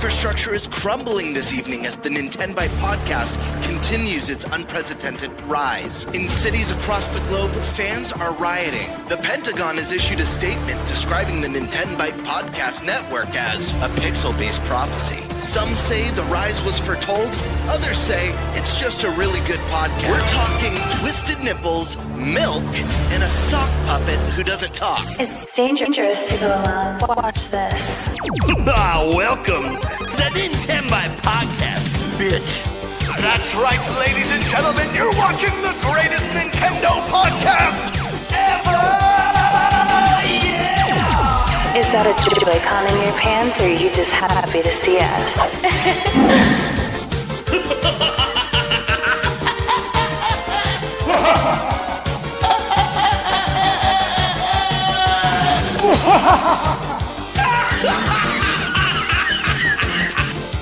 infrastructure is crumbling this evening as the Nintenbyte Podcast continues its unprecedented rise. In cities across the globe, fans are rioting. The Pentagon has issued a statement describing the Nintenbyte Podcast network as a pixel-based prophecy. Some say the rise was foretold, others say it's just a really good podcast. We're talking twisted nipples, milk, and a sock puppet who doesn't talk. It's dangerous to go alone. Watch this. Welcome to the Nintenbyte Podcast, bitch. That's right, ladies and gentlemen, you're watching the greatest Nintendo podcast ever! Yeah! Is that a Joy-Con in your pants, or are you just happy to see us?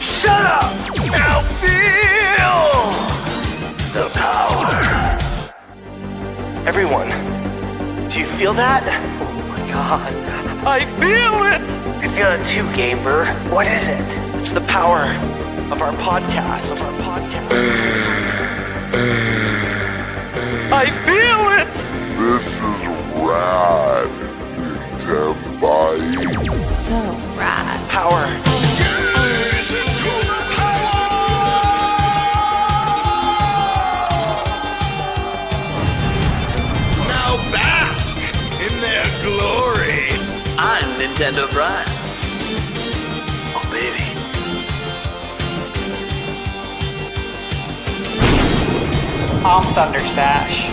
Shut up! Now feel the power. Everyone, do you feel that? Oh my god, I feel it! I feel it too, Gamer. What is it? It's the power of our podcast. I feel it! This is rad, Nintenbyte. So rad. Power. Now bask in their glory. I'm Nintendo Prime. Oh baby. I'm Thunderstash.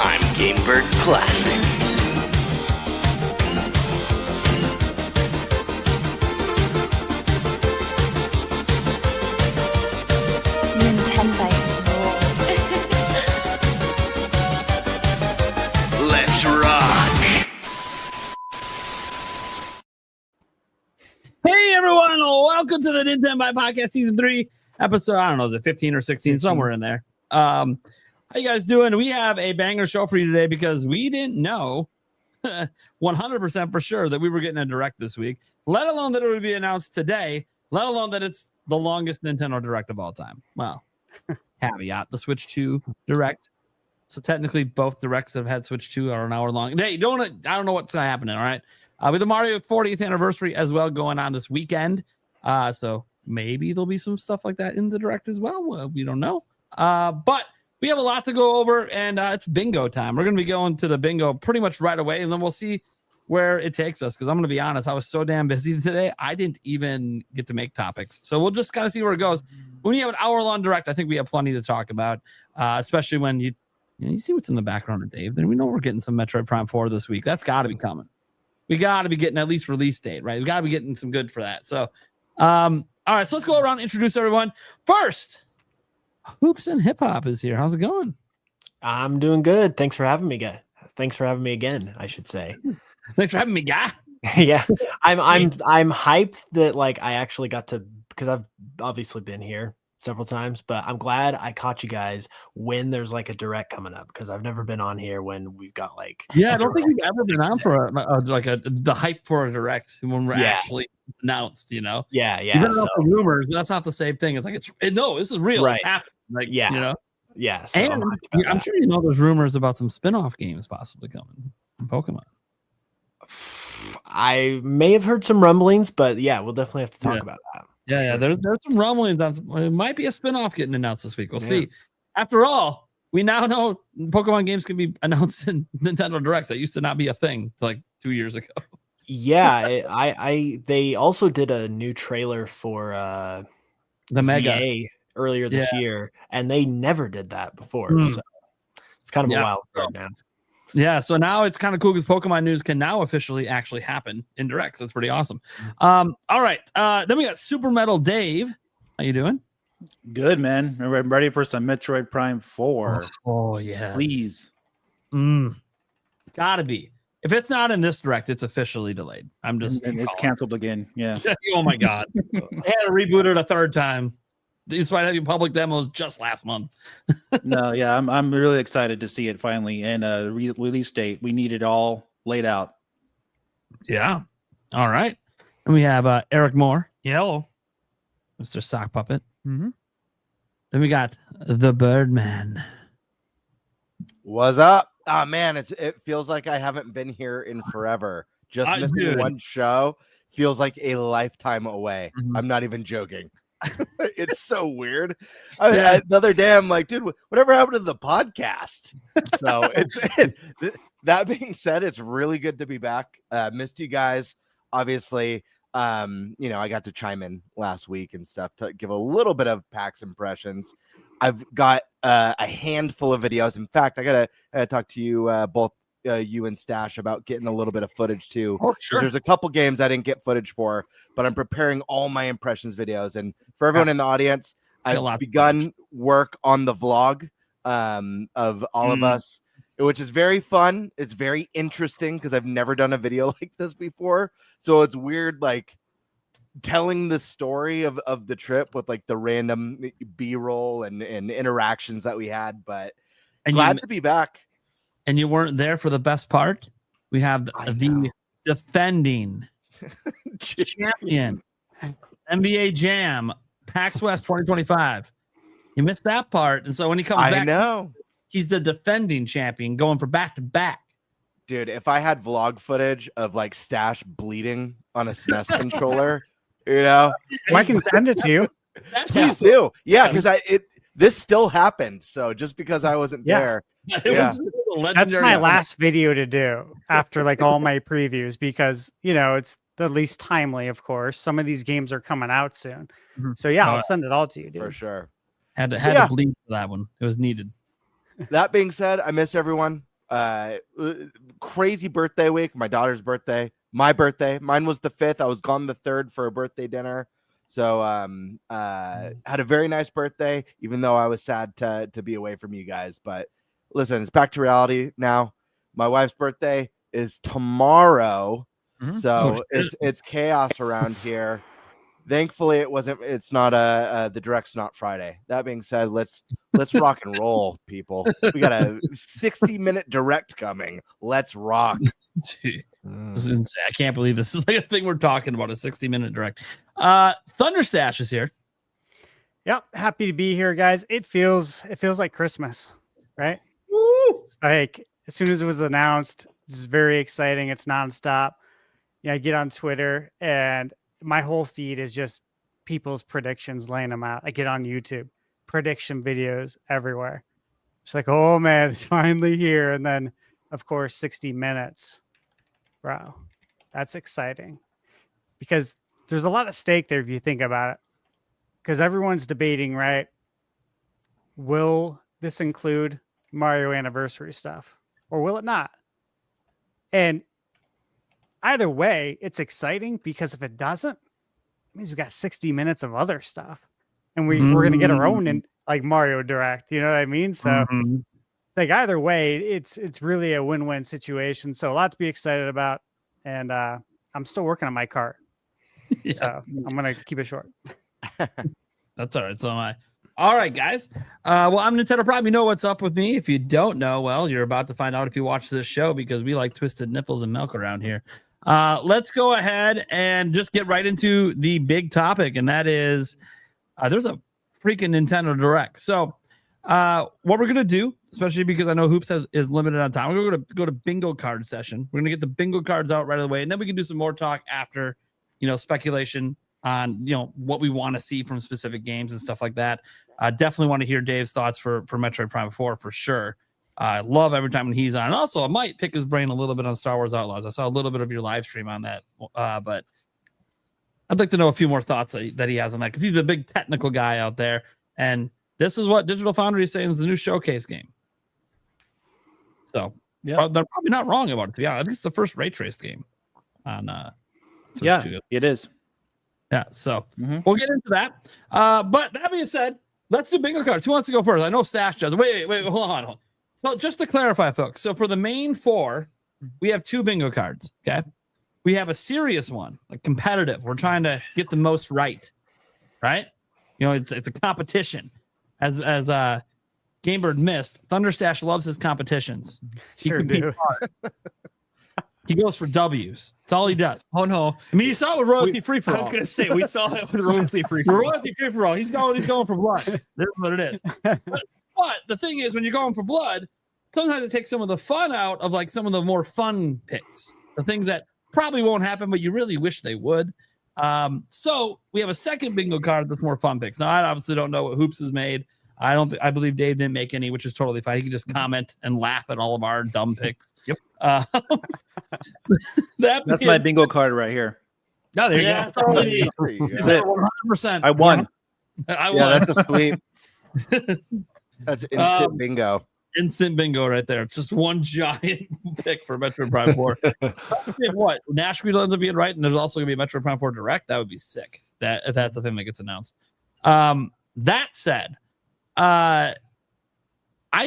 I'm Gamebird Classic. Nintenbyte rules. Let's rock. Hey everyone, welcome to the Nintenbyte Podcast Season 3 episode, I don't know, is it 15 or 16? Somewhere in there. How you guys doing? We have a banger show for you today because we didn't know 100% for sure that we were getting a direct this week, let alone that it would be announced today, let alone that it's the longest Nintendo Direct of all time. Well, caveat, the Switch 2 Direct. So technically both directs that have had Switch 2 are an hour long. I don't know what's happening, all right? With the Mario 40th anniversary as well going on this weekend. So maybe there'll be some stuff like that in the Direct as well. We don't know. But we have a lot to go over, and it's bingo time. We're going to be going to the bingo pretty much right away, and then we'll see where it takes us. Because I'm going to be honest, I was so damn busy today, I didn't even get to make topics. So we'll just kind of see where it goes. When you have an hour-long Direct, I think we have plenty to talk about, especially when you see what's in the background of Dave. Then we know we're getting some Metroid Prime 4 this week. That's got to be coming. We got to be getting at least release date, right? We got to be getting some good for that. So, all right, so let's go around and introduce everyone. First, Hoops and Hip Hop is here. How's it going? I'm doing good. Thanks for having me, guy. Thanks for having me again, I should say. Thanks for having me, guy. Yeah, I'm hyped that like I actually got to, because I've obviously been here several times, but I'm glad I caught you guys when there's like a direct coming up, because I've never been on here when we've got like I don't think we've ever been on for the hype for a direct when we're actually announced. Yeah. You've been on for rumors, but that's not the same thing. It's like no, this is real. Right. It's happening. Like yeah. So and I'm sure you know there's rumors about some spin-off games possibly coming from Pokemon. I may have heard some rumblings, but yeah, we'll definitely have to talk about that. Yeah, there's some rumblings on it might be a spin-off getting announced this week. We'll see. After all, we now know Pokemon games can be announced in Nintendo Directs. That used to not be a thing like 2 years ago. Yeah, they also did a new trailer for the Mega ZA earlier this year, and they never did that before. So it's kind of a wild card now. Yeah, so now it's kind of cool because Pokemon news can now officially actually happen in Directs. That's pretty awesome. All right, then we got Super Metal Dave. How you doing? Good, man. I'm ready for some Metroid Prime 4. Oh yes. Please. It's gotta be. If it's not in this Direct, it's officially delayed. I'm just it's canceled again. Yeah. Oh my god. They had to reboot it a third time. Despite having public demos just last month. No, yeah, I'm really excited to see it finally. And release date. We need it all laid out. Yeah. All right. And we have Eric Moore. Hello. Mr. Sock Puppet. Mm-hmm. Then we got the Birdman. What's up? Oh man, it feels like I haven't been here in forever. Just missing one show feels like a lifetime away. Mhm. I'm not even joking. It's so weird. The other day, I'm like, dude, whatever happened to the podcast? So that being said, it's really good to be back. Missed you guys, obviously. I got to chime in last week and stuff to give a little bit of PAX impressions. I've got a handful of videos. In fact, I gotta talk to you both, you and Stash, about getting a little bit of footage too. Oh, sure. There's a couple games I didn't get footage for, but I'm preparing all my impressions videos. And for everyone in the audience, I've begun work on the vlog of all of us, which is very fun. It's very interesting because I've never done a video like this before. So it's weird, like telling the story of the trip with like the random B-roll and interactions that we had, but glad to be back. And you weren't there for the best part. We have the defending champion, NBA Jam, PAX West 2025. You missed that part. And so when he comes back, he's the defending champion going for back-to-back. Dude, if I had vlog footage of like Stash bleeding on a SNES controller, I can send it to you. Please do. Yeah, because this still happened. So just because I wasn't there. That's my last video to do after like all my previews, because it's the least timely, of course. Some of these games are coming out soon. So I'll send it all to you, dude. For sure. Had to bleed for that one. It was needed. That being said, I miss everyone. Crazy birthday week. My daughter's birthday, my birthday. Mine was the 5th. I was gone the 3rd for a birthday dinner. So had a very nice birthday, even though I was sad to be away from you guys. But listen, it's back to reality now. My wife's birthday is tomorrow. So it's chaos around here. Thankfully, it's not the direct's not Friday. That being said, let's rock and roll, people. We got a 60-minute direct coming. Let's rock. Dude, this is insane. I can't believe this is like a thing we're talking about, a 60-minute direct. Thunderstash is here. Yep, happy to be here, guys. It feels like Christmas, right? Woo! Like as soon as it was announced, this is very exciting. It's nonstop. I get on Twitter and my whole feed is just people's predictions, laying them out. I get on YouTube, prediction videos everywhere. It's like, oh man, it's finally here. And then, of course, 60 minutes. Bro, that's exciting because there's a lot at stake there if you think about it. Because everyone's debating, right? Will this include Mario Anniversary stuff or will it not? And either way, it's exciting because if it doesn't, it means we got 60 minutes of other stuff, and we're going to get our own in like Mario Direct. You know what I mean? So, like either way, it's really a win-win situation. So a lot to be excited about, and I'm still working on my cart, so I'm gonna keep it short. That's all right. So am I. All right, guys. Well, I'm Nintendo Prime. You know what's up with me. If you don't know, well, you're about to find out if you watch this show because we like twisted nipples and milk around here. Let's go ahead and just get right into the big topic, and that is there's a freaking Nintendo Direct. So what we're going to do, especially because I know Hoops is limited on time, we're going to go to bingo card session. We're going to get the bingo cards out right away, and then we can do some more talk after, speculation on, what we want to see from specific games and stuff like that. I definitely want to hear Dave's thoughts for Metroid Prime 4 for sure. I love every time when he's on. And also, I might pick his brain a little bit on Star Wars Outlaws. I saw a little bit of your live stream on that, but I'd like to know a few more thoughts that he has on that because he's a big technical guy out there. And this is what Digital Foundry is saying is the new showcase game. So they're probably not wrong about it, to be honest. I think it's the first ray traced game on Switch 2. It is. Yeah, so we'll get into that. But that being said, let's do bingo cards. Who wants to go first? I know Stash does. Wait, hold on. So just to clarify, folks. So for the main 4, we have 2 bingo cards. Okay, we have a serious one, like competitive. We're trying to get the most right. It's a competition. As Gamebird missed, Thunderstash loves his competitions. Sure do. He goes for W's. That's all he does. Oh no! I mean, you saw it with royalty free for I all. was gonna say we saw it with royalty free. Royalty free for all. He's going for blood. That's what it is. But the thing is, when you're going for blood, sometimes it takes some of the fun out of like some of the more fun picks, the things that probably won't happen, but you really wish they would. So we have a second bingo card that's more fun picks. Now I obviously don't know what Hoops has made. I believe Dave didn't make any, which is totally fine. He can just comment and laugh at all of our dumb picks. Yep. That's my bingo card right here. Oh, there you yeah, go. that's all we need. There you go. That's it. 100%. I won. I won. Yeah, that's a sweep. That's instant bingo. Instant bingo right there. It's just one giant pick for Metroid Prime 4. What? Nash Guild ends up being right, and there's also going to be a Metroid Prime 4 Direct. That would be sick. That if that's the thing that gets announced. That said, I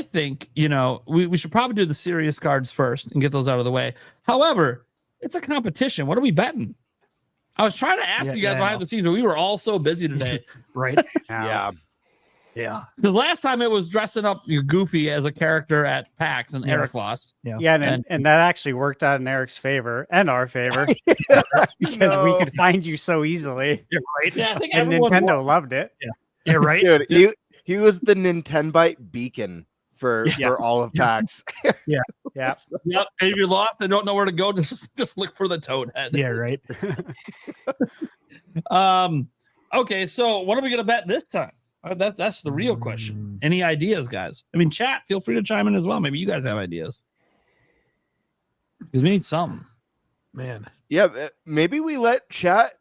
think we should probably do the serious cards first and get those out of the way. However, it's a competition. What are we betting? I was trying to ask you guys behind the scenes, but we were all so busy today, Right? Yeah. Yeah. because last time it was dressing up Goofy as a character at PAX, and Eric lost. Yeah, and that actually worked out in Eric's favor and our favor because we could find you so easily. You're right. Yeah, I think And everyone Nintendo won. loved it. Yeah. Right. Dude, he was the Nintenbyte beacon for all of PAX. Yeah. Yep. And if you're lost and don't know where to go, just look for the toad head. Yeah. Right. Okay, so what are we gonna bet this time? That's the real question. Any ideas, guys? I mean, chat, feel free to chime in as well. Maybe you guys have ideas. Because we need some. Man. Yeah, maybe we let chat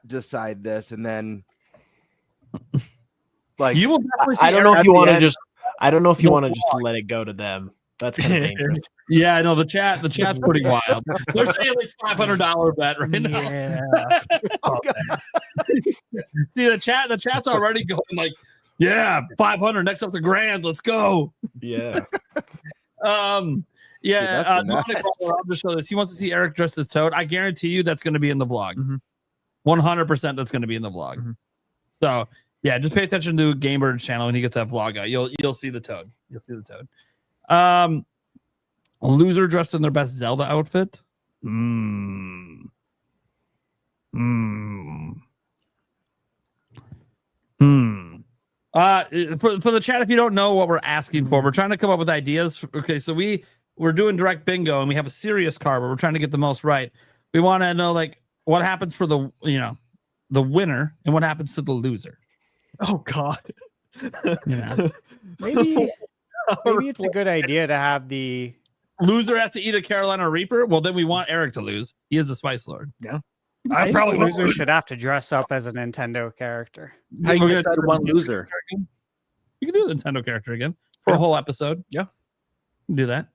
decide this, and then like You will definitely see I don't know Eric if you at the want to end. just. I don't know if you want to just let it go to them. That's kind of dangerous. Yeah, I know the chat's pretty wild. They're saying like $500 bet right now. Yeah. See the chat's already going like, yeah, 500. Next up to grand. Let's go. Yeah. that's Dominic, I'll just show this. He wants to see Eric dressed as Toad. I guarantee you that's going to be in the vlog. Mhm. 100% that's going to be in the vlog. Mhm. So yeah, just pay attention to Gamebird's channel when he gets that vlog out. You'll see the Toad. You'll see the Toad. A loser dressed in their best Zelda outfit. For the chat, if you don't know what we're asking for, we're trying to come up with ideas. Okay, so we're doing direct bingo and we have a serious card, but we're trying to get the most right. We want to know like what happens for the winner and what happens to the loser. Oh God. Maybe it's a good idea to have the Loser has to eat a Carolina Reaper. Well, then we want Eric to lose. He is the Spice Lord. I probably loser would. should have to dress up as a Nintendo character. How you We're gonna decide do one the loser? character again. You can do the Nintendo character again for a whole episode. Yeah. You can do that.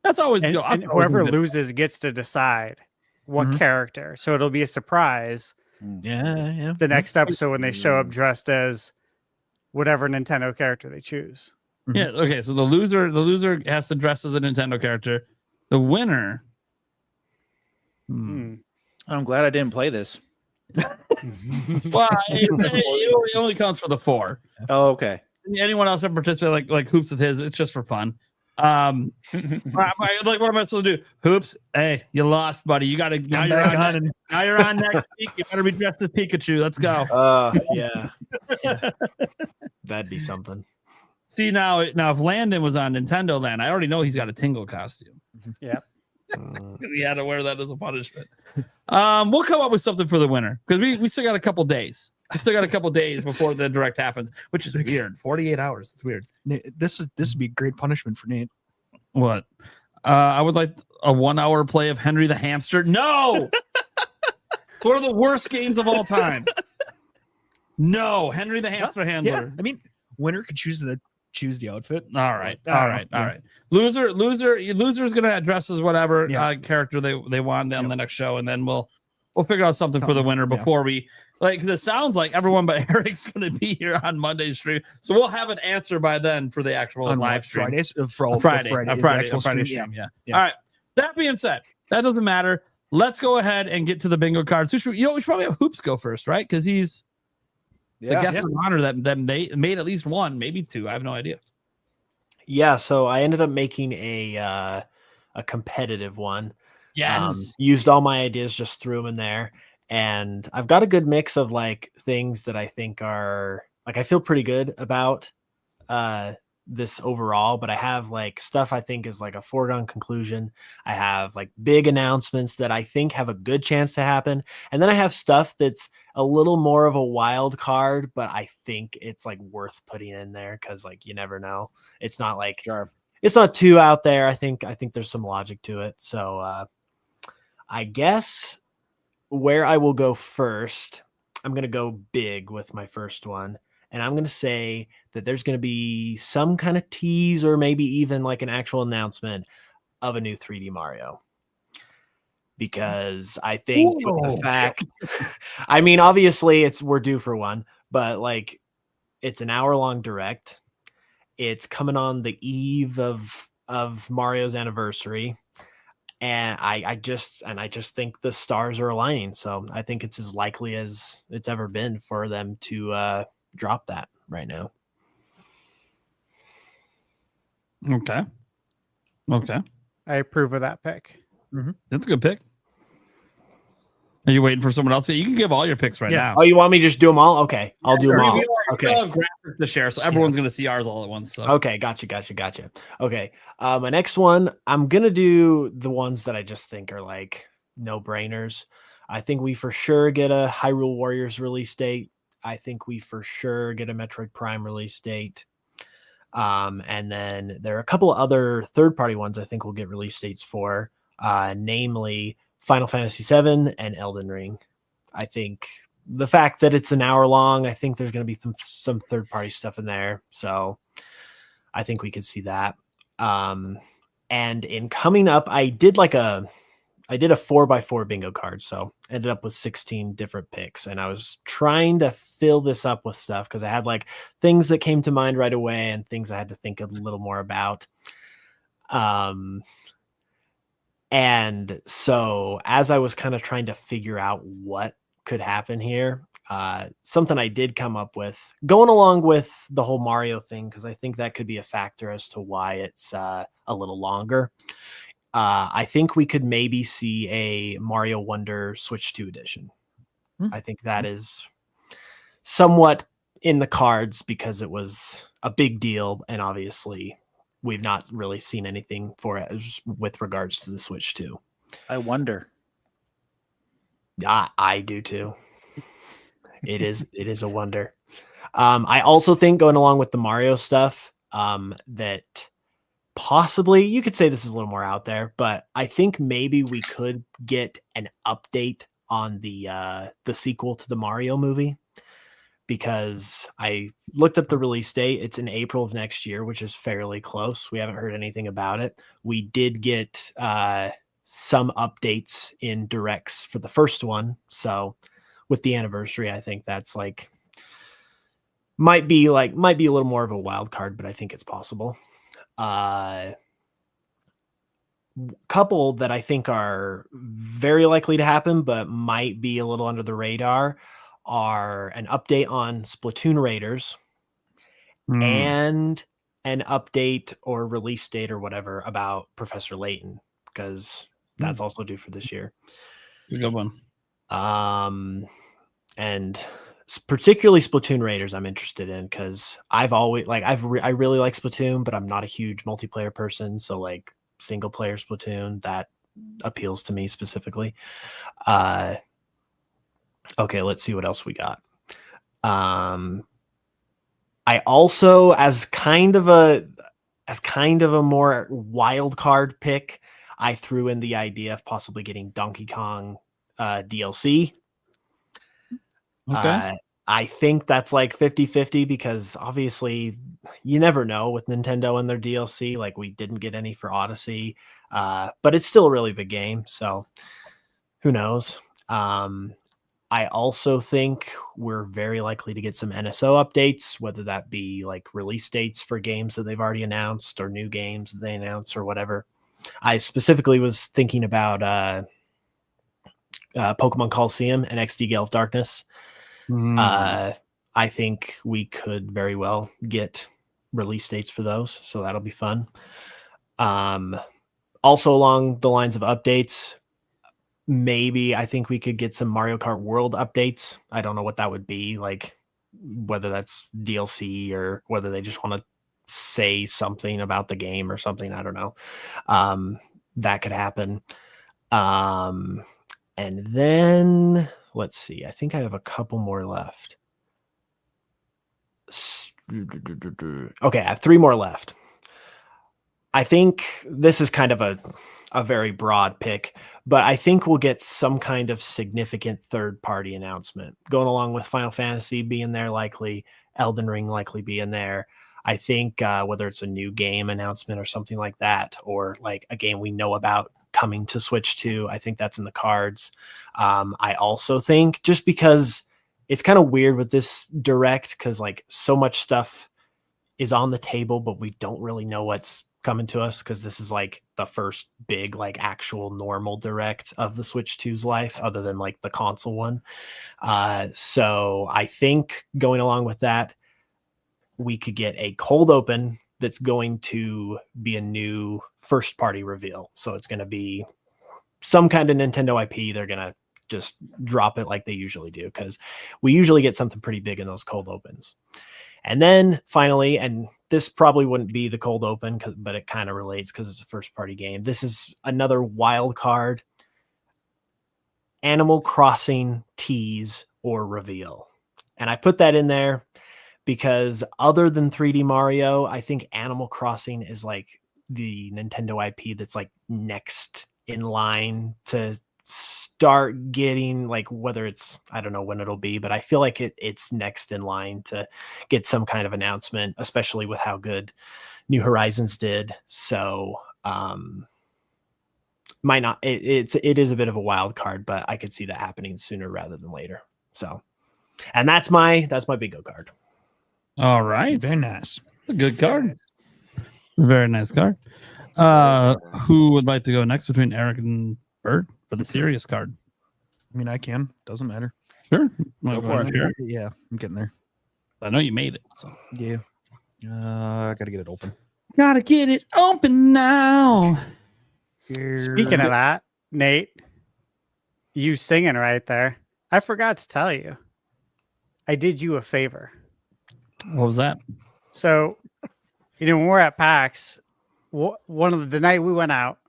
That's always And, good. and whoever loses gets to decide what character. So it'll be a surprise Yeah. the next episode when they show up dressed as whatever Nintendo character they choose. Yeah. Okay. So the loser has to dress as a Nintendo character. The winner. Hmm. I'm glad I didn't play this. Well, it only counts for the 4. Oh, okay. Anyone else ever participate like Hoops with his? It's just for fun. Like what am I supposed to do? Hoops, hey, you lost, buddy. You got to now you're on next week. You better be dressed as Pikachu. Let's go. Yeah. That'd be something. See now if Landon was on Nintendo Land, I already know he's got a Tingle costume. Yeah. He had to wear that as a punishment. We'll come up with something for the winner because we still got a couple days. I still got a couple days before the direct happens, which is weird. 48 hours. It's weird. This would be great punishment for Nate. What? I would like a 1 hour play of Henry the Hamster. No! It's one of the worst games of all time. No, Henry the Hamster Handler. Yeah. I mean, winner could choose the outfit. All right. Loser's gonna dress as whatever character they want on the next show, and then we'll figure out something for the winner before we because it sounds like everyone but Eric's gonna be here on Monday's stream, so we'll have an answer by then for the actual On live stream. Fridays Friday stream. stream. Yeah. All right. That being said, that doesn't matter. Let's go ahead and get to the bingo cards. We should probably have Hoops go first, right? Because he's the guest of honor that they made at least one, maybe two. I have no idea. Yeah, so I ended up making a a competitive one. Yes. Used all my ideas, just threw them in there. And I've got a good mix of like things that I think are like, I feel pretty good about this overall, but I have like stuff I think is like a foregone conclusion. I have like big announcements that I think have a good chance to happen. And then I have stuff that's a little more of a wild card, but I think it's like worth putting in there because like you never know. It's not like it's not too out there. I think there's some logic to it. So I guess where I will go first, I'm going to go big with my first one. And I'm going to say that there's going to be some kind of tease or maybe even like an actual announcement of a new 3D Mario. Because I think with the fact, I mean, obviously we're due for one, but like it's an hour-long direct. It's coming on the eve of Mario's anniversary. And I just think the stars are aligning. So I think it's as likely as it's ever been for them to drop that right now. Okay. I approve of that pick. That's a good pick. Are you waiting for someone else? You can give all your picks right now. Oh, you want me to just do them all? Okay, I'll do them all. Okay. Graphics to share, so everyone's going to see ours all at once. So. Okay, gotcha. Okay, my next one, I'm gonna do the ones that I just think are like no brainers. I think we for sure get a Hyrule Warriors release date. I think we for sure get a Metroid Prime release date. And then there are a couple other third-party ones I think we'll get release dates for, namely Final Fantasy VII and Elden Ring. I think the fact that it's an hour long, I think there's going to be some third-party stuff in there. So I think we could see that. And in coming up, I did a 4x4 bingo card. So ended up with 16 different picks. And I was trying to fill this up with stuff because I had like things that came to mind right away and things I had to think a little more about. And so as I was kind of trying to figure out what could happen here, something I did come up with going along with the whole Mario thing, because I think that could be a factor as to why it's a little longer. I think we could maybe see a Mario Wonder Switch 2 edition. I think that is somewhat in the cards because it was a big deal, and obviously we've not really seen anything for it with regards to the Switch 2. I wonder. I do too. It is a wonder. I also think going along with the Mario stuff, that possibly you could say this is a little more out there, but I think maybe we could get an update on the sequel to the Mario movie, because I looked up the release date. It's in April of next year, which is fairly close. We haven't heard anything about it. We did get some updates in directs for the first one. So with the anniversary, I think that's like might be a little more of a wild card, but I think it's possible. Couple that I think are very likely to happen, but might be a little under the radar, are an update on Splatoon Raiders and an update or release date or whatever about Professor Layton, because that's also due for this year. It's a good one. And particularly Splatoon Raiders I'm interested in, because I've always I really like Splatoon, but I'm not a huge multiplayer person, so like single player Splatoon, that appeals to me specifically. Okay, let's see what else we got. I also, as kind of a more wild card pick, I threw in the idea of possibly getting Donkey Kong DLC. Okay. I think that's like 50-50, because obviously you never know with Nintendo and their DLC. Like we didn't get any for Odyssey, but it's still a really big game, so who knows? I also think we're very likely to get some NSO updates, whether that be like release dates for games that they've already announced or new games that they announce or whatever. I specifically was thinking about Pokemon Coliseum and XD Gale of Darkness. I think we could very well get release dates for those, so that'll be fun. Also along the lines of updates, maybe I think we could get some Mario Kart World updates. I don't know what that would be, like whether that's DLC or whether they just want to say something about the game or something. I don't know. That could happen. And then let's see. I think I have a couple more left. Okay, I have 3 more left. I think this is kind of a very broad pick, but I think we'll get some kind of significant third-party announcement going along with Final Fantasy being there, likely Elden Ring likely being there. I think whether it's a new game announcement or something like that, or like a game we know about coming to Switch 2, I think that's in the cards. I also think, just because it's kind of weird with this direct, because like so much stuff is on the table, but we don't really know what's coming to us, because this is like the first big like actual normal direct of the Switch 2's life, other than like the console one. So I think going along with that, we could get a cold open that's going to be a new first party reveal. So it's going to be some kind of Nintendo IP. They're going to just drop it like they usually do, because we usually get something pretty big in those cold opens. And then finally, and this probably wouldn't be the cold open, but it kind of relates because it's a first party game. This is another wild card Animal Crossing tease or reveal. And I put that in there because other than 3D Mario, I think Animal Crossing is like the Nintendo IP that's like next in line to start getting, like, whether it's, I don't know when it'll be, but I feel like it's next in line to get some kind of announcement, especially with how good New Horizons did. So might not, it is a bit of a wild card, but I could see that happening sooner rather than later. So, and that's my bingo card. All right. Very nice. It's a good card. Very nice card. Who would like to go next between Eric and Bert for the serious card? I mean, I can. Doesn't matter. Sure. Go for it. Sure. Yeah, I'm getting there. I know you made it. So. Yeah. I gotta get it open. Gotta get it open now. Speaking of that, Nate, you singing right there. I forgot to tell you. I did you a favor. What was that? So, when we're at PAX, one of the night we went out,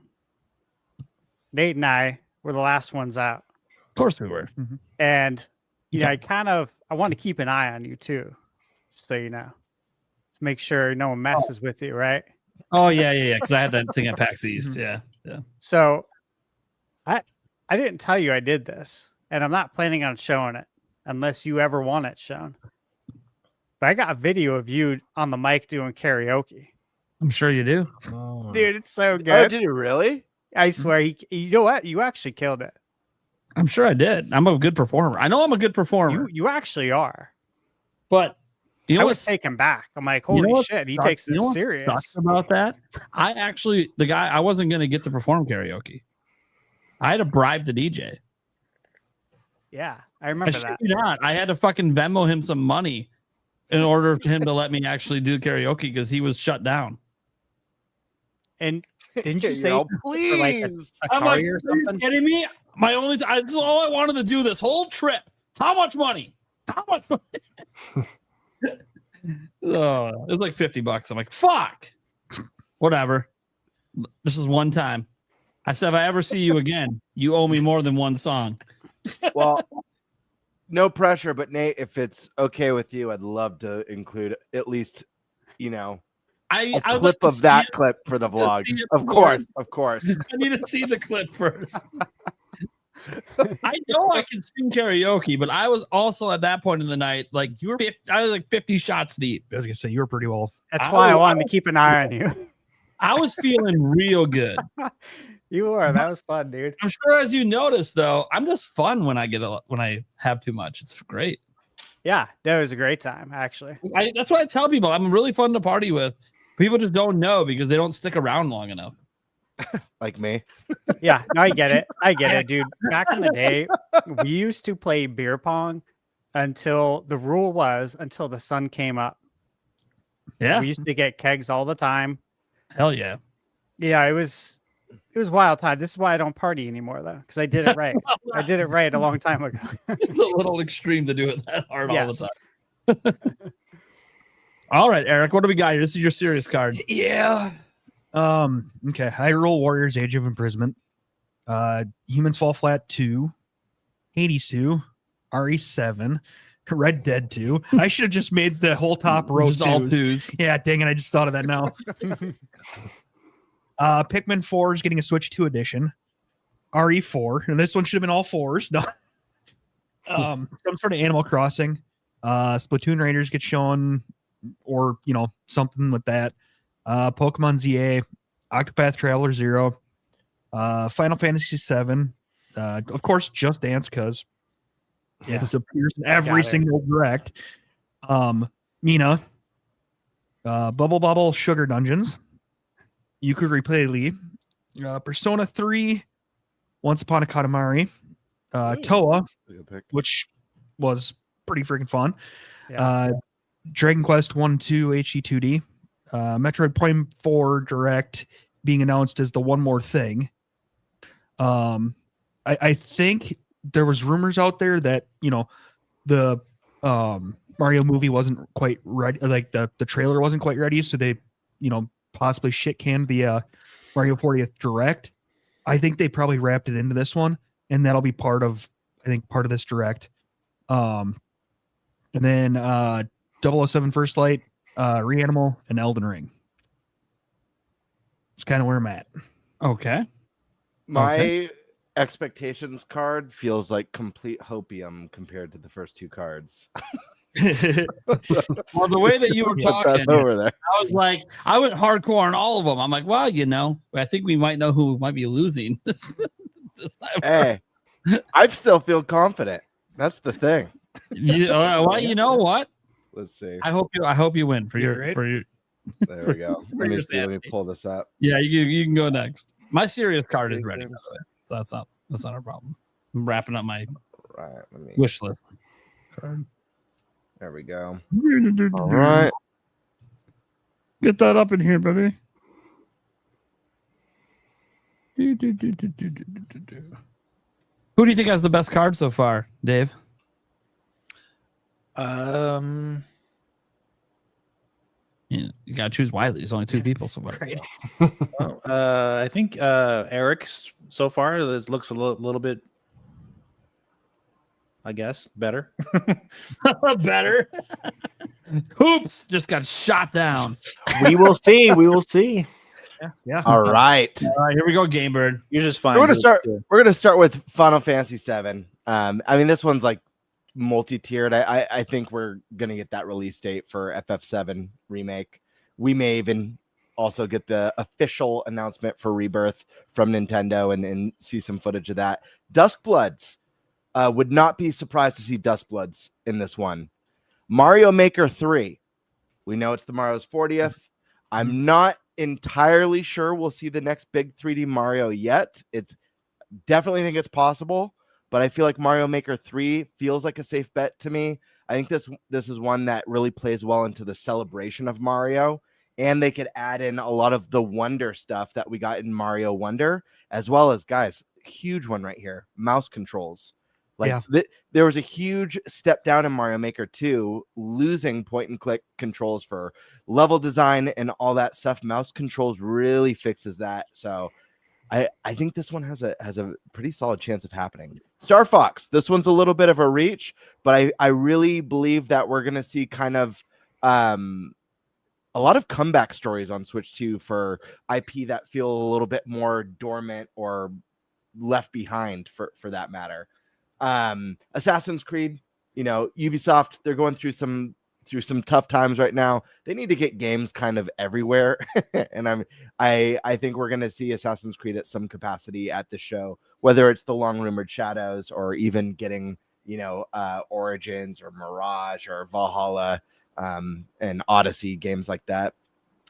Nate and I were the last ones out. Of course we were. Mm-hmm. And I want to keep an eye on you too, just so you know, to make sure no one messes with you, right? Oh yeah. Because I had that thing at PAX East. Yeah. So, I didn't tell you I did this, and I'm not planning on showing it unless you ever want it shown. But I got a video of you on the mic doing karaoke. I'm sure you do. Dude, it's so good. Oh, did you really? I swear, you know what? You actually killed it. I'm sure I did. I'm a good performer. I know I'm a good performer. You actually are. But you know I what's was taken back. I'm like, holy shit, he takes this serious. Sucks about that? I wasn't going to get to perform karaoke. I had to bribe the DJ. Yeah, I remember that. Not. I had to fucking Venmo him some money in order for him to let me actually do karaoke because he was shut down. And didn't you say please? For like a I'm like, or are something? you kidding me? That's all I wanted to do this whole trip. How much money? How much money? Oh, it was like $50. I'm like, fuck. Whatever. This is one time. I said, if I ever see you again, you owe me more than one song. Well, no pressure, but Nate, if it's okay with you, I'd love to include at least, a clip of that clip for the vlog. Of course. I need to see the clip first. I know I can sing karaoke, but I was also at that point in the night, like I was like 50 shots deep. I was gonna say you were pretty well. That's why I wanted to keep an eye on you. I was feeling real good. You were. That was fun, dude. I'm sure, as you noticed, though, I'm just fun when I have too much. It's great. Yeah, that was a great time, actually. That's what I tell people. I'm really fun to party with. People just don't know because they don't stick around long enough. Like me. Yeah, no, I get it, dude. Back in the day, we used to play beer pong until the sun came up. Yeah. We used to get kegs all the time. Hell yeah. Yeah, it was It was wild time. This is why I don't party anymore, though, because I did it right. I did it right a long time ago. It's a little extreme to do it that hard all Yes. the time. All right, Eric, what do we got here? This is your serious card. Yeah. Okay. Hyrule Warriors Age of Imprisonment. Humans Fall Flat 2. Hades 2. RE7. Red Dead 2. I should have just made the whole top row Just all twos. twos. Yeah, dang it. I just thought of that now. Pikmin 4 is getting a Switch 2 edition. RE4. And this one should have been all fours. No. Some sort of Animal Crossing. Splatoon Raiders get shown, or something with that. Pokemon ZA, Octopath Traveler 0, Final Fantasy 7, of course, Just Dance, because this appears in every single direct. Mina, Bubble Bobble Sugar Dungeons, Yooka-Laylee Lee, Persona 3, Once Upon a Katamari, Toa, which was pretty freaking fun. Dragon Quest 1-2 HD2D, Metroid Prime 4 Direct being announced as the one more thing. I think there was rumors out there that the Mario movie wasn't quite ready, like the trailer wasn't quite ready, so they possibly shit canned the Mario 40th Direct. I think they probably wrapped it into this one, and that'll be part of this Direct. And then 007 First Light, Reanimal, and Elden Ring. It's kind of where I'm at. Okay. My expectations card feels like complete hopium compared to the first two cards. Well, the way that you were talking, over there. I was like, I went hardcore on all of them. I'm like, well, I think we might know who might be losing this time. Hey, I still feel confident. That's the thing. Well, you know what? Let's see. I hope you win for your. There we go. Let me pull this up. Yeah, you can go next. My serious card is ready, by the way, so that's not a problem. I'm wrapping up my wish list. There we go. All right. Get that up in here, baby. Who do you think has the best card so far, Dave? You gotta choose wisely. There's only two people so far. Right. Well, I think Eric's so far looks a little bit, I guess, better. Better. Hoops just got shot down. We will see. We will see. Yeah. All right. All right, here we go, Game Bird. You're just fine. We're gonna start with Final Fantasy 7. I mean, this one's like multi-tiered. I think we're gonna get that release date for FF7 remake. We may even also get the official announcement for Rebirth from Nintendo and see some footage of that. Duskbloods, would not be surprised to see Duskbloods in this one. Mario Maker 3, we know it's the Mario's 40th. I'm not entirely sure we'll see the next big 3D Mario yet. It's definitely think it's possible, but I feel like Mario Maker 3 feels like a safe bet to me. I think this is one that really plays well into the celebration of Mario, and they could add in a lot of the Wonder stuff that we got in Mario Wonder, as well as, guys, huge one right here, mouse controls. Like there was a huge step down in Mario Maker 2, losing point and click controls for level design and all that stuff. Mouse controls really fixes that. So I think this one has a pretty solid chance of happening. Star Fox, this one's a little bit of a reach, but I really believe that we're going to see kind of a lot of comeback stories on Switch 2 for IP that feel a little bit more dormant or left behind for that matter. Assassin's Creed, Ubisoft, they're going through some tough times right now. They need to get games kind of everywhere. And I think we're going to see Assassin's Creed at some capacity at the show, whether it's the long rumored Shadows or even getting, Origins or Mirage or Valhalla, and Odyssey, games like that.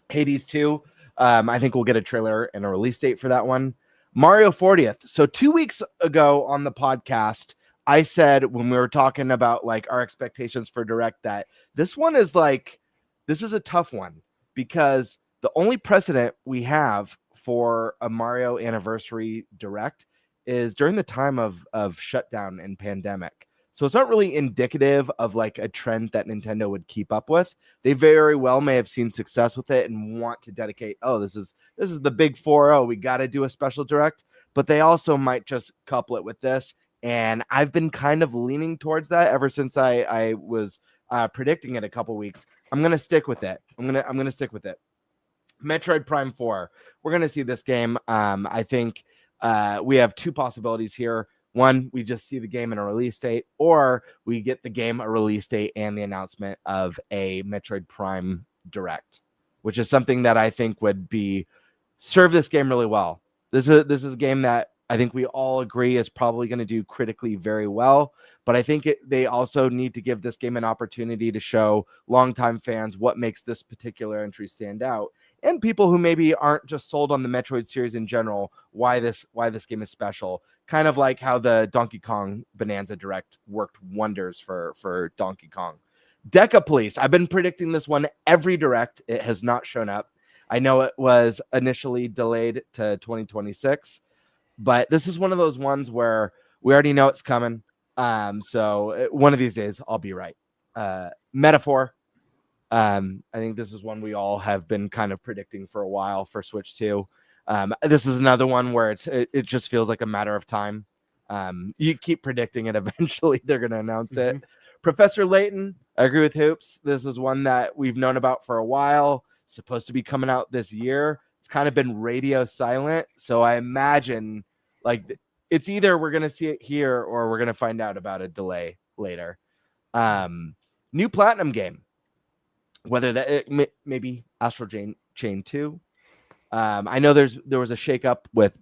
Hades 2, I think we'll get a trailer and a release date for that one. Mario 40th. So 2 weeks ago on the podcast, I said when we were talking about like our expectations for Direct that this is a tough one because the only precedent we have for a Mario anniversary direct is during the time of shutdown and pandemic. So it's not really indicative of like a trend that Nintendo would keep up with. They very well may have seen success with it and want to dedicate, oh, this is the big 4-0. We got to do a special direct, but they also might just couple it with this. And I've been kind of leaning towards that ever since I was predicting it a couple weeks. I'm going to stick with it. I'm going to stick with it. Metroid Prime 4. We're going to see this game. I think we have two possibilities here. One, we just see the game in a release date, or we get the game, a release date, and the announcement of a Metroid Prime Direct, which is something that I think would serve this game really well. This is a game that I think we all agree is probably going to do critically very well, but I think they also need to give this game an opportunity to show longtime fans what makes this particular entry stand out, and people who maybe aren't just sold on the Metroid series in general, why this game is special. Kind of like how the Donkey Kong Bonanza Direct worked wonders for Donkey Kong. Deca Police. I've been predicting this one every direct. It has not shown up. I know it was initially delayed to 2026, but this is one of those ones where we already know it's coming. So one of these days I'll be right. Metaphor. I think this is one we all have been kind of predicting for a while for Switch 2. This is another one where it just feels like a matter of time. You keep predicting it. Eventually they're going to announce it. Professor Layton, I agree with Hoops. This is one that we've known about for a while. It's supposed to be coming out this year. It's kind of been radio silent. So I imagine like it's either we're going to see it here or we're going to find out about a delay later. New Platinum game, whether that maybe Astral Chain 2. I know there was a shakeup with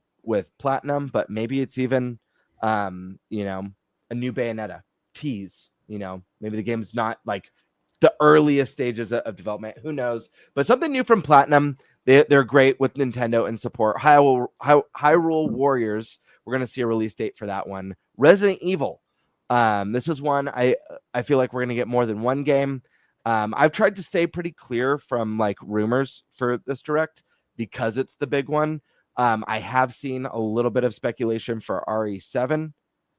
Platinum, but maybe it's even a new Bayonetta tease. Maybe the game's not like the earliest stages of development. Who knows? But something new from Platinum. They're great with Nintendo and support. Hyrule Warriors. We're gonna see a release date for that one. Resident Evil. This is one I feel like we're gonna get more than one game. I've tried to stay pretty clear from like rumors for this direct because it's the big one. I have seen a little bit of speculation for RE7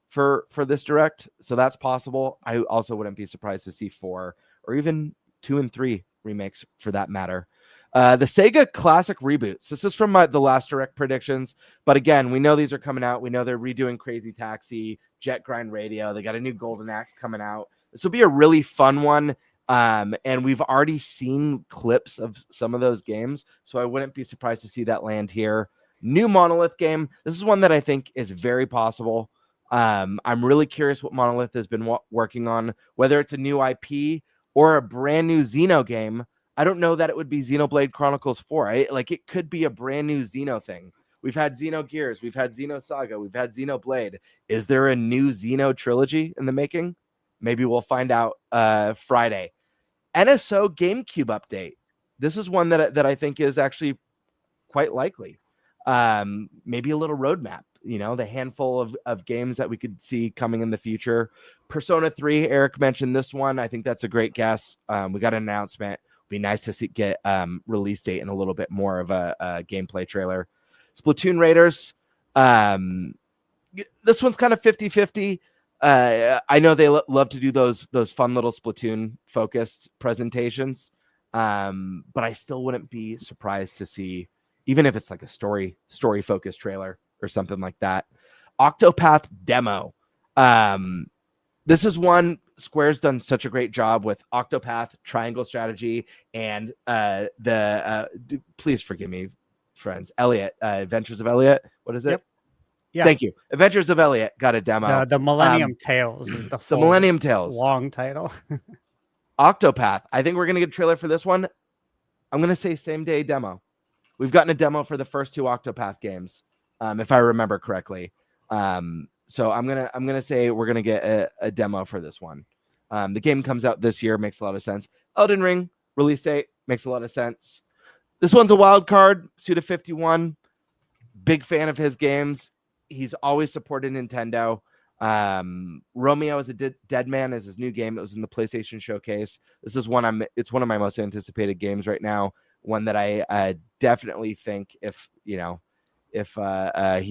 for this direct, so that's possible. I also wouldn't be surprised to see 4 or even 2 and 3 remakes for that matter. The Sega Classic reboots. This is from the last direct predictions, but again, we know these are coming out. We know they're redoing Crazy Taxi, Jet Grind Radio. They got a new Golden Axe coming out. This will be a really fun one. And we've already seen clips of some of those games, so I wouldn't be surprised to see that land here. New Monolith game. This is one that I think is very possible. I'm really curious what Monolith has been working on, whether it's a new IP or a brand new Xeno game. I don't know that it would be Xenoblade Chronicles 4. It could be a brand new Xeno thing. We've had Xenogears, we've had Xenosaga, we've had Xenoblade. Is there a new Xeno trilogy in the making? Maybe we'll find out Friday. NSO GameCube update. This is one that I think is actually quite likely. Maybe a little roadmap, the handful of games that we could see coming in the future. Persona 3, Eric mentioned this one. I think that's a great guess. We got an announcement. Be nice to get release date and a little bit more of a gameplay trailer. Splatoon Raiders. This one's kind of 50-50. I know they love to do those fun little Splatoon focused presentations, but I still wouldn't be surprised to see, even if it's like a story focused trailer or something like that. Octopath demo. This is one Square's done such a great job with Octopath, Triangle Strategy, and please forgive me, friends. Elliot, Adventures of Elliot. What is it? Yep. Yeah. Thank you. Adventures of Elliot got a demo. The Millennium Tales is the full Millennium Tales long title. Octopath. I think we're gonna get a trailer for this one. I'm gonna say same day demo. We've gotten a demo for the first 2 Octopath games, if I remember correctly. So I'm gonna say we're gonna get a demo for this one. The game comes out this year, makes a lot of sense. Elden Ring release date makes a lot of sense. This one's a wild card. Suda51, big fan of his games. He's always supported Nintendo. Romeo is a Dead Man is his new game. It was in the PlayStation Showcase. This is it's one of my most anticipated games right now. one that I definitely think if he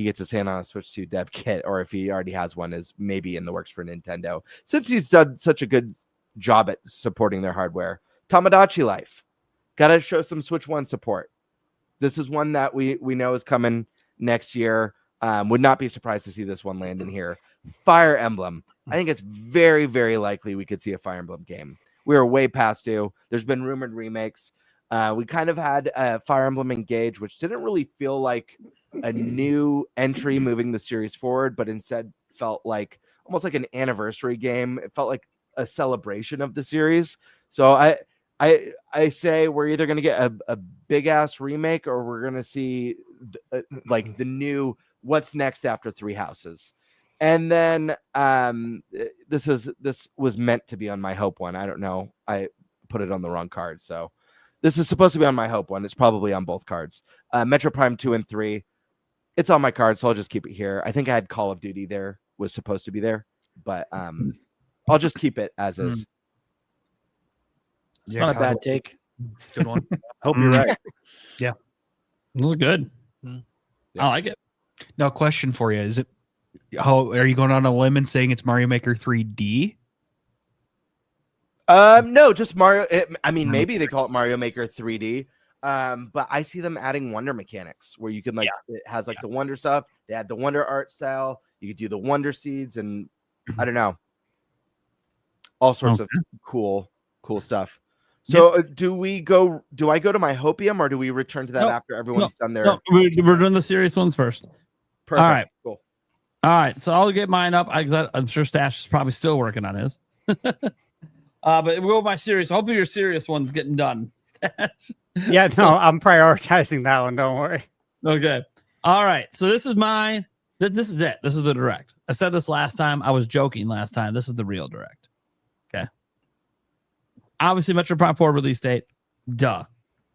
gets his hand on a Switch 2 dev kit, or if he already has one, is maybe in the works for Nintendo, since he's done such a good job at supporting their hardware. Tamagotchi Life, gotta show some Switch 1 support. This is one that we know is coming next year. Would not be surprised to see this one land in here. Fire Emblem, I think it's very, very likely we could see a Fire Emblem game. We are way past due. There's been rumored remakes. We kind of had Fire Emblem Engage, which didn't really feel like a new entry moving the series forward, but instead felt like almost like an anniversary game. It felt like a celebration of the series. So I say we're either going to get a big ass remake, or we're going to see like the new what's next after Three Houses. And then this was meant to be on my hope one. I don't know. I put it on the wrong card. So this is supposed to be on my hope one. It's probably on both cards. Metroid Prime 2 and 3. It's on my card, so I'll just keep it here. I think I had Call of Duty there, was supposed to be there, but I'll just keep it as is. It's not a bad take. Good one. Hope you're right. Yeah. Those are good. Yeah. I like it. Now, question for you: is it? How are you going on a limb and saying it's Mario Maker 3D? No, just Mario. Maybe they call it Mario Maker 3D. But I see them adding wonder mechanics where you can it has the wonder stuff. They add the wonder art style. You could do the wonder seeds, and I don't know, all sorts of cool stuff. So do I go to my Hopium, or do we return to that after everyone's done their? No, we're doing the serious ones first. Perfect. All right. Cool. All right. So I'll get mine up. I'm sure Stash is probably still working on his. But we'll go with my serious. Hopefully your serious one's getting done. Yeah, no, I'm prioritizing that one. Don't worry. Okay. All right. So this is mine. This is it. This is the direct. I said this last time. I was joking last time. This is the real direct. Okay. Obviously, Metroid Prime 4 release date. Duh.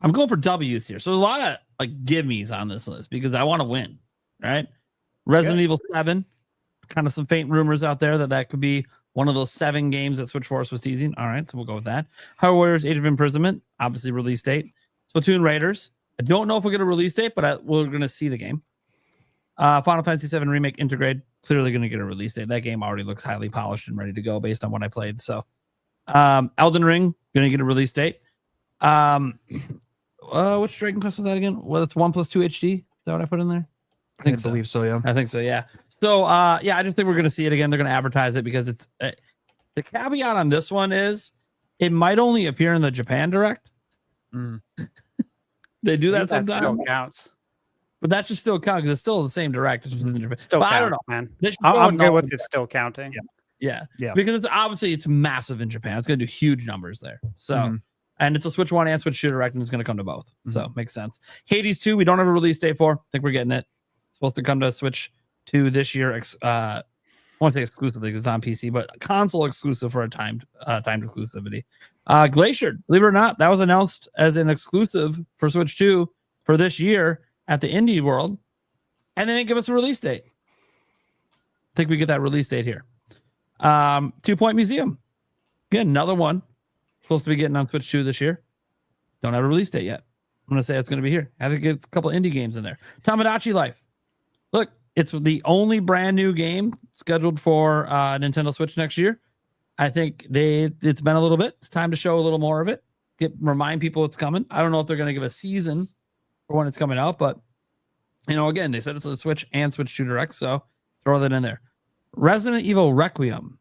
I'm going for W's here. So there's a lot of gimmies on this list because I want to win. Right. Resident Evil 7. Kind of some faint rumors out there that could be one of those 7 games that Switch Force was teasing. All right, so we'll go with that. Hyrule Warriors Age of Imprisonment, obviously release date. Splatoon Raiders. I don't know if we'll get a release date, but we're going to see the game. Final Fantasy VII Remake Intergrade, clearly going to get a release date. That game already looks highly polished and ready to go based on what I played. So, Elden Ring, going to get a release date. Which Dragon Quest was that again? Well, it's 1+2 HD. Is that what I put in there? I believe so, yeah. I think so, yeah. So, I just think we're going to see it again. They're going to advertise it because it's the caveat on this one is it might only appear in the Japan Direct. They do that sometimes. Still counts. But that should still count because it's still the same Direct. It's within the Japan. Still counts, I don't know, man. I'm good with it still counting. Yeah. Because it's massive in Japan. It's going to do huge numbers there. So, and it's a Switch 1 and Switch 2 Direct, and it's going to come to both. So, makes sense. Hades 2, we don't have a release date for. I think we're getting it. It's supposed to come to Switch 2 this year. I won't say exclusively because it's on PC, but console exclusive for a timed exclusivity. Glacier, believe it or not, that was announced as an exclusive for Switch 2 for this year at the Indie World, and they didn't give us a release date. I think we get that release date here. 2 Point Museum, again, another one supposed to be getting on Switch 2 this year. Don't have a release date yet. I'm gonna say it's gonna be here. I have to get a couple indie games in there. Tamagotchi Life. Look, it's the only brand new game scheduled for Nintendo Switch next year. I think it's been a little bit. It's time to show a little more of it. Remind people it's coming. I don't know if they're going to give a season for when it's coming out, but again, they said it's a Switch and Switch 2 Direct, so throw that in there. Resident Evil Requiem.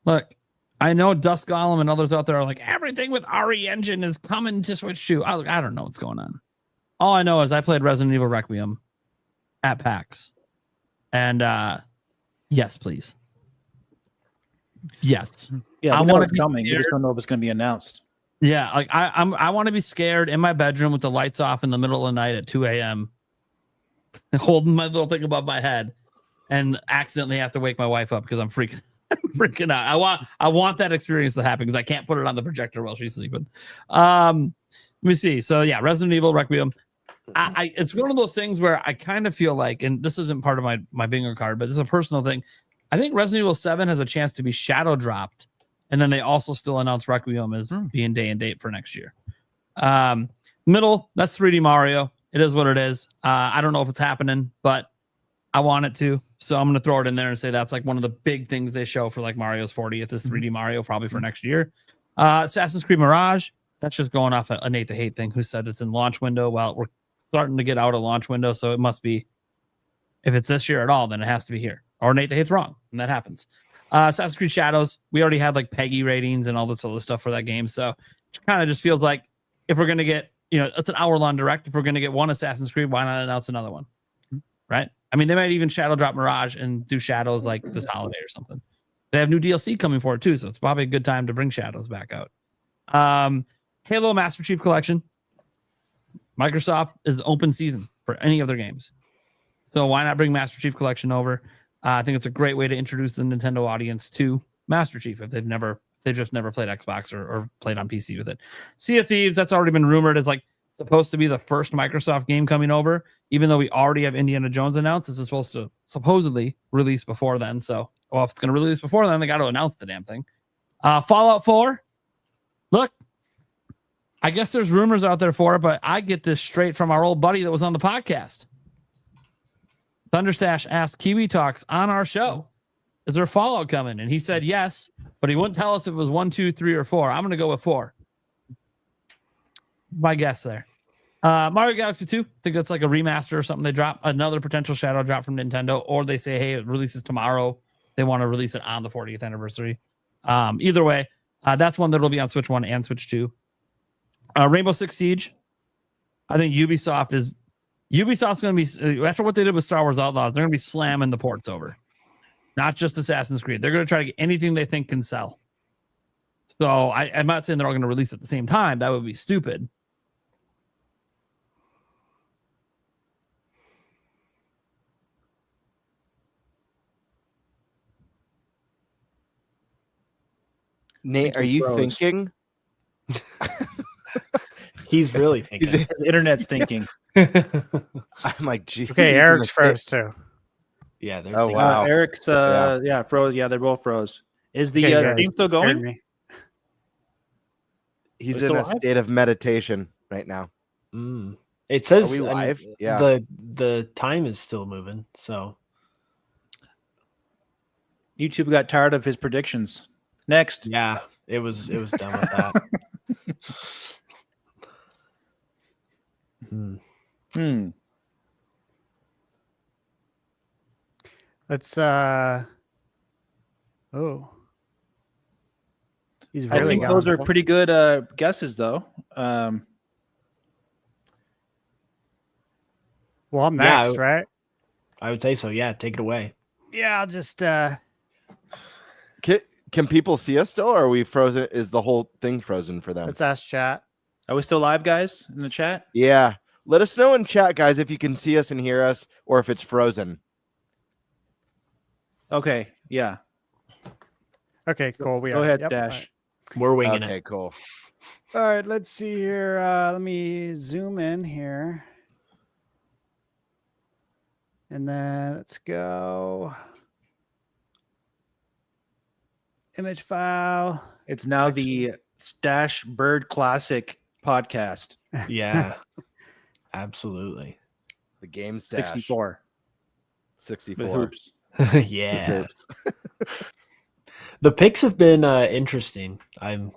Look, I know Dusk Golem and others out there are like, everything with RE Engine is coming to Switch 2. I don't know what's going on. All I know is I played Resident Evil Requiem at PAX. And yes, please. Yes. Yeah, I know it's coming. You just don't know if it's going to be announced. Yeah, like I want to be scared in my bedroom with the lights off in the middle of the night at 2 a.m. holding my little thing above my head and accidentally have to wake my wife up because I'm freaking out. I want that experience to happen because I can't put it on the projector while she's sleeping. Let me see. So yeah, Resident Evil Requiem. It's one of those things where I kind of feel like, and this isn't part of my bingo card, but this is a personal thing. I think Resident Evil 7 has a chance to be shadow dropped, and then they also still announce Requiem as being day and date for next year. Middle, that's 3D Mario. It is what it is. I don't know if it's happening, but I want it to. So I'm going to throw it in there and say that's like one of the big things they show for like Mario's 40th is 3D Mario, probably for next year. Assassin's Creed Mirage, that's just going off a Nate the Hate thing who said it's in launch window. Well, we're starting to get out of launch window, so it must be, if it's this year at all, then it has to be here. Or Nate the Hate's wrong, and that happens. Assassin's Creed Shadows, we already had like PEGI ratings and all this other stuff for that game, so it kind of just feels like if we're going to get, it's an hour-long direct. If we're going to get one Assassin's Creed, why not announce another one? Right? I mean, they might even shadow drop Mirage and do Shadows like this holiday or something. They have new DLC coming for it too, so it's probably a good time to bring Shadows back out. Halo Master Chief Collection. Microsoft is open season for any of their games. So why not bring Master Chief Collection over? I think it's a great way to introduce the Nintendo audience to Master Chief if they've just never played Xbox or played on PC with it. Sea of Thieves, that's already been rumored as like supposed to be the first Microsoft game coming over, even though we already have Indiana Jones announced. This is supposed to supposedly release before then. So, well, if it's going to release before then, they got to announce the damn thing. Fallout 4. Look, I guess there's rumors out there for it, but I get this straight from our old buddy that was on the podcast. Thunderstash asked Kiwi Talks on our show, is there Fallout coming? And he said yes, but he wouldn't tell us if it was 1, 2, 3, or 4. I'm going to go with 4. My guess there. Mario Galaxy 2, I think that's like a remaster or something. They drop another potential shadow drop from Nintendo, or they say, hey, it releases tomorrow. They want to release it on the 40th anniversary. Either way, that's one that will be on Switch 1 and Switch 2. Rainbow Six Siege. I think Ubisoft's going to be, after what they did with Star Wars Outlaws, they're going to be slamming the ports over. Not just Assassin's Creed. They're going to try to get anything they think can sell. So I'm not saying they're all going to release at the same time. That would be stupid. Nate, are you thinking? He's really thinking. His internet's thinking. I'm like, geez. Okay, Eric's froze too. Yeah. Oh, wow. Eric's, froze. Yeah, they're both froze. Is the game still going? He's in a state of meditation right now. It says Are we live? The time is still moving. So YouTube got tired of his predictions. Next. Yeah, it was done with that. Let's he's really I think those are pretty good guesses though. Well, I'm next, right? I would say so. Yeah, take it away. Yeah, I'll just Can people see us still, or are we frozen? Is the whole thing frozen for them? let's ask chat. Are we still live, guys, in the chat? Yeah. Let us know in chat, guys, if you can see us and hear us, or if it's frozen. Okay. Yeah. Okay, cool. Go ahead, Dash. We're winging it. Okay, cool. All right, let's see here. Let me zoom in here. And then let's go. Image file. It's now the Stash Bird Classic podcast. Yeah. Absolutely. The game stash. 64. 64. Hoops. Yeah. The picks have been interesting. I've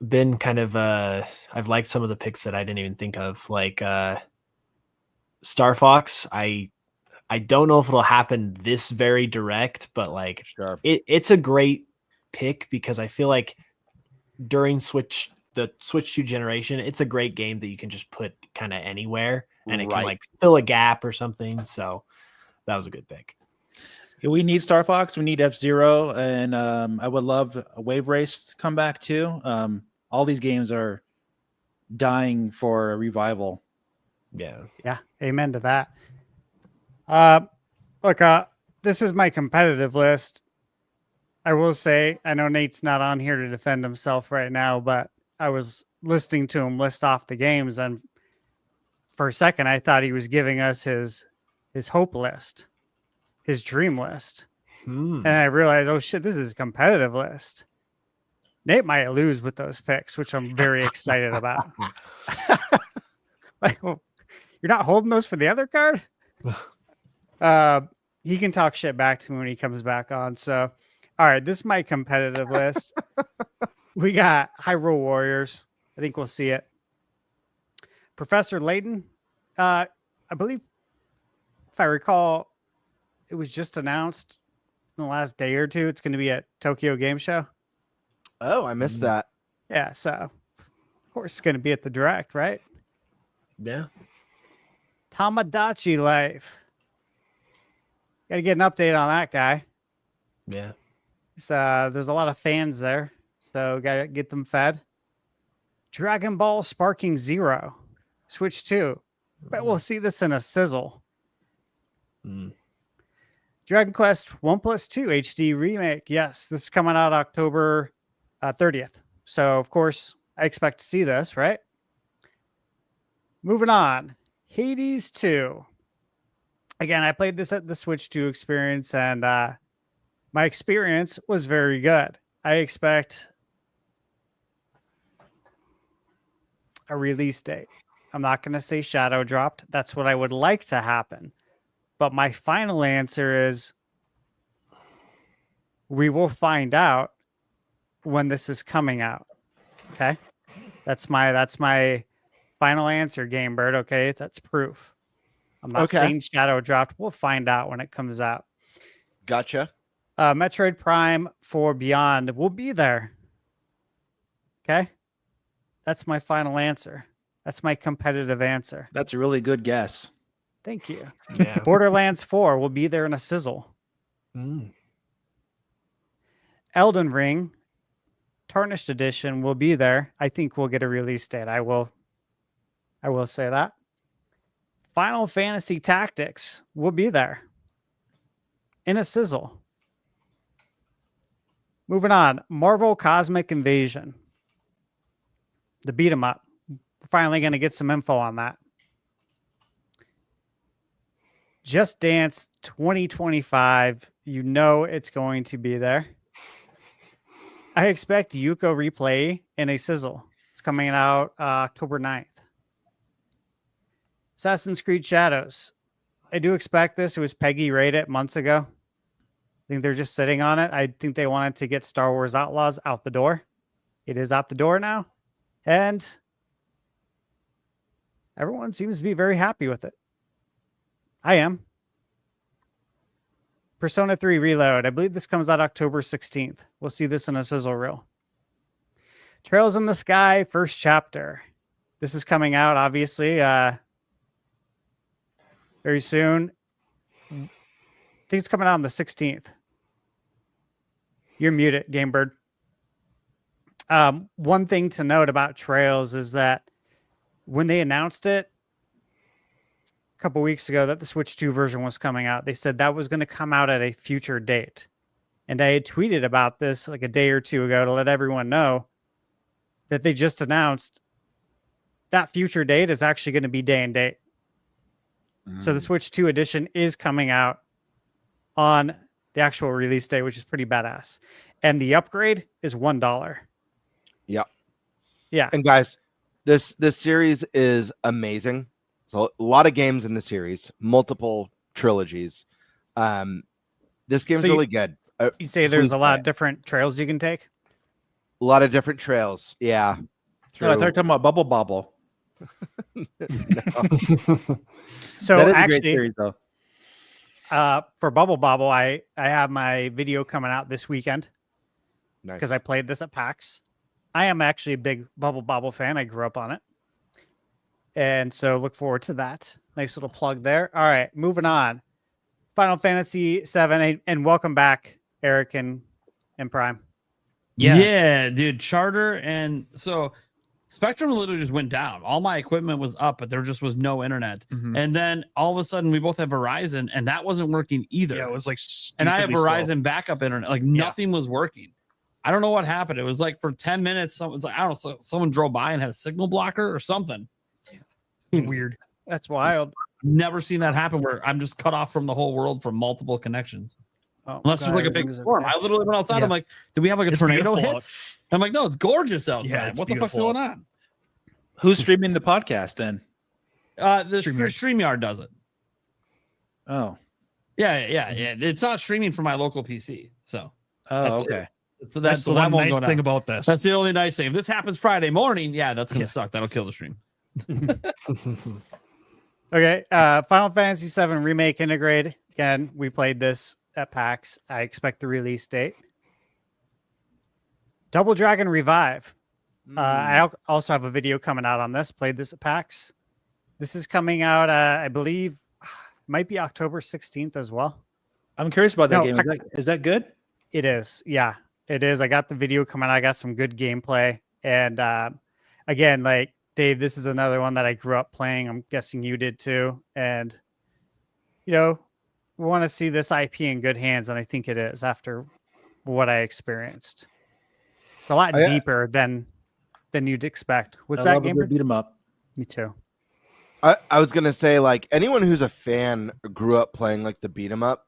been kind of I've liked some of the picks that I didn't even think of, like Star Fox. I don't know if it'll happen this very direct, but like Sure. it's a great pick because I feel like during the Switch 2 generation, it's a great game that you can just put kind of anywhere and it can like fill a gap or something. So that was a good pick. Yeah, we need Star Fox. We need F-Zero, and I would love a Wave Race to come back too. All these games are dying for a revival. Yeah. Yeah. Amen to that. Look, this is my competitive list. I will say, I know Nate's not on here to defend himself right now, but I was listening to him list off the games, and for a second, I thought he was giving us his hope list, his dream list. And I realized, oh shit, this is a competitive list. Nate might lose with those picks, which I'm very excited about. Like, well, you're not holding those for the other card? He can talk shit back to me when he comes back on. So, all right, this is my competitive list. We got Hyrule Warriors. I think we'll see it. Professor Layton. I believe, if I recall, it was just announced in the last day or two. It's going to be at Tokyo Game Show. Oh, I missed that. Yeah, so of course it's going to be at the Direct, right? Yeah. Tamagotchi Life. Got to get an update on that guy. Yeah. So there's a lot of fans there, so got to get them fed. Dragon Ball Sparking Zero, Switch 2. Bet we'll see this in a sizzle. Dragon Quest 1+2 HD remake. Yes, this is coming out October 30th. So, of course, I expect to see this, right? Moving on. Hades 2. Again, I played this at the Switch 2 experience, and my experience was very good. I expect a release date. I'm not going to say shadow dropped. That's what I would like to happen. But my final answer is we will find out when this is coming out. Okay? That's my final answer, Game Bird. Okay? That's proof. I'm not saying shadow dropped. We'll find out when it comes out. Gotcha. Metroid Prime 4 Beyond will be there. Okay? That's my final answer. That's my competitive answer. That's a really good guess. Thank you. Yeah. Borderlands 4 will be there in a sizzle. Elden Ring Tarnished Edition will be there. I think we'll get a release date. I will say that. Final Fantasy Tactics will be there in a sizzle. Moving on. Marvel Cosmic Invasion. The beat 'em up. We're finally going to get some info on that. Just Dance 2025. You know it's going to be there. I expect Yuko Replay in a sizzle. It's coming out October 9th. Assassin's Creed Shadows. I do expect this. It was Peggy rated months ago. I think they're just sitting on it. I think they wanted to get Star Wars Outlaws out the door. It is out the door now. And everyone seems to be very happy with it. I am. Persona 3 Reload. I believe this comes out October 16th. We'll see this in a sizzle reel. Trails in the Sky, first chapter. This is coming out, obviously, very soon. I think it's coming out on the 16th. You're muted, Gamebird. One thing to note about Trails is that when they announced it a couple weeks ago that the Switch 2 version was coming out, they said that was going to come out at a future date. And I had tweeted about this like a day or two ago to let everyone know that they just announced that future date is actually going to be day and date. So the Switch 2 edition is coming out on the actual release date, which is pretty badass. And the upgrade is $1. Yeah. Yeah. And guys, this series is amazing. So a lot of games in the series, multiple trilogies. This game's really good. You say there's a lot of different trails you can take? A lot of different trails. Yeah. No, I thought you were talking about Bubble Bobble. So that is actually, a great series, though. For Bubble Bobble, I have my video coming out this weekend because Nice. I played this at PAX. I am actually a big Bubble Bobble fan. I grew up on it. And so look forward to that. Nice little plug there. All right, moving on. Final Fantasy 7, and welcome back, Eric and Prime. Yeah, dude. Charter, and so Spectrum literally just went down. All my equipment was up, but there just was no internet. And then all of a sudden, we both have Verizon, and that wasn't working either. Yeah, it was like, and I have stupidly Verizon slow. backup internet. Like nothing was working. I don't know what happened. It was like for 10 minutes, someone's like, I don't know, someone drove by and had a signal blocker or something. Weird. That's wild. Never seen that happen where I'm just cut off from the whole world from multiple connections. Oh, Unless there's like a big storm. I literally went outside. Yeah. I'm like, did we have like a It's tornado beautiful hit? out. I'm like, no, it's gorgeous outside. Yeah, it's what the fuck's beautiful. going on? Who's streaming the podcast then? The StreamYard. StreamYard does it. Oh. Yeah. It's not streaming from my local PC. So Oh, That's okay. so That's the that one won't go nice down. thing about this. That's the only nice thing. If this happens Friday morning, yeah, that's gonna suck. That'll kill the stream. Okay, Final Fantasy VII Remake Integrate. Again, we played this at PAX. I expect the release date. Double Dragon Revive. I also have a video coming out on this. Played this at PAX. This is coming out, I believe, might be October 16th as well. I'm curious about that No, game. Is that good? It is. Yeah, it is. I got the video coming out. I got some good gameplay. And again, like Dave, this is another one that I grew up playing. I'm guessing you did too. And, you know, we want to see this IP in good hands. And I think it is after what I experienced. It's a lot deeper than you'd expect. What's that game? Beat 'em up. Me too. I was gonna say, like, anyone who's a fan grew up playing like the beat 'em up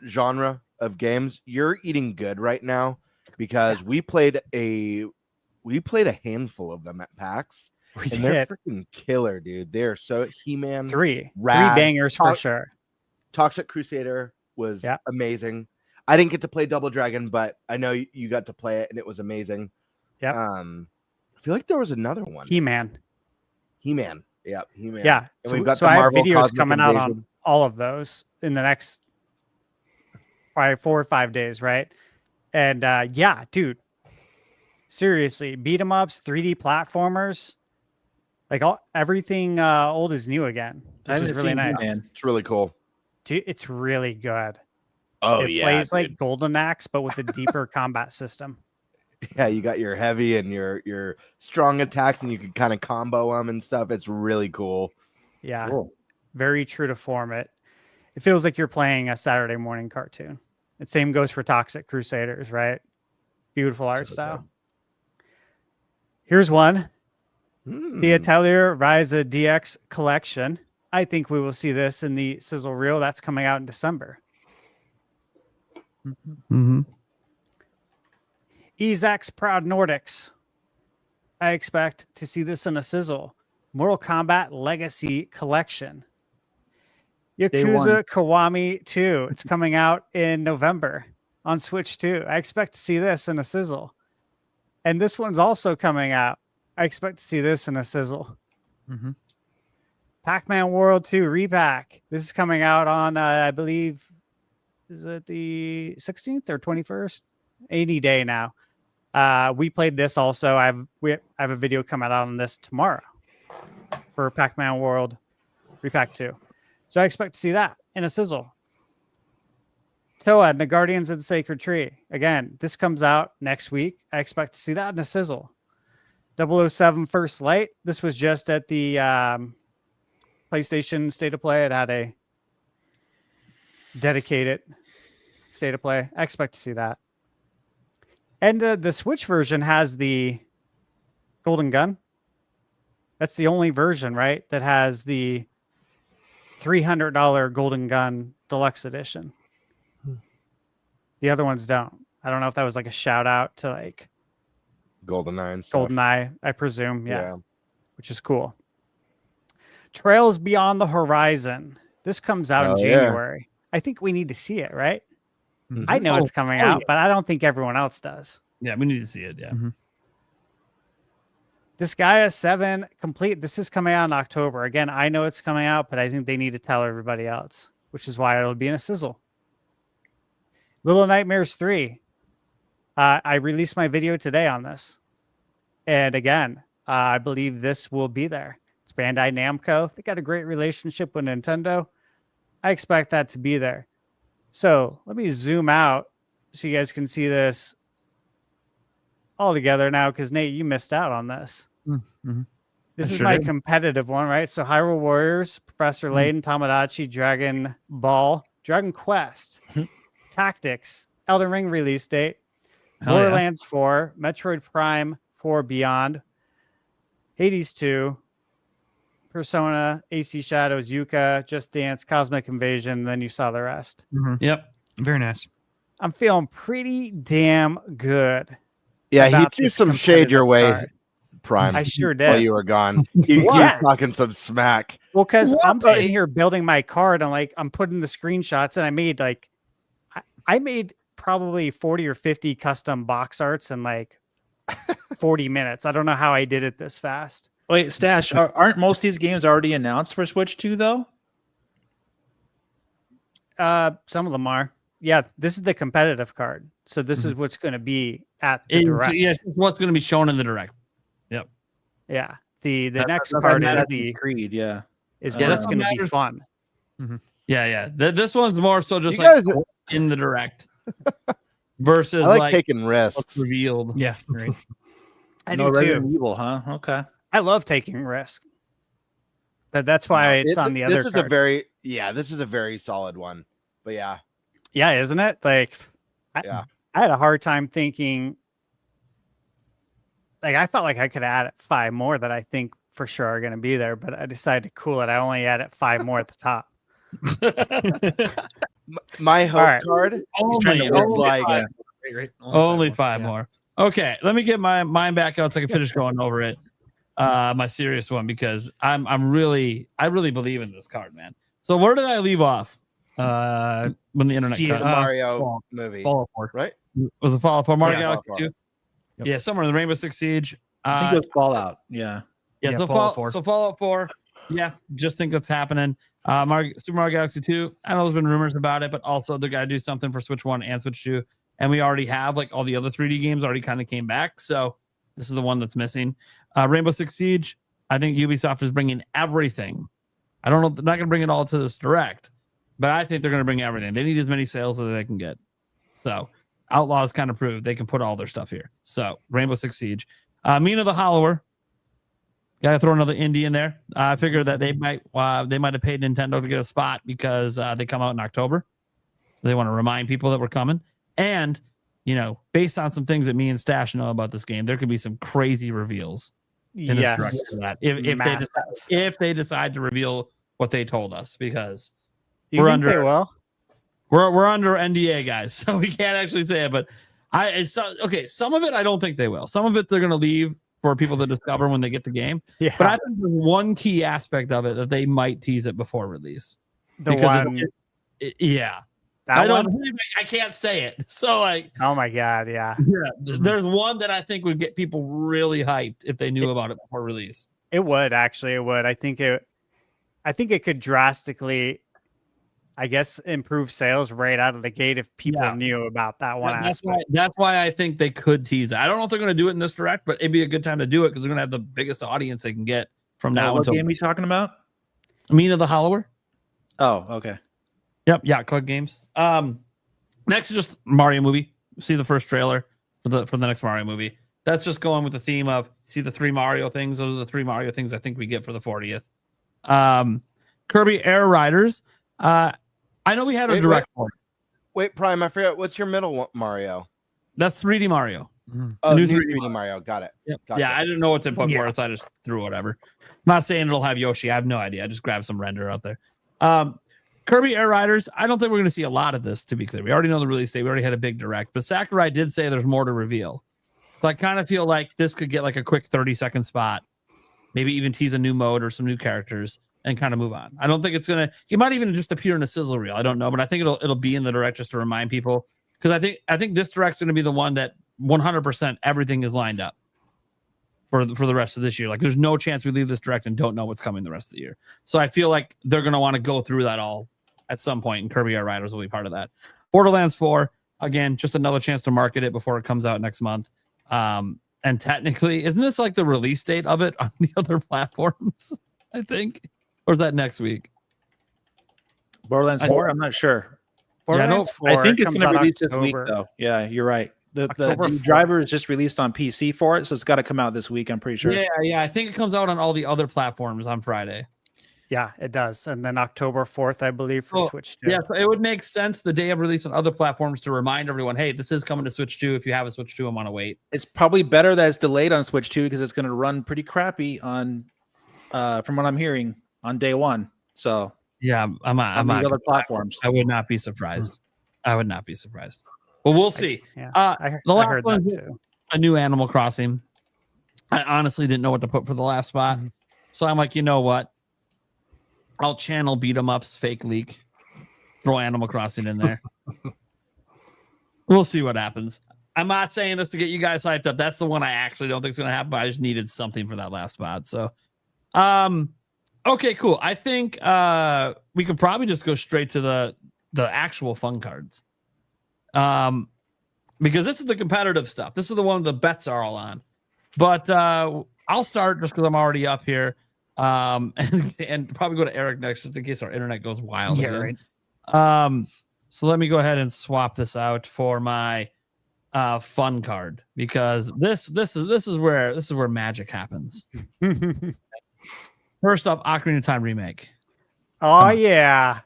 genre of games. You're eating good right now because we played a handful of them at PAX, and they're freaking killer, dude. They're so He-Man, Three Rad, bangers for sure. Toxic Crusader was amazing. I didn't get to play Double Dragon, but I know you got to play it, and it was amazing. Yeah. I feel like there was another one. He-Man. Yeah, He-Man. Yeah. And So, we've got so the I have Marvel videos Cosmic coming out Invasion. on all of those in the next 4 or 5 days, right? And yeah, dude. Seriously, beat 'em ups, 3D platformers, like everything old is new again. Which is really nice. It's really cool. Dude, it's really good. Oh, it plays like Golden Axe, but with a deeper combat system. Yeah, you got your heavy and your strong attacks, and you can kind of combo them and stuff. It's really cool. Yeah, Cool. Very true to form. It feels like you're playing a Saturday morning cartoon. The same goes for Toxic Crusaders, right? Beautiful art style. Here's one. The Atelier Ryza DX collection. I think we will see this in the sizzle reel that's coming out in December. Ezek's Proud Nordics. I expect to see this in a sizzle. Mortal Kombat Legacy Collection. Yakuza Kiwami 2. It's coming out in November on Switch 2. I expect to see this in a sizzle. And this one's also coming out. I expect to see this in a sizzle. Pac-Man World 2 Repack. This is coming out on, I believe, is it the 16th or 21st? Any day now. We played this also. I have a video coming out on this tomorrow for Pac-Man World Repack 2. So I expect to see that in a sizzle. Toad and the Guardians of the Sacred Tree. Again, this comes out next week. I expect to see that in a sizzle. 007 First Light. This was just at the PlayStation State of Play. It had a dedicated State of Play. I expect to see that. And the Switch version has the Golden Gun. That's the only version, right, that has the $300 Golden Gun Deluxe Edition. The other ones don't. I don't know if that was like a shout out to like GoldenEye and stuff. GoldenEye, I presume. Yeah. Which is cool. Trails Beyond the Horizon. This comes out in January. I think we need to see it, right? I know it's coming out, but I don't think everyone else does. Yeah, we need to see it. Yeah. Disgaea 7 Complete. This is coming out in October. Again, I know it's coming out, but I think they need to tell everybody else, which is why it'll be in a sizzle. Little Nightmares 3. I released my video today on this. And again, I believe this will be there. It's Bandai Namco. They got a great relationship with Nintendo. I expect that to be there. So let me zoom out so you guys can see this all together now, because Nate, you missed out on this. This is my competitive one, right? So Hyrule Warriors, Professor Layton, Tamagotchi, Dragon Ball, Dragon Quest, Tactics, Elden Ring release date, Borderlands 4, Metroid Prime 4 Beyond, Hades 2, Persona, AC Shadows, Yuka, Just Dance, Cosmic Invasion, then you saw the rest. Yep. Very nice. I'm feeling pretty damn good. Yeah, he about threw this some shade your way, competitive card. Prime. I sure While did. you were gone, he was What? talking some smack. Well, because I'm What? sitting here building my card, and like I'm putting the screenshots, and I made like I made probably 40 or 50 custom box arts in like 40 minutes. I don't know how I did it this fast. Wait, Stash, aren't most of these games already announced for Switch 2 though? Some of them are. Yeah, this is the competitive card. So this is what's going to be at the direct. Yeah, what's going to be shown in the direct. Yep. Yeah. The next That's card is Assassin's the Creed, yeah. is Yeah, what's that's going to what be matters. fun. Yeah. This one's more so just You like guys- in the direct versus I like like taking what's risks. revealed. Yeah, right. I No do too. Resident Evil, huh? Okay. I love taking risks. That's why it's on the other This is card. this is a very solid one. But yeah, Yeah, isn't it? Like, Yeah. I had a hard time thinking. Like, I felt like I could add 5 more that I think for sure are going to be there, but I decided to cool it. I only added 5 more at the top. my hope right. card Only, is only like five. Right. Only 5 more. Okay, let me get mine back out so I can finish going over it. My serious one, because I really believe in this card, man. So where did I leave off? When the internet Yeah, cut. the Mario movie, Fallout 4. right? Was it Fallout 4? Mario Yeah, Galaxy Fallout 2? Yep. Yeah, somewhere in the Rainbow Six Siege. I think it was Fallout. Yeah. Yeah, Yeah, so Fallout 4. Fallout 4. Yeah, just think that's happening. Super Mario Galaxy 2. I know there's been rumors about it, but also they got to do something for Switch 1 and Switch 2. And we already have like all the other 3D games already kind of came back. So this is the one that's missing. Rainbow Six Siege. I think Ubisoft is bringing everything. I don't know. They're not going to bring it all to this direct, but I think they're going to bring everything. They need as many sales as they can get. So Outlaws kind of proved they can put all their stuff here. So Rainbow Six Siege. Mina the Hollower. Got to throw another indie in there. I figured that they might have paid Nintendo to get a spot because they come out in October. So they want to remind people that we're coming. And, you know, based on some things that me and Stash know about this game, there could be some crazy reveals in this direct Yes. for that. If they decide to reveal what they told us, because You think they will? we're under NDA, guys, so we can't actually say it. But some of it I don't think they will. Some of it they're going to leave for people to discover when they get the game. Yeah. But I think there's one key aspect of it that they might tease it before release. The Because one. Yeah. That I don't. one? I can't say it. So like, Oh my God. Yeah. there's one that I think would get people really hyped if they knew about it before release. It would actually. It would. I think it could drastically, I guess, improve sales right out of the gate if people Yeah. knew about that one. That's why I think they could tease it. I don't know if they're going to do it in this direct, but it'd be a good time to do it because they're going to have the biggest audience they can get from now What until game are you talking about? Mina the Hollower. Oh, okay. Yep, Yacht Club Games. Next is just Mario movie. See the first trailer for the next Mario movie. That's just going with the theme of see the 3 Mario things. Those are the 3 Mario things I think we get for the 40th. Kirby Air Riders. I know we had a direct one. Wait, Prime, I forgot. What's your middle one, Mario? That's 3D Mario. Oh, New new 3D 3D Mario. Got it. Yep. Gotcha. Yeah, I didn't know what to put for it, so I just threw whatever. I'm not saying it'll have Yoshi. I have no idea. I just grabbed some render out there. Kirby Air Riders. I don't think we're going to see a lot of this, to be clear. We already know the release date. We already had a big direct, but Sakurai did say there's more to reveal. So I kind of feel like this could get like a quick 30-second spot, maybe even tease a new mode or some new characters and kind of move on. I don't think it's going to, it might even just appear in a sizzle reel. I don't know, but I think it'll be in the direct just to remind people. Because I think this direct's going to be the one that 100% everything is lined up for the rest of this year. Like there's no chance we leave this direct and don't know what's coming the rest of the year. So I feel like they're going to want to go through that all at some point, and Kirby Air Riders will be part of that. Borderlands 4, again, just another chance to market it before it comes out next month. And technically, isn't this like the release date of it on the other platforms? I think, or is that next week? Borderlands 4. I'm not sure. Borderlands I 4 think it's comes going to out release this week, October. though. Yeah, you're right. The October new 4th. driver is just released on PC for it, so it's got to come out this week. I'm pretty sure. Yeah. I think it comes out on all the other platforms on Friday. Yeah, it does. And then October 4th, I believe, for Switch 2. Yeah, so it would make sense the day of release on other platforms to remind everyone, hey, this is coming to Switch 2. If you have a Switch 2, I'm on to wait. It's probably better that it's delayed on Switch 2 because it's going to run pretty crappy on, from what I'm hearing, on day one. So yeah, I'm on other platforms. I would not be surprised. I would not be surprised. Well, we'll see. I the last heard one that is too. a new Animal Crossing. I honestly didn't know what to put for the last spot. So I'm like, you know what? I'll channel beat 'em ups fake leak. Throw Animal Crossing in there. We'll see what happens. I'm not saying this to get you guys hyped up. That's the one I actually don't think is going to happen. But I just needed something for that last spot. So, okay, cool. I think we could probably just go straight to the actual fun cards. Because this is the competitive stuff. This is the one the bets are all on. But I'll start just because I'm already up here. And probably go to Eric next just in case our internet goes wild. Yeah, again. right. So let me go ahead and swap this out for my fun card because this is where magic happens. First up, Ocarina of Time remake. Oh yeah,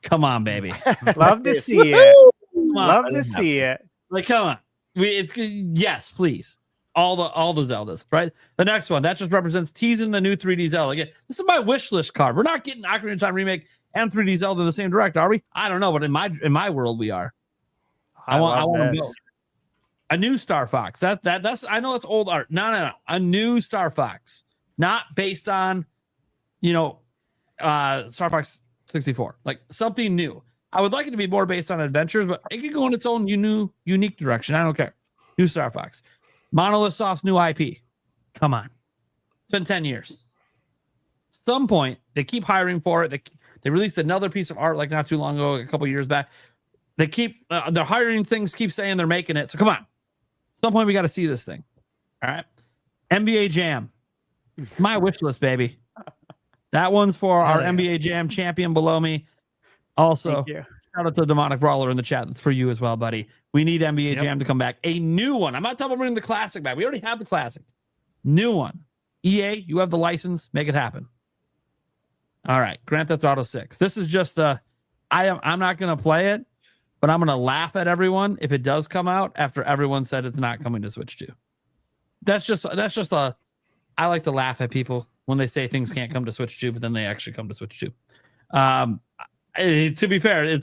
come on, baby. Love to see it. Love to see it. Like, come on. Yes, please. All the Zeldas, right? The next one that just represents teasing the new 3D Zelda. Again, this is my wish list card. We're not getting Ocarina of Time remake and 3D Zelda in the same direct, are we? I don't know, but in my world, we are. I want to go. A new Star Fox. That's I know it's old art. No. A new Star Fox, not based on, Star Fox 64. Like something new. I would like it to be more based on adventures, but it could go in its own unique direction. I don't care. New Star Fox. Monolith Soft's new IP. Come on. It's been 10 years. At some point, they keep hiring for it. They released another piece of art like not too long ago, a couple years back. They keep they're hiring things, keep saying they're making it. So come on. At some point, we got to see this thing. All right. NBA Jam. It's my wish list, baby. That one's for our NBA Jam champion below me. Also, shout out to Demonic Brawler in the chat. That's for you as well, buddy. We need NBA Jam to come back. A new one. I'm not talking about bringing the classic back. We already have the classic. New one. EA, you have the license. Make it happen. All right. Grand Theft Auto 6. This is just I'm not going to play it, but I'm going to laugh at everyone if it does come out after everyone said it's not coming to Switch 2. I like to laugh at people when they say things can't come to Switch 2, but then they actually come to Switch 2. To be fair,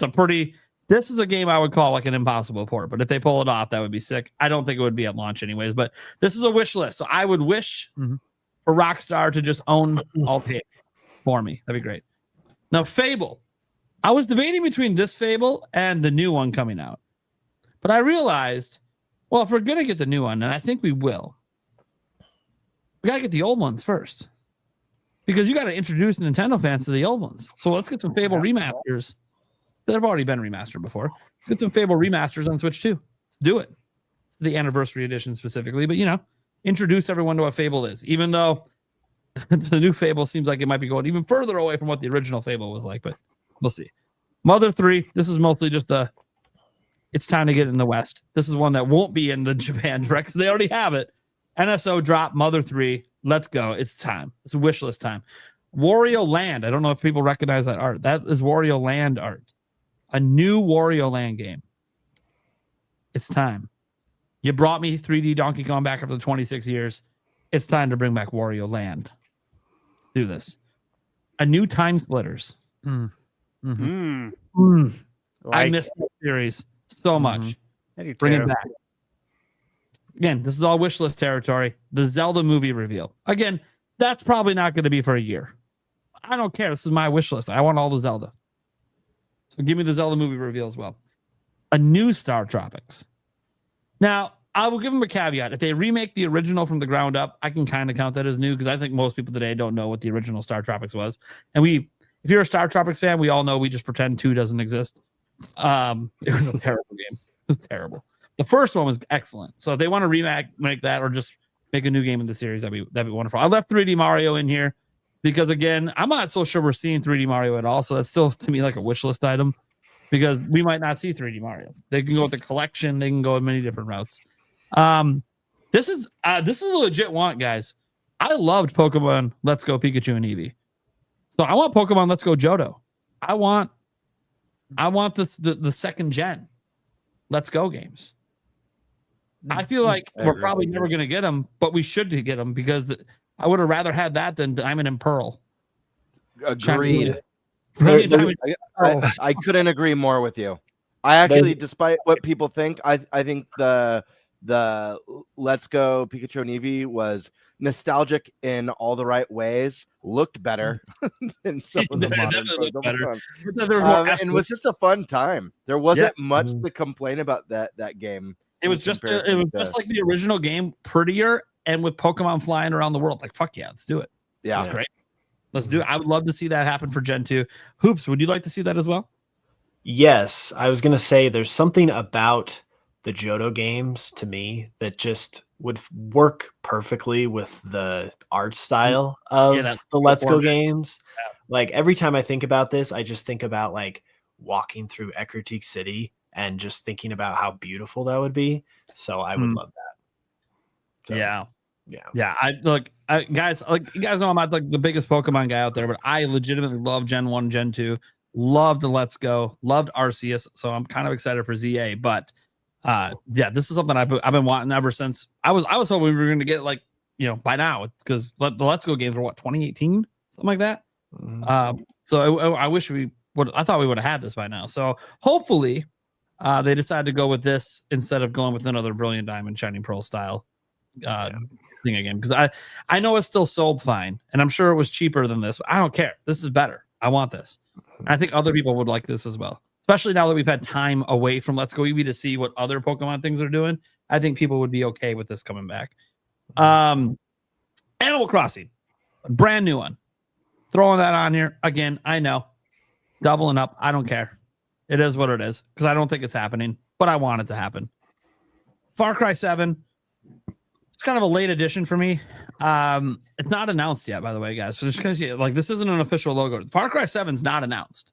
this is a game I would call like an impossible port, but if they pull it off, that would be sick. I don't think it would be at launch anyways, but this is a wish list. So I would wish for Rockstar to just own all pay for me. That'd be great. Now, Fable. I was debating between this Fable and the new one coming out, but I realized, well, if we're going to get the new one, and I think we will, we got to get the old ones first. Because you got to introduce Nintendo fans to the old ones. So let's get some Fable remasters that have already been remastered before. Get some Fable remasters on Switch 2. Let's do it. The anniversary edition specifically. But, introduce everyone to what Fable is. Even though the new Fable seems like it might be going even further away from what the original Fable was like. But we'll see. Mother 3. This is mostly just it's time to get in the West. This is one that won't be in the Japan direct because they already have it. NSO drop Mother 3. Let's go. It's time. It's wish list time. Wario Land. I don't know if people recognize that art. That is Wario Land art. A new Wario Land game. It's time. You brought me 3D Donkey Kong back after 26 years. It's time to bring back Wario Land. Let's do this. A new Time Splitters. I missed that series so much. Bring it back. Again, this is all wish list territory. The Zelda movie reveal. Again, that's probably not going to be for a year. I don't care. This is my wish list. I want all the Zelda. So give me the Zelda movie reveal as well. A new Star Tropics. Now, I will give them a caveat. If they remake the original from the ground up, I can kind of count that as new because I think most people today don't know what the original Star Tropics was. And if you're a Star Tropics fan, we all know we just pretend 2 doesn't exist. It was a terrible game. It was terrible. The first one was excellent. So if they want to remake that or just make a new game in the series, that'd be wonderful. I left 3D Mario in here because, again, I'm not so sure we're seeing 3D Mario at all. So that's still, to me, like a wish list item because we might not see 3D Mario. They can go with the collection. They can go in many different routes. This is a legit want, guys. I loved Pokemon Let's Go Pikachu and Eevee. So I want Pokemon Let's Go Johto. I want the second gen Let's Go games. I feel like we're probably never going to get them, but we should get them because I would have rather had that than Diamond and Pearl. Agreed. I couldn't agree more with you. I actually, despite what people think, I think the Let's Go Pikachu and Eevee was nostalgic in all the right ways, looked better than some of the modern Pokemon. And was just a fun time. There wasn't much to complain about that game. It was just like the original game, prettier and with Pokemon flying around the world. Like, fuck yeah, let's do it. Yeah, that's great. Let's do it. I would love to see that happen for Gen 2. Hoops, would you like to see that as well? Yes, I was going to say there's something about the Johto games to me that just would work perfectly with the art style of the Let's Go games. Yeah. Like every time I think about this, I just think about like walking through Ecruteak City and just thinking about how beautiful that would be. So I would love that. So, yeah. Guys, like you guys know I'm not like the biggest Pokemon guy out there, but I legitimately love Gen 1, Gen 2. Loved the Let's Go, loved Arceus, so I'm kind of excited for ZA. But this is something I've been wanting ever since I was hoping we were going to get like by now, because the Let's Go games were what, 2018, something like that. So I wish we would. I thought we would have had this by now. So hopefully they decided to go with this instead of going with another Brilliant Diamond, Shining Pearl style thing again. Because I know it's still sold fine, and I'm sure it was cheaper than this. But I don't care. This is better. I want this. I think other people would like this as well, especially now that we've had time away from Let's Go Eevee to see what other Pokemon things are doing. I think people would be okay with this coming back. Animal Crossing, a brand new one. Throwing that on here again. I know, doubling up. I don't care. It is what it is, because I don't think it's happening, but I want it to happen. Far Cry 7. It's kind of a late addition for me. It's not announced yet, by the way, guys. So just because like this isn't an official logo. Far Cry 7 is not announced,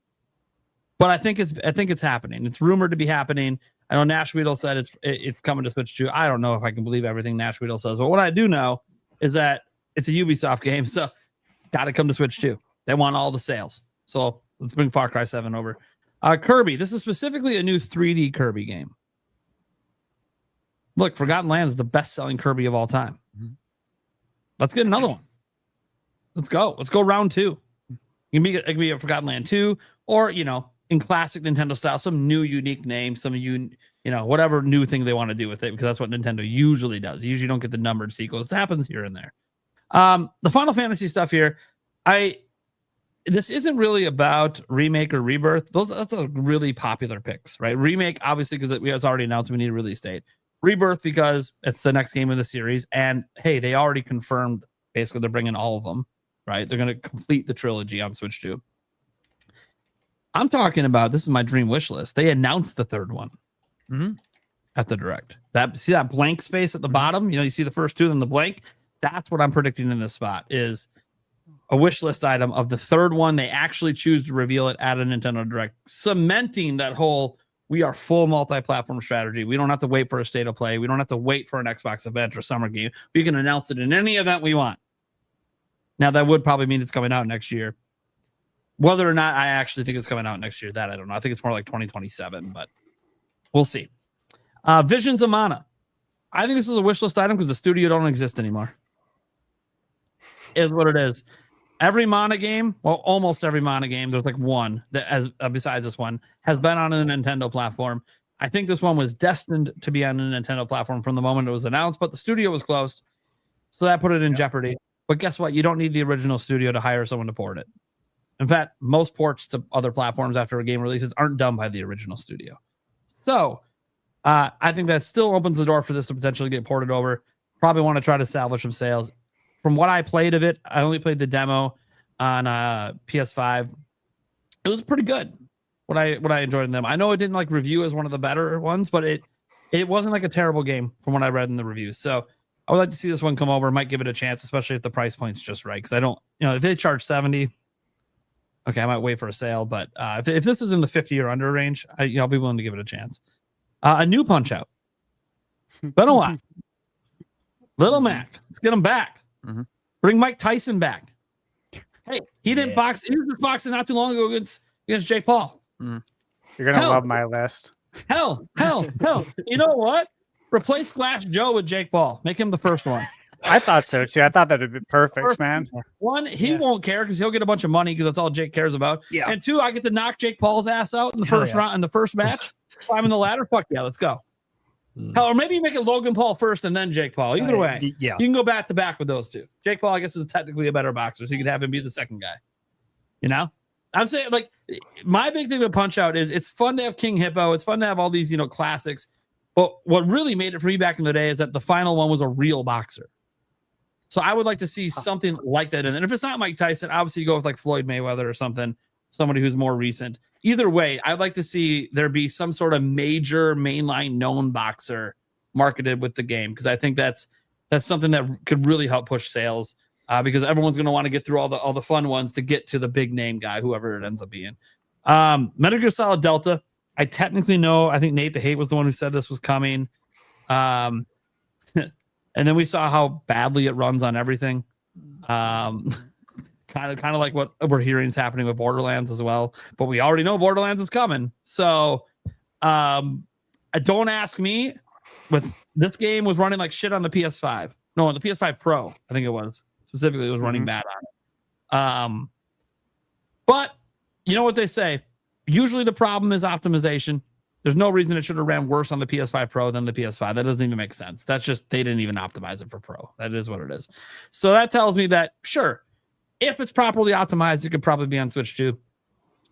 but I think it's happening. It's rumored to be happening. I know Nash Weedle said it's coming to Switch 2. I don't know if I can believe everything Nash Weedle says, but what I do know is that it's a Ubisoft game, so got to come to Switch 2. They want all the sales, so let's bring Far Cry 7 over. Kirby. This is specifically a new 3D Kirby game. Look, Forgotten Lands is the best-selling Kirby of all time. Let's get another one. Let's go. Let's go round 2. It can be a Forgotten Land 2, or in classic Nintendo style, some new unique name, whatever new thing they want to do with it, because that's what Nintendo usually does. You usually don't get the numbered sequels. It happens here and there. The Final Fantasy stuff here, this isn't really about remake or rebirth. That's a really popular picks, right? Remake, obviously, because it's already announced we need a release date. Rebirth, because it's the next game in the series. And hey, they already confirmed basically they're bringing all of them, right? They're going to complete the trilogy on Switch 2. I'm talking about, this is my dream wish list. They announced the third one at the Direct. See that blank space at the bottom? You see the first two, then the blank. That's what I'm predicting in this spot is a wish list item of the third one. They actually choose to reveal it at a Nintendo Direct, cementing that whole we are full multi-platform strategy. We don't have to wait for a state of play. We don't have to wait for an Xbox event or summer game. We can announce it in any event we want. Now, that would probably mean it's coming out next year. Whether or not I actually think it's coming out next year, that I don't know. I think it's more like 2027, but we'll see. Visions of Mana. I think this is a wish list item because the studio don't exist anymore. Is what it is. Every Mana game, well, almost every Mana game, there's like one that, besides this one, has been on a Nintendo platform. I think this one was destined to be on a Nintendo platform from the moment it was announced, but the studio was closed, so that put it in jeopardy. But guess what? You don't need the original studio to hire someone to port it. In fact, most ports to other platforms after a game releases aren't done by the original studio. So I think that still opens the door for this to potentially get ported over. Probably want to try to salvage some sales. From what I played of it, I only played the demo on PS5. It was pretty good. What I enjoyed in them. I know it didn't like review as one of the better ones, but it wasn't like a terrible game from what I read in the reviews. So I would like to see this one come over. Might give it a chance, especially if the price point's just right. Because I don't, if they charge $70, okay, I might wait for a sale. But if this is in the 50 or under range, I'll be willing to give it a chance. A new Punch Out. Been a while. Little Mac. Let's get him back. Bring Mike Tyson back. Hey, he didn't box. He was just boxing not too long ago against Jake Paul. You're gonna love my list. Hell. You know what? Replace Glass Joe with Jake Paul. Make him the first one. I thought so too. I thought that would be perfect, man. One, he won't care because he'll get a bunch of money because that's all Jake cares about. Yeah. And two, I get to knock Jake Paul's ass out in the first round in the first match. climbing the ladder. Fuck yeah, let's go. Hell, or maybe you make it Logan Paul first and then Jake Paul. Either way, Yeah. you can go back to back with those two. Jake Paul, I guess, is technically a better boxer, so you could have him be the second guy. You know, I'm saying, like, my big thing with Punch Out is it's fun to have King Hippo. It's fun to have all these, classics. But what really made it for me back in the day is that the final one was a real boxer. So I would like to see something like that. And if it's not Mike Tyson, obviously you go with like Floyd Mayweather or something, somebody who's more recent. Either way, I'd like to see there be some sort of major mainline known boxer marketed with the game, because I think that's something that could really help push sales, because everyone's going to want to get through all the fun ones to get to the big name guy, whoever it ends up being. Metal Gear Solid Delta, I technically know. I think Nate the Hate was the one who said this was coming. And then we saw how badly it runs on everything. Kind of like what we're hearing is happening with Borderlands as well. But we already know Borderlands is coming. So don't ask me. With this game was running like shit on the PS5. No, on the PS5 Pro, I think it was. Specifically, it was running bad on it. But you know what they say? Usually the problem is optimization. There's no reason it should have ran worse on the PS5 Pro than the PS5. That doesn't even make sense. That's just, they didn't even optimize it for Pro. That is what it is. So that tells me that, sure, if it's properly optimized, it could probably be on Switch too.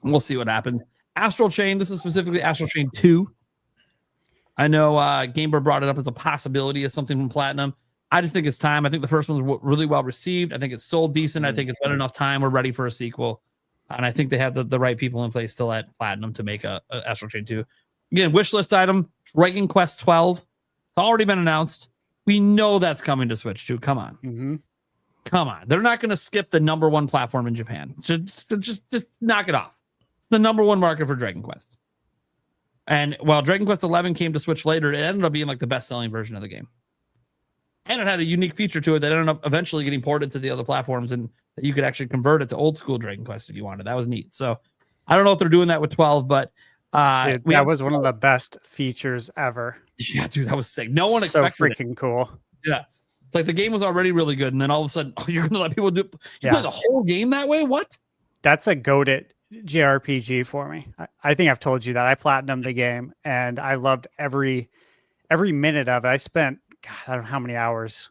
We'll see what happens. Astral Chain, this is specifically Astral Chain 2. I know Gamer brought it up as a possibility as something from Platinum. I just think it's time. I think the first one was really well received. I think it's sold decent. I think it's been enough time. We're ready for a sequel. And I think they have the right people in place still at Platinum to make a Astral Chain 2. Again, wish list item, Dragon Quest 12. It's already been announced. We know that's coming to Switch too. Come on. Come on. They're not going to skip the number one platform in Japan. Just knock it off. It's the number one market for Dragon Quest. And while Dragon Quest 11 came to Switch later, it ended up being like the best-selling version of the game. And it had a unique feature to it that ended up eventually getting ported to the other platforms, and that you could actually convert it to old school Dragon Quest if you wanted. That was neat. So I don't know if they're doing that with 12, but dude, that was one of the best features ever. Yeah, dude, that was sick. No one so expected freaking cool. Yeah. It's like the game was already really good, and then all of a sudden, you're going to let people play the whole game that way? What? That's a goated JRPG for me. I think I've told you that. I platinumed the game, and I loved every minute of it. I spent, God, I don't know how many hours,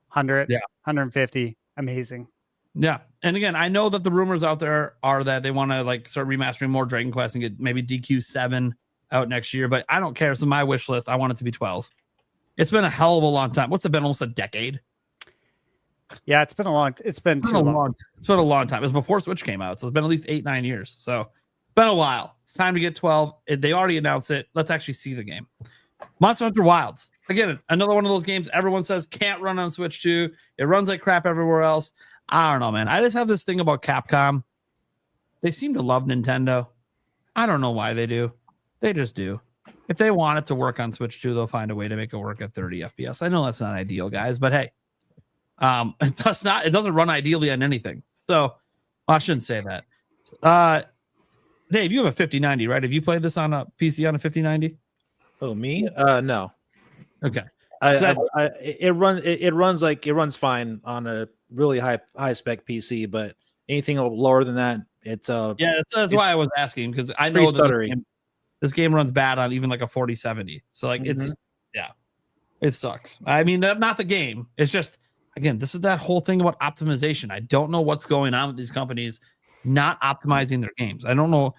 100, 150. Amazing. Yeah. And again, I know that the rumors out there are that they want to like start remastering more Dragon Quest and get maybe DQ7 out next year, but I don't care. It's on my wish list. I want it to be 12. It's been a hell of a long time. What's it been? Almost a decade. Yeah, it's been too long. It's been a long time. It was before Switch came out, so it's been at least 8-9 years. So it's been a while. It's time to get 12. They already announced it. Let's actually see the game. Monster Hunter Wilds. Again, another one of those games everyone says can't run on Switch 2. It runs like crap everywhere else. I don't know, man. I just have this thing about Capcom. They seem to love Nintendo. I don't know why they do. They just do. If they want it to work on Switch 2, they'll find a way to make it work at 30 FPS. I know that's not ideal, guys, but hey, it doesn't run ideally on anything. So I shouldn't say that. Dave, you have a 5090, right? Have you played this on a PC on a 5090? Oh, me? No. Okay. It runs fine on a really high spec PC, but anything lower than that, it's that's why I was asking, because I know that this game runs bad on even like a 4070. So like it sucks. I mean, not the game. It's just, again, this is that whole thing about optimization. I don't know what's going on with these companies not optimizing their games. I don't know.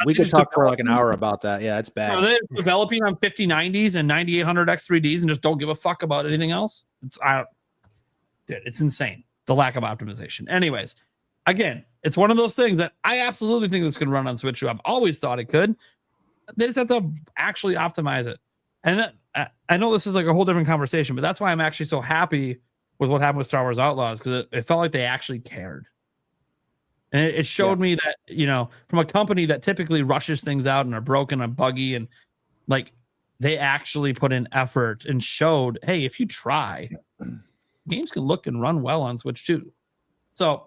We could talk for like an hour about that. Yeah, it's bad. Are they developing on 5090s and 9800 X3Ds and just don't give a fuck about anything else? It's insane, the lack of optimization. Anyways, again, it's one of those things that I absolutely think this can run on Switch 2. I've always thought it could. They just have to actually optimize it. And I know this is like a whole different conversation, but that's why I'm actually so happy with what happened with Star Wars Outlaws, because it felt like they actually cared. And it showed me that, from a company that typically rushes things out and are broken and buggy, and like they actually put in effort and showed, hey, if you try, games can look and run well on Switch 2. So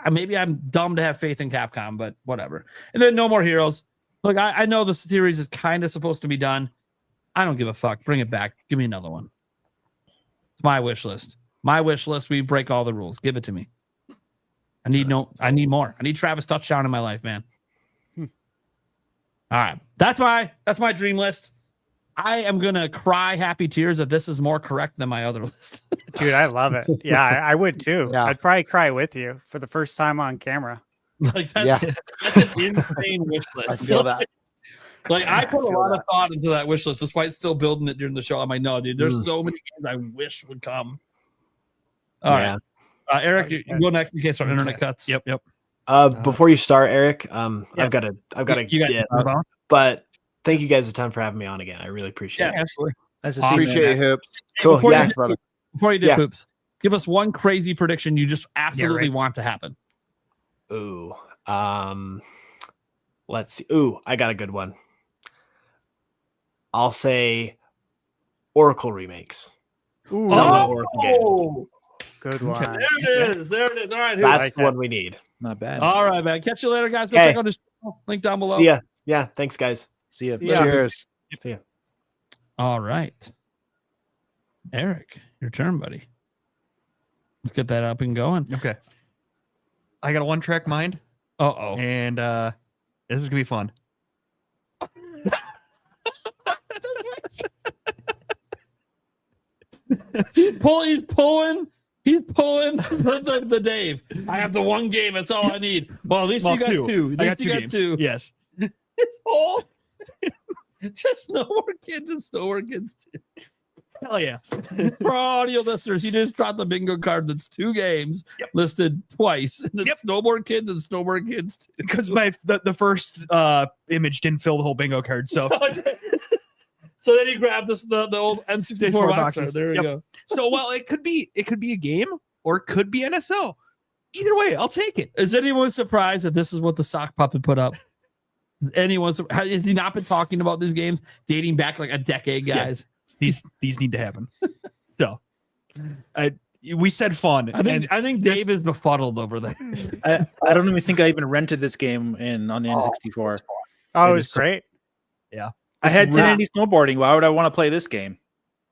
maybe I'm dumb to have faith in Capcom, but whatever. And then No More Heroes. Look, I know the series is kind of supposed to be done. I don't give a fuck. Bring it back. Give me another one. It's my wish list. My wish list. We break all the rules. Give it to me. I need more. I need Travis Touchdown in my life, man. All right. That's my dream list. I am gonna cry happy tears that this is more correct than my other list. Dude, I love it. Yeah, I would too. Yeah. I'd probably cry with you for the first time on camera. Like that's Yeah. that's an insane wish list. I feel that. Like I put a feel lot of that. thought into that wish list, despite still building it during the show. I'm like, no, dude, there's so many games I wish would come. All right, Eric, you go next in case our internet cuts. Yep. Before you start, Eric, I've got to You got dip, but thank you guys a ton for having me on again. I really appreciate it. Absolutely. Nice to Awesome. see you, Appreciate man. you, Hoops. Cool. Before Yeah. you, brother. before you did Yeah. Hoops, give us one crazy prediction you just absolutely want to happen. Ooh. Let's see. Ooh, I got a good one. I'll say Oracle remakes. Ooh, Zelda Oracle game. Oh, good one. there it is. There it is. All right, Hoops. That's like the one we need. Not bad. All right, man. Catch you later, guys. Go Okay. check out his channel. Link down below. See ya. Yeah. Thanks, guys. See ya. Yeah. Cheers. See ya. All right. Eric, your turn, buddy. Let's get that up and going. Okay. I got a one-track mind, Uh-oh. and this is gonna be fun. He's pulling the Dave. I have the one game. That's all I need. Well, at least you got two. At I least got you two games. two. Yes. It's all just snowboard kids and snowboard kids too. Hell yeah. For our audio listeners, he just dropped the bingo card that's two games listed twice. And it's snowboard kids and snowboard kids too. Because the first image didn't fill the whole bingo card. So So then he grabbed the old N64 Four boxes. boxes. There we Yep. go. so well, it could be a game or it could be NSO. Either way, I'll take it. Is anyone surprised that this is what the sock puppet put up? Has he not been talking about these games dating back like a decade, guys? Yes. These need to happen. So we said fun. I think Dave is befuddled over there. I don't even think I even rented this game on the N64. Oh, it It was is- great. I had Wow. 1080 snowboarding. Why would I want to play this game?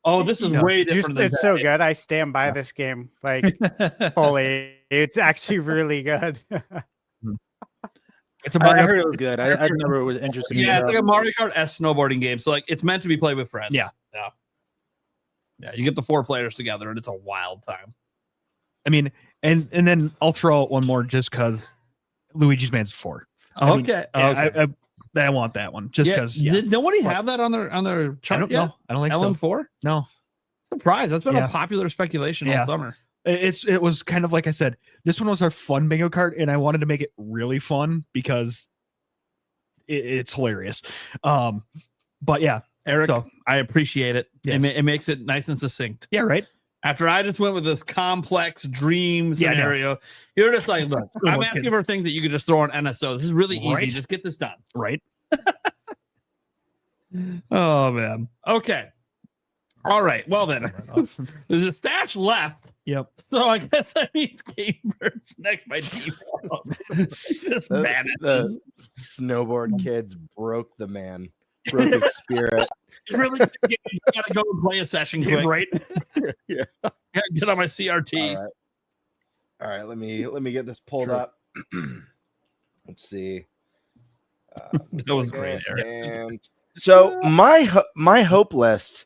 Oh, this is way different than It's so good. I stand by this game like fully. It's actually really good. It's a I Mario. heard it was good. I never was interested. Yeah, in it's it. like a Mario Kart S snowboarding game. So like it's meant to be played with friends. Yeah. Yeah, you get the 4 players together and it's a wild time. I mean, and then I'll throw out one more just because Luigi's Mansion 4. I mean, Okay. I want that one just because. Did nobody have that on their chart I don't yet? know. I don't think so. LM4? No, Surprise. That's been Yeah. a popular speculation Yeah. all summer. it was kind of like I said. This one was our fun bingo card, and I wanted to make it really fun because it's hilarious. But yeah, Eric, So- I appreciate it. Yes. It makes it nice and succinct. yeah, right. After I just went with this complex dream Yeah, I know. scenario, you're just like, look, Good I'm one, asking kid. for things that you could just throw on NSO. This is really easy. Right. Just get this done. Right. Oh, man. Okay. All right. Well, then, the stash left. Yep. So I guess that means Gamebird's next by default. Just ban it. The snowboard kids broke the man, broke his spirit. Really, you gotta go and play a session quick. Right. Yeah. Get on my CRT. All right. Let me get this pulled Sure. up. Let's see. That was great, Eric. And so my hope list,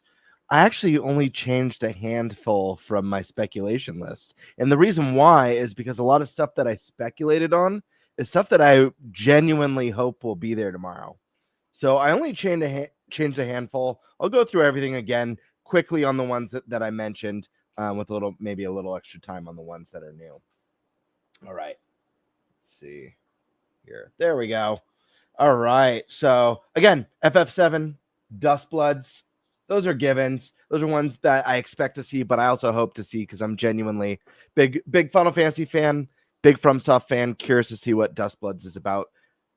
I actually only changed a handful from my speculation list, and the reason why is because a lot of stuff that I speculated on is stuff that I genuinely hope will be there tomorrow. So I only changed a handful. I'll go through everything again quickly on the ones that I mentioned, with maybe a little extra time on the ones that are new. All right. Let's see here. There we go. All right. So again, FF7, Dustbloods, those are givens. Those are ones that I expect to see, but I also hope to see because I'm genuinely big Final Fantasy fan, big FromSoft fan, curious to see what Dustbloods is about.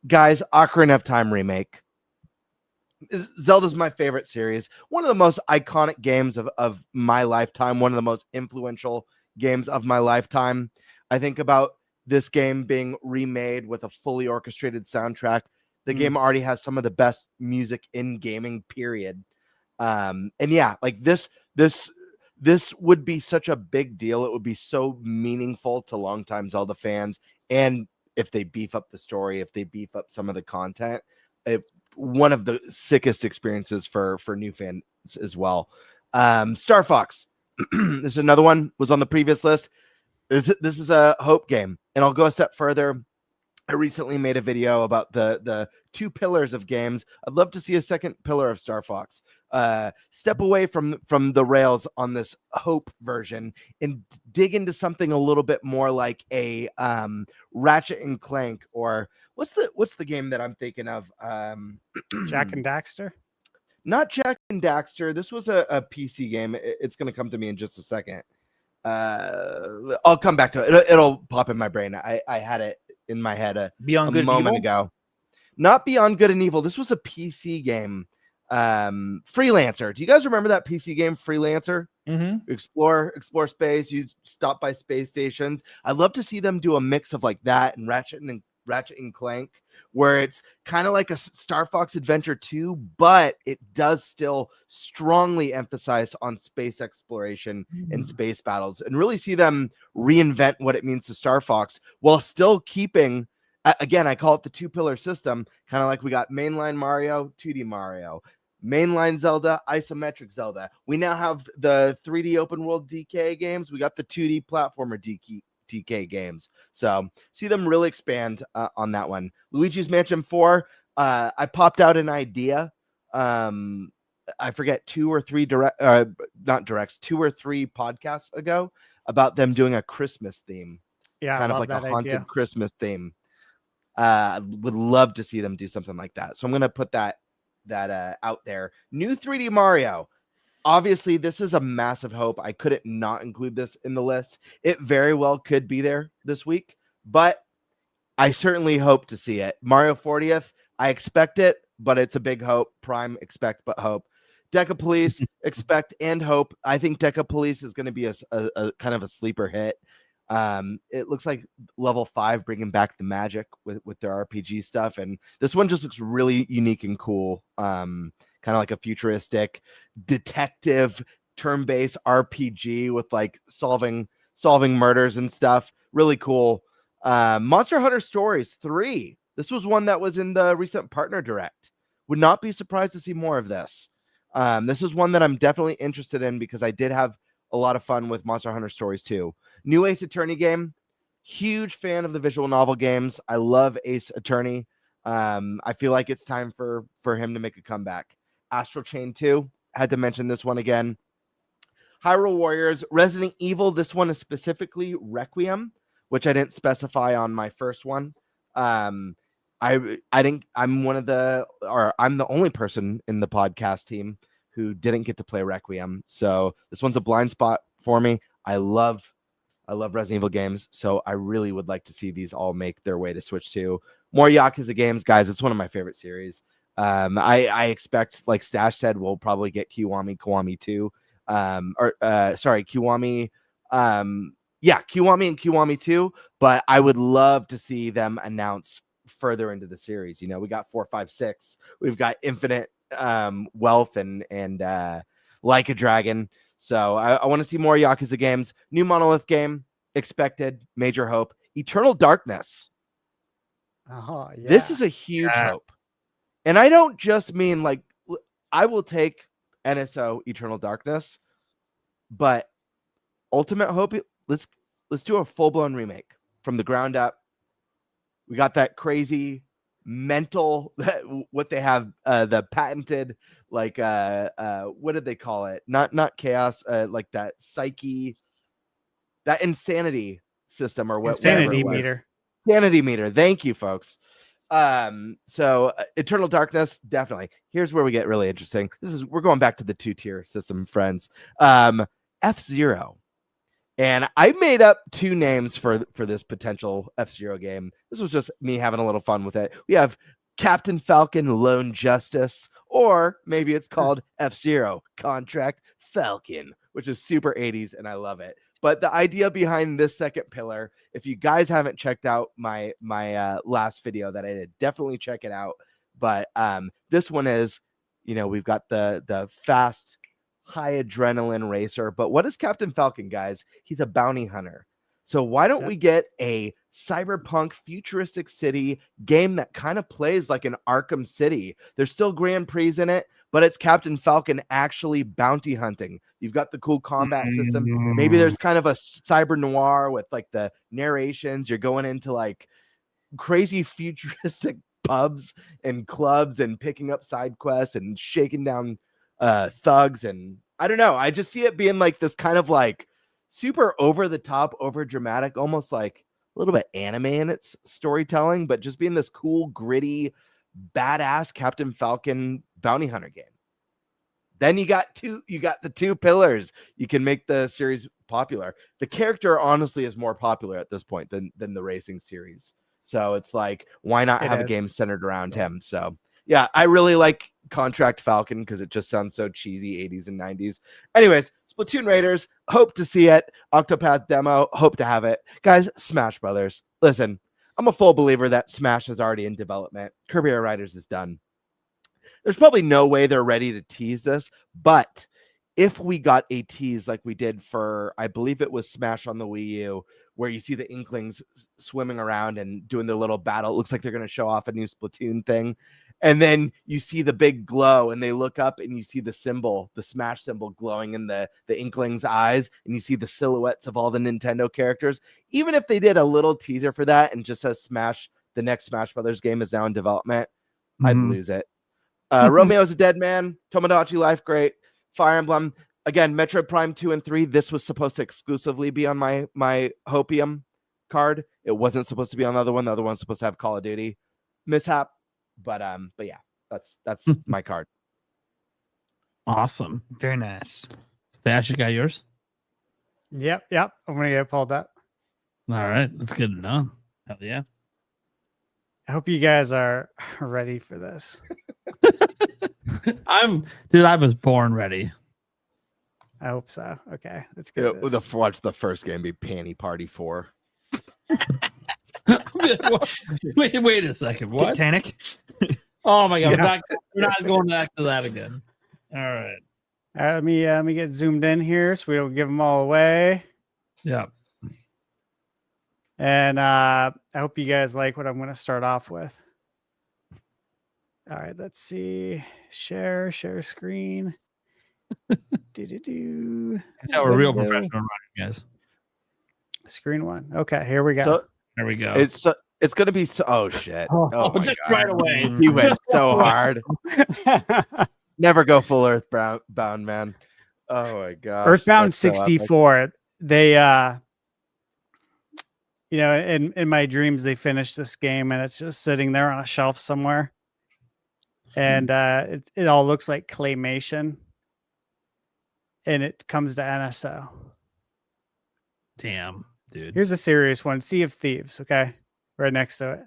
Guys, Ocarina of Time remake. Zelda's my favorite series. One of the most iconic games of my lifetime. One of the most influential games of my lifetime. I think about this game being remade with a fully orchestrated soundtrack. The game already has some of the best music in gaming, period. And yeah, like this would be such a big deal. It would be so meaningful to longtime Zelda fans. And if they beef up the story, if they beef up some of the content, one of the sickest experiences for new fans as well. Star Fox. This is another one, was on the previous list. This is a hope game, and I'll go a step further. I recently made a video about the two pillars of games. I'd love to see a second pillar of Star Fox. Step away from the rails on this hope version and dig into something a little bit more like a Ratchet and Clank, or what's the game that I'm thinking of? Jack and Daxter? Not Jack and Daxter. This was a PC game. It's going to come to me in just a second. I'll come back to it. It'll pop in my brain. I had it in my head a moment ago. Not Beyond Good and Evil. This was a PC game. Freelancer. Do you guys remember that PC game, Freelancer? Mm-hmm. Explore space. You stop by space stations. I'd love to see them do a mix of like that and Ratchet and Clank, where it's kind of like a Star Fox Adventure 2, but it does still strongly emphasize on space exploration and space battles, and really see them reinvent what it means to Star Fox while still keeping, again, I call it the two pillar system, kind of like we got mainline Mario, 2D Mario, mainline Zelda, isometric Zelda. We now have the 3D open world DK games. We got the 2D platformer DK games. So see them really expand on that one. Luigi's Mansion 4. I popped out an idea. I forget 2 or 3 podcasts ago about them doing a Christmas theme. Yeah, kind of like a haunted Christmas theme. Would love to see them do something like that. So I'm gonna put that out there. New 3D Mario. Obviously, this is a massive hope. I couldn't not include this in the list. It very well could be there this week, but I certainly hope to see it. Mario 40th, I expect it, but it's a big hope. Prime, expect but hope. Deca Police, expect and hope. I think Deca Police is going to be a kind of a sleeper hit. It looks like level 5 bringing back the magic with their RPG stuff, and this one just looks really unique and cool. Kind of like a futuristic detective turn-based RPG with like solving murders and stuff. Really cool. Monster Hunter Stories 3. This was one that was in the recent partner direct. Would not be surprised to see more of this. This is one that I'm definitely interested in because I did have a lot of fun with Monster Hunter Stories 2. New Ace Attorney game. Huge fan of the visual novel games. I love Ace Attorney. I feel like it's time for him to make a comeback. Astral Chain 2. Had to mention this one again. Hyrule Warriors. Resident Evil. This one is specifically Requiem, which I didn't specify on my first one. I think I'm I'm the only person in the podcast team who didn't get to play Requiem. So this one's a blind spot for me. I love Resident Evil games, so I really would like to see these all make their way to Switch 2. More Yakuza games, guys. It's one of my favorite series. I expect, like Stash said, we'll probably get Kiwami 2. Kiwami. Kiwami and Kiwami 2, but I would love to see them announce further into the series. You know, we got 4, 5, 6. We've got Infinite Wealth and Like a Dragon. So I want to see more Yakuza games. New Monolith game expected. Major hope. Eternal Darkness. Oh, yeah. This is a huge hope. And I don't just mean like, I will take NSO Eternal Darkness, but ultimate hope, let's do a full-blown remake from the ground up. We got that crazy mental, what they have, the patented, like, what did they call it? Not chaos, like that psyche, that insanity system, or what? Insanity meter. Sanity meter. Thank you, folks. So Eternal Darkness, definitely. Here's where we get really interesting. We're going back to the 2-tier system, friends. F-Zero. And I made up 2 names for this potential F-Zero game. This was just me having a little fun with it. We have Captain Falcon Lone Justice, or maybe it's called F-Zero Contract Falcon, which is super 80s, and I love it. But the idea behind this second pillar, if you guys haven't checked out my last video that I did, definitely check it out. But this one is, we've got the fast, high adrenaline racer. But what is Captain Falcon, guys? He's a bounty hunter. So why don't we get a cyberpunk futuristic city game that kind of plays like an Arkham City? There's still Grand Prix in it, but it's Captain Falcon actually bounty hunting. You've got the cool combat systems. Maybe there's kind of a cyber noir with like the narrations. You're going into like crazy futuristic pubs and clubs and picking up side quests and shaking down thugs. And I don't know. I just see it being like this kind of like super over the top, over dramatic, almost like a little bit anime in its storytelling, but just being this cool, gritty, badass Captain Falcon bounty hunter game. Then you got the two pillars. You can make the series popular. The character honestly is more popular at this point than the racing series. So it's like, why not have a game centered around him? So yeah, I really like Contract Falcon because it just sounds so cheesy 80s and 90s. Anyways, Splatoon Raiders, hope to see it. Octopath demo, hope to have it. Guys, Smash Brothers. Listen, I'm a full believer that Smash is already in development. Kirby Air Riders is done. There's probably no way they're ready to tease this, but if we got a tease like we did for, I believe it was Smash on the Wii U, where you see the Inklings swimming around and doing their little battle, it looks like they're going to show off a new Splatoon thing. And then you see the big glow and they look up and you see the symbol, the Smash symbol glowing in the Inklings' eyes. And you see the silhouettes of all the Nintendo characters. Even if they did a little teaser for that and just says Smash, the next Smash Brothers game is now in development, I'd lose it. Romeo's a Dead Man, Tomodachi Life, great. Fire Emblem, again, Metroid Prime 2 and 3. This was supposed to exclusively be on my Hopium card. It wasn't supposed to be on the other one. The other one's supposed to have Call of Duty mishap. But yeah, that's my card. Awesome. Very nice. Stash, you got yours? Yep. I'm gonna get pulled up. All right, let's get it done. Hell yeah. I hope you guys are ready for this. I was born ready. I hope so. Okay, let's get this. Watch the first game be Panty Party 4. wait a second. What? Titanic? Oh my god, we're not going back to that again. All right. Let me get zoomed in here so we don't give them all away. Yeah. And I hope you guys like what I'm going to start off with. All right, let's see. Share screen. That's how we're real professional running, guys. Screen one. Okay, here we go. So, there we go. It's gonna be so. Oh shit! Oh my just God. right away. He went so hard. Never go full Earthbound, man. Oh my God. Earthbound 64. They in my dreams they finished this game and it's just sitting there on a shelf somewhere. And it all looks like claymation. And it comes to NSO. Damn, dude. Here's a serious one. Sea of Thieves, okay? Right next to it.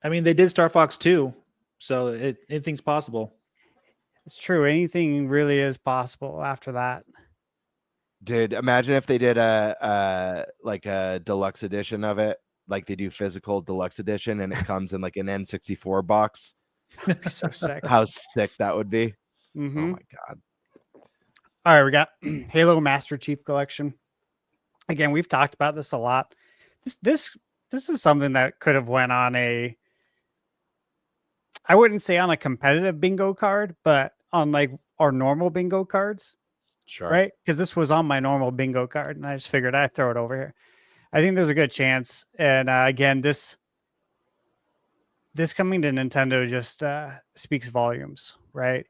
I mean, they did Star Fox 2, so anything's possible. It's true. Anything really is possible after that. Dude, imagine if they did a deluxe edition of it, like they do physical deluxe edition, and it comes in like an N64 box. That'd be so sick. How sick that would be. Mm-hmm. Oh my God. All right, we got Halo Master Chief Collection. Again, we've talked about this a lot. This is something that could have went on I wouldn't say on a competitive bingo card, but on like our normal bingo cards. Sure. Right? Because this was on my normal bingo card, and I just figured I'd throw it over here. I think there's a good chance. And again, this coming to Nintendo just speaks volumes, right?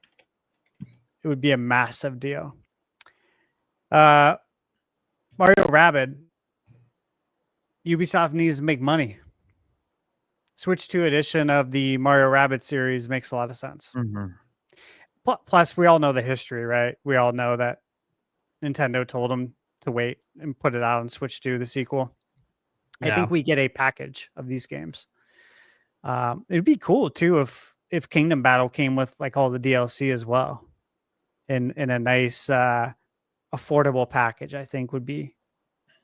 It would be a massive deal. Mario Rabbids. Ubisoft needs to make money. Switch 2 edition of the Mario Rabbids series makes a lot of sense. Mm-hmm. Plus, we all know the history, right? We all know that Nintendo told them to wait and put it out on Switch 2, the sequel. Yeah. I think we get a package of these games. It'd be cool too if Kingdom Battle came with like all the DLC as well, in a nice affordable package. I think would be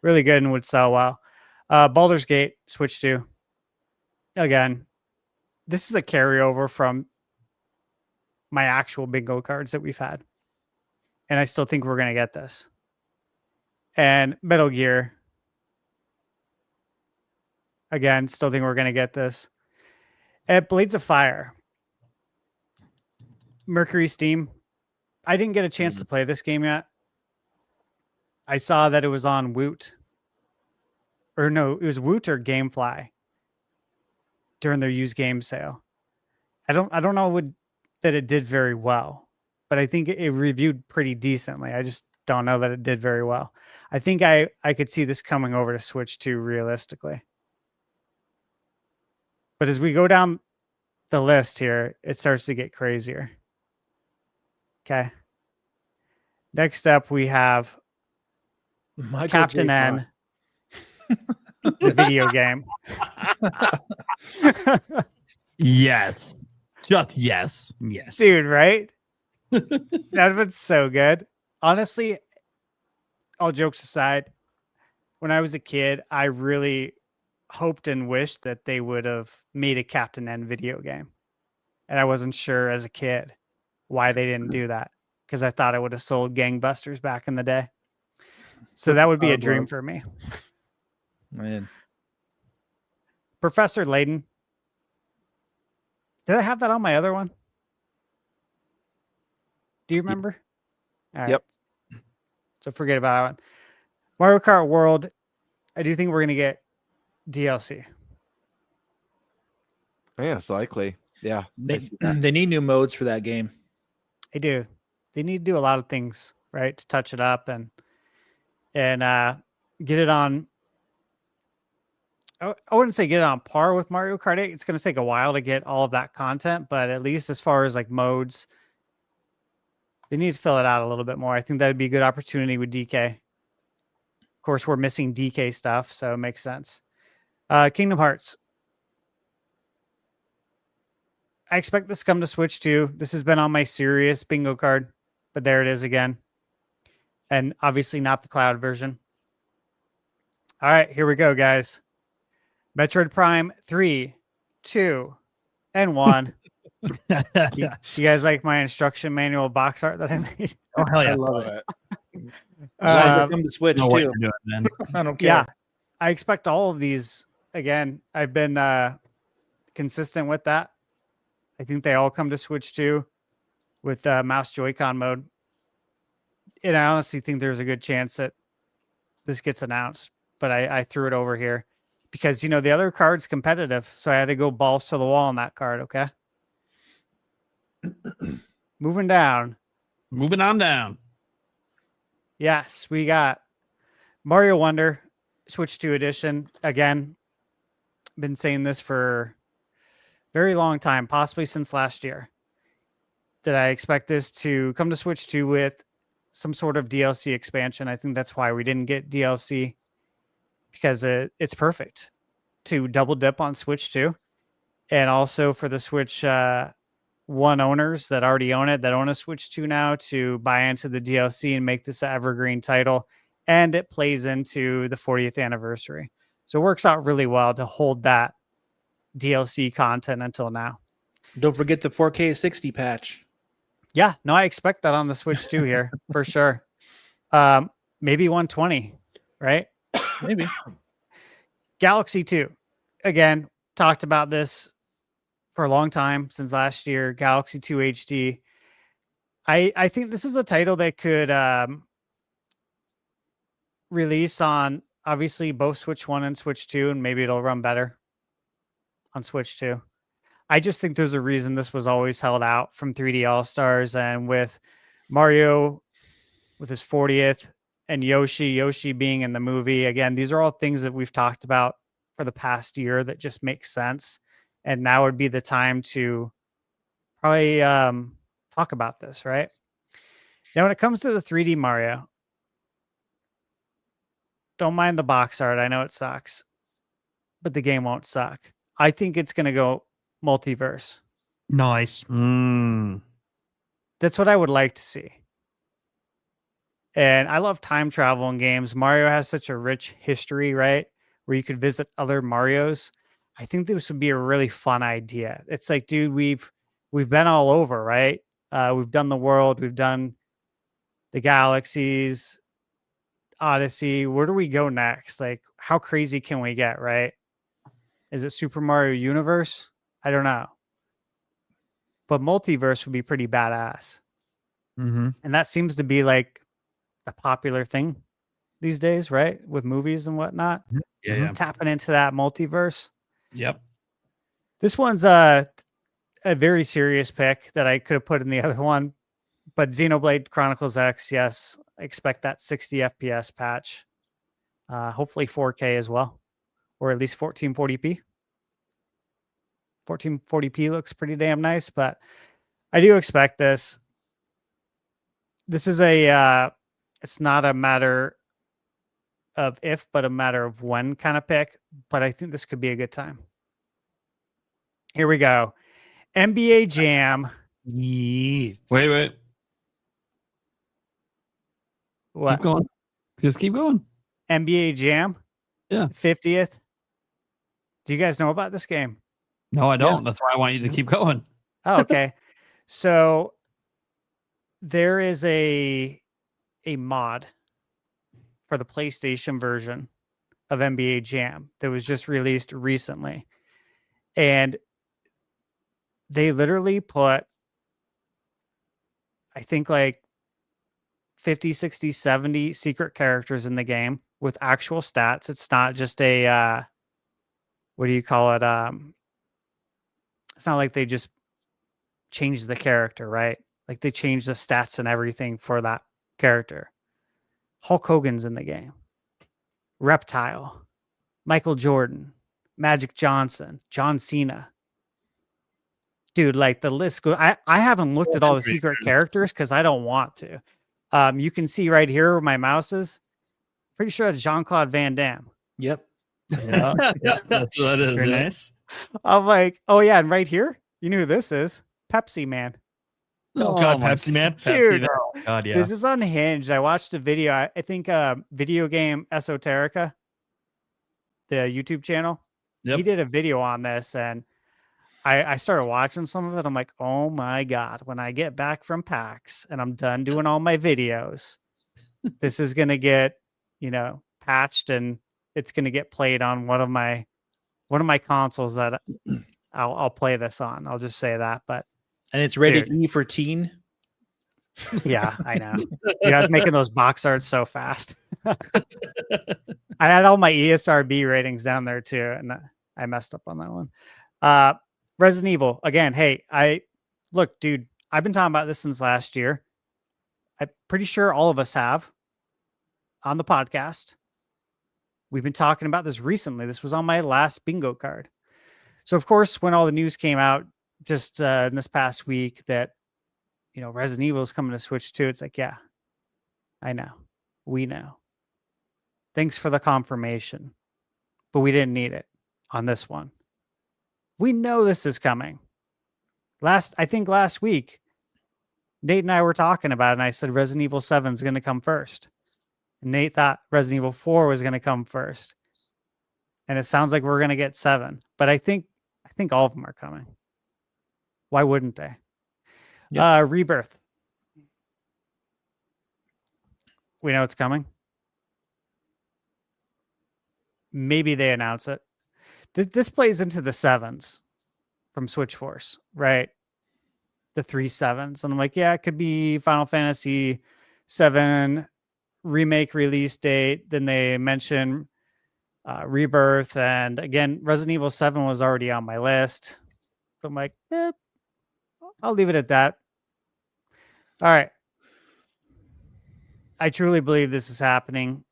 really good and would sell well. Baldur's Gate Switch 2. Again, this is a carryover from my actual bingo cards that we've had. And I still think we're going to get this. And Metal Gear. Again, still think we're going to get this. At Blades of Fire, Mercury Steam. I didn't get a chance to play this game yet. I saw that it was on Woot. Or no, it was Woot or Gamefly during their used game sale. I don't know that it did very well, but I think it reviewed pretty decently. I just don't know that it did very well. I think I could see this coming over to Switch 2 realistically. But as we go down the list here, it starts to get crazier. Okay. Next up, we have Michael Captain J. N, the video game. Yes. Just yes. Yes. Dude, right? That was so good. Honestly, all jokes aside, when I was a kid, I really hoped and wished that they would have made a Captain N video game. And I wasn't sure as a kid why they didn't do that, because I thought it would have sold gangbusters back in the day. So that would be a dream for me. Man. Professor Layton. Did I have that on my other one? Do you remember? All right. Yep. So forget about that one. Mario Kart World. I do think we're going to get DLC. Yeah, it's likely. Yeah. They need new modes for that game. They do. They need to do a lot of things, right, to touch it up and get it on. I wouldn't say get it on par with Mario Kart 8. It's going to take a while to get all of that content, but at least as far as like modes, they need to fill it out a little bit more. I think that would be a good opportunity with DK. Of course, we're missing DK stuff, so it makes sense. Kingdom Hearts. I expect this to come to Switch too. This has been on my serious bingo card, but there it is again. And obviously not the cloud version. All right, here we go, guys. Metroid Prime 3, 2, and 1. You guys like my instruction manual box art that I made? Oh, hell yeah. I love it. Come to Switch Know what too. you're doing, man. I don't care. Yeah, I expect all of these. Again, I've been consistent with that. I think they all come to Switch 2 with mouse Joy-Con mode. And I honestly think there's a good chance that this gets announced, but I threw it over here because, you know, the other card's competitive. So I had to go balls to the wall on that card. Okay. Moving down. Moving on down. Yes, we got Mario Wonder Switch 2 edition. Again, been saying this for a very long time, possibly since last year, that I expect this to come to Switch 2 with some sort of DLC expansion. I think that's why we didn't get DLC, because it's perfect to double dip on Switch 2, and also for the Switch 1 owners that already own it, that own a Switch 2 now, to buy into the DLC and make this an evergreen title. And it plays into the 40th anniversary. So it works out really well to hold that DLC content until now. Don't forget the 4K 60 patch. Yeah, no, I expect that on the Switch 2 here for sure. Maybe 120, right? Maybe. Galaxy 2. Again, talked about this for a long time, since last year. Galaxy 2 HD. I think this is a title that could release on obviously both Switch 1 and Switch 2, and maybe it'll run better on Switch 2. I just think there's a reason this was always held out from 3D All-Stars, and with Mario with his 40th and Yoshi being in the movie. Again, these are all things that we've talked about for the past year that just make sense. And now would be the time to probably talk about this, right? Now, when it comes to the 3D Mario, don't mind the box art. I know it sucks, but the game won't suck. I think it's going to go multiverse. Nice. That's what I would like to see. And I love time travel in games. Mario has such a rich history, right? Where you could visit other Marios. I think this would be a really fun idea. It's like, dude, we've been all over, right? We've done the world, we've done the galaxies, Odyssey. Where do we go next? Like, how crazy can we get, right? Is it Super Mario Universe? I don't know. But multiverse would be pretty badass. Mm-hmm. And that seems to be like a popular thing these days, right? With movies and whatnot. Yeah. Tapping into that multiverse. Yep. This one's a very serious pick that I could have put in the other one. But Xenoblade Chronicles X, yes, I expect that 60 FPS patch. Hopefully 4K as well, or at least 1440p. 1440p looks pretty damn nice, but I do expect this. This is it's not a matter of if, but a matter of when kind of pick. But I think this could be a good time. Here we go. NBA Jam. Yeah. Wait. What? Keep going. Just keep going. NBA Jam. Yeah. 50th. Do you guys know about this game? No, I don't. That's why I want you to keep going. Oh, okay. So there is a mod for the PlayStation version of NBA Jam that was just released recently. And they literally put, I think, like 50, 60, 70 secret characters in the game with actual stats. It's not just a, what do you call it? It's not like they just changed the character, right? Like they changed the stats and everything for that character. Hulk Hogan's in the game. Reptile, Michael Jordan, Magic Johnson, John Cena. Dude, like the list goes. I haven't looked at all the secret characters because I don't want to. You can see right here where my mouse is. Pretty sure it's Jean-Claude Van Damme. Yep. Yeah, that's what it is. Very Yeah. nice. I'm like, oh yeah, and right here, you know who this is? Pepsi Man. Oh, God, my Pepsi Man. Dude, Oh, God, yeah. This is unhinged. I watched a video. I think Video Game Esoterica, the YouTube channel. Yep. He did a video on this, and I started watching some of it. I'm like, oh my God, when I get back from PAX and I'm done doing all my videos, this is gonna get, patched, and it's gonna get played on one of my consoles that I'll play this on. I'll just say that. But And it's rated Dude. E for teen. yeah, I know. Dude, I was making those box arts so fast. I had all my ESRB ratings down there too, and I messed up on that one. Resident Evil again. Hey, look, dude. I've been talking about this since last year. I'm pretty sure all of us have on the podcast. We've been talking about this recently. This was on my last bingo card. So of course, when all the news came out just in this past week that Resident Evil is coming to Switch 2, it's like, yeah, I know, we know. Thanks for the confirmation, but we didn't need it on this one. We know this is coming. I think last week, Nate and I were talking about it, and I said Resident Evil 7 is going to come first. And Nate thought Resident Evil 4 was going to come first. And it sounds like we're going to get 7. But I think all of them are coming. Why wouldn't they? Yep. Rebirth. We know it's coming. Maybe they announce it. This plays into the 7s from Switch Force, right? The 3 7s. And I'm like, yeah, it could be Final Fantasy 7 remake release date. Then they mention Rebirth. And again, Resident Evil 7 was already on my list. So I'm like, I'll leave it at that. All right. I truly believe this is happening.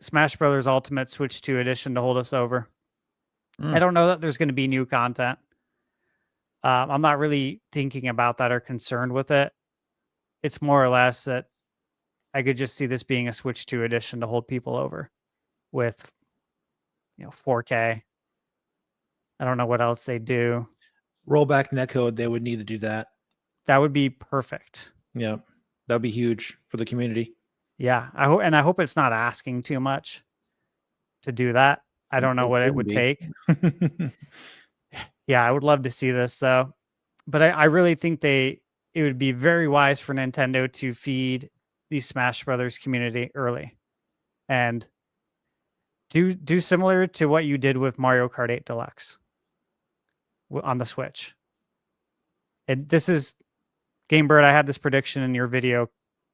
Smash Brothers Ultimate Switch 2 Edition to hold us over. I don't know that there's going to be new content. I'm not really thinking about that or concerned with it. It's more or less that I could just see this being a Switch 2 Edition to hold people over with, 4K. I don't know what else they do. Rollback netcode, they would need to do that. That would be perfect. Yeah, that would be huge for the community. Yeah, I hope it's not asking too much to do that. I don't know what it would take. Yeah, I would love to see this though, but I really think it would be very wise for Nintendo to feed the Smash Brothers community early, and do similar to what you did with Mario Kart 8 Deluxe on the Switch. And this is Game Bird. I had this prediction in your video,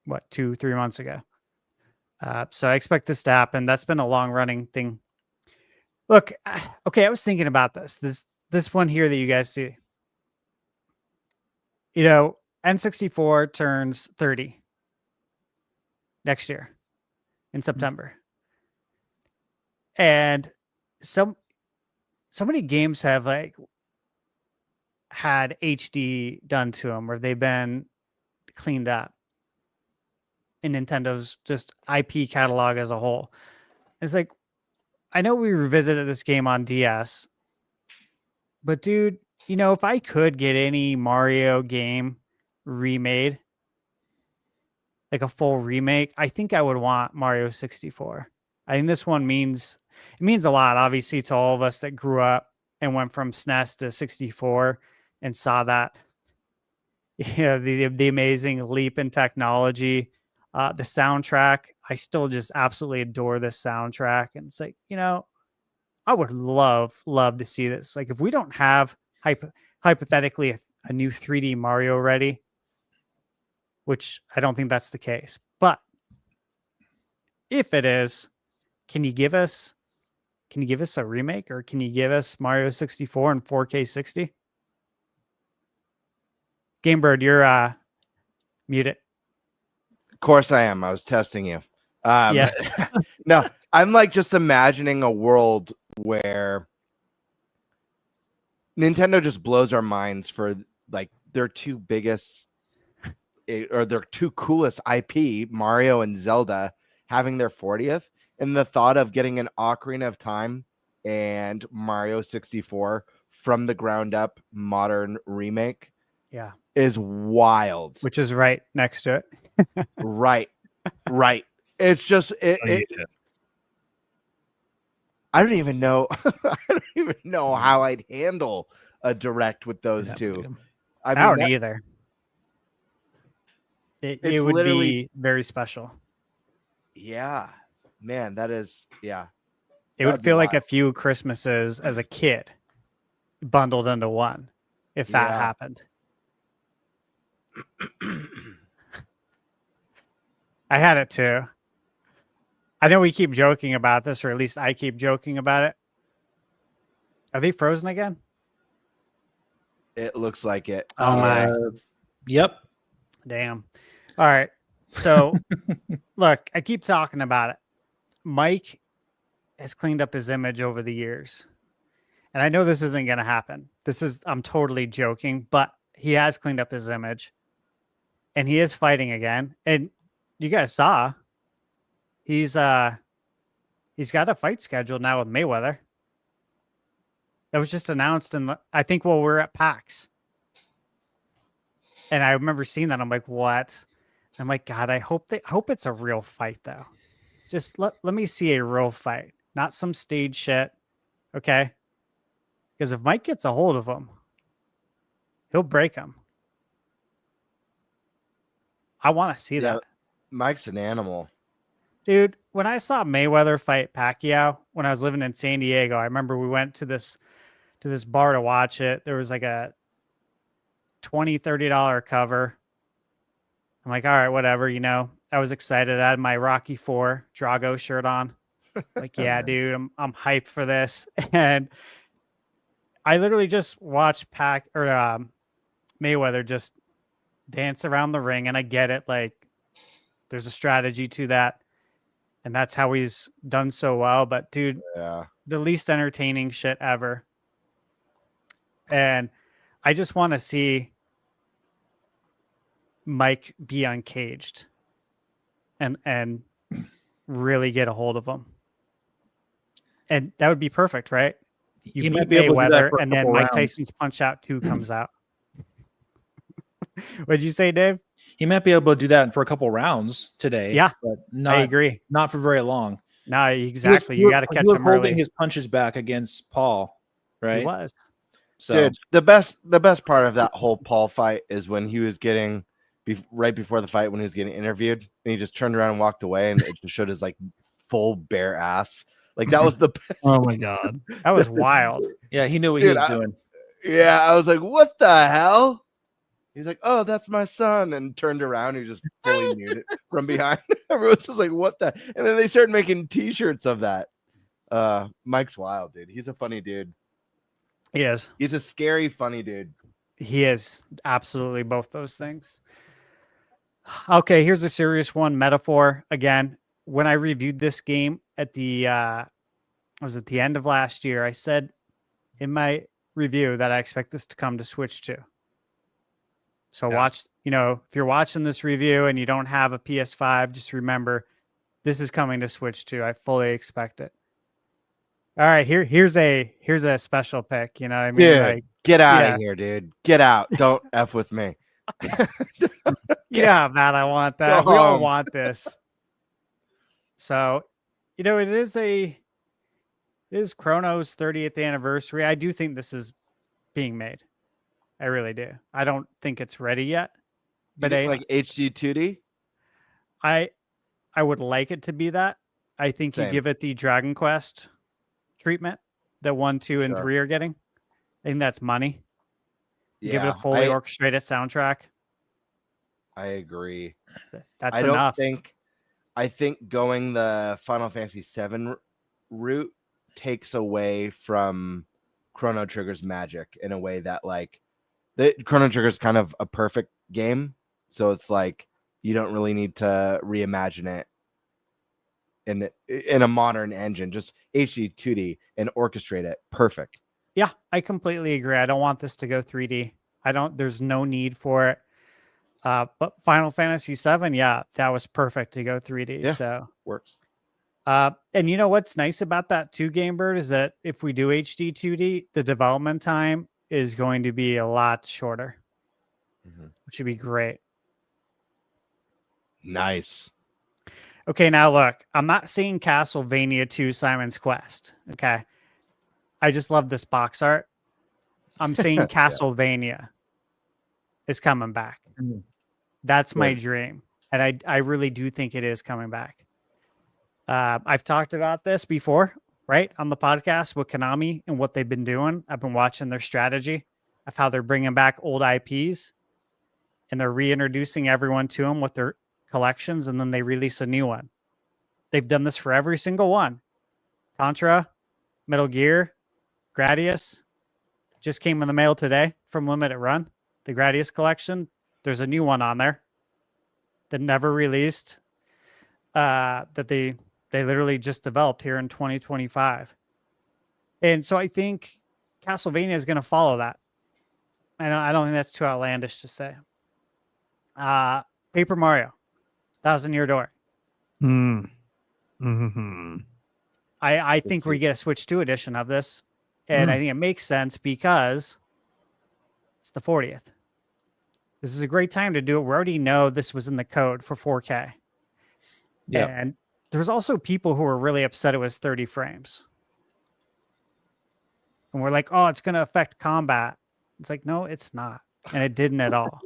2-3 months ago. So I expect this to happen. That's been a long running thing. Look, okay, I was thinking about this one here that you guys see. You know, N64 turns 30 next year in September. And so many games have like had HD done to them, or they've been cleaned up in Nintendo's just IP catalog as a whole. It's like, I know we revisited this game on DS, but dude, you know, if I could get any Mario game remade, like a full remake, I think I would want Mario 64. I think this one means a lot, obviously, to all of us that grew up and went from SNES to 64 and saw that, you know, the amazing leap in technology. The soundtrack, I still just absolutely adore this soundtrack. And it's like, you know, I would love to see this. Like, if we don't have hypothetically a new 3D Mario ready, which I don't think that's the case, but if it is, can you give us a remake, or can you give us Mario 64 in 4K 60? Game Bird, you're muted. Of course I am. I was testing you. Yeah. No, I'm like just imagining a world where Nintendo just blows our minds for like their two biggest or their two coolest IP, Mario and Zelda, having their 40th, and the thought of getting an Ocarina of Time and Mario 64 from the ground up modern remake. Yeah. Is wild. Which is right next to it. Right. It's just I don't even know. I don't even know how I'd handle a direct with those two. I don't either. It would be very special. Yeah, man, that is It would feel like a few Christmases as a kid bundled into one if that happened. I had it too. I know we keep joking about this, or at least I keep joking about it. Are they frozen again? It looks like it. Oh my. Yep. Damn. All right. So look, I keep talking about it. Mike has cleaned up his image over the years. And I know this isn't going to happen. I'm totally joking, but he has cleaned up his image. And he is fighting again. And you guys saw he's got a fight scheduled now with Mayweather. That was just announced I think while we're at PAX. And I remember seeing that. I'm like, what? I'm like, God, I hope it's a real fight though. Just let me see a real fight, not some stage shit. Okay? Because if Mike gets a hold of him, he'll break him. I want to see that. Mike's an animal. Dude, when I saw Mayweather fight Pacquiao when I was living in San Diego, I remember we went to this bar to watch it. There was like a $20-$30 cover. I'm like, all right, whatever, you know. I was excited. I had my Rocky IV Drago shirt on. Like, yeah, dude, I'm hyped for this. And I literally just watched Mayweather just dance around the ring, and I get it. Like, there's a strategy to that, and that's how he's done so well. But dude, the least entertaining shit ever. And I just want to see Mike be uncaged and really get a hold of him. And that would be perfect, right? You He beat might be able to do that Mayweather, for a and then couple Mike rounds. Tyson's Punch Out 2 comes out. What'd you say, Dave? He might be able to do that for a couple rounds today. Yeah, but not, I agree. Not for very long. No, exactly. You got to catch him holding early. his punches back against Paul, right? He was. So Dude, the best part of that whole Paul fight is when he was getting right before the fight, when he was getting interviewed, and he just turned around and walked away, and it just showed his like full bare ass. Like that was the Oh my god. That was wild. Yeah, he knew what Dude, he was doing. yeah. I was like, what the hell? He's like, oh, that's my son, and turned around. He just fully muted from behind. Everyone's just like, what the? And then they started making T-shirts of that. Mike's wild, dude. He's a funny dude. He is. He's a scary, funny dude. He is absolutely both those things. Okay, here's a serious one. Metaphor again. When I reviewed this game at the the end of last year, I said in my review that I expect this to come to Switch 2. So watch, if you're watching this review and you don't have a PS5, just remember this is coming to Switch 2. I fully expect it. All right, here's a special pick. You know what I mean? Dude, Like, get out of here, dude. Get out. Don't F with me. yeah, Matt, I want that. Go We all home. want this. So, it is Chrono's 30th anniversary. I do think this is being made. I really do. I don't think it's ready yet. But like HD 2D? I would like it to be that. I think you Same. give it the Dragon Quest treatment that 1, 2, and Sure. 3 are getting. I think that's money. Yeah, Give it a fully orchestrated soundtrack. I agree. That's I don't enough. I think going the Final Fantasy VII route takes away from Chrono Trigger's magic in a way that like the Chrono Trigger is kind of a perfect game, so it's like you don't really need to reimagine it in a modern engine. Just HD 2D and orchestrate it perfect. Yeah, I completely agree. I don't want this to go 3D. There's no need for it. But Final Fantasy VII, yeah, that was perfect to go 3D. Yeah. So Works. and you know what's nice about that too, Game Bird, is that if we do HD 2D, the development time is going to be a lot shorter, which would be great. Nice. Okay, now look, I'm not saying Castlevania 2 Simon's Quest. Okay. I just love this box art. I'm saying Castlevania is coming back. That's my dream. And I really do think it is coming back. I've talked about this before, right? On the podcast with Konami and what they've been doing. I've been watching their strategy of how they're bringing back old IPs and they're reintroducing everyone to them with their collections, and then they release a new one. They've done this for every single one. Contra, Metal Gear, Gradius just came in the mail today from Limited Run. The Gradius collection. There's a new one on there that never released. That they literally just developed here in 2025. And so I think Castlevania is going to follow that. I don't think that's too outlandish to say. Paper Mario, Thousand Year Door. I think we get a Switch 2 edition of this. And I think it makes sense because it's the 40th. This is a great time to do it. We already know this was in the code for 4K. Yeah. And there's also people who are really upset it was 30 frames. And we're like, oh, it's going to affect combat. It's like, no, it's not. And it didn't at all.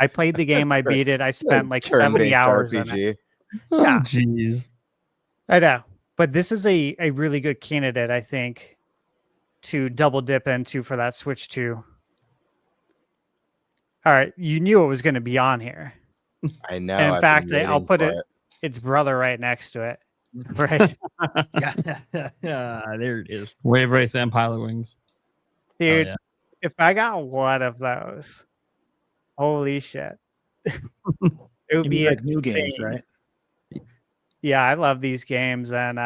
I played the game. I beat it. I spent like 70 hours in it. Yeah. Jeez. I know. But this is a really good candidate, I think, to double dip into for that Switch 2. All right. You knew it was going to be on here. I know. And in I've fact, been I'll waiting put for its brother right next to it. Right. Yeah, there it is. Wave Race and Pilot Wings. Dude, yeah. If I got one of those, holy shit. It would be like new games, insane. right? Yeah, I love these games. And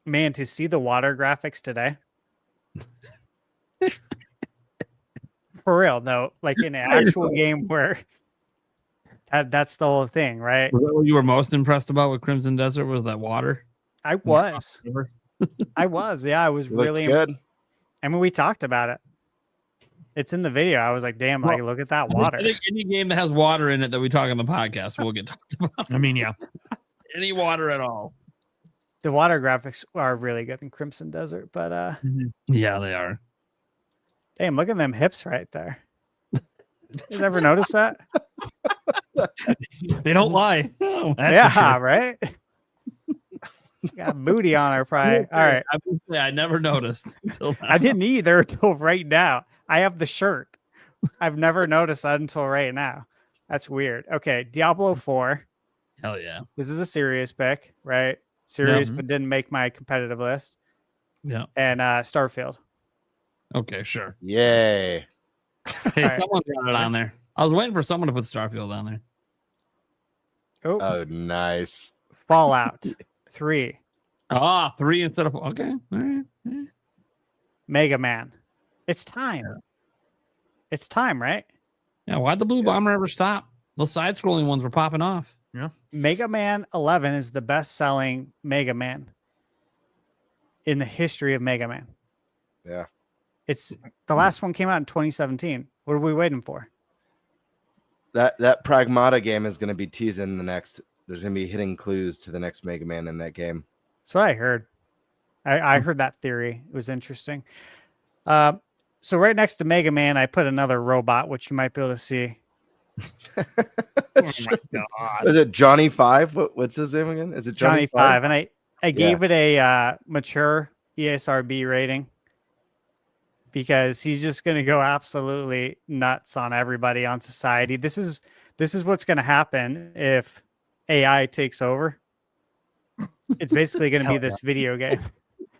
man, to see the water graphics today. For real, though, like in an actual game where that's the whole thing, right? Was that what you were most impressed about with Crimson Desert? Was that water? I was. I was. Yeah, I was It looked really good. I mean, we talked about it. It's in the video. I was like, damn, like, look at that water. I think any game that has water in it that we talk on the podcast will get talked about. I mean, yeah. Any water at all. The water graphics are really good in Crimson Desert, but Yeah, they are. damn, look at them hips right there. You ever notice that? They don't lie. That's for yeah, sure. right. Got booty on her, probably. All right. I never noticed until now. I didn't either until right now. I have the shirt. I've never noticed that until right now. That's weird. Okay, Diablo 4. Hell yeah. This is a serious pick, right? Serious, Yeah. but didn't make my competitive list. Yeah. And Starfield. Okay, sure. Yay. Hey, All right. someone got it on there. I was waiting for someone to put Starfield on there. Oh, Oh, nice. Fallout 3. 3 instead of okay. All right. Yeah. Mega Man. It's time. It's time, right? Yeah, why'd the Blue Bomber ever stop? Those side-scrolling ones were popping off. Yeah. Mega Man 11 is the best-selling Mega Man in the history of Mega Man. Yeah. It's the last one came out in 2017. What are we waiting for? That Pragmata game is going to be teasing the next. There's going to be hidden clues to the next Mega Man in that game. That's what I heard. I heard that theory. It was interesting. So right next to Mega Man, I put another robot, which you might be able to see. Oh my god. Is it Johnny 5? What's his name again? Is it Johnny 5. And I gave Yeah. it a mature ESRB rating because he's just going to go absolutely nuts on everybody, on society. This is what's going to happen if AI takes over. It's basically going to be this video game.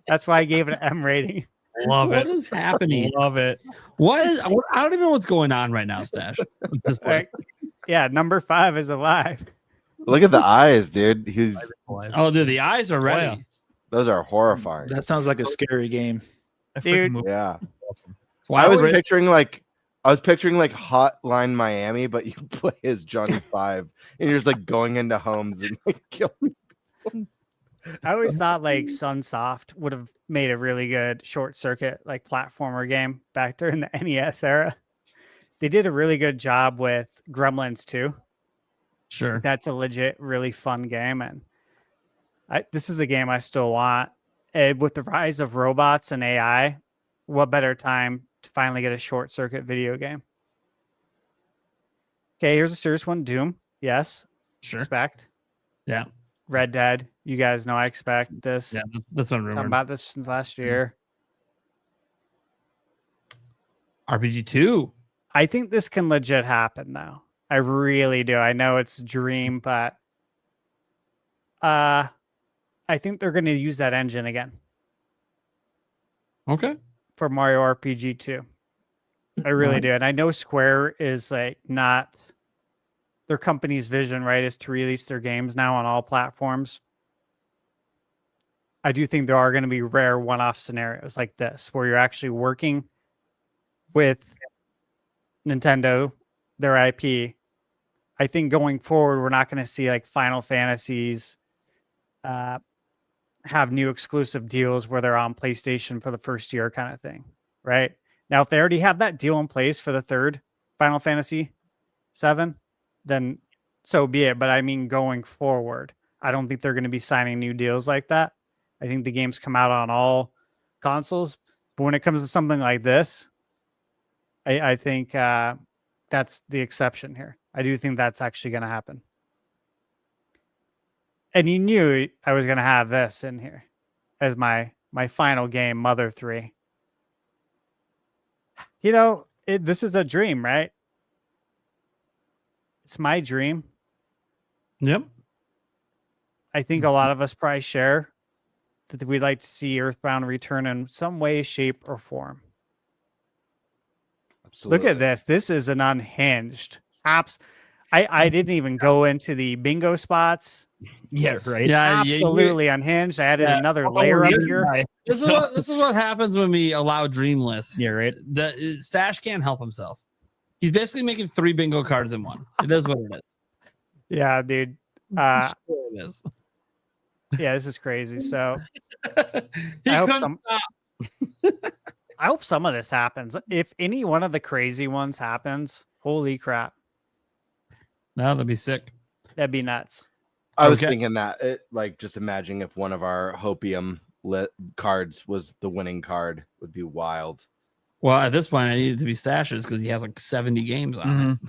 That's why I gave it an M rating. Love What it. is happening? Love it. What is? I don't even know what's going on right now, Stash. with this list. Yeah, number 5 is alive. Look at the eyes, dude. He's Oh, dude, the eyes are ready. yeah. those are horrifying. That sounds like a scary game. That Dude. freaking movie Yeah. is awesome. I was picturing like Hotline Miami, but you play as Johnny 5 and you're just like going into homes and like killing. I always thought like Sunsoft would have made a really good short circuit like platformer game back during the NES era. They did a really good job with Gremlins 2. Sure. That's a legit, really fun game, and this is a game I still want. With the rise of robots and AI, what better time to finally get a short circuit video game? Okay, here's a serious one. Doom, yes, Sure. expect. Yeah. Red Dead, you guys know I expect this. Yeah. That's what I'm Talking remembering. about this since last year. RPG 2. I think this can legit happen though. I really do. I know it's a dream, but I think they're going to use that engine again Okay. for Mario RPG 2. I really do. And I know Square is like not their company's vision, right, is to release their games now on all platforms. I do think there are going to be rare one-off scenarios like this where you're actually working with Nintendo, their IP. I think going forward, we're not going to see like Final Fantasies have new exclusive deals where they're on PlayStation for the first year kind of thing, right? Now, if they already have that deal in place for the third Final Fantasy 7, then so be it. But I mean, going forward, I don't think they're going to be signing new deals like that. I think the games come out on all consoles. But when it comes to something like this, I think that's the exception here. I do think that's actually going to happen. And you knew I was going to have this in here as my final game, Mother 3. You know, this is a dream, right? It's my dream. Yep. I think a lot of us probably share that we'd like to see Earthbound return in some way, shape, or form. Absolutely. Look at this. This is an unhinged apps. I didn't even go into the bingo spots. Yeah, right. Yeah. Absolutely unhinged. I added Yeah. another layer up Weird here. guy. This is what happens when we allow dream lists. Yeah, right. The Stash can't help himself. He's basically making 3 bingo cards in one. It is what it is. Yeah, dude. Sure it is. Yeah, this is crazy. So He I hope couldn't some- stop. I hope some of this happens. If any one of the crazy ones happens, holy crap, No, that'd be sick. that'd be nuts. I was Okay. thinking that like just imagining if one of our Hopium cards was the winning card would be wild. Well, at this point, I need it to be Stash's because he has like 70 games on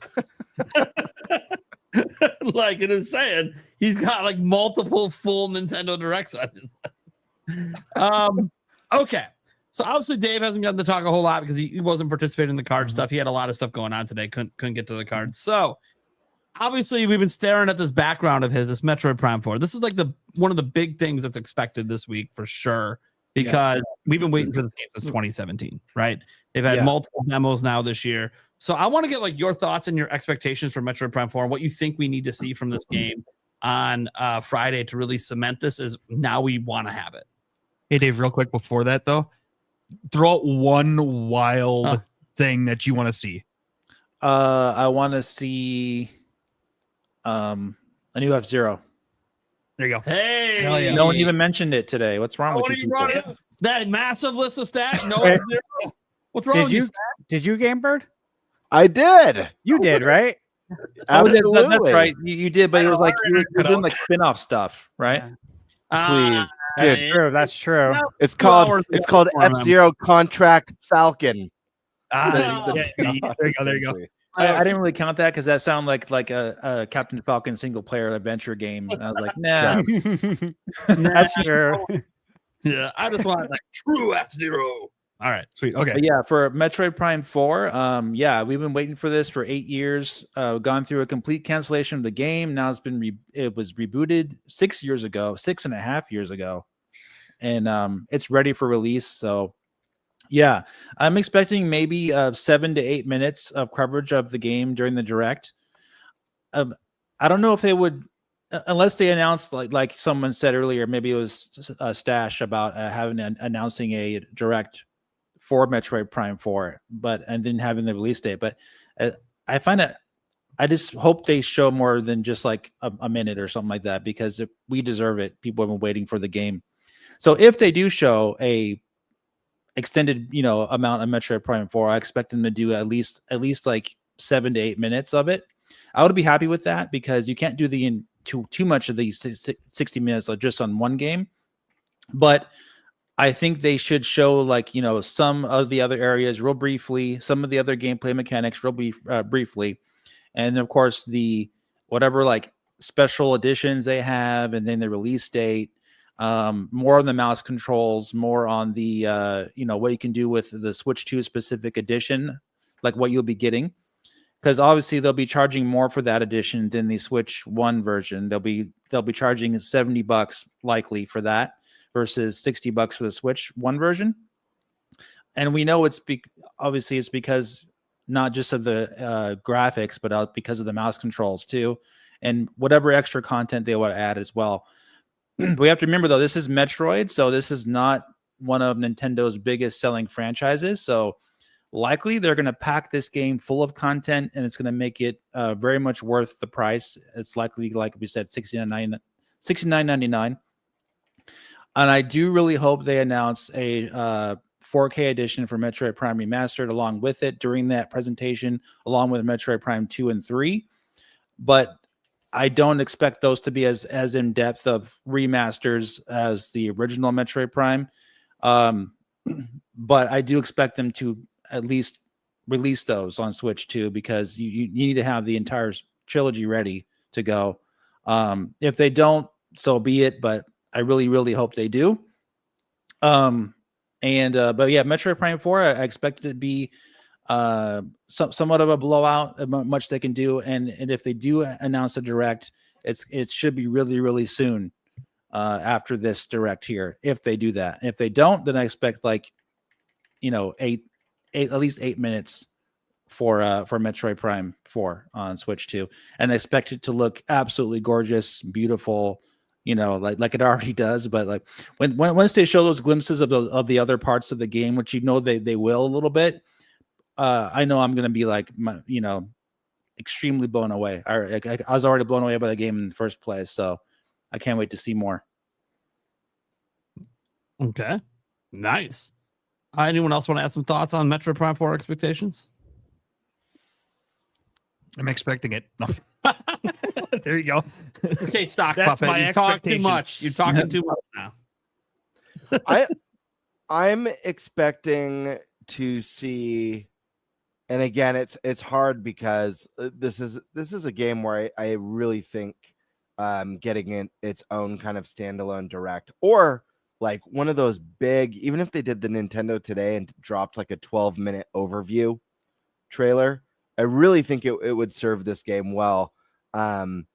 it. like it is saying, he's got like multiple full Nintendo Directs on his list. Okay. So obviously Dave hasn't gotten to talk a whole lot because he wasn't participating in the card stuff. He had a lot of stuff going on today. Couldn't get to the cards. So obviously we've been staring at this background of his, this Metroid Prime 4. This is like one of the big things that's expected this week for sure, because we've been waiting for this game since 2017, right? They've had multiple demos now this year. So I want to get like your thoughts and your expectations for Metroid Prime 4 and what you think we need to see from this game on Friday to really cement this as now we want to have it. Hey, Dave, real quick before that, though, throw out one wild thing that you want to see. I want to see a new F-Zero. There you go. Hey, yeah. No one even mentioned it today. What's wrong with you? Brought it up? That massive list of stats? No, F-Zero. What's wrong with you? Did you, Game Bird? I did. You did, right? Absolutely. That's right. You did, but it was like you were doing like spin-off stuff, right? Please. That's Dude. true. That's true. It's called F-Zero Contract Falcon. There you go. I didn't really count that because that sounded like a Captain Falcon single player adventure game. And I was like, nah. That's true. Yeah, I just want like true F-Zero. All right, sweet. Okay. But yeah, for Metroid Prime 4, we've been waiting for this for 8 years. Gone through a complete cancellation of the game. Now it was rebooted 6.5 years ago, and it's ready for release. So yeah, I'm expecting maybe 7 to 8 minutes of coverage of the game during the direct. I don't know if they would, unless they announced like someone said earlier, maybe it was Stash about announcing a direct for Metroid Prime 4, and then having the release date. But I find it, I just hope they show more than just like a minute or something like that, because if we deserve it. People have been waiting for the game. So if they do show a extended, amount of Metroid Prime 4, I expect them to do at least like 7 to 8 minutes of it. I would be happy with that, because you can't do too much of these 60 minutes just on one game. But I think they should show some of the other areas real briefly, some of the other gameplay mechanics real briefly, and of course the whatever like special editions they have, and then the release date. More on the mouse controls, more on the what you can do with the Switch 2 specific edition, like what you'll be getting, because obviously they'll be charging more for that edition than the Switch 1 version. They'll be charging $70 likely for that, versus $60 for the Switch 1 version. And we know it's because not just of the graphics, but because of the mouse controls too, and whatever extra content they want to add as well. We have to remember, though, this is Metroid, so this is not one of Nintendo's biggest selling franchises. So likely they're going to pack this game full of content, and it's going to make it very much worth the price. It's likely, like we said, $69.99. And I do really hope they announce a 4K edition for Metroid Prime Remastered along with it during that presentation, along with Metroid Prime 2 and 3. But I don't expect those to be as in depth of remasters as the original Metroid Prime. But I do expect them to at least release those on Switch 2, because you need to have the entire trilogy ready to go. If they don't, so be it, but I really, really hope they do. But yeah, Metroid Prime 4, I expect it to be somewhat of a blowout, much they can do. And if they do announce a direct, it should be really, really soon after this direct here, if they do that. And if they don't, then I expect at least 8 minutes for Metroid Prime 4 on Switch 2. And I expect it to look absolutely gorgeous, beautiful, like it already does. But like once they show those glimpses of the other parts of the game, which they will a little bit, I know I'm gonna be like extremely blown away. I was already blown away by the game in the first place, so I can't wait to see more. Okay, nice. Anyone else want to add some thoughts on Metroid Prime 4 expectations? I'm expecting it. No. There you go. Okay, Stock That's Puppet. my You talk too expectation. much. You're talking too much now. I'm expecting to see And again, it's hard because this is a game where I really think getting in its own kind of standalone direct, or like one of those big, even if they did the Nintendo Today and dropped like a 12-minute overview trailer, I really think it would serve this game well. I'm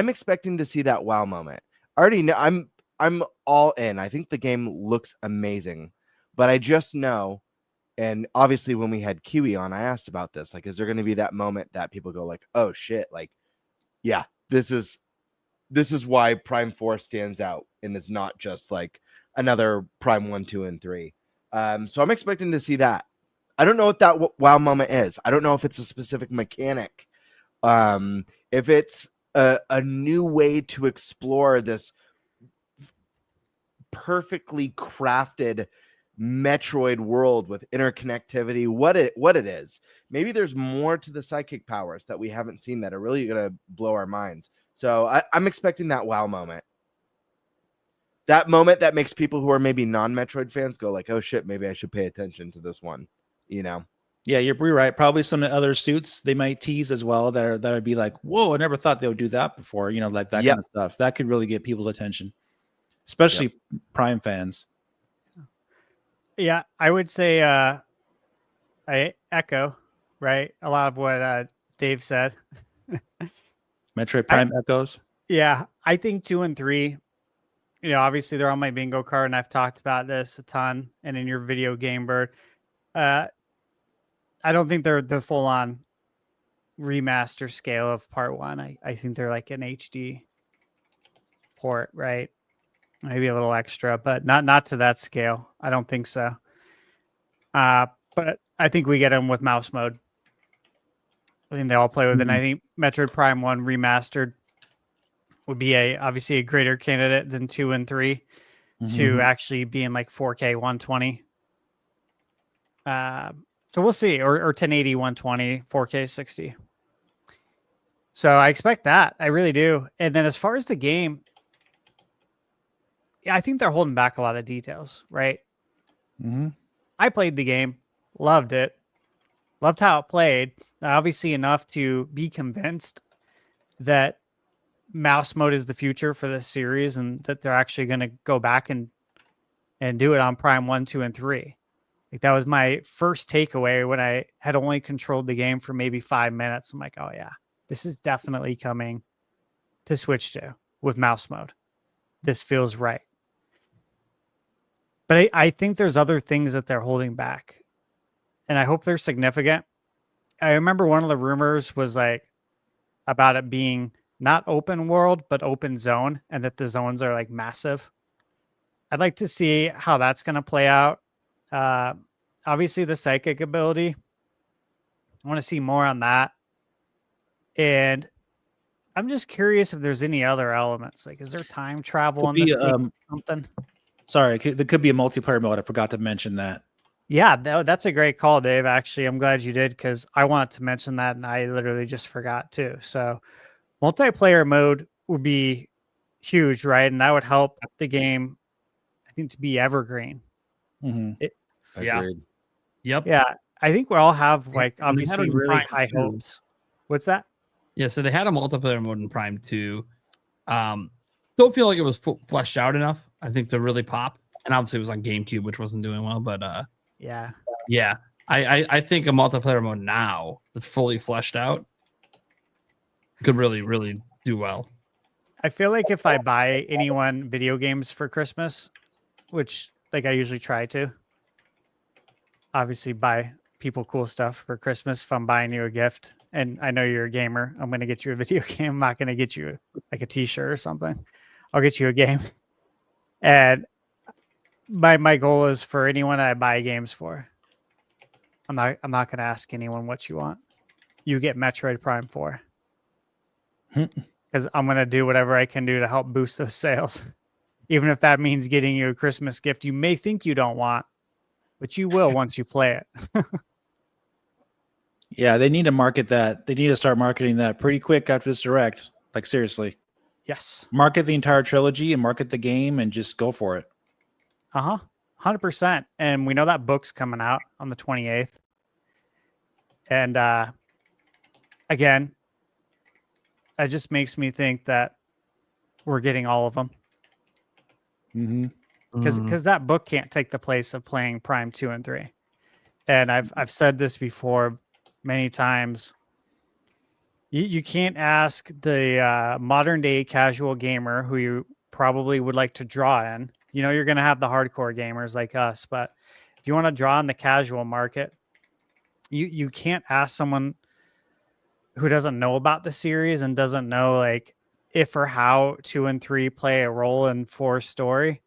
expecting to see that wow moment. I already know I'm all in. I think the game looks amazing, but I just know. And obviously, when we had Kiwi on, I asked about this. Like, is there going to be that moment that people go like, "Oh shit!" Like, yeah, this is why Prime 4 stands out, and it's not just like another Prime 1, 2, and 3. So I'm expecting to see that. I don't know what that wow moment is. I don't know if it's a specific mechanic, if it's a new way to explore this perfectly crafted Metroid world with interconnectivity, what it is. Maybe there's more to the psychic powers that we haven't seen that are really going to blow our minds. So I'm expecting that wow moment. That moment that makes people who are maybe non-Metroid fans go like, oh shit, maybe I should pay attention to this one, you know? Yeah, you're right. Probably some other suits they might tease as well that would be like, whoa, I never thought they would do that before. You know, like that kind of stuff. That could really get people's attention, especially Prime fans. Yeah, I would say I echo, right? A lot of what Dave said. Metroid Prime echoes. Yeah, I think 2 and 3, you know, obviously they're on my bingo card, and I've talked about this a ton. And in your video Game Bird, I don't think they're the full on remaster scale of part 1. I think they're like an HD port, right? Maybe a little extra, but not to that scale. I don't think so. But I think we get them with mouse mode. I think they all play with it. And I think Metroid Prime 1 remastered would be obviously a greater candidate than 2 and 3 to actually be in like 4K 120. So we'll see, or 1080 120, 4K 60. So I expect that. I really do. And then as far as the game, I think they're holding back a lot of details, right? I played the game, loved it, loved how it played. Obviously enough to be convinced that mouse mode is the future for this series, and that they're actually going to go back and do it on Prime 1, 2, and 3. Like that was my first takeaway when I had only controlled the game for maybe 5 minutes. I'm like, oh yeah, this is definitely coming to Switch 2 with mouse mode. This feels right. But I think there's other things that they're holding back, and I hope they're significant. I remember one of the rumors was like about it being not open world, but open zone, and that the zones are like massive. I'd like to see how that's going to play out. Obviously the psychic ability, I want to see more on that. And I'm just curious if there's any other elements. Like, is there time travel on this game or something? Sorry, there could be a multiplayer mode. I forgot to mention that. Yeah, that's a great call, Dave. Actually, I'm glad you did, because I wanted to mention that and I literally just forgot too. So multiplayer mode would be huge, right? And that would help the game, I think, to be evergreen. Agreed. Yep. Yeah, I think we all have like And they had obviously it in really Prime high too. hopes. What's that? Yeah, so they had a multiplayer mode in Prime 2. Don't feel like it was fleshed out enough, I think, to really pop. And obviously it was on GameCube, which wasn't doing well. But yeah, I think a multiplayer mode now that's fully fleshed out could really, really do well. I feel like if I buy anyone video games for Christmas, which like I usually try to, obviously buy people cool stuff for Christmas. If I'm buying you a gift and I know you're a gamer, I'm going to get you a video game. I'm not going to get you like a t-shirt or something. I'll get you a game. And my goal is for anyone I buy games for, I'm not going to ask anyone what you want. You get Metroid Prime 4. Because I'm going to do whatever I can do to help boost those sales. Even if that means getting you a Christmas gift you may think you don't want, but you will once you play it. Yeah, they need to market that. They need to start marketing that pretty quick after this direct. Like, seriously. Yes. Market the entire trilogy and market the game and just go for it. 100%. And we know that book's coming out on the 28th. And again, it just makes me think that we're getting all of them. Mm-hmm. Because that book can't take the place of playing Prime 2 and 3. And I've said this before many times. You can't ask the modern day casual gamer who you probably would like to draw in. You know, you're going to have the hardcore gamers like us, but if you want to draw in the casual market, you can't ask someone who doesn't know about the series and doesn't know like if or how 2 and 3 play a role in 4's story.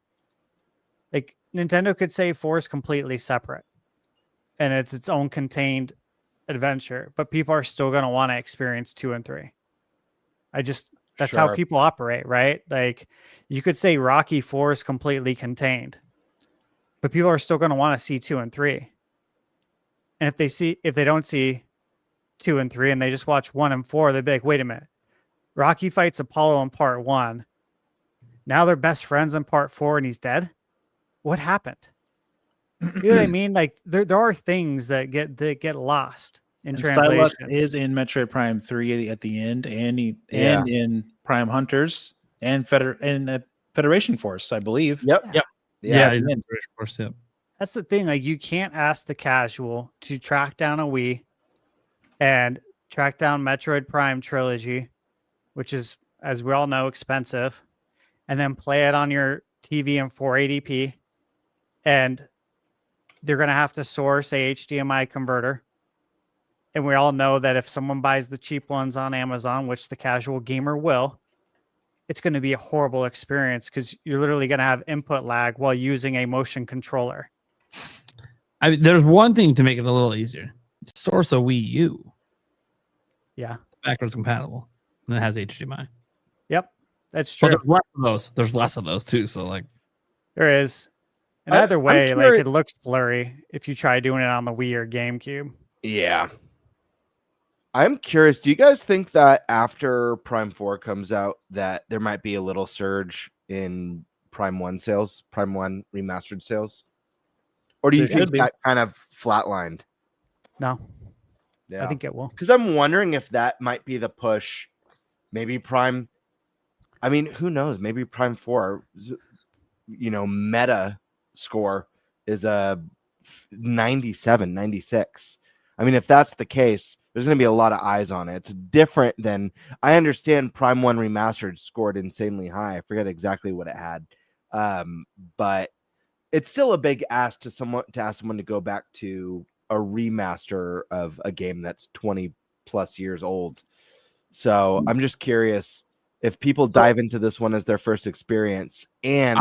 Like Nintendo could say 4 is completely separate and it's its own contained adventure, but people are still going to want to experience 2 and 3. That's how Sure. people operate, right? Like you could say Rocky 4 is completely contained, but people are still going to want to see 2 and 3. And if they don't see 2 and 3 and they just watch 1 and 4, they'd be like, wait a minute, Rocky fights Apollo in part 1. Now they're best friends in part 4 and he's dead. What happened? You know what I mean? Like there are things that get lost in translation. Psylocke is in Metroid Prime 3 at the end, and in Prime Hunters and Federation Force, I believe. Yep. Yeah, he's in British Force. Yep. That's the thing. Like you can't ask the casual to track down a Wii and track down Metroid Prime trilogy, which is, as we all know, expensive, and then play it on your TV in 480p, and they're going to have to source a HDMI converter. And we all know that if someone buys the cheap ones on Amazon, which the casual gamer will, it's going to be a horrible experience because you're literally going to have input lag while using a motion controller. I mean, there's one thing to make it a little easier. Source a Wii U. Yeah. Backwards compatible. And it has HDMI. Yep. That's true. But there's less of those. There's less of those too. So like there is. And either way, like it looks blurry if you try doing it on the Wii or GameCube. Yeah. I'm curious, do you guys think that after Prime 4 comes out that there might be a little surge in Prime 1 sales, Prime 1 remastered sales? Or do you think that kind of flatlined? No. Yeah. I think it will. Because I'm wondering if that might be the push. Maybe Prime, I mean, who knows? Maybe Prime 4, meta score is a 97, 96. I mean, if that's the case, there's going to be a lot of eyes on it. It's different than, I understand Prime 1 Remastered scored insanely high. I forget exactly what it had. But it's still a big ask to ask someone to go back to a remaster of a game that's 20 plus years old. So I'm just curious if people dive into this one as their first experience, and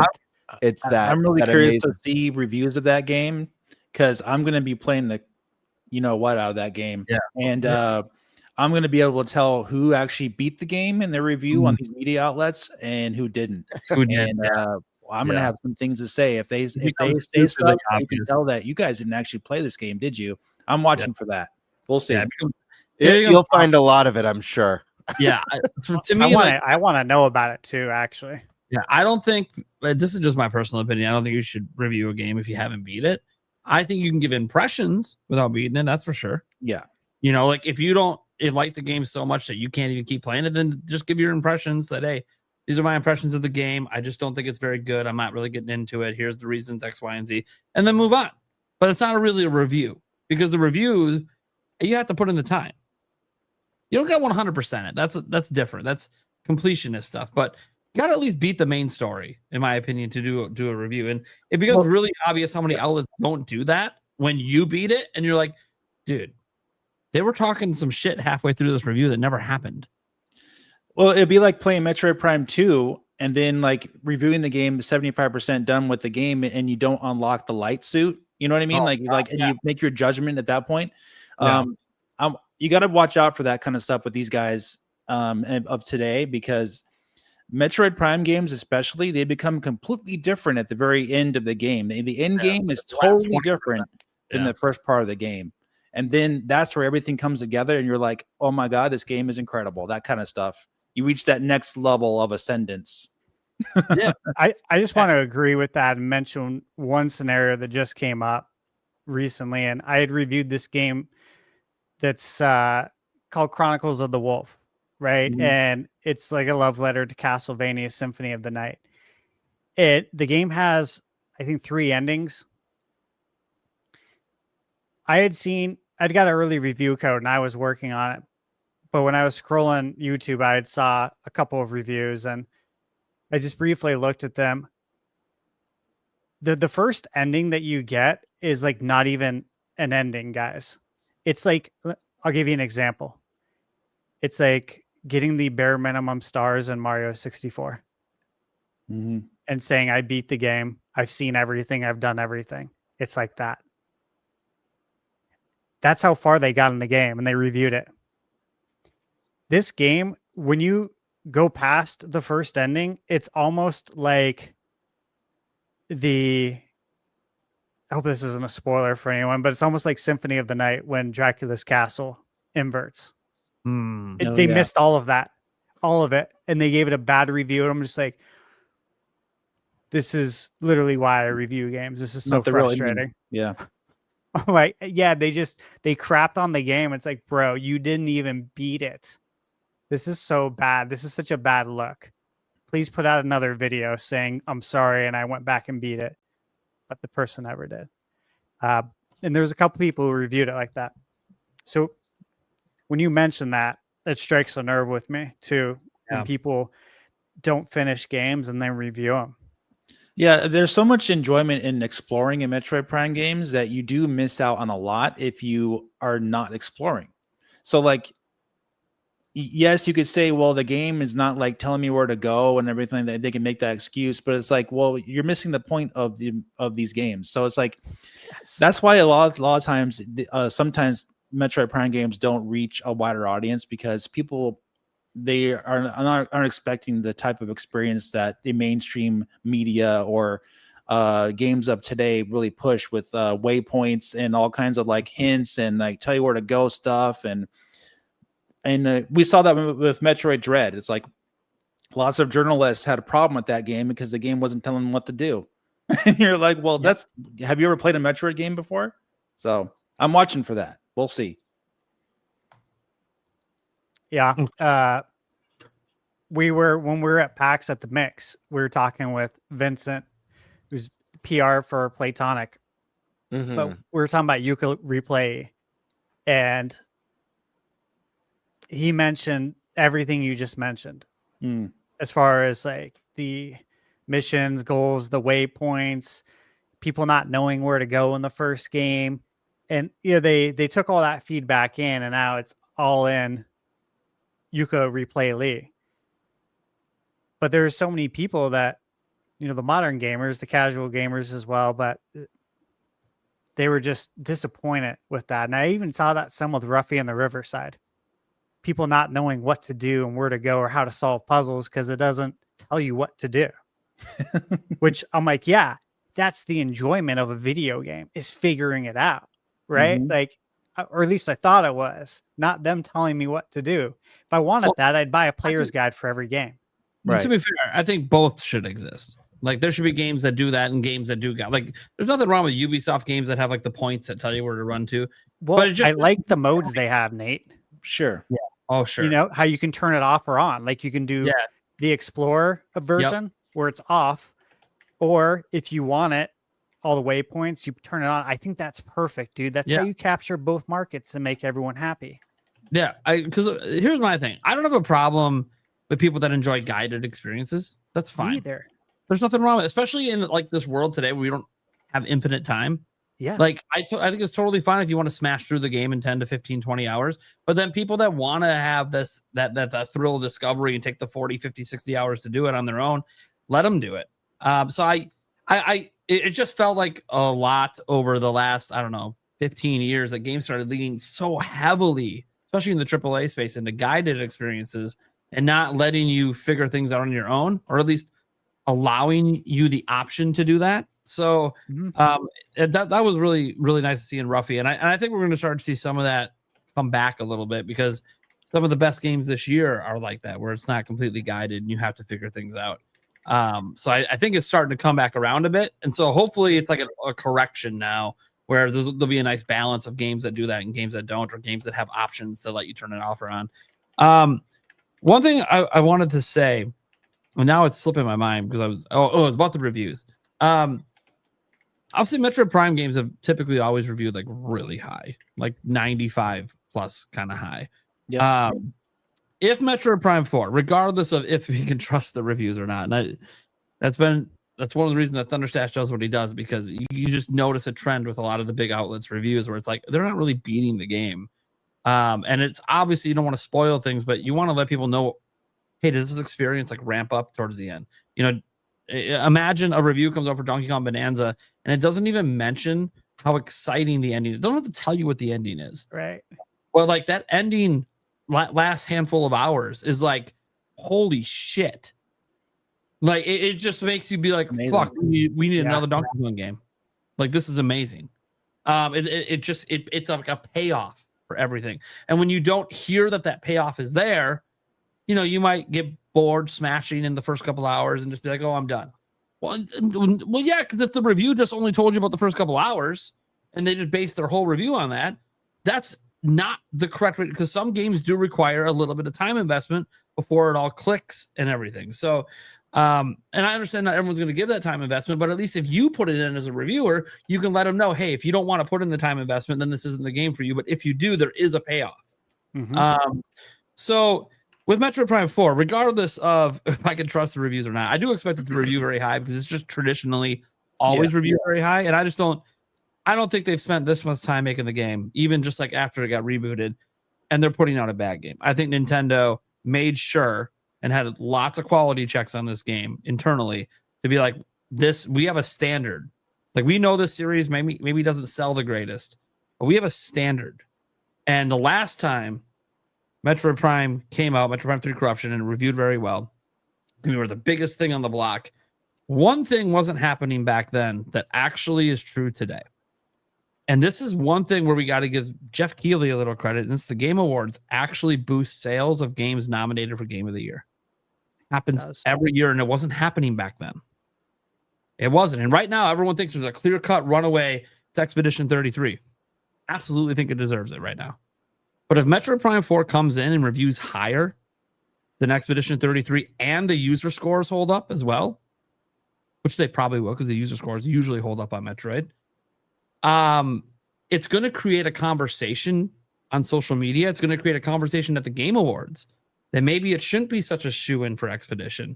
I'm really curious to see reviews of that game because I'm going to be playing the out of that game. Yeah. And I'm going to be able to tell who actually beat the game in their review on these media outlets and who didn't. I'm going to have some things to say. If they say stuff, you can tell that you guys didn't actually play this game, did you? I'm watching for that. We'll see. You'll find a lot of it, I'm sure. Yeah. To me, I want to know about it too, actually. Yeah. I don't think, this is just my personal opinion, I don't think you should review a game if you haven't beat it. I think you can give impressions without beating it. That's for sure. Yeah. Like if you don't like the game so much that you can't even keep playing it, then just give your impressions that, hey, these are my impressions of the game. I just don't think it's very good. I'm not really getting into it. Here's the reasons X, Y, and Z, and then move on. But it's not really a review because the review, you have to put in the time. You don't got 100% it. That's different. That's completionist stuff. But you got to at least beat the main story, in my opinion, to do a review. And it becomes really obvious how many outlets don't do that when you beat it. And you're like, dude, they were talking some shit halfway through this review that never happened. Well, it'd be like playing Metroid Prime 2 and then like reviewing the game 75% done with the game and you don't unlock the light suit. You know what I mean? You make your judgment at that point. You got to watch out for that kind of stuff with these guys of today because Metroid Prime games, especially, they become completely different at the very end of the game. The end game is totally different than the first part of the game. And then that's where everything comes together and you're like, oh my God, this game is incredible. That kind of stuff. You reach that next level of ascendance. Yeah. I just want to agree with that and mention one scenario that just came up recently. And I had reviewed this game that's called Chronicles of the Wolf, right? Mhm. And it's like a love letter to Castlevania Symphony of the Night. The game has, I think, 3 endings. I'd got an early review code and I was working on it. But when I was scrolling YouTube, I had saw a couple of reviews and I just briefly looked at them. The first ending that you get is like not even an ending, guys. It's like, I'll give you an example. It's like getting the bare minimum stars in Mario 64 Mhm. and saying, I beat the game. I've seen everything. I've done everything. It's like that. That's how far they got in the game and they reviewed it. This game, when you go past the first ending, it's almost like I hope this isn't a spoiler for anyone, but it's almost like Symphony of the Night when Dracula's castle inverts. Hmm. They missed all of that, all of it, and they gave it a bad review. And I'm just like, this is literally why I review games. This is so Not the real ending. frustrating. Yeah. Like, yeah, they crapped on the game. It's like, bro, you didn't even beat it. This is so bad. This is such a bad look. Please put out another video saying, I'm sorry, and I went back and beat it. But the person never did. And there's a couple people who reviewed it like that. So when you mention that, it strikes a nerve with me too. Yeah. When people don't finish games and then review them. Yeah, there's so much enjoyment in exploring in Metroid Prime games that you do miss out on a lot if you are not exploring. So like, yes, you could say, well, the game is not like telling me where to go and everything, that they can make that excuse, but it's like, well, you're missing the point of these games. So it's like, that's why a lot of times, sometimes Metroid Prime games don't reach a wider audience because people, they aren't expecting the type of experience that the mainstream media or games of today really push with waypoints and all kinds of like hints and like tell you where to go stuff. And we saw that with Metroid Dread. It's like lots of journalists had a problem with that game because the game wasn't telling them what to do. And you're like, well, have you ever played a Metroid game before? So I'm watching for that. We'll see. Yeah. When we were at PAX at the Mix, we were talking with Vincent, who's PR for Playtonic. Mhm. But we were talking about Yuka Replay, and he mentioned everything you just mentioned. As far as like the missions, goals, the waypoints, people not knowing where to go in the first game. And they took all that feedback in, and now it's all in Yuka Replay Lee. But there's so many people that, the modern gamers, the casual gamers as well, but they were just disappointed with that. And I even saw that some with Ruffy and the Riverside. People not knowing what to do and where to go or how to solve puzzles because it doesn't tell you what to do. Which I'm like, yeah, that's the enjoyment of a video game, is figuring it out, right? Mhm. Like, or at least I thought it was, not them telling me what to do. If I wanted that, I'd buy a player's guide for every game. Right. To be fair, I think both should exist. Like, there should be games that do that and games that do like. There's nothing wrong with Ubisoft games that have like the points that tell you where to run to. Well, but I like the modes they have, Nate. Sure. Yeah. Oh, sure. How you can turn it off or on. Like you can do the Explorer version where it's off, or if you want it, all the waypoints, you turn it on. I think that's perfect, dude. That's how you capture both markets and make everyone happy. Yeah, because here's my thing. I don't have a problem with people that enjoy guided experiences. That's fine. Either. There's nothing wrong with it, especially in like this world today where we don't have infinite time. Yeah. Like I think it's totally fine if you want to smash through the game in 10 to 15, 20 hours. But then people that want to have this, that thrill of discovery and take the 40, 50, 60 hours to do it on their own, let them do it. So it just felt like a lot over the last, 15 years that games started leaning so heavily, especially in the AAA space, into guided experiences and not letting you figure things out on your own, or at least allowing you the option to do that. So that was really, really nice to see in Ruffy. And I think we're going to start to see some of that come back a little bit, because some of the best games this year are like that, where it's not completely guided and you have to figure things out. So I think it's starting to come back around a bit. And so hopefully it's like a correction now where there'll be a nice balance of games that do that and games that don't, or games that have options to let you turn an offer on. One thing I wanted to say, and now it's slipping my mind because it's about the reviews. I'll say Metroid Prime games have typically always reviewed like really high, like 95 plus kind of high. Yeah. If Metroid Prime 4, regardless of if we can trust the reviews or not, and that's one of the reasons that Thunderstash does what he does, because you just notice a trend with a lot of the big outlets reviews where it's like they're not really beating the game. And it's obviously you don't want to spoil things, but you want to let people know, hey, does this experience like ramp up towards the end? Imagine a review comes up for Donkey Kong Bonanza and it doesn't even mention how exciting the ending is. It don't have to tell you what the ending is. Right. Well, like that ending last handful of hours is like, holy shit. Like it just makes you be like, amazing. Fuck, we need another Donkey Kong game. Like this is amazing. It's like a payoff for everything. And when you don't hear that payoff is there, you might get bored smashing in the first couple hours and just be like, oh, I'm done. Well, yeah, because if the review just only told you about the first couple hours and they just based their whole review on that, that's not the correct way, because some games do require a little bit of time investment before it all clicks and everything. So, and I understand not everyone's going to give that time investment, but at least if you put it in as a reviewer, you can let them know, hey, if you don't want to put in the time investment, then this isn't the game for you. But if you do, there is a payoff. Mm-hmm. So with Metroid Prime 4, regardless of if I can trust the reviews or not, I do expect it to review very high because it's just traditionally always reviewed very high. And I don't think they've spent this much time making the game, even just like after it got rebooted, and they're putting out a bad game. I think Nintendo made sure and had lots of quality checks on this game internally to be like, we have a standard. Like, we know this series maybe doesn't sell the greatest, but we have a standard. And the last time Metroid Prime came out, Metroid Prime 3 Corruption, and reviewed very well, we were the biggest thing on the block. One thing wasn't happening back then that actually is true today. And this is one thing where we got to give Jeff Keighley a little credit, and it's the Game Awards actually boost sales of games nominated for Game of the Year. Happens every year, and it wasn't happening back then. It wasn't. And right now, everyone thinks there's a clear-cut runaway to Expedition 33. Absolutely think it deserves it right now. But if Metroid Prime 4 comes in and reviews higher than Expedition 33 and the user scores hold up as well, which they probably will because the user scores usually hold up on Metroid, it's going to create a conversation on social media. It's going to create a conversation at the Game Awards that maybe it shouldn't be such a shoe-in for Expedition.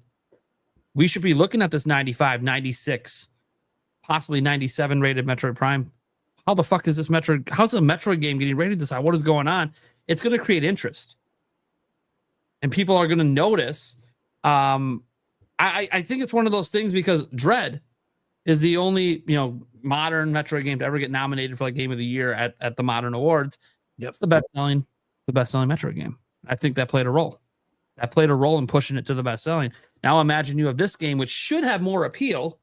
We should be looking at this 95, 96, possibly 97 rated Metroid Prime. How the fuck is this Metroid? How's the Metroid game getting rated this high? What is going on? It's going to create interest. And people are going to notice. I think it's one of those things because Dread is the only, modern Metroid game to ever get nominated for like Game of the Year at the Modern Awards. Yep. It's the best-selling Metroid game. I think that played a role. That played a role in pushing it to the best-selling. Now imagine you have this game, which should have more appeal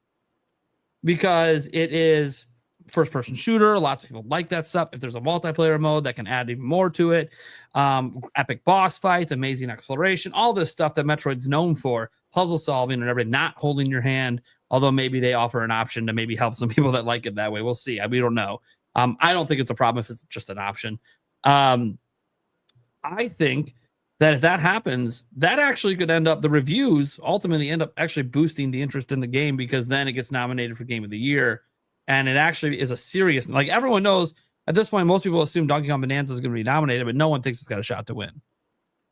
because it is first-person shooter. Lots of people like that stuff. If there's a multiplayer mode, that can add even more to it. Epic boss fights, amazing exploration, all this stuff that Metroid's known for, puzzle solving and everything, not holding your hand, although maybe they offer an option to maybe help some people that like it that way. We'll see. We don't know. I don't think it's a problem if it's just an option. I think that if that happens, that actually could end up, the reviews ultimately end up actually boosting the interest in the game because then it gets nominated for Game of the Year. And it actually is a serious, like everyone knows at this point, most people assume Donkey Kong Bonanza is going to be nominated, but no one thinks it's got a shot to win.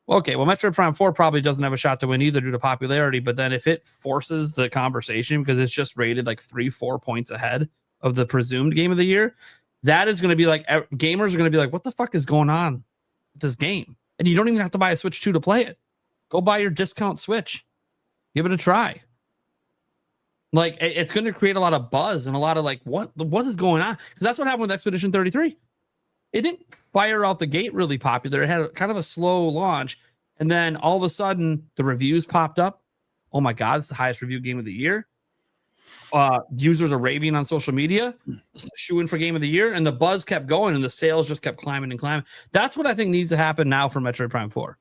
Okay, well, Metroid Prime 4 probably doesn't have a shot to win either due to popularity, but then if it forces the conversation because it's just rated like 3-4 points ahead of the presumed Game of the Year, that is going to be like, gamers are going to be like, what the fuck is going on with this game? And you don't even have to buy a Switch 2 to play it. Go buy your discount Switch. Give it a try. Like, it's going to create a lot of buzz and a lot of like, what is going on? Because that's what happened with Expedition 33. It didn't fire out the gate really popular. It had kind of a slow launch. And then all of a sudden, the reviews popped up. Oh my God, it's the highest review game of the year. Users are raving on social media, shooing for Game of the Year. And the buzz kept going and the sales just kept climbing and climbing. That's what I think needs to happen now for Metroid Prime 4.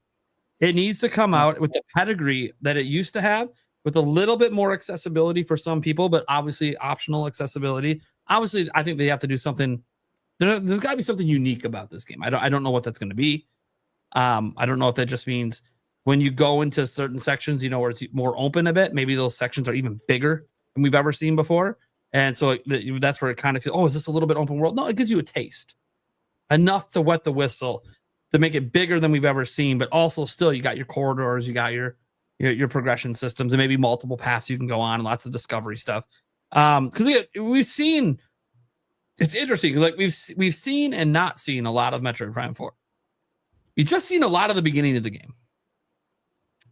It needs to come out with the pedigree that it used to have, with a little bit more accessibility for some people, but obviously optional accessibility. Obviously, I think they have to do something. There's got to be something unique about this game. I don't know what that's going to be. I don't know if that just means when you go into certain sections, where it's more open a bit, maybe those sections are even bigger than we've ever seen before. And so that's where it kind of feels, is this a little bit open world? No, it gives you a taste. Enough to wet the whistle to make it bigger than we've ever seen, but also still you got your corridors, you got your progression systems, and maybe multiple paths you can go on, and lots of discovery stuff. Because we've seen, it's interesting, like we've seen and not seen a lot of Metroid Prime 4. You've just seen a lot of the beginning of the game.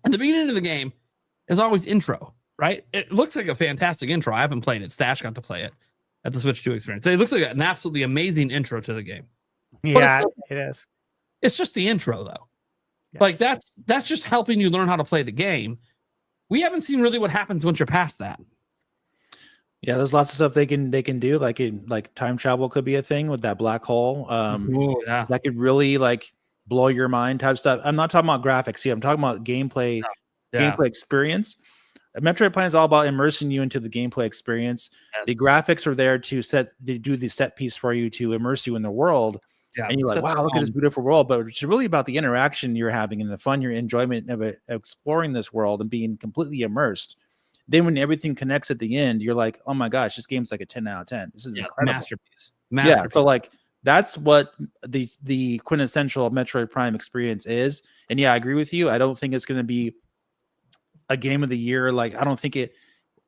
And the beginning of the game is always intro, right? It looks like a fantastic intro. I haven't played it. Stash got to play it at the Switch 2 experience. It looks like an absolutely amazing intro to the game. Yeah, it is. It's just the intro, though. Yeah. Like that's just helping you learn how to play the game. We haven't seen really what happens once you're past that. Yeah, there's lots of stuff they can do. Like time travel could be a thing with that black hole. That could really blow your mind type stuff. I'm not talking about graphics here. I'm talking about gameplay experience. Metroid Prime is all about immersing you into the gameplay experience. Yes. The graphics are there to do the set piece for you to immerse you in the world. Yeah, and you're like, wow, look at this beautiful world. But it's really about the interaction you're having and the fun, your enjoyment of exploring this world and being completely immersed. Then when everything connects at the end, you're like, oh my gosh, this game's like a 10 out of 10. This is incredible. Masterpiece. Yeah, so that's what the quintessential Metroid Prime experience is. And yeah, I agree with you. I don't think it's going to be a game of the year. I don't think it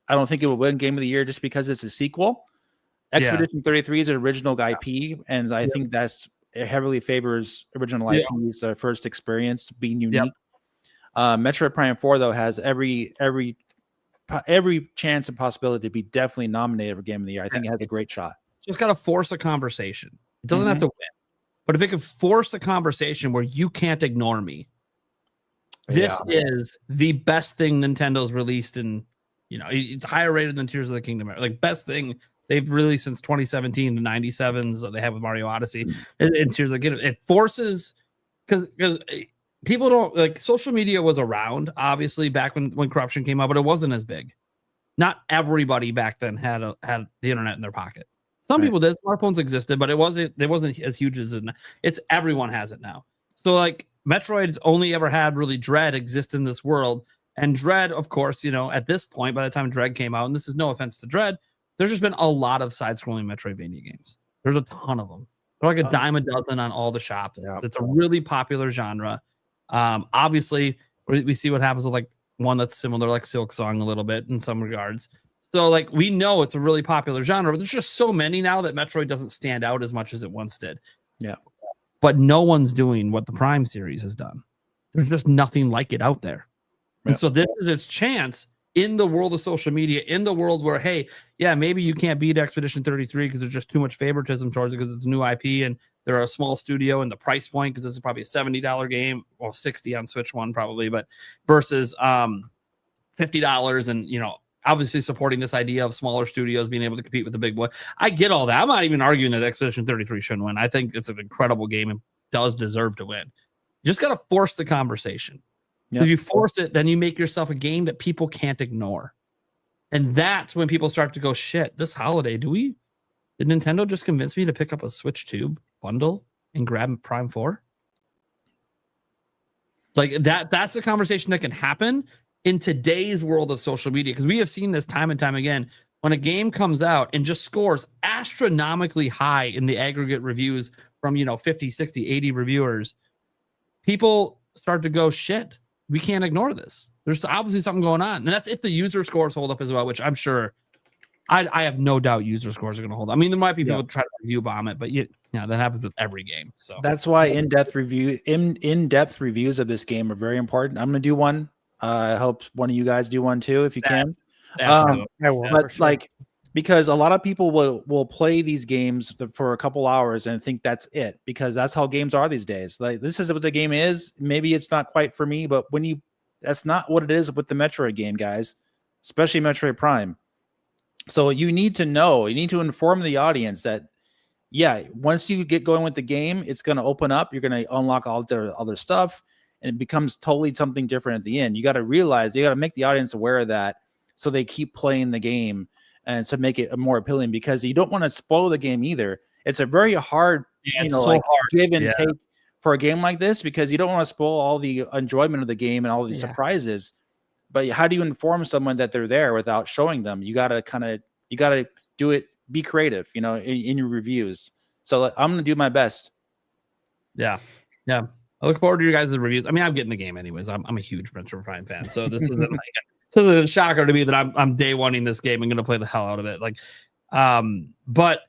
will win game of the year just because it's a sequel. Expedition 33 is an original IP, and I think it heavily favors original IP's first experience being unique. Metroid Prime 4 though has every chance and possibility to be definitely nominated for game of the year. I think it has a great shot. Just got to force a conversation. It doesn't have to win, but if it could force a conversation where you can't ignore me, this is the best thing Nintendo's released in, it's higher rated than Tears of the Kingdom. Like best thing they've released since 2017, the 97s they have with Mario Odyssey. And Tears of the Kingdom, it forces, because people don't social media was around obviously back when corruption came out, but it wasn't as big. Not everybody back then had the internet in their pocket. Some people did. Smartphones existed, but it wasn't as huge as it. It's everyone has it now. So Metroid's only ever had really Dread exist in this world, and Dread, of course, at this point, by the time Dread came out, and this is no offense to Dread, there's just been a lot of side-scrolling Metroidvania games. There's a ton of them. They're like a dime a dozen on all the shops. Yeah. It's a really popular genre. Obviously, we see what happens with one that's similar, like Silk Song, a little bit in some regards. So we know it's a really popular genre, but there's just so many now that Metroid doesn't stand out as much as it once did. Yeah. But no one's doing what the Prime series has done. There's just nothing like it out there. Yeah. And so this is its chance in the world of social media, in the world where, hey, yeah, maybe you can't beat Expedition 33 because there's just too much favoritism towards it because it's a new IP and they're a small studio and the price point, because this is probably a $70 game, well, $60 on Switch One probably, but versus $50 and, obviously supporting this idea of smaller studios being able to compete with the big boy. I get all that. I'm not even arguing that Expedition 33 shouldn't win. I think it's an incredible game and does deserve to win. You just got to force the conversation. If you force it, then you make yourself a game that people can't ignore. And that's when people start to go, shit, this holiday, did Nintendo just convince me to pick up a Switch 2 bundle and grab Prime 4? That's a conversation that can happen in today's world of social media, because we have seen this time and time again. When a game comes out and just scores astronomically high in the aggregate reviews from 50, 60, 80 reviewers, people start to go, shit, we can't ignore this. There's obviously something going on. And that's if the user scores hold up as well, which I'm sure, I have no doubt user scores are going to hold up. I mean, there might be people try to review bomb it, but that happens with every game. So that's why in-depth reviews of this game are very important. I'm going to do one. I hope one of you guys do one too, if you can. I will, but because a lot of people will play these games for a couple hours and think that's it, because that's how games are these days. This is what the game is. Maybe it's not quite for me, but that's not what it is with the Metroid game, guys, especially Metroid Prime. So you need to inform the audience that, once you get going with the game, it's going to open up. You're going to unlock all the other stuff, and it becomes totally something different at the end. You got to realize, you got to make the audience aware of that, so they keep playing the game and to make it more appealing, because you don't want to spoil the game either. It's a very hard, hard give and take for a game like this, because you don't want to spoil all the enjoyment of the game and all the surprises. But how do you inform someone that they're there without showing them? You gotta do it. Be creative, in your reviews. So I'm gonna do my best. Yeah. I look forward to your guys' reviews. I mean, I'm getting the game anyways. I'm a huge Metroid Prime fan, so this isn't a shocker to me that I'm day oneing this game and gonna play the hell out of it. But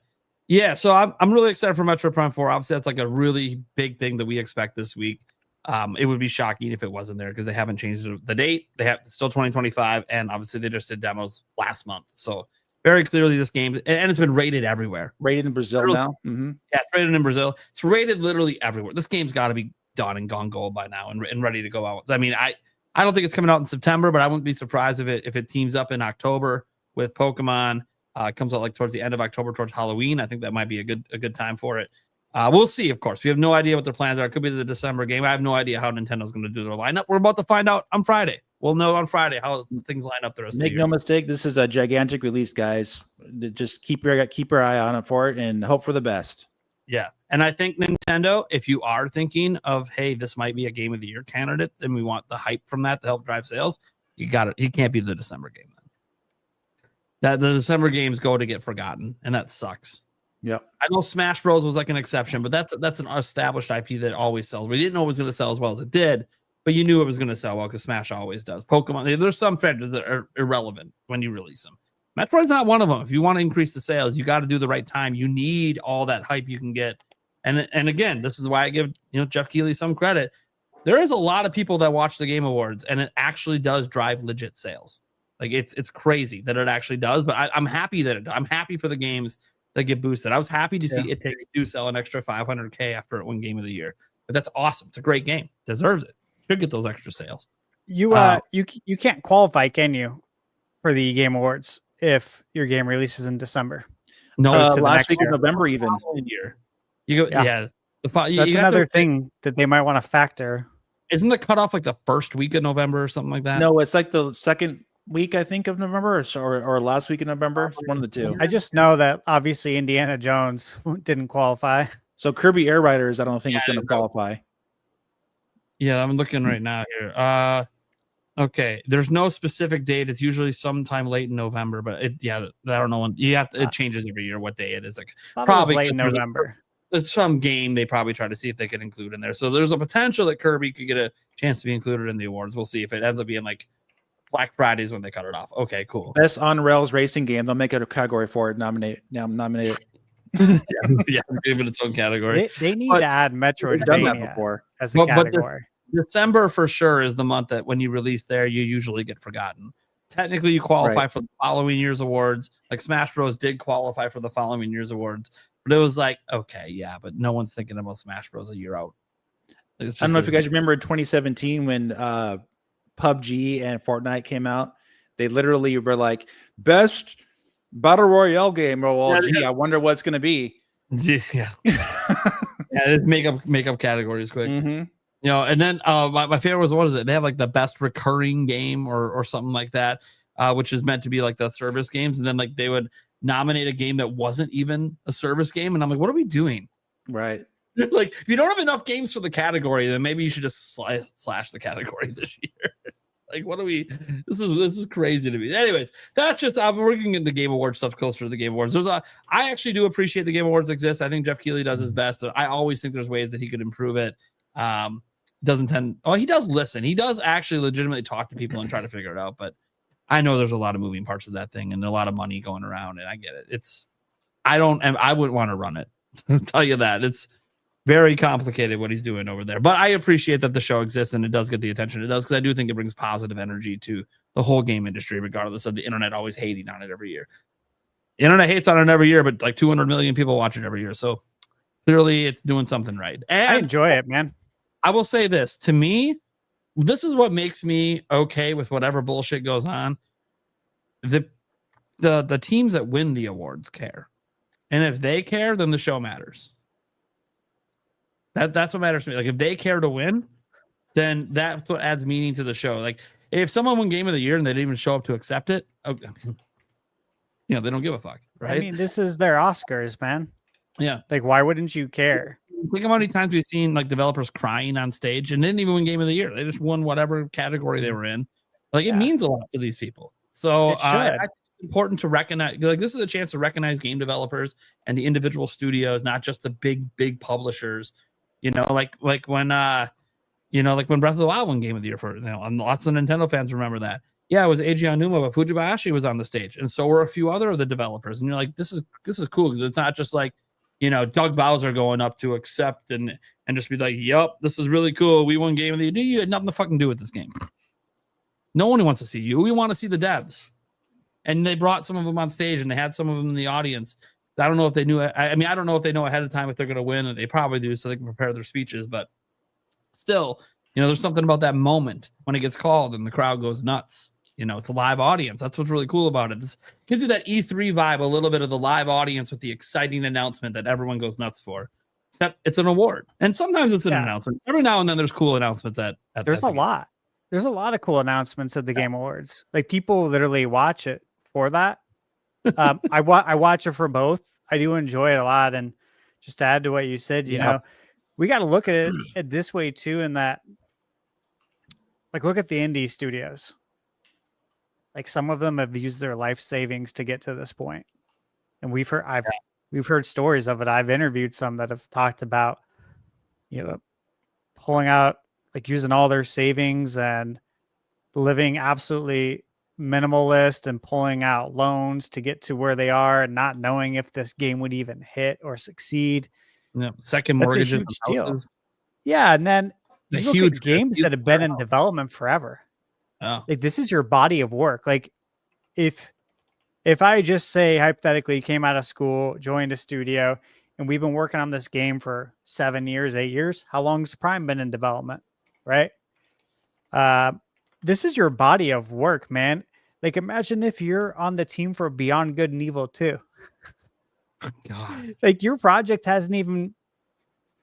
yeah, so I'm really excited for Metroid Prime 4. Obviously, that's like a really big thing that we expect this week. It would be shocking if it wasn't there, because they haven't changed the date. They have still 2025, and obviously they just did demos last month. So very clearly this game, and it's been rated everywhere. Rated in Brazil now? Mm-hmm. Yeah, it's rated in Brazil. It's rated literally everywhere. This game's got to be done and gone gold by now and ready to go out. I mean, I don't think it's coming out in September, but I wouldn't be surprised if it teams up in October with Pokemon. It comes out like towards the end of October, towards Halloween. I think that might be a good time for it. We'll see, of course. We have no idea what their plans are. It could be the December game. I have no idea how Nintendo's going to do their lineup. We're about to find out on Friday. We'll know on Friday how things line up the rest of the year. Make no mistake, this is a gigantic release, guys. Just keep your eye on it for it and hope for the best. Yeah. And I think Nintendo, if you are thinking of, hey, this might be a game of the year candidate, and we want the hype from that to help drive sales, you got it. He can't be the December game then. That the December games go to get forgotten, and that sucks. Yeah. I know Smash Bros was like an exception, but that's an established IP that always sells. We didn't know it was going to sell as well as it did, but you knew it was going to sell well because Smash always does. Pokemon, there's some franchises that are irrelevant when you release them. Metroid's not one of them. If you want to increase the sales, you got to do the right time. You need all that hype you can get. And again, this is why I give Jeff Keighley some credit. There is a lot of people that watch the Game Awards, and it actually does drive legit sales. Like it's crazy that it actually does. But I'm happy that I'm happy for the games that get boosted. I was happy to see It Takes Two sell an extra $500K after it won Game of the Year. But that's awesome. It's a great game. Deserves it. Should get those extra sales. You can't qualify, can you, for the Game Awards if your game releases in December? No, last week of November even. Year. You go, yeah. That's another thing that they might want to factor. Isn't the cutoff like the first week of November or something like that? No, it's like the second week, I think, of November, or last week of November. It's one of the two. I just know that obviously Indiana Jones didn't qualify. So Kirby Air Riders, I don't think is going to qualify. Yeah, I'm looking right now here. Okay, there's no specific date. It's usually sometime late in November, but I don't know when. It changes every year what day it is. Like probably late November. There's some game they probably try to see if they can include in there. So there's a potential that Kirby could get a chance to be included in the awards. We'll see if it ends up being like Black Fridays when they cut it off. Okay, cool. Best on rails racing game. They'll make it a category for it. Nominate it. yeah, give it its own category. They need to add Metroidvania as a category. December for sure is the month that when you release there, you usually get forgotten. Technically, you qualify for the following year's awards. Like Smash Bros. Did qualify for the following year's awards, but it was like, okay, yeah, but no one's thinking about Smash Bros. A year out. I don't know if you guys remember in 2017 when PUBG and Fortnite came out. They literally were like, best battle royale game. Well, I wonder what's going to be. Yeah, yeah. Make up categories quick. Mm-hmm. And then my favorite was, what is it? They have like the best recurring game or something like that, which is meant to be like the service games. And then like they would nominate a game that wasn't even a service game. And I'm like, what are we doing? Right. Like, if you don't have enough games for the category, then maybe you should just slash the category this year. Like, what are we? This is crazy to me. Anyways, that's just I'm working in the Game Awards stuff closer to the Game Awards. I actually do appreciate the Game Awards exist. I think Jeff Keighley does his best. I always think there's ways that he could improve it. He does listen. He does actually legitimately talk to people and try to figure it out. But I know there's a lot of moving parts of that thing and a lot of money going around, and I get it. I wouldn't want to run it. I'll tell you that. It's very complicated what he's doing over there. But I appreciate that the show exists and it does get the attention it does, because I do think it brings positive energy to the whole game industry, regardless of the internet always hating on it every year. The internet hates on it every year, but like 200 million people watch it every year. So clearly it's doing something right. And I enjoy it, man. I will say this, to me, this is what makes me okay with whatever bullshit goes on. The teams that win the awards care. And if they care, then the show matters. That's what matters to me. Like, if they care to win, then that's what adds meaning to the show. Like, if someone won Game of the Year and they didn't even show up to accept it, okay, You know, they don't give a fuck, right? I mean, this is their Oscars, man. Yeah. Like, why wouldn't you care? Think of how many times we've seen like developers crying on stage and didn't even win Game of the Year. They just won whatever category they were in. Like, it means a lot to these people. So I think it's important to recognize, like, this is a chance to recognize game developers and the individual studios, not just the big publishers. You know, like when like when Breath of the Wild won Game of the Year for, and lots of Nintendo fans remember that. Yeah, it was Eiji Aonuma, but Fujibayashi was on the stage, and so were a few other of the developers. And you're like, this is cool because it's not just like, Doug Bowser going up to accept and just be like, "Yup, this is really cool. We won Game of the Year." You had nothing to fucking do with this game. No one wants to see you. We want to see the devs. And they brought some of them on stage, and they had some of them in the audience. I don't know if they knew. I mean, I don't know if they know ahead of time if they're going to win, and they probably do, so they can prepare their speeches. But still, there's something about that moment when it gets called and the crowd goes nuts. It's a live audience. That's what's really cool about it. This gives you that E3 vibe, a little bit of the live audience with the exciting announcement that everyone goes nuts for. Except it's an award. And sometimes it's an announcement. Every now and then there's cool announcements at There's a lot. There's a lot of cool announcements at the Game Awards. Like, people literally watch it for that. I watch it for both. I do enjoy it a lot. And just to add to what you said, you know, we got to look at it this way too, in that, like, look at the indie studios. Like, some of them have used their life savings to get to this point. And we've heard stories of it. I've interviewed some that have talked about, pulling out, like, using all their savings and living absolutely minimalist and pulling out loans to get to where they are and not knowing if this game would even hit or succeed. Yeah, second That's a mortgages. huge deal. Yeah, and then you look at games that have been in development forever. Oh. Like, this is your body of work. Like, if I just say hypothetically came out of school, joined a studio, and we've been working on this game for 7 years, 8 years, how long has Prime been in development? Right? This is your body of work, man. Like, imagine if you're on the team for Beyond Good and Evil 2. God. Like, your project hasn't even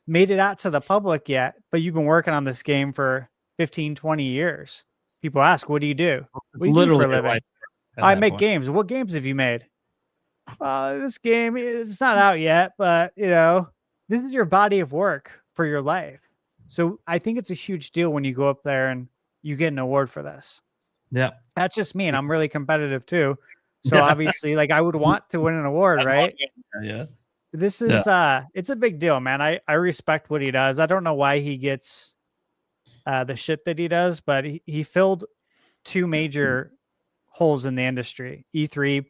made it out to the public yet, but you've been working on this game for 15, 20 years. People ask, what do you do? What do you do for a living? I make games. What games have you made? This game, it's not out yet, but, this is your body of work for your life. So I think it's a huge deal when you go up there and you get an award for this. Yeah. That's just me, and I'm really competitive too. So obviously, like, I would want to win an award, right? Yeah. This is it's a big deal, man. I respect what he does. I don't know why he gets the shit that he does, but he filled two major holes in the industry. E3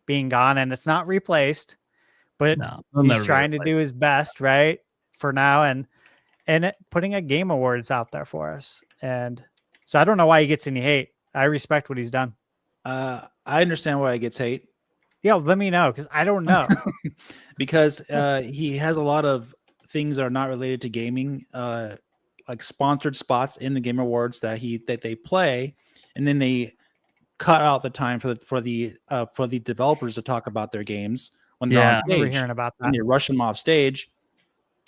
being gone, and it's not replaced, but he's trying to do his best, right, for now, and putting a Game Awards out there for us. And so I don't know why he gets any hate. I respect what he's done. I understand why he gets hate. Yeah, let me know, because I don't know. Because he has a lot of things that are not related to gaming, like sponsored spots in the Game Awards that they play, and then they cut out the time for the developers to talk about their games when they're on stage. I remember hearing about that. And they rush them off stage,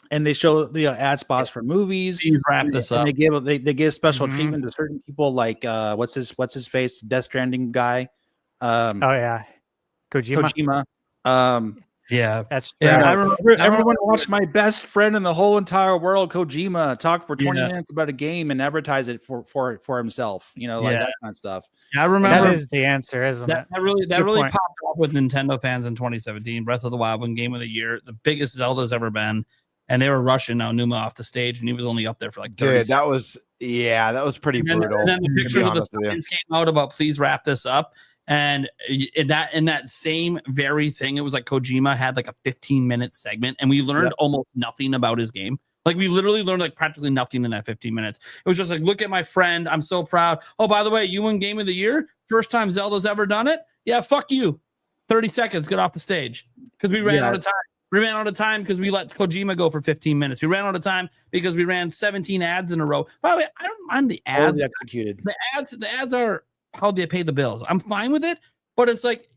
and they show the ad spots for movies. Please wrap this up. And they give special treatment to certain people, like what's his face, Death Stranding guy. Oh yeah, Kojima. Yeah, that's I remember everyone watched my best friend in the whole entire world, Kojima, talk for 20 minutes about a game and advertise it for himself. Like that kind of stuff. Yeah, I remember that is the answer, isn't it? That really popped up with Nintendo fans in 2017. Breath of the Wild won Game of the Year, the biggest Zelda's ever been, and they were rushing Aonuma off the stage, and he was only up there for like 30 seconds. That was pretty brutal. And then the pictures of the signs came out about please wrap this up. And in that same very thing, it was like Kojima had like a 15-minute segment, and we learned almost nothing about his game. Like, we literally learned like practically nothing in that 15 minutes. It was just like, look at my friend. I'm so proud. Oh, by the way, you won Game of the Year. First time Zelda's ever done it. Yeah, fuck you. 30 seconds, get off the stage. Because we ran out of time. We ran out of time because we let Kojima go for 15 minutes. We ran out of time because we ran 17 ads in a row. By the way, I don't mind the ads. Totally executed. The ads are how they pay the bills. I'm fine with it, but it's like,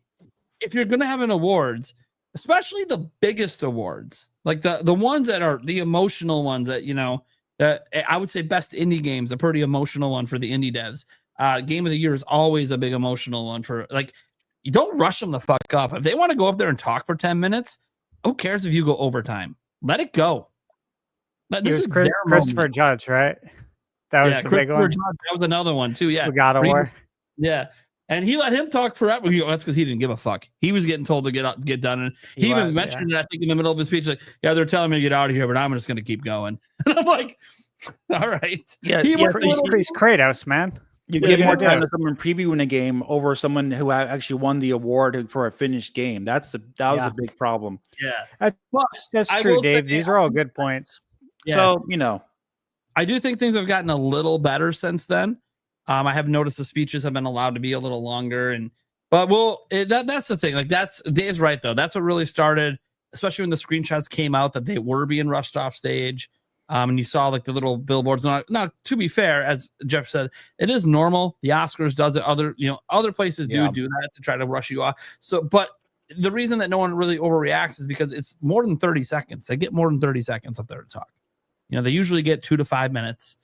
if you're going to have an awards, especially the biggest awards, like the ones that are the emotional ones that, I would say best indie games, a pretty emotional one for the indie devs. Game of the Year is always a big emotional one for, like, you don't rush them the fuck up. If they want to go up there and talk for 10 minutes, who cares if you go overtime? Let it go. It was Christopher Judge, right? That was the big one. Judge, that was another one too. Yeah, God of War. Yeah, and he let him talk forever. That's because he didn't give a fuck. He was getting told to get done, and he even mentioned it. I think in the middle of his speech, like, "Yeah, they're telling me to get out of here, but I'm just going to keep going." And I'm like, "All right." Yeah, he's Kratos, man. You give more time to someone previewing a game over someone who actually won the award for a finished game. That was a big problem. Yeah, that's true, Dave. These are all good points. Yeah. So I do think things have gotten a little better since then. I have noticed the speeches have been allowed to be a little longer, but that's the thing. Like Dave's right though. That's what really started, especially when the screenshots came out that they were being rushed off stage. And you saw like the little billboards. Now, to be fair, as Jeff said, it is normal. The Oscars does it. Other places do that to try to rush you off. So, but the reason that no one really overreacts is because it's more than 30 seconds. They get more than 30 seconds up there to talk. They usually get 2 to 5 minutes,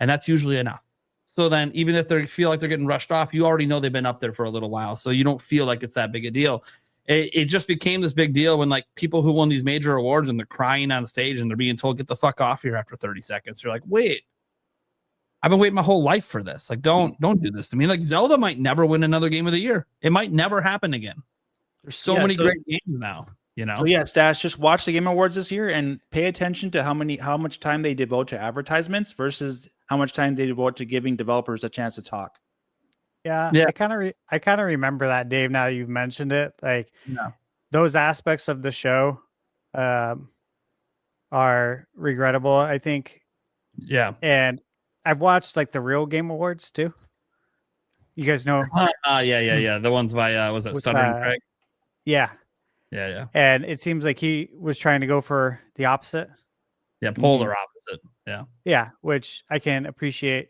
and that's usually enough. So then, even if they feel like they're getting rushed off, you already know they've been up there for a little while, so you don't feel like it's that big a deal. It just became this big deal when like people who won these major awards and they're crying on stage and they're being told, "Get the fuck off here" after 30 seconds. You're like, wait, I've been waiting my whole life for this. Like, don't do this to me. Like, Zelda might never win another game of the year. It might never happen again. There's so many great games now. So yeah, Stash, just watch the Game Awards this year and pay attention to how much time they devote to advertisements versus how much time they devote to giving developers a chance to talk. Yeah. I kind of remember that, Dave. Now you've mentioned it, like those aspects of the show are regrettable, I think. Yeah, and I've watched like the real Game Awards too. You guys know? Yeah. The ones by was it Stuttering Craig? Yeah. And it seems like he was trying to go for the opposite. Yeah, polar opposite. Yeah. Yeah, which I can appreciate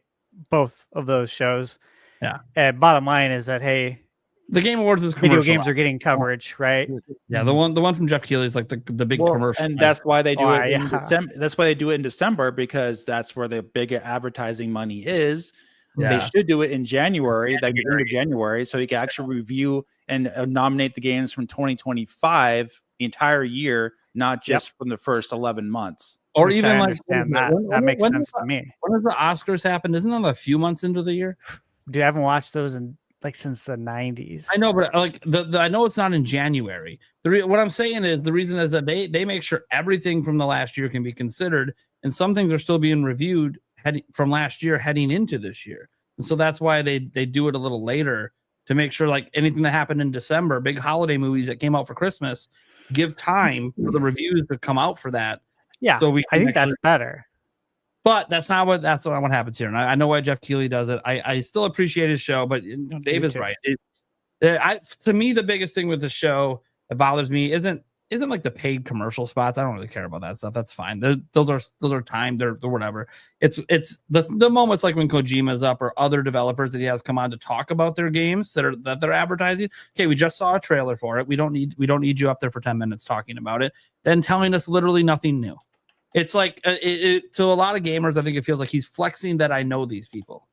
both of those shows. Yeah. And bottom line is that, hey, the Game Awards is video games are getting coverage, right? Yeah, the one from Jeff Keighley is like the big commercial, and that's why they do it in December. That's why they do it in December, because that's where the big advertising money is. Yeah. They should do it in January, like the end of January, so you can actually review and nominate the games from 2025 the entire year, not just from the first 11 months. Or even like that makes sense to me. When does the Oscars happen? Isn't that a few months into the year? Dude, I haven't watched those in like since the 90s. I know, but like I know it's not in January. What I'm saying is the reason is that they make sure everything from the last year can be considered, and some things are still being reviewed from last year heading into this year. And so that's why they do it a little later to make sure like anything that happened in December, big holiday movies that came out for Christmas, give time for the reviews to come out for that. Yeah, so I think that's better. But that's not what happens here. And I know why Jeff Keighley does it. I still appreciate his show, but Dave is right. To me, the biggest thing with the show that bothers me isn't like the paid commercial spots. I don't really care about that stuff. That's fine. Those are timed. They're whatever. It's the moments like when Kojima's up or other developers that he has come on to talk about their games that they're advertising. Okay, we just saw a trailer for it. We don't need you up there for 10 minutes talking about it, then telling us literally nothing new. It's like to a lot of gamers, I think it feels like he's flexing that I know these people.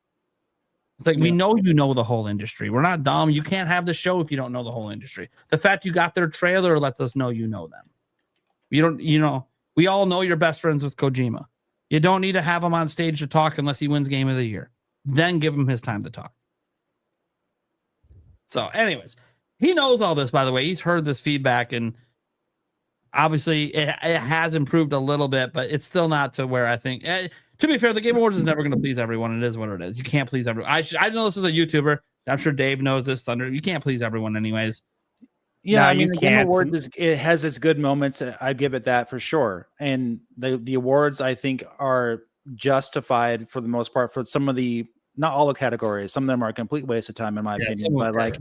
It's like, we know you know the whole industry. We're not dumb. You can't have the show if you don't know the whole industry. The fact you got their trailer lets us know you know them. We all know you're best friends with Kojima. You don't need to have him on stage to talk unless he wins Game of the Year. Then give him his time to talk. So anyways, he knows all this, by the way. He's heard this feedback, and obviously it has improved a little bit, but it's still not to where I think... to be fair, the Game Awards is never going to please everyone. It is what it is. You can't please everyone. I know this is a YouTuber. I'm sure Dave knows this, Thunder. You can't please everyone anyways. Yeah, no, I mean, the Game Awards, it has its good moments. I give it that for sure. And the awards, I think, are justified for the most part for some of the... Not all the categories. Some of them are a complete waste of time, in my opinion. But like...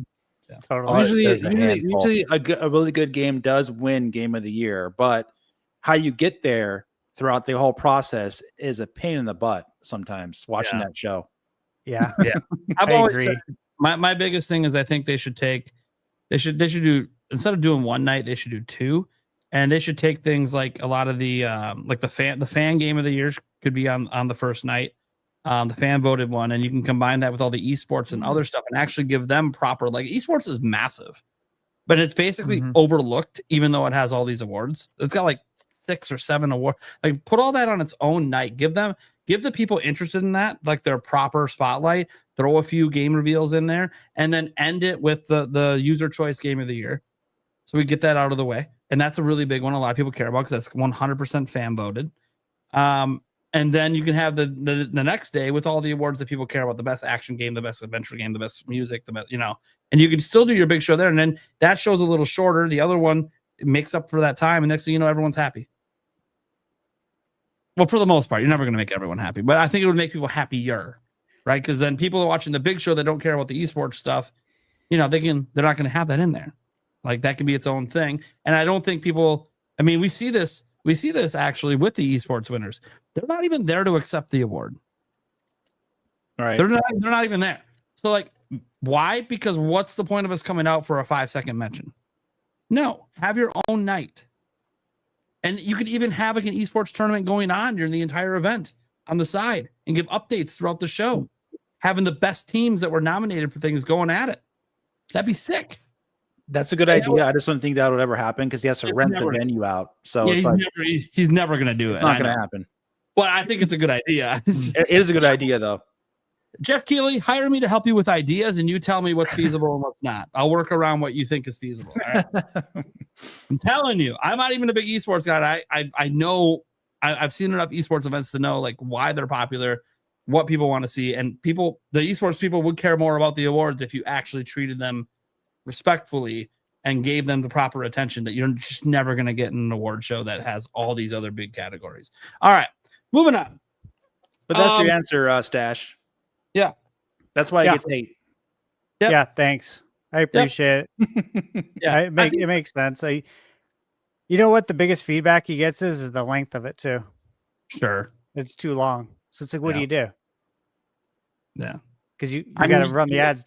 Yeah. Totally. Usually a really good game does win Game of the Year, but how you get there throughout the whole process is a pain in the butt sometimes watching that show. Yeah. I've always said, my biggest thing is I think they should do, instead of doing one night, they should do two, and they should take things like a lot of the like the fan game of the year could be on the first night. the fan voted one, and you can combine that with all the esports and other stuff and actually give them proper, like, esports is massive, but it's basically overlooked, even though it has all these awards. It's got like 6 or 7 awards. Like, put all that on its own night. Give the people interested in that like their proper spotlight. Throw a few game reveals in there, and then end it with the user choice game of the year. So we get that out of the way, and that's a really big one. A lot of people care about because that's 100% fan voted. And then you can have the next day with all the awards that people care about: the best action game, the best adventure game, the best music, the best, and you can still do your big show there. And then that show's a little shorter. The other one makes up for that time, and next thing you know, everyone's happy. Well, for the most part, you're never going to make everyone happy, but I think it would make people happier, right? Because then people are watching the big show that don't care about the esports stuff. They're not going to have that in there. Like, that could be its own thing. And I don't think people. I mean, we see this actually with the esports winners. They're not even there to accept the award. All right. They're not even there. So, like, why? Because what's the point of us coming out for a 5-second mention? No, have your own night. And you could even have like an esports tournament going on during the entire event on the side and give updates throughout the show. Having the best teams that were nominated for things going at it. That'd be sick. That's a good idea. I just don't think that would ever happen because he has to rent the venue out. So yeah, he's never going to do it. It's not going to happen. But I think it's a good idea. It is a good idea, though. Jeff Keighley, hire me to help you with ideas, and you tell me what's feasible and what's not. I'll work around what you think is feasible. All right? I'm telling you, I'm not even a big esports guy. I know I've seen enough esports events to know like why they're popular, what people want to see, and the esports people would care more about the awards if you actually treated them respectfully and gave them the proper attention that you're just never going to get in an award show that has all these other big categories. All right, moving on. But that's your answer, Stash. Yeah. That's why it gets 8. Yep. Yeah, thanks. I appreciate it. Yeah, it makes sense. You know what the biggest feedback he gets is the length of it too. Sure. It's too long. So it's like, what do you do? Yeah. Because you got to run the ads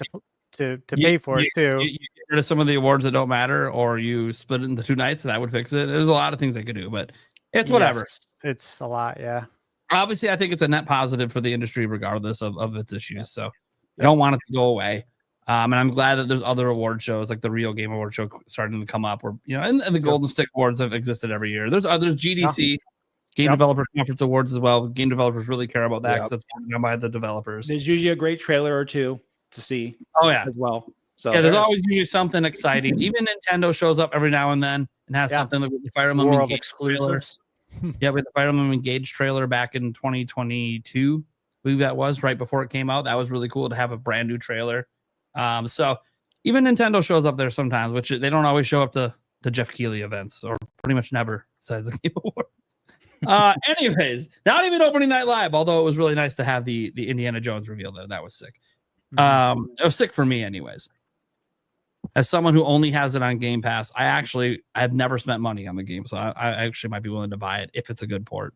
to pay for it too. You get rid of some of the awards that don't matter, or you split it into 2 nights. That would fix it. There's a lot of things they could do, but it's whatever. Yes, it's a lot. Yeah. Obviously, I think it's a net positive for the industry, regardless of its issues. So I don't want it to go away. And I'm glad that there's other award shows like the Real Game Award show starting to come up, or and the Golden Stick Awards have existed every year. There's GDC, Game Developer Conference Awards as well. Game developers really care about that because that's done by the developers. There's usually a great trailer or two to see. Oh yeah, as well. So yeah, there's always usually something exciting. Even Nintendo shows up every now and then and has something like the Fire Emblem World Engage exclusives. Yeah, with the Fire Emblem Engage trailer back in 2022, I believe that was right before it came out. That was really cool to have a brand new trailer. So even Nintendo shows up there sometimes, which they don't always show up to Jeff Keighley events, or pretty much never besides the Game Awards. Anyways, not even opening night live, although it was really nice to have the Indiana Jones reveal there. That was sick. It was sick for me anyways. As someone who only has it on Game Pass, I've never spent money on the game, so I actually might be willing to buy it if it's a good port.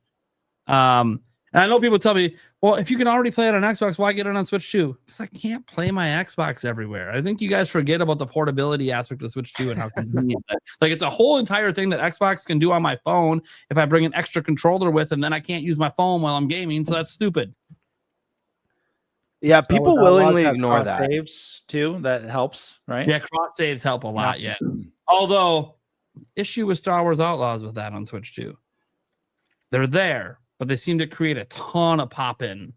And I know people tell me, well, if you can already play it on Xbox, why get it on Switch 2? Because I can't play my Xbox everywhere. I think you guys forget about the portability aspect of Switch 2 and how convenient that. Like, it's a whole entire thing that Xbox can do on my phone if I bring an extra controller with, and then I can't use my phone while I'm gaming, so that's stupid. Yeah, people willingly ignore that. Saves too. That helps, right? Yeah, cross saves help a lot. Yeah. Although, issue with Star Wars Outlaws with that on Switch 2. They're there, but they seem to create a ton of pop-in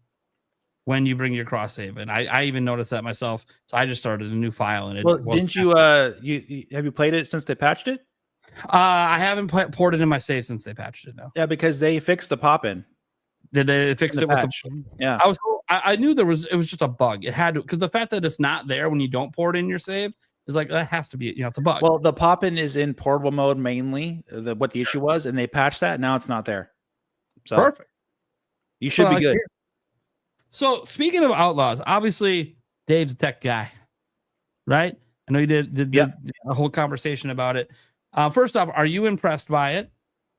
when you bring your cross save in. I even noticed that myself, so I just started a new file. And didn't you? Have you played it since they patched it? I haven't ported in my save since they patched it. No. Yeah, because they fixed the pop-in. Did they fix it with the? Yeah, I knew it was just a bug. It had to, because the fact that it's not there when you don't port in your save is like, that has to be, it's a bug. Well, the pop-in is in portable mode mainly. What the issue was, and they patched that. Now it's not there. So perfect. You should be good. So speaking of Outlaws, obviously Dave's a tech guy, right? I know you did a whole conversation about it. First off, are you impressed by it?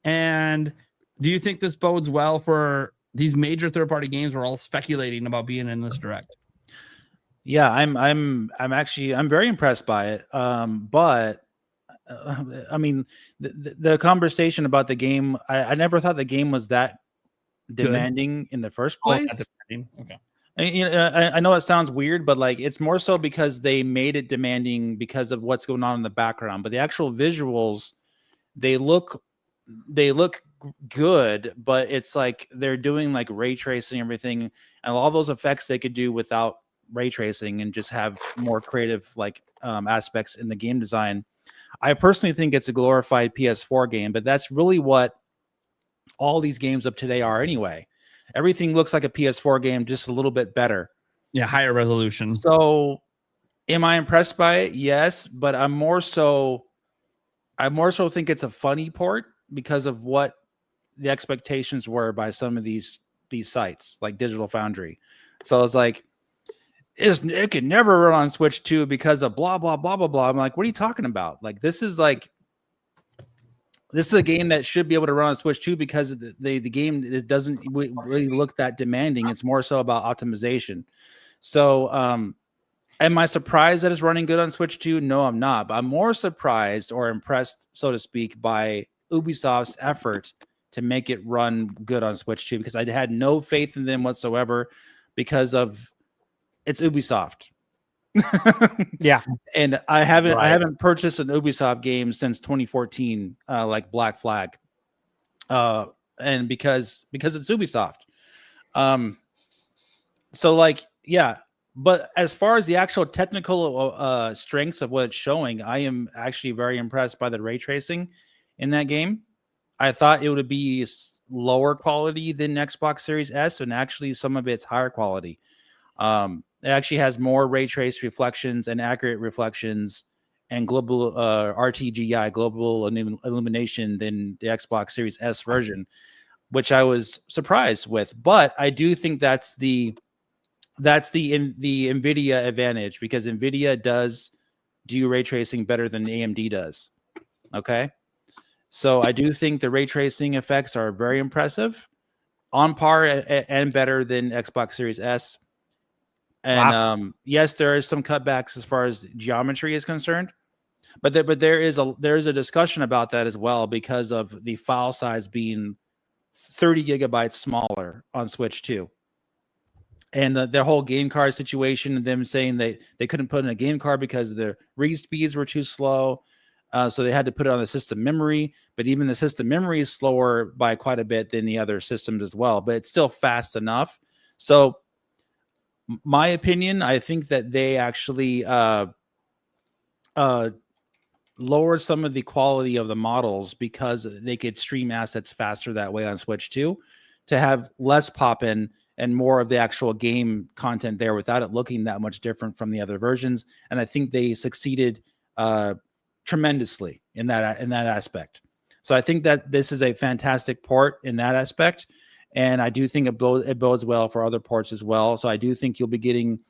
And do you think this bodes well for these major third-party games we're all speculating about being in this direct? Yeah, I'm very impressed by it. But I mean, the conversation about the game, I never thought the game was that demanding in the first place. Okay. I know it sounds weird, but like it's more so because they made it demanding because of what's going on in the background. But the actual visuals, they look good, but it's like they're doing like ray tracing and everything, and all those effects they could do without ray tracing and just have more creative like aspects in the game design. I personally think it's a glorified PS4 game, but that's really what all these games of today are anyway. Everything looks like a PS4 game, just a little bit better. Yeah, higher resolution. So, am I impressed by it? Yes, but I more so think it's a funny port because of what the expectations were by some of these sites like Digital Foundry. So it's like, it can never run on Switch 2 because of blah blah blah blah blah. I'm like, what are you talking about? Like this is a game that should be able to run on Switch 2 because the game, it doesn't really look that demanding. It's more so about optimization. So, am I surprised that it's running good on Switch 2? No, I'm not. But I'm more surprised or impressed, so to speak, by Ubisoft's effort to make it run good on Switch 2 because I had no faith in them whatsoever because of it's Ubisoft. Yeah, and I haven't purchased an Ubisoft game since 2014, like Black Flag, and because it's Ubisoft. So like yeah, but as far as the actual technical strengths of what it's showing, I am actually very impressed by the ray tracing in that game. I thought it would be lower quality than Xbox Series S, and actually some of it's higher quality. It actually has more ray trace reflections and accurate reflections and global RTGI, global illumination, than the Xbox Series S version, which I was surprised with. But I do think that's the NVIDIA advantage because NVIDIA does do ray tracing better than AMD does. Okay, so I do think the ray tracing effects are very impressive, on par and better than Xbox Series S. And yes, there is some cutbacks as far as geometry is concerned, but there is a discussion about that as well because of the file size being 30 gigabytes smaller on Switch 2. And their whole game card situation, and them saying they couldn't put in a game card because the read speeds were too slow. So they had to put it on the system memory, but even the system memory is slower by quite a bit than the other systems as well, but it's still fast enough. So my opinion, I think that they actually lowered some of the quality of the models because they could stream assets faster that way on Switch 2 to have less pop-in and more of the actual game content there without it looking that much different from the other versions. And I think they succeeded tremendously in that aspect. So I think that this is a fantastic port in that aspect. And I do think it bodes well for other ports as well. So I do think you'll be getting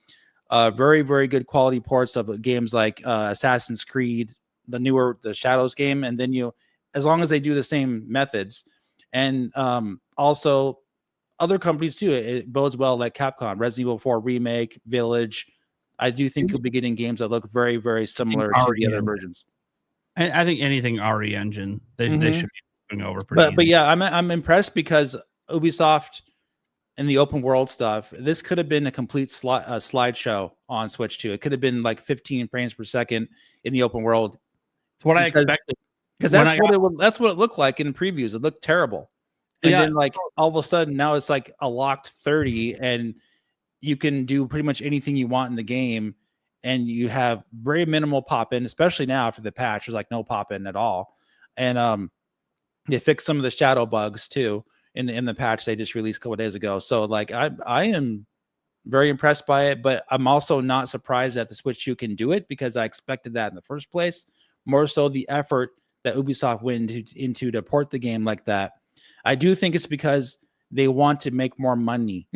very, very good quality ports of games like Assassin's Creed, the Shadows game. And then as long as they do the same methods, and also other companies too, it bodes well, like Capcom, Resident Evil 4 Remake, Village. I do think you'll be getting games that look very, very similar to the other versions. I think anything RE engine, they should be moving over. But yeah, I'm impressed because Ubisoft and the open world stuff, this could have been a complete slideshow on Switch 2. It could have been like 15 frames per second in the open world. It's what I expected. Because that's what it looked like in previews. It looked terrible. And then like all of a sudden now it's like a locked 30 and you can do pretty much anything you want in the game. And you have very minimal pop-in, especially now after the patch. There's like no pop-in at all. And they fixed some of the shadow bugs too in the patch they just released a couple of days ago. So like I am very impressed by it, but I'm also not surprised that the Switch 2 can do it because I expected that in the first place. More so the effort that Ubisoft went into to port the game like that. I do think it's because they want to make more money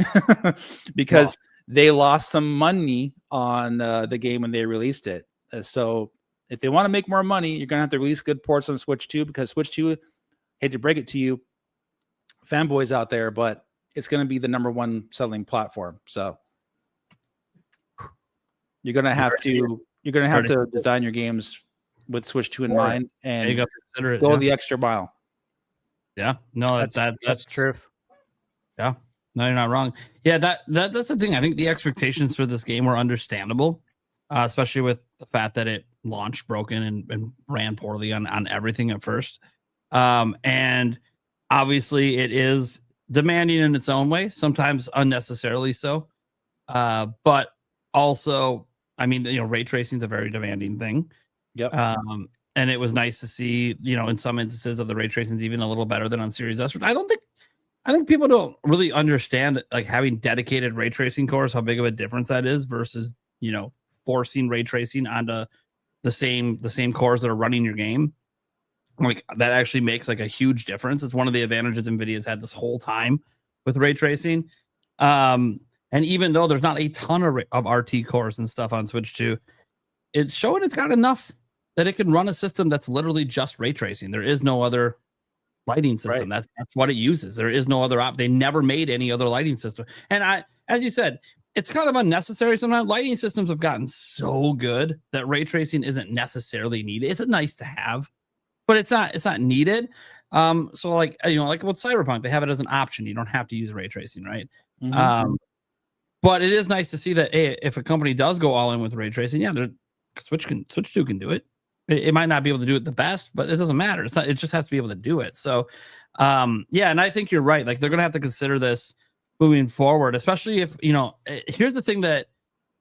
because they lost some money on the game when they released it. So if they want to make more money, you're going to have to release good ports on Switch 2 because Switch 2, hate to break it to you, fanboys out there, but it's going to be the number one selling platform. So you're going to have to design your games with Switch 2 in mind and go the extra mile. Yeah, no, that's true. Yeah, No, you're not wrong. Yeah, that's the thing. I think the expectations for this game were understandable, especially with the fact that it launched broken and ran poorly on everything at first. And obviously, it is demanding in its own way, sometimes unnecessarily so. But also, I mean, ray tracing is a very demanding thing. Yep. And it was nice to see, in some instances of the ray tracing is even a little better than on Series S. I think people don't really understand that, like, having dedicated ray tracing cores, how big of a difference that is versus, forcing ray tracing onto the same cores that are running your game. Like, that actually makes like a huge difference. It's one of the advantages NVIDIA's had this whole time with ray tracing. And even though there's not a ton of RT cores and stuff on Switch 2, it's showing it's got enough that it can run a system that's literally just ray tracing. There is no other lighting system. Right. That's what it uses. There is no other They never made any other lighting system. And as you said, it's kind of unnecessary sometimes. Lighting systems have gotten so good that ray tracing isn't necessarily needed. It's a nice to have, but it's not needed. So like with Cyberpunk, they have it as an option. You don't have to use ray tracing, right? Mhm. But it is nice to see that, hey, if a company does go all in with ray tracing, Switch 2 can do it. It might not be able to do it the best, but it doesn't matter. It just has to be able to do it. So, and I think you're right. Like, they're going to have to consider this moving forward, especially if, here's the thing that,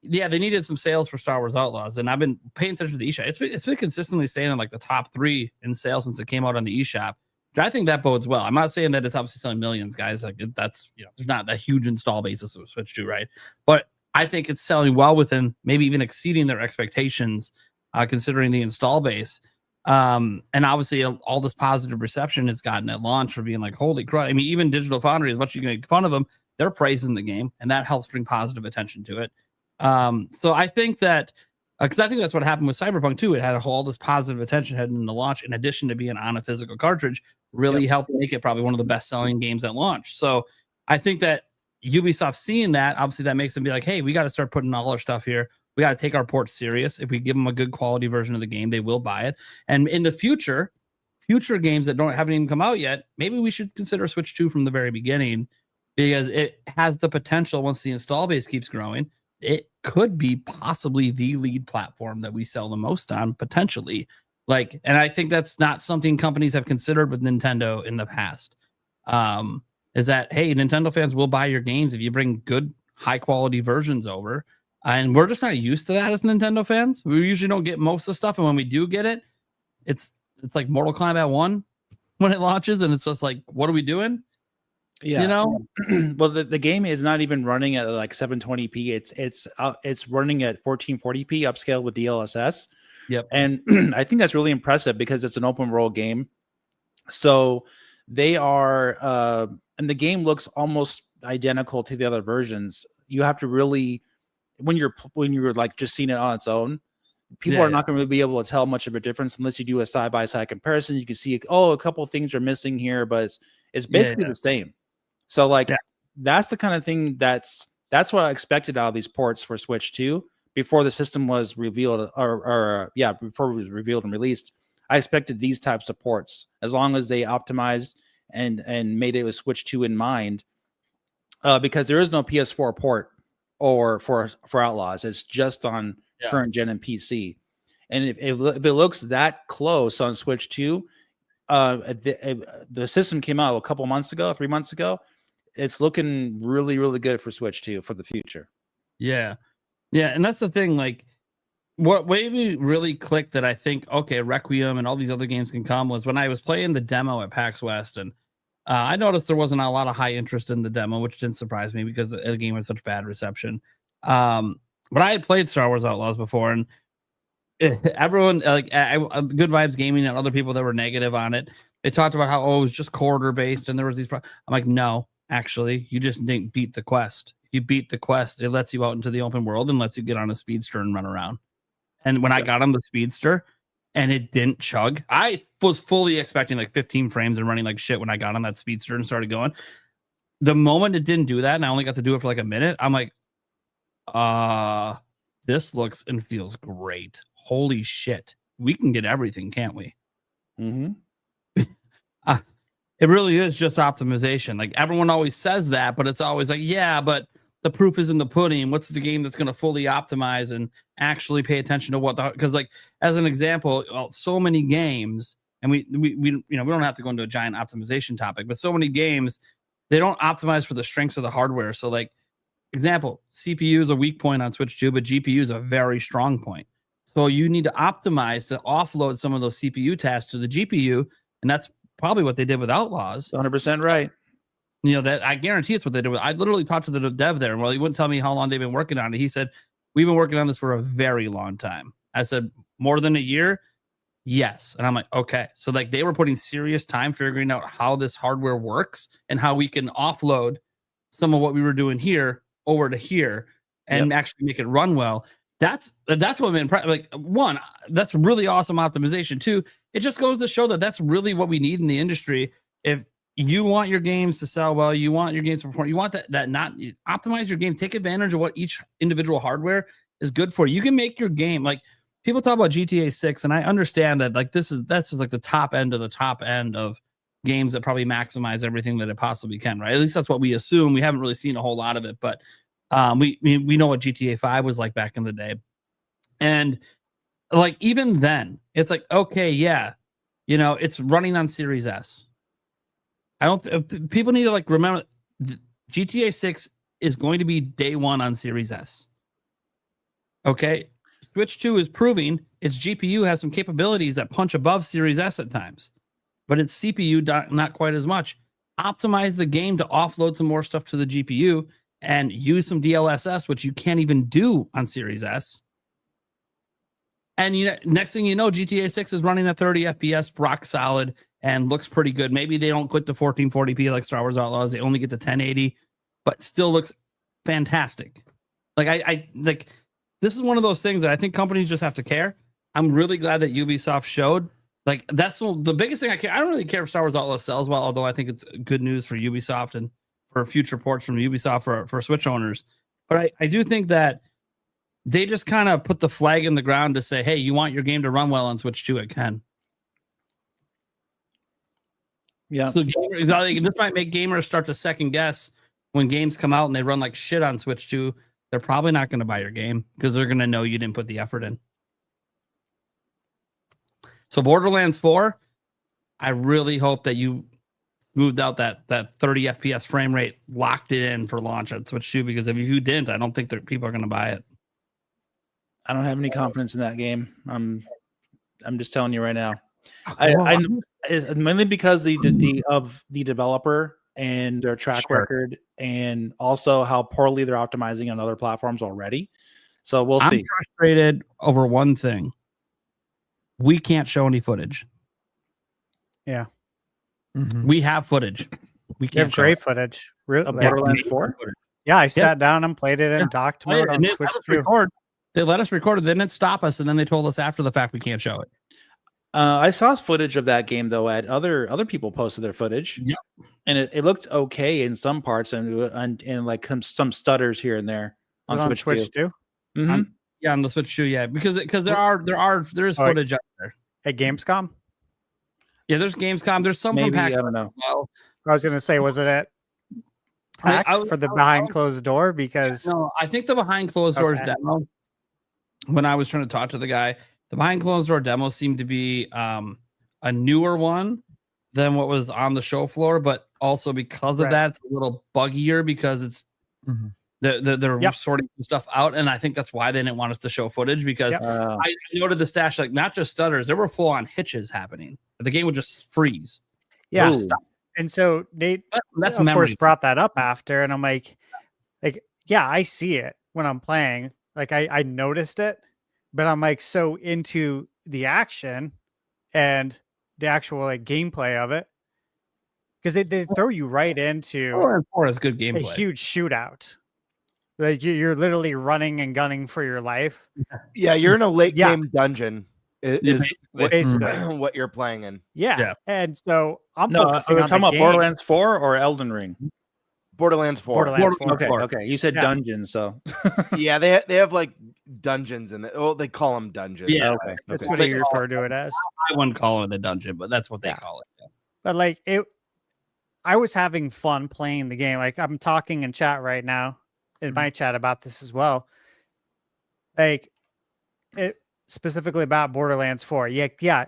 they needed some sales for Star Wars Outlaws. And I've been paying attention to the eShop. It's been consistently staying in like the top 3 in sales since it came out on the eShop. I think that bodes well. I'm not saying that it's obviously selling millions, guys. Like, that's, there's not a huge install basis of Switch 2, right? But I think it's selling well within, maybe even exceeding their expectations, considering the install base. And obviously all this positive reception it's gotten at launch for being like, holy crap. I mean, even Digital Foundry, as much as you can make fun of them, they're praising the game, and that helps bring positive attention to it. So I think that, because I think that's what happened with Cyberpunk too. It had all this positive attention heading into launch, in addition to being on a physical cartridge, really helped make it probably one of the best selling games at launch. So I think that Ubisoft seeing that, obviously that makes them be like, hey, we got to start putting all our stuff here. We got to take our ports serious. If we give them a good quality version of the game, they will buy it. And in the future games that haven't even come out yet, maybe we should consider Switch 2 from the very beginning, because it has the potential, once the install base keeps growing, it could be possibly the lead platform that we sell the most on, potentially. Like, and I think that's not something companies have considered with Nintendo in the past. Is that, hey, Nintendo fans will buy your games if you bring good, high quality versions over. And we're just not used to that as Nintendo fans. We usually don't get most of the stuff. And when we do get it, it's like Mortal Kombat 1 when it launches. And it's just like, what are we doing? Yeah. Well, the game is not even running at like 720p. It's running at 1440p upscale with DLSS. Yep. And I think that's really impressive because it's an open world game. So they are, and the game looks almost identical to the other versions. You have to really, when you're like just seeing it on its own, people are not going to be able to tell much of a difference unless you do a side-by-side comparison. You can see, a couple of things are missing here, but it's basically the same. So like that's the kind of thing that's what I expected out of these ports for Switch 2 before the system was revealed, before it was revealed and released. I expected these types of ports, as long as they optimized and made it with Switch 2 in mind, because there is no PS4 port or for Outlaws. It's just on current gen and PC. And if it looks that close on Switch 2, the system came out 3 months ago. It's looking really, really good for Switch 2 for the future. Yeah. And that's the thing. Like, what made me really click that I think, okay, Requiem and all these other games can come, was when I was playing the demo at PAX West, and I noticed there wasn't a lot of high interest in the demo, which didn't surprise me because the game had such bad reception. But I had played Star Wars Outlaws before, and everyone, like Good Vibes Gaming and other people that were negative on it, they talked about how, it was just corridor based and there was these I'm like, no, actually, you just didn't beat the quest. If you beat the quest, it lets you out into the open world and lets you get on a speedster and run around. And when I got on the speedster and it didn't chug, I was fully expecting like 15 frames and running like shit when I got on that speedster and started going. The moment it didn't do that, and I only got to do it for like a minute, I'm like, this looks and feels great. Holy shit. We can get everything, can't we? Mm-hmm. It really is just optimization. Like everyone always says that, but it's always like, yeah, but the proof is in the pudding. What's the game that's going to fully optimize and actually pay attention to what because like as an example, so many games, and we don't have to go into a giant optimization topic, but so many games, they don't optimize for the strengths of the hardware. So like example, CPU is a weak point on Switch 2, but GPU is a very strong point. So you need to optimize to offload some of those CPU tasks to the GPU, and that's probably what they did with Outlaws. 100% right. You know, that I guarantee it's what they did with. I literally talked to the dev there, and well, he wouldn't tell me how long they've been working on it. He said, "We've been working on this for a very long time." I said, "More than a year?" Yes. And I'm like, okay. So like they were putting serious time figuring out how this hardware works and how we can offload some of what we were doing here over to here and actually make it run well. That's what I'm like. One, that's really awesome optimization. Two, it just goes to show that that's really what we need in the industry. If you want your games to sell well, you want your games to perform, you want that not optimize your game, take advantage of what each individual hardware is good for. You can make your game like people talk about GTA 6, and I understand that like that's just like the top end of games that probably maximize everything that it possibly can, right? At least that's what we assume. We haven't really seen a whole lot of it, but we know what GTA 5 was like back in the day. And like even then, it's like, okay, yeah, you know, it's running on Series S. People need to like remember GTA 6 is going to be day one on Series S. Okay. Switch 2 is proving its GPU has some capabilities that punch above Series S at times, but its CPU not quite as much. Optimize the game to offload some more stuff to the GPU and use some DLSS, which you can't even do on Series S. And you know, next thing you know, GTA 6 is running at 30 FPS, rock solid, and looks pretty good. Maybe they don't get to 1440p like Star Wars Outlaws. They only get to 1080, but still looks fantastic. Like I like. This is one of those things that I think companies just have to care. I'm really glad that Ubisoft showed. Like, that's the biggest thing I care. I don't really care if Star Wars Outlaws sells well, although I think it's good news for Ubisoft and for future ports from Ubisoft for Switch owners. But I do think that they just kind of put the flag in the ground to say, hey, you want your game to run well on Switch 2, it can. Yeah. So this might make gamers start to second guess when games come out and they run like shit on Switch 2. They're probably not going to buy your game because they're going to know you didn't put the effort in. So Borderlands 4, I really hope that you smoothed out that 30 FPS frame rate, locked it in for launch on Switch 2, because if you didn't, I don't think that people are going to buy it. I don't have any confidence in that game. I'm just telling you right now. It's mainly because of the developer and their track record, and also how poorly they're optimizing on other platforms already. So we'll see. I'm frustrated over one thing. We can't show any footage. Yeah. Mm-hmm. We have footage. We can't have great footage. Really? Of Borderlands 4? Yeah, I sat down and played it in docked mode on Switch 2. They let us record it. They didn't stop us, and then they told us after the fact we can't show it. I saw footage of that game though. At other people posted their footage, and it looked okay in some parts, and like some stutters here and there on Switch 2. Mm-hmm. Yeah, on the Switch 2, yeah, because there is footage out there at Gamescom. Yeah, there's Gamescom. There's some maybe, from I don't know. Well, I was gonna say, was it at PAX for the behind closed door? Because no, I think the behind closed doors demo. When I was trying to talk to the guy, the behind closed door demo seemed to be a newer one than what was on the show floor, but also because of that, it's a little buggier because it's they're sorting stuff out, and I think that's why they didn't want us to show footage, because I noted the stash, like not just stutters, there were full on hitches happening. The game would just freeze. Yeah, and so Nate, that's of course, brought that up after, and I'm like, yeah, I see it when I'm playing. Like I noticed it, but I'm like so into the action and the actual like gameplay of it, because they throw you right into is good gameplay. A huge shootout. Like you're literally running and gunning for your life. Yeah, you're in a late game dungeon. Is basically what you're playing in. Yeah. And so I'm focusing on talking about Borderlands 4 or Elden Ring. Borderlands 4. Okay. You said dungeons, so yeah, they have like dungeons in it. Oh, they call them dungeons. Yeah, that's what they refer to it as. I wouldn't call it a dungeon, but that's what they call it. But like it, I was having fun playing the game. Like I'm talking in chat right now, in my chat about this as well. Like it specifically about Borderlands 4. Yeah.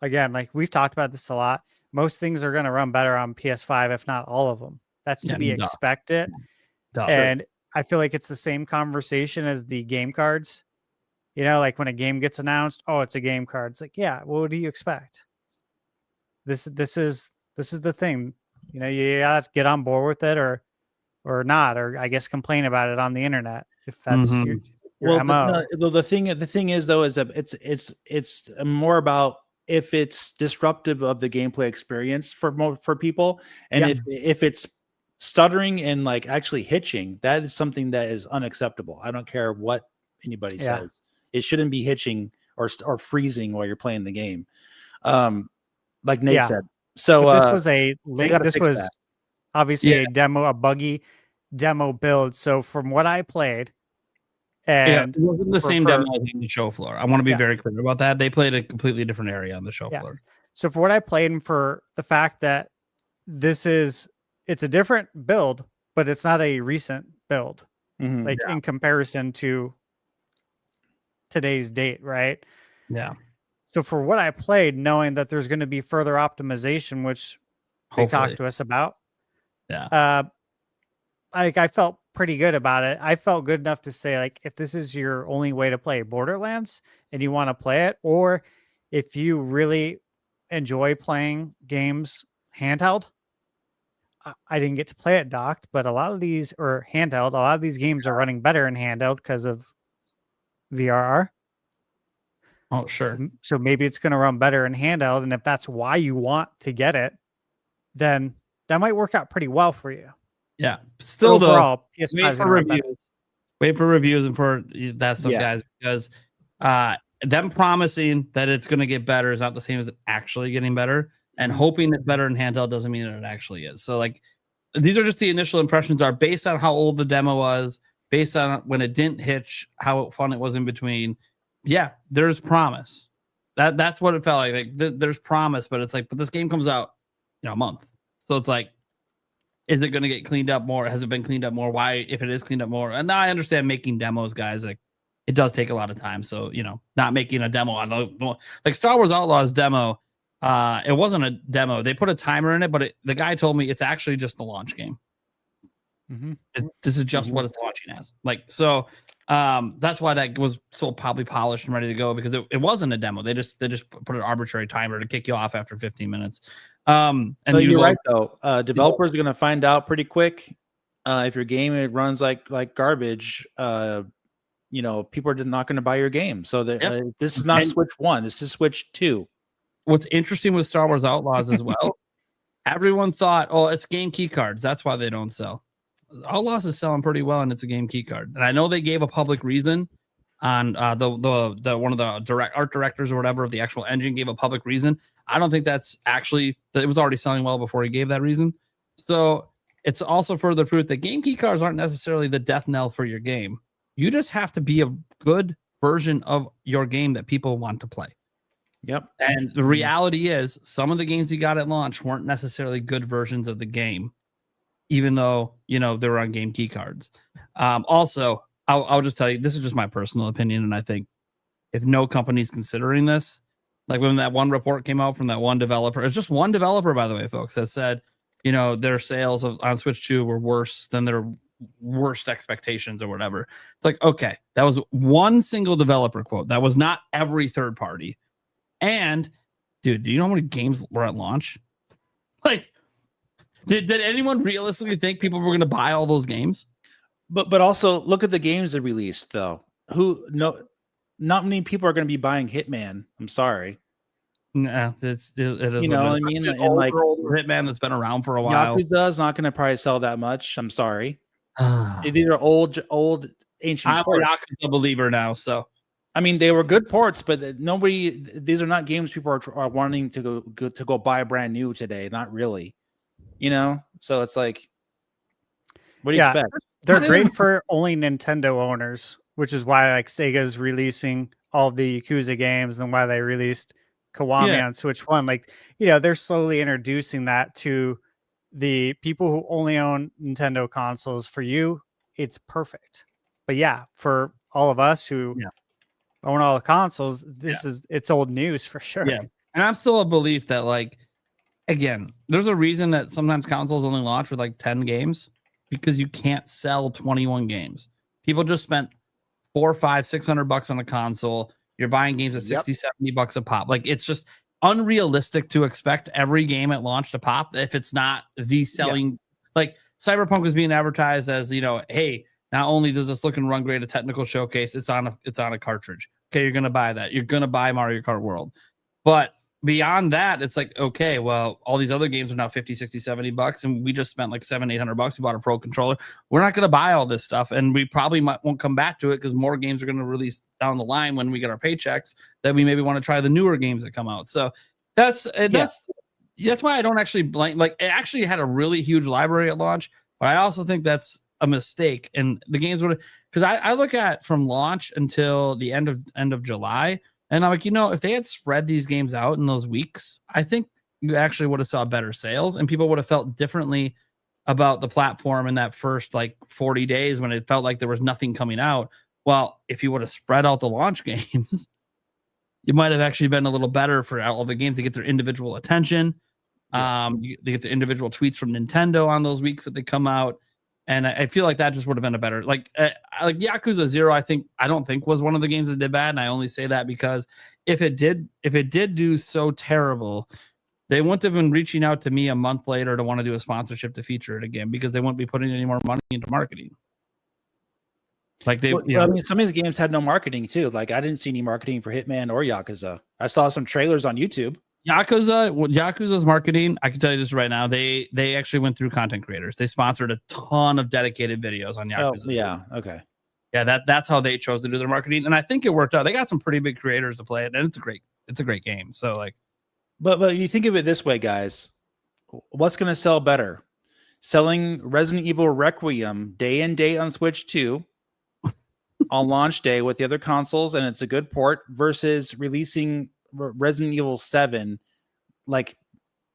Again, like we've talked about this a lot. Most things are going to run better on PS5, if not all of them. That's to be expected. And I feel like it's the same conversation as the game cards. You know, like when a game gets announced, oh, it's a game card. It's like, yeah, what do you expect? This is the thing. You know, you gotta get on board with it or not, or I guess complain about it on the internet if that's your MO. The thing is though, is that it's more about if it's disruptive of the gameplay experience for people, and if it's stuttering and like actually hitching, that is something that is unacceptable. I don't care what anybody says. It shouldn't be hitching or freezing while you're playing the game. Like Nate said. So but this was this was obviously a demo, a buggy demo build. So from what I played, and it wasn't the same demo as on the show floor. I want to be very clear about that. They played a completely different area on the show floor. So for what I played, and for the fact that it's a different build, but it's not a recent build, like in comparison to today's date, right? Yeah. So for what I played, knowing that there's going to be further optimization, which they talked to us about, I felt pretty good about it. I felt good enough to say, like, if this is your only way to play Borderlands and you want to play it, or if you really enjoy playing games handheld, I didn't get to play it docked, but a lot of these games are running better in handheld because of VRR. Oh, sure. So maybe it's going to run better in handheld. And if that's why you want to get it, then that might work out pretty well for you. Yeah. Still, overall, though, wait for reviews and for that stuff, guys, because them promising that it's going to get better is not the same as it actually getting better. And hoping it's better in handheld doesn't mean that it actually is. So, like, these are just the initial impressions are based on how old the demo was, based on when it didn't hitch, how fun it was in between. Yeah, there's promise. That's what it felt like. Like there's promise, but it's like, but this game comes out in a month. So it's like, is it going to get cleaned up more? Has it been cleaned up more? Why, if it is cleaned up more? And now I understand making demos, guys. Like, it does take a lot of time. So, you know, not making a demo on like Star Wars Outlaws demo. It wasn't a demo. They put a timer in it, but the guy told me it's actually just a launch game. This is just what it's launching as. Like, so that's why that was so probably polished and ready to go, because it wasn't a demo. They just put an arbitrary timer to kick you off after 15 minutes. And you're right though. Developers are going to find out pretty quick if your game runs like garbage. You know, people are not going to buy your game. So this is not Switch 1. This is Switch 2. What's interesting with Star Wars Outlaws as well, everyone thought, oh, it's game key cards. That's why they don't sell. Outlaws is selling pretty well, and it's a game key card. And I know they gave a public reason on the one of the art directors or whatever of the actual engine gave a public reason. I don't think that's actually that it was already selling well before he gave that reason. So it's also further proof that game key cards aren't necessarily the death knell for your game. You just have to be a good version of your game that people want to play. Yep. And the reality is some of the games you got at launch weren't necessarily good versions of the game, even though, you know, they were on game key cards. Also, I'll just tell you, this is just my personal opinion. And I think if no company's considering this, like when that one report came out from that one developer, it's just one developer, by the way, folks, that said, you know, their sales on Switch 2 were worse than their worst expectations or whatever. It's like, okay, that was one single developer quote. That was not every third party. And dude, do you know how many games were at launch? Like, did anyone realistically think people were going to buy all those games? But also look at the games they released though. Not many people are going to be buying Hitman. I'm sorry. Nah, it is. You know what I mean? And like Hitman that's been around for a while. Yakuza's not going to probably sell that much. I'm sorry. These are old ancient. I'm a Yakuza believer now, so. I mean, they were good ports, but these are not games people are wanting to go buy brand new today. Not really, you know? So it's like, what do you expect? They're great for only Nintendo owners, which is why like Sega's releasing all the Yakuza games and why they released Kiwami on Switch 1. Like, you know, they're slowly introducing that to the people who only own Nintendo consoles, for you, it's perfect. But yeah, for all of us who own all the consoles, it's old news for sure. Yeah. And I'm still a belief that, like, again, there's a reason that sometimes consoles only launch with like 10 games, because you can't sell 21 games. People just spent $400, $500, $600 on a console. You're buying games at 60, $70 a pop. Like, it's just unrealistic to expect every game at launch to pop if it's not the selling. Like, Cyberpunk was being advertised as, you know, hey, not only does this look and run great, a technical showcase, it's on a cartridge. Okay, you're gonna buy that. You're gonna buy Mario Kart World. But beyond that, it's like, okay, well, all these other games are now 50, 60, $70, and we just spent like $700, $800. We bought a Pro controller. We're not going to buy all this stuff, and we probably won't come back to it because more games are going to release down the line when we get our paychecks that we maybe want to try the newer games that come out. So that's why I don't actually blame. Like, it actually had a really huge library at launch, but I also think that's a mistake. And the games would, because I look at from launch until the end of July. And I'm like, you know, if they had spread these games out in those weeks, I think you actually would have saw better sales and people would have felt differently about the platform in that first like 40 days when it felt like there was nothing coming out. Well, if you would have spread out the launch games, you might have actually been a little better for all the games to get their individual attention. They get the individual tweets from Nintendo on those weeks that they come out. And I feel like that just would have been a better, like Yakuza 0, I don't think was one of the games that did bad. And I only say that because if it did do so terrible, they wouldn't have been reaching out to me a month later to want to do a sponsorship to feature it again, because they wouldn't be putting any more money into marketing. Like I mean, some of these games had no marketing too. Like, I didn't see any marketing for Hitman or Yakuza. I saw some trailers on YouTube. Yakuza's marketing, I can tell you this right now, they actually went through content creators. They sponsored a ton of dedicated videos on Yakuza. Oh, yeah, okay. Yeah, that's how they chose to do their marketing, and I think it worked out. They got some pretty big creators to play it, and it's a great game. So like, but you think of it this way, guys, what's going to sell better? Selling Resident Evil Requiem day and date on Switch 2 on launch day with the other consoles, and it's a good port, versus releasing Resident Evil 7 like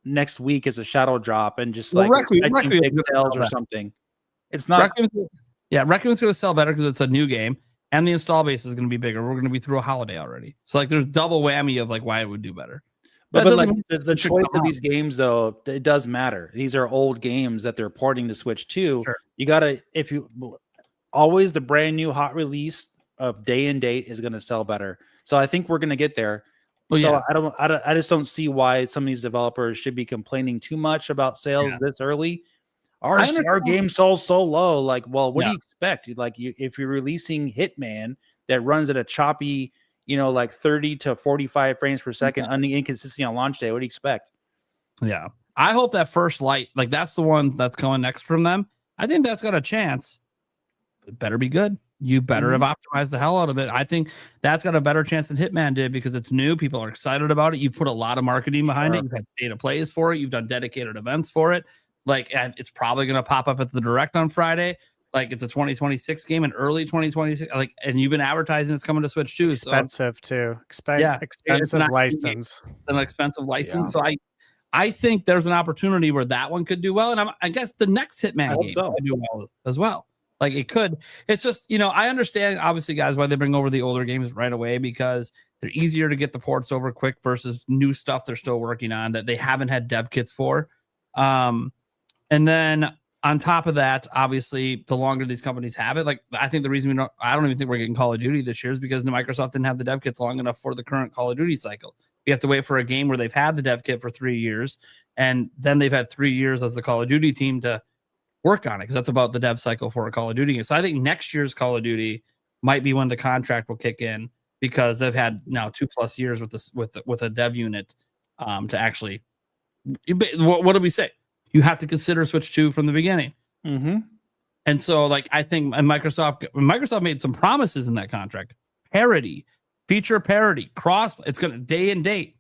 next week as a shadow drop and just like expecting big sales or something. It's not. Requiem's going to sell better because it's a new game and the install base is going to be bigger. We're going to be through a holiday already, so like there's double whammy of like why it would do better. But like the choice of these games, though, it does matter. These are old games that they're porting to Switch 2. Sure. You gotta, if you always, the brand new hot release of day and date is going to sell better. So I think we're going to get there. Well, so yeah. I just don't see why some of these developers should be complaining too much about sales this early. Our game sold so low. Like, well, what do you expect? Like, if you're releasing Hitman that runs at a choppy, like 30 to 45 frames per second, inconsistent on launch day, what do you expect? Yeah, I hope that First Light, like that's the one that's coming next from them. I think that's got a chance. It better be good. You better have optimized the hell out of it. I think that's got a better chance than Hitman did because it's new. People are excited about it. You put a lot of marketing behind it. You've had state of plays for it. You've done dedicated events for it. Like, it's probably going to pop up at the Direct on Friday. Like, it's a 2026 game in early 2026. Like, and you've been advertising it's coming to Switch too. Expensive too. Expensive license. An expensive license. Yeah. So I think there's an opportunity where that one could do well. And I guess the next Hitman game could do well as well. Like, it could. It's just, I understand, obviously, guys, why they bring over the older games right away, because they're easier to get the ports over quick versus new stuff they're still working on that they haven't had dev kits for. And then on top of that, obviously, the longer these companies have it, like, I think the reason I don't even think we're getting Call of Duty this year is because Microsoft didn't have the dev kits long enough for the current Call of Duty cycle. We have to wait for a game where they've had the dev kit for 3 years, and then they've had 3 years as the Call of Duty team to work on it, because that's about the dev cycle for a Call of Duty game. So I think next year's Call of Duty might be when the contract will kick in, because they've had now 2+ years with this with a dev unit to actually. What did we say? You have to consider Switch 2 from the beginning. Mm-hmm. And so, like, I think Microsoft made some promises in that contract: parity, feature parity, it's going to day and date.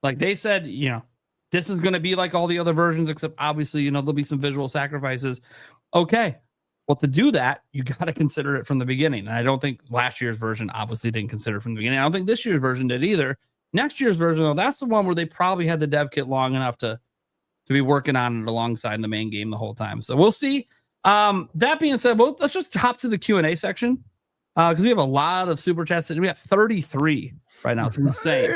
Like they said, this is going to be like all the other versions, except obviously, there'll be some visual sacrifices. Okay. Well, to do that, you got to consider it from the beginning. And I don't think last year's version obviously didn't consider it from the beginning. I don't think this year's version did either. Next year's version, though, that's the one where they probably had the dev kit long enough to to be working on it alongside the main game the whole time. So we'll see. That being said, let's just hop to the Q&A section because we have a lot of super chats. We have 33 right now. It's insane.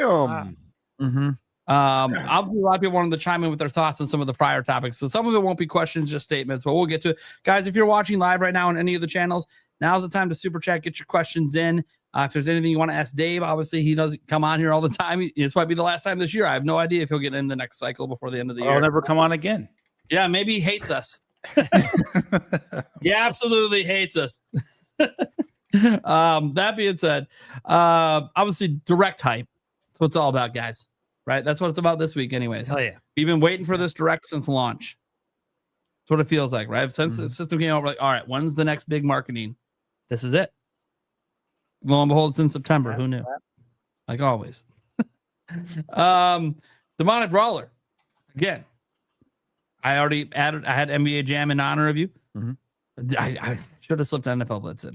Damn. Obviously, a lot of people wanted to chime in with their thoughts on some of the prior topics. So some of it won't be questions, just statements, but we'll get to it. Guys, if you're watching live right now on any of the channels, now's the time to super chat, get your questions in. If there's anything you want to ask Dave, obviously he doesn't come on here all the time. This might be the last time this year. I have no idea if he'll get in the next cycle before the end of the year. I'll never come on again. Yeah, maybe he hates us. He absolutely hates us. That being said, obviously direct hype. That's what it's all about, guys. Right? That's what it's about this week, anyways. Hell yeah. We've been waiting for this direct since launch. That's what it feels like, right? Since the system came out, we're like, all right, when's the next big marketing? This is it. Lo and behold, it's in September. Who knew? Like always. Demonic Brawler. Again, I had NBA Jam in honor of you. I should have slipped NFL Blitz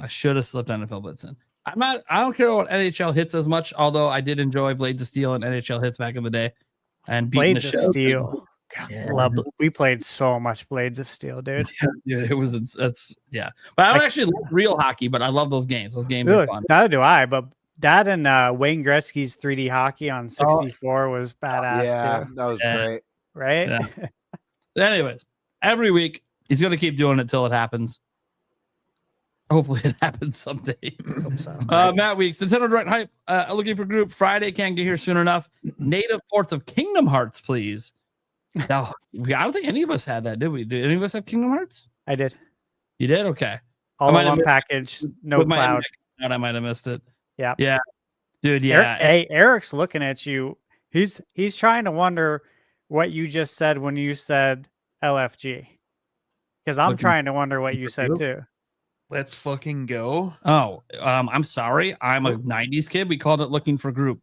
in. I don't care what NHL hits as much, although I did enjoy Blades of Steel and NHL hits back in the day. And beating Blades of Steel. We played so much Blades of Steel, dude. Dude, yeah. But I don't actually like real hockey, but I love those games. Those games are fun. Neither do I, but that and Wayne Gretzky's 3D hockey on 64 was badass too. That was great. Right? Yeah. Anyways, every week he's going to keep doing it till it happens. Hopefully it happens someday. Hope so. Matt Weeks, Nintendo Direct Hype, looking for group Friday, can't get here soon enough. Native ports of Kingdom Hearts, please. No, I don't think any of us had that, did we? Did any of us have Kingdom Hearts? I did. You did? Okay. All in one package, no cloud. I might have missed it. Yeah. Yeah. Dude, yeah. Eric's looking at you. He's trying to wonder what you just said when you said LFG. Because I'm trying to wonder what you said too. Let's fucking go. Oh, I'm sorry. I'm a 90s kid. We called it looking for group.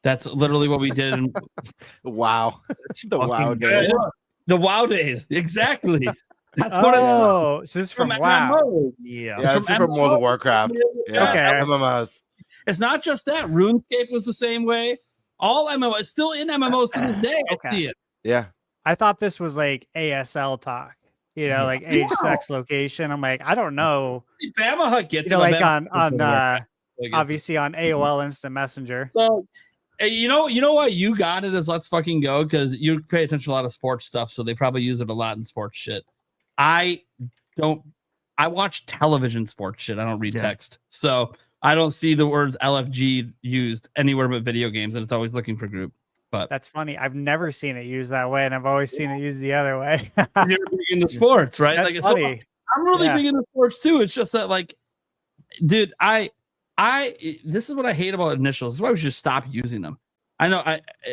That's literally what we did. Wow. The WoW days. The WoW days. Exactly. That's what it's from. So this is from WoW. MMOs. Yeah, it's from World of Warcraft. Yeah, okay. MMOs. It's not just that. RuneScape was the same way. All MMOs. It's still in MMOs to this day. Okay. I see it. Yeah. I thought this was like ASL talk. You know, like age, sex, location. I'm like, I don't know. Bama Hut gets like on obviously on AOL Instant Messenger. So you know why you got it is Let's Fucking Go, because you pay attention to a lot of sports stuff, so they probably use it a lot in sports shit. I watch television sports shit. I don't read text. So I don't see the words LFG used anywhere but video games, and it's always looking for group. But that's funny. I've never seen it used that way, and I've always seen it used the other way. You're big into sports, right? That's like funny. I'm really big into sports too. It's just that, like, dude, this is what I hate about initials. This is why we should stop using them. I know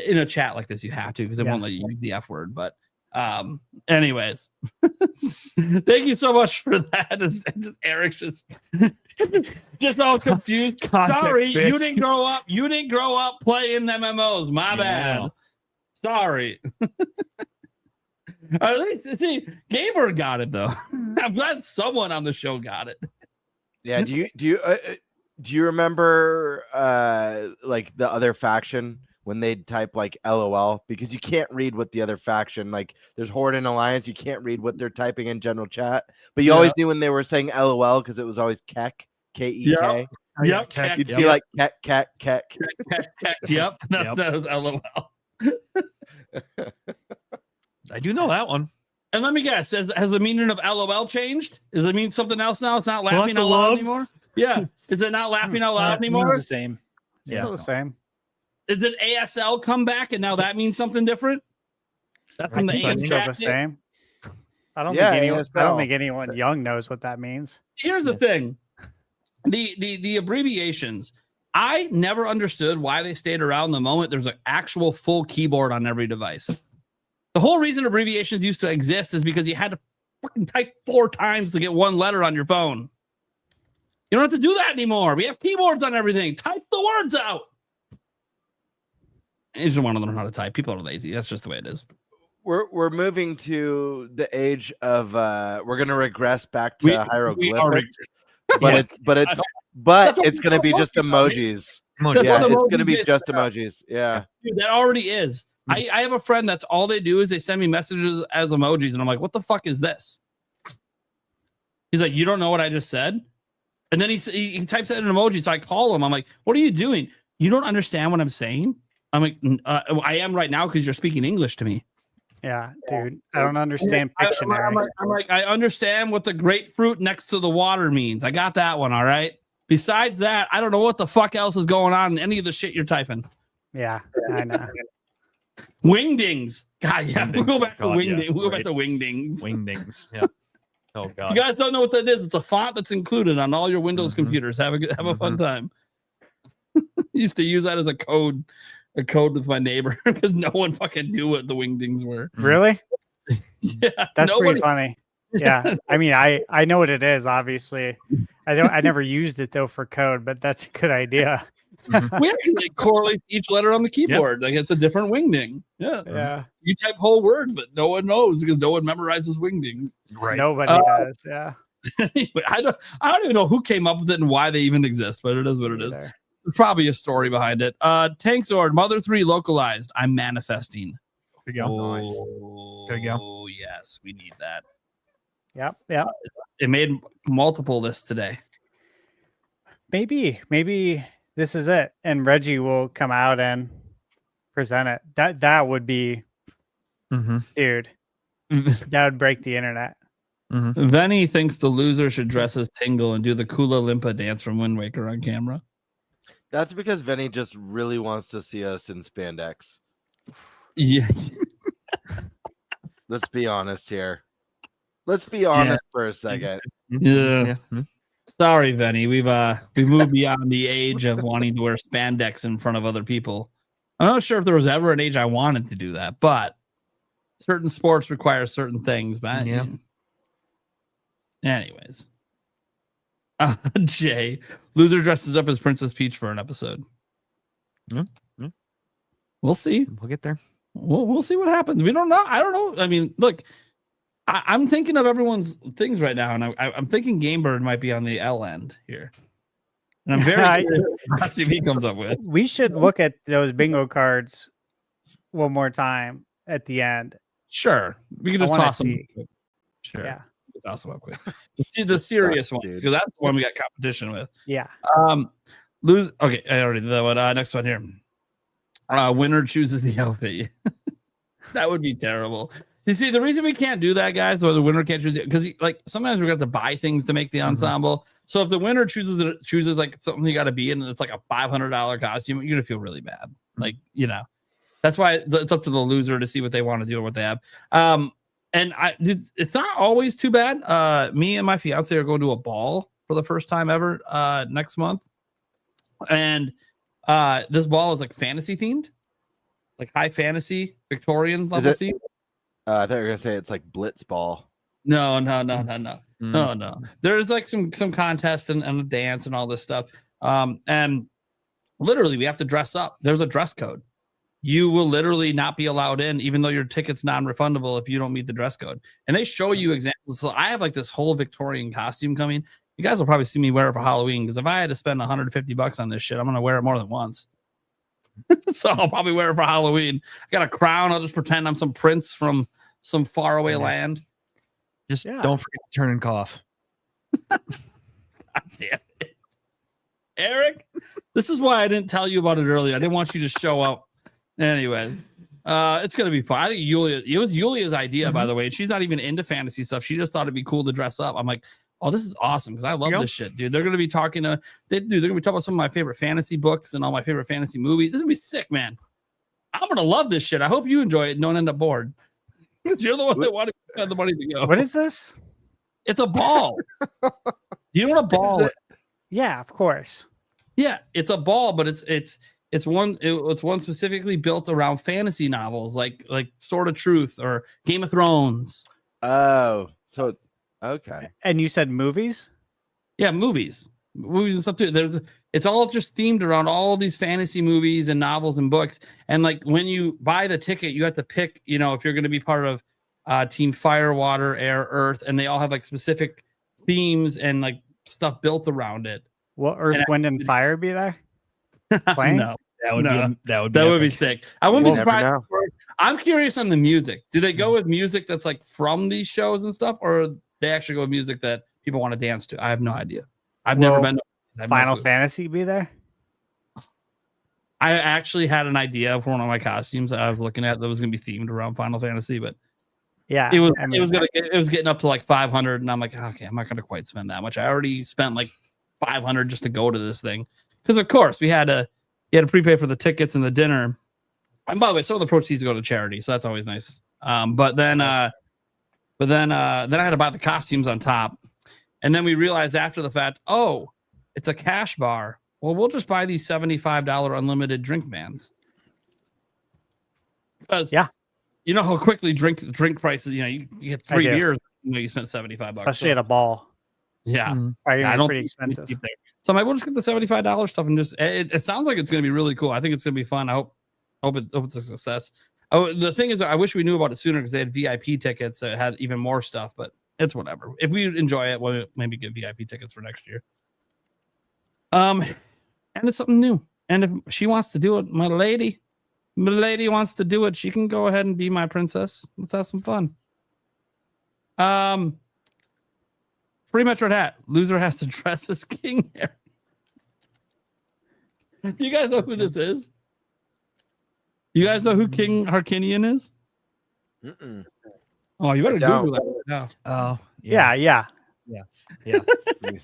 in a chat like this you have to, because it won't let you use the F word. But anyways, thank you so much for that. Just Eric's just all confused. Sorry, you didn't grow up. You didn't grow up playing MMOs. My bad. Sorry. At least, see, Gamer got it though. I'm glad someone on the show got it. Yeah. Do you remember like the other faction when they'd type like LOL, because you can't read what the other faction, like there's Horde and Alliance, you can't read what they're typing in general chat, but you always knew when they were saying LOL because it was always Kek, K-E-K. Yep. You'd see like Kek. Yep. That was LOL. I do know that one. And let me guess, has the meaning of LOL changed? Does it mean something else now? It's not laughing out loud anymore? Yeah. Is it not laughing out loud anymore? It's the same. Still the same. Is it ASL come back and now that means something different? That's from the still the same. I don't think anyone young knows what that means. Here's the thing. The abbreviations, I never understood why they stayed around the moment there's an actual full keyboard on every device. The whole reason abbreviations used to exist is because you had to fucking type 4 times to get one letter on your phone. You don't have to do that anymore. We have keyboards on everything. Type the words out. You just want to learn how to type. People are lazy. That's just the way it is. We're moving to the age of we're gonna regress back to hieroglyphics. But it's gonna be just emojis. Yeah, it's gonna be just emojis. Yeah. Dude, that already is. I have a friend that's all they do is they send me messages as emojis, and I'm like, what the fuck is this? He's like, you don't know what I just said? And then he types that in emoji. So I call him. I'm like, what are you doing? You don't understand what I'm saying? I'm like, I am right now because you're speaking English to me. Yeah, dude. I don't understand Pictionary. I'm like, I understand what the grapefruit next to the water means. I got that one. All right. Besides that, I don't know what the fuck else is going on in any of the shit you're typing. Yeah, I know. Wingdings. God, yeah. We'll go back to God, wingdings. yeah, We'll go back right. to wingdings. Wingdings. Yeah. Oh god. You guys don't know what that is. It's a font that's included on all your Windows Mhm. computers. Have a fun time. Used to use that as a code with my neighbor because no one fucking knew what the wingdings were. Really? Yeah, That's nobody- pretty funny. Yeah. I mean, I know what it is, obviously. I never used it though for code, but that's a good idea. We actually correlate each letter on the keyboard. Like it's a different wingding. Yeah. Yeah. You type whole words, but no one knows because no one memorizes wingdings. Right. Nobody does. Yeah. Anyway, I don't even know who came up with it and why they even exist, but it is what it is. Either. There's probably a story behind it. Tank Sword, Mother 3 localized. I'm manifesting. There you go. Oh, There you go. Oh, yes, we need that. Yep. Yep. It made multiple lists today. Maybe this is it, and Reggie will come out and present it. That would be, Mm-hmm. dude. That would break the internet. Mm-hmm. Venny thinks the loser should dress as Tingle and do the Kula Limpa dance from Wind Waker on camera. That's because Vinny just really wants to see us in spandex. Yeah. Let's be honest here. Let's be honest for a second. Yeah. Sorry, Venny. We've moved beyond the age of wanting to wear spandex in front of other people. I'm not sure if there was ever an age I wanted to do that, but certain sports require certain things, man. Yeah. Anyways. Jay, loser dresses up as Princess Peach for an episode. Yeah, yeah. We'll see. We'll get there. We'll see what happens. We don't know. I don't know. I mean, look, I'm thinking of everyone's things right now, and I'm thinking Gamebird might be on the L end here. And I'm very curious to see if he comes up with. We should look at those bingo cards one more time at the end. Sure. We can I just wanna toss them. see. Quick. Sure. Yeah. Toss them up quick. Let's see the serious one, dude. because that's the one we got competition with. Yeah. Lose. Okay, I already did that one. Next one here. Winner chooses the outfit. That would be terrible. You see, the reason we can't do that, guys, or the winner can't choose it, because like sometimes we have to buy things to make the ensemble. So if the winner chooses like something you got to be in, and it's like a $500 costume, you're gonna feel really bad. Like, you know, that's why it's up to the loser to see what they want to do or what they have. And it's not always too bad. Me and my fiance are going to a ball for the first time ever next month, and this ball is like fantasy themed, like high fantasy Victorian level it- theme. I thought you were gonna say it's like Blitz ball. No. There's like some contest and a dance and all this stuff. And literally we have to dress up. There's a dress code. You will literally not be allowed in, even though your ticket's non-refundable if you don't meet the dress code. And they show you examples. So I have like this whole Victorian costume coming. You guys will probably see me wear it for Halloween, because if I had to spend $150 on this shit, I'm gonna wear it more than once. So I'll probably wear it for Halloween. I got a crown. I'll just pretend I'm some prince from some faraway land. Just don't forget to turn and cough. God damn it. Eric, this is why I didn't tell you about it earlier. I didn't want you to show up. Anyway, it's gonna be fun. I think it was Yulia's idea, by the way. She's not even into fantasy stuff. She just thought it'd be cool to dress up. I'm like, oh, this is awesome, because I love this shit, dude. They're gonna be talking they're gonna be talking about some of my favorite fantasy books and all my favorite fantasy movies. This is gonna be sick, man. I'm gonna love this shit. I hope you enjoy it and don't end up bored. Because you're the one that wanted to spend the money to go. What is this? It's a ball. You know what a ball is? Yeah, of course. Yeah, it's a ball, but it's one specifically built around fantasy novels like Sword of Truth or Game of Thrones. Oh, so it's okay. And you said movies? Yeah, movies and stuff too. It's all just themed around all these fantasy movies and novels and books. And like when you buy the ticket, you have to pick, you know, if you're going to be part of Team Fire, Water, Air, Earth, and they all have like specific themes and like stuff built around it. Will Earth, Wind, and Fire be there? Playing? No, That would be sick. I wouldn't be We'll never surprised. know. I'm curious on the music. Do they go with music that's like from these shows and stuff, or they actually go with music that people want to dance to? I have no idea. I've never been. Final Fantasy be there? I actually had an idea for one of my costumes that I was looking at that was going to be themed around Final Fantasy, but Yeah, it was getting up to like 500, and I'm like, okay, I'm not going to quite spend that much. I already spent like 500 just to go to this thing because, of course, you had to prepay for the tickets and the dinner. And by the way, some of the proceeds go to charity, so that's always nice. But then I had to buy the costumes on top, and then we realized after the fact, oh, it's a cash bar. Well, we'll just buy these $75 unlimited drink bans. Because you know how quickly drink prices. You get 3 beers, you spent $75, especially at a ball. Yeah, I don't pretty expensive. So I'm like, we'll just get the $75 stuff and just. It sounds like it's going to be really cool. I think it's going to be fun. I hope it's a success. Oh, the thing is, I wish we knew about it sooner because they had VIP tickets that had even more stuff. But it's whatever. If we enjoy it, we'll maybe get VIP tickets for next year. And it's something new. And if she wants to do it, my lady wants to do it, she can go ahead and be my princess. Let's have some fun. Free Metroid hat. Loser has to dress as King here. You guys know who this is? You guys know who King Harkinian is? Mm-mm. Oh, you better Google that right now. Oh, yeah.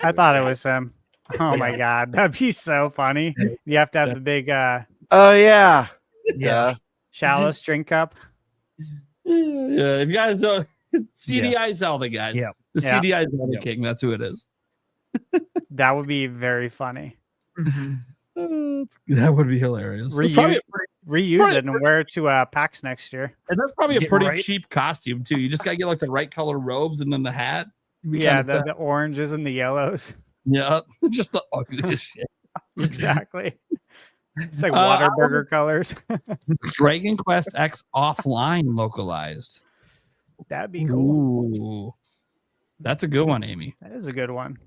I thought it was him. Oh my god, that'd be so funny. You have to have the big Oh yeah. chalice drink cup. Yeah, if you guys know CDI Zelda guys. Yeah. The CDI Zelda King, that's who it is. That would be very funny. That would be hilarious. Reuse it and wear it to PAX next year. And that's probably a pretty cheap costume too. You just gotta get like the right color robes and then the hat. Yeah, the oranges and the yellows. Yeah, just the ugliest shit. Exactly. It's like Whataburger colors. Dragon Quest X offline localized. That'd be cool. Ooh. That's a good one, Amy. That is a good one.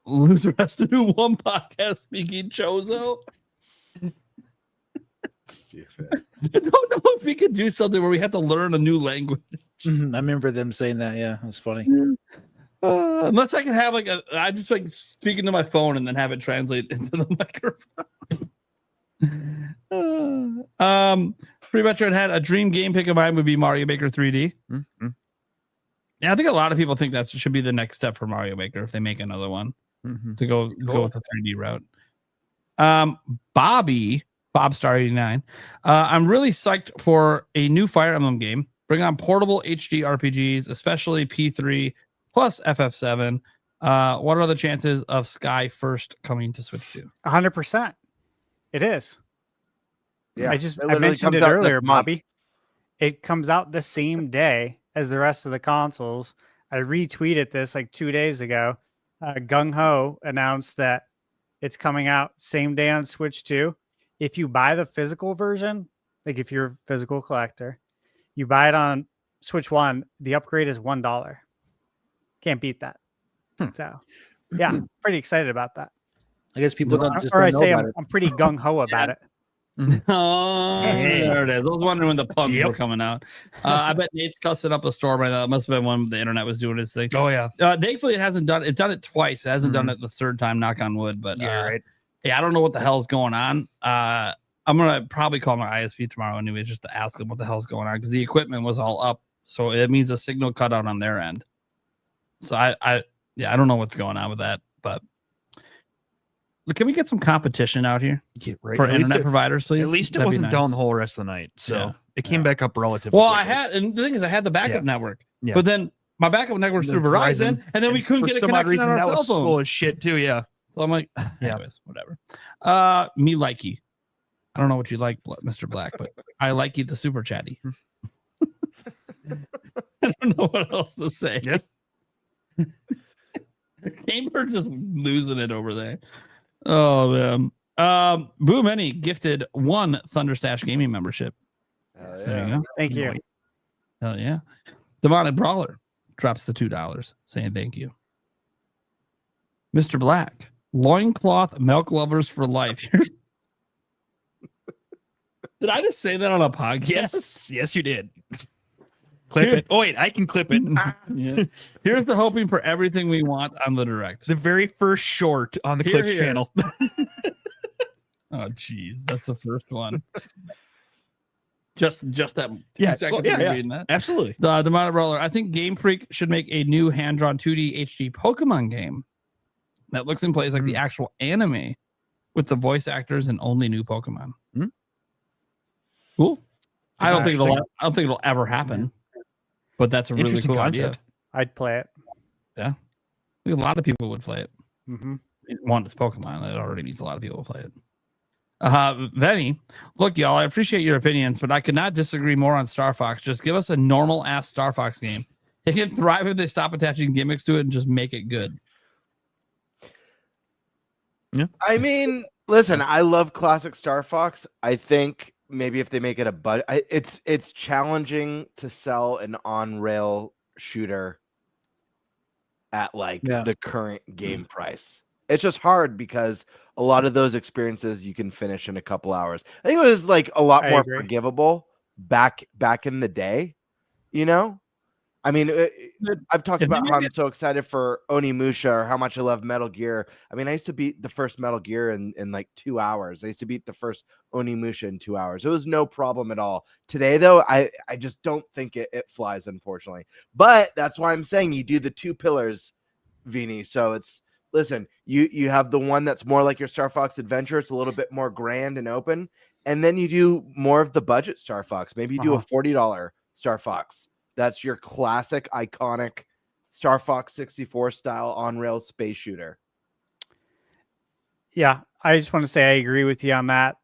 Loser has to do one podcast speaking Chozo. Stupid. I don't know if we could do something where we have to learn a new language. I remember them saying that. Yeah, that's funny. Unless I can have I just like speaking to my phone and then have it translate into the microphone. Pretty much, I'd had a dream game pick of mine would be Mario Maker 3D. Mm-hmm. Yeah, I think a lot of people think that should be the next step for Mario Maker if they make another one to go with the 3D route. Bobstar 89. I'm really psyched for a new Fire Emblem game. Bring on portable HD RPGs, especially P3 plus FF7. What are the chances of Sky first coming to Switch 2? 100%. It is. Yeah, I mentioned it earlier, Bobby. It comes out the same day as the rest of the consoles. I retweeted this like 2 days ago. Gung Ho announced that it's coming out same day on Switch 2. If you buy the physical version, like if you're a physical collector, you buy it on Switch 1, the upgrade is $1. Can't beat that. So, yeah, pretty excited about that. I guess people don't just. Or I say I'm pretty gung ho about it. Oh, there it is. I was wondering when the puns were coming out. I bet Nate's cussing up a store right now. It must have been when the internet was doing its thing. Oh yeah. Thankfully, it hasn't done. It's done it twice. It hasn't done it the third time. Knock on wood. But right. Yeah, I don't know what the hell's going on. I'm gonna probably call my ISP tomorrow anyways, just to ask them what the hell's going on because the equipment was all up, so it means a signal cut out on their end. So I don't know what's going on with that, but can we get some competition out here for internet providers, please? At least it wasn't down the whole rest of the night, so it came back up relatively. Well, quickly. and the thing is, I had the backup network, but then my backup network's through Verizon, and then we couldn't get a connection on our cell phone. Slow as shit too, yeah. So I'm like, anyways, whatever. Me likey. I don't know what you like, Mr. Black, but I like you the super chatty. I don't know what else to say. Yeah. Gamer just losing it over there. Oh man. Boom Any gifted 1 Thunderstash gaming membership. There you go. Thank you. Hell yeah. Demonic Brawler drops the $2 saying thank you. Mr. Black Loincloth milk lovers for life. Did I just say that on a podcast? Yes, you did. Clip it. Oh wait, I can clip it. Yeah. Here's the hoping for everything we want on the direct. The very first short on the Clips channel. Oh, geez, that's the first one. Just that 2 seconds of reading that. Absolutely. The Minor Brawler. I think Game Freak should make a new hand-drawn 2D HD Pokemon game that looks and plays like the actual anime with the voice actors and only new Pokemon. Cool. I don't think it'll ever happen. But that's a really cool concept. Idea. I'd play it. Yeah. I think a lot of people would play it. Mm-hmm. One, it's Pokemon. It already needs a lot of people to play it. Venny, look, y'all, I appreciate your opinions, but I could not disagree more on Star Fox. Just give us a normal ass Star Fox game. It can thrive if they stop attaching gimmicks to it and just make it good. Yeah. I mean, listen, I love classic Star Fox. I think maybe if they make it a budget, it's challenging to sell an on-rail shooter at the current game price. It's just hard because a lot of those experiences you can finish in a couple hours. I think it was a lot more forgivable back in the day, you know? I mean, I've talked about how I'm so excited for Onimusha or how much I love Metal Gear. I mean, I used to beat the first Metal Gear in 2 hours. I used to beat the first Onimusha in 2 hours. It was no problem at all. Today, though, I just don't think it flies, unfortunately. But that's why I'm saying you do the two pillars, Vini. So listen, you have the one that's more like your Star Fox Adventure. It's a little bit more grand and open. And then you do more of the budget Star Fox. Maybe you do a $40 Star Fox. That's your classic, iconic Star Fox 64 style on-rail space shooter. Yeah, I just want to say I agree with you on that.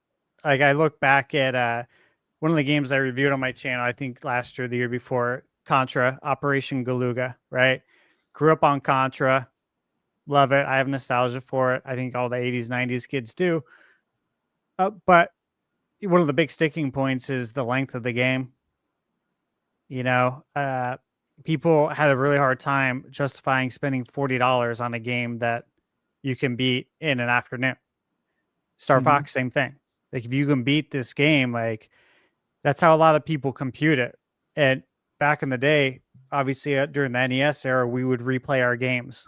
I look back at one of the games I reviewed on my channel, I think last year, the year before, Contra, Operation Galuga, right? Grew up on Contra. Love it. I have nostalgia for it. I think all the 80s, 90s kids do. But one of the big sticking points is the length of the game. You know, people had a really hard time justifying spending $40 on a game that you can beat in an afternoon. Star Fox, same thing. If you can beat this game, that's how a lot of people compute it. And back in the day, obviously during the NES era, we would replay our games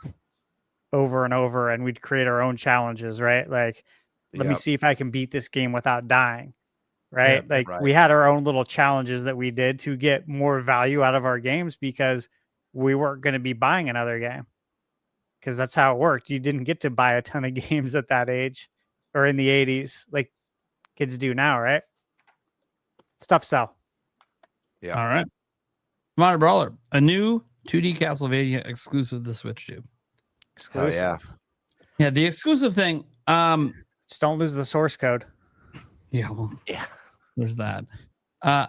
over and over, and we'd create our own challenges, right? Let me see if I can beat this game without dying. Right? We had our own little challenges that we did to get more value out of our games because we weren't going to be buying another game. Because that's how it worked. You didn't get to buy a ton of games at that age or in the 80s like kids do now, right? Stuff sell. Yeah. All right. Minor Brawler, a new 2D Castlevania exclusive to Switch too. Exclusive. Oh, yeah. Yeah, the exclusive thing. Just don't lose the source code. Yeah. Well, yeah. There's that. I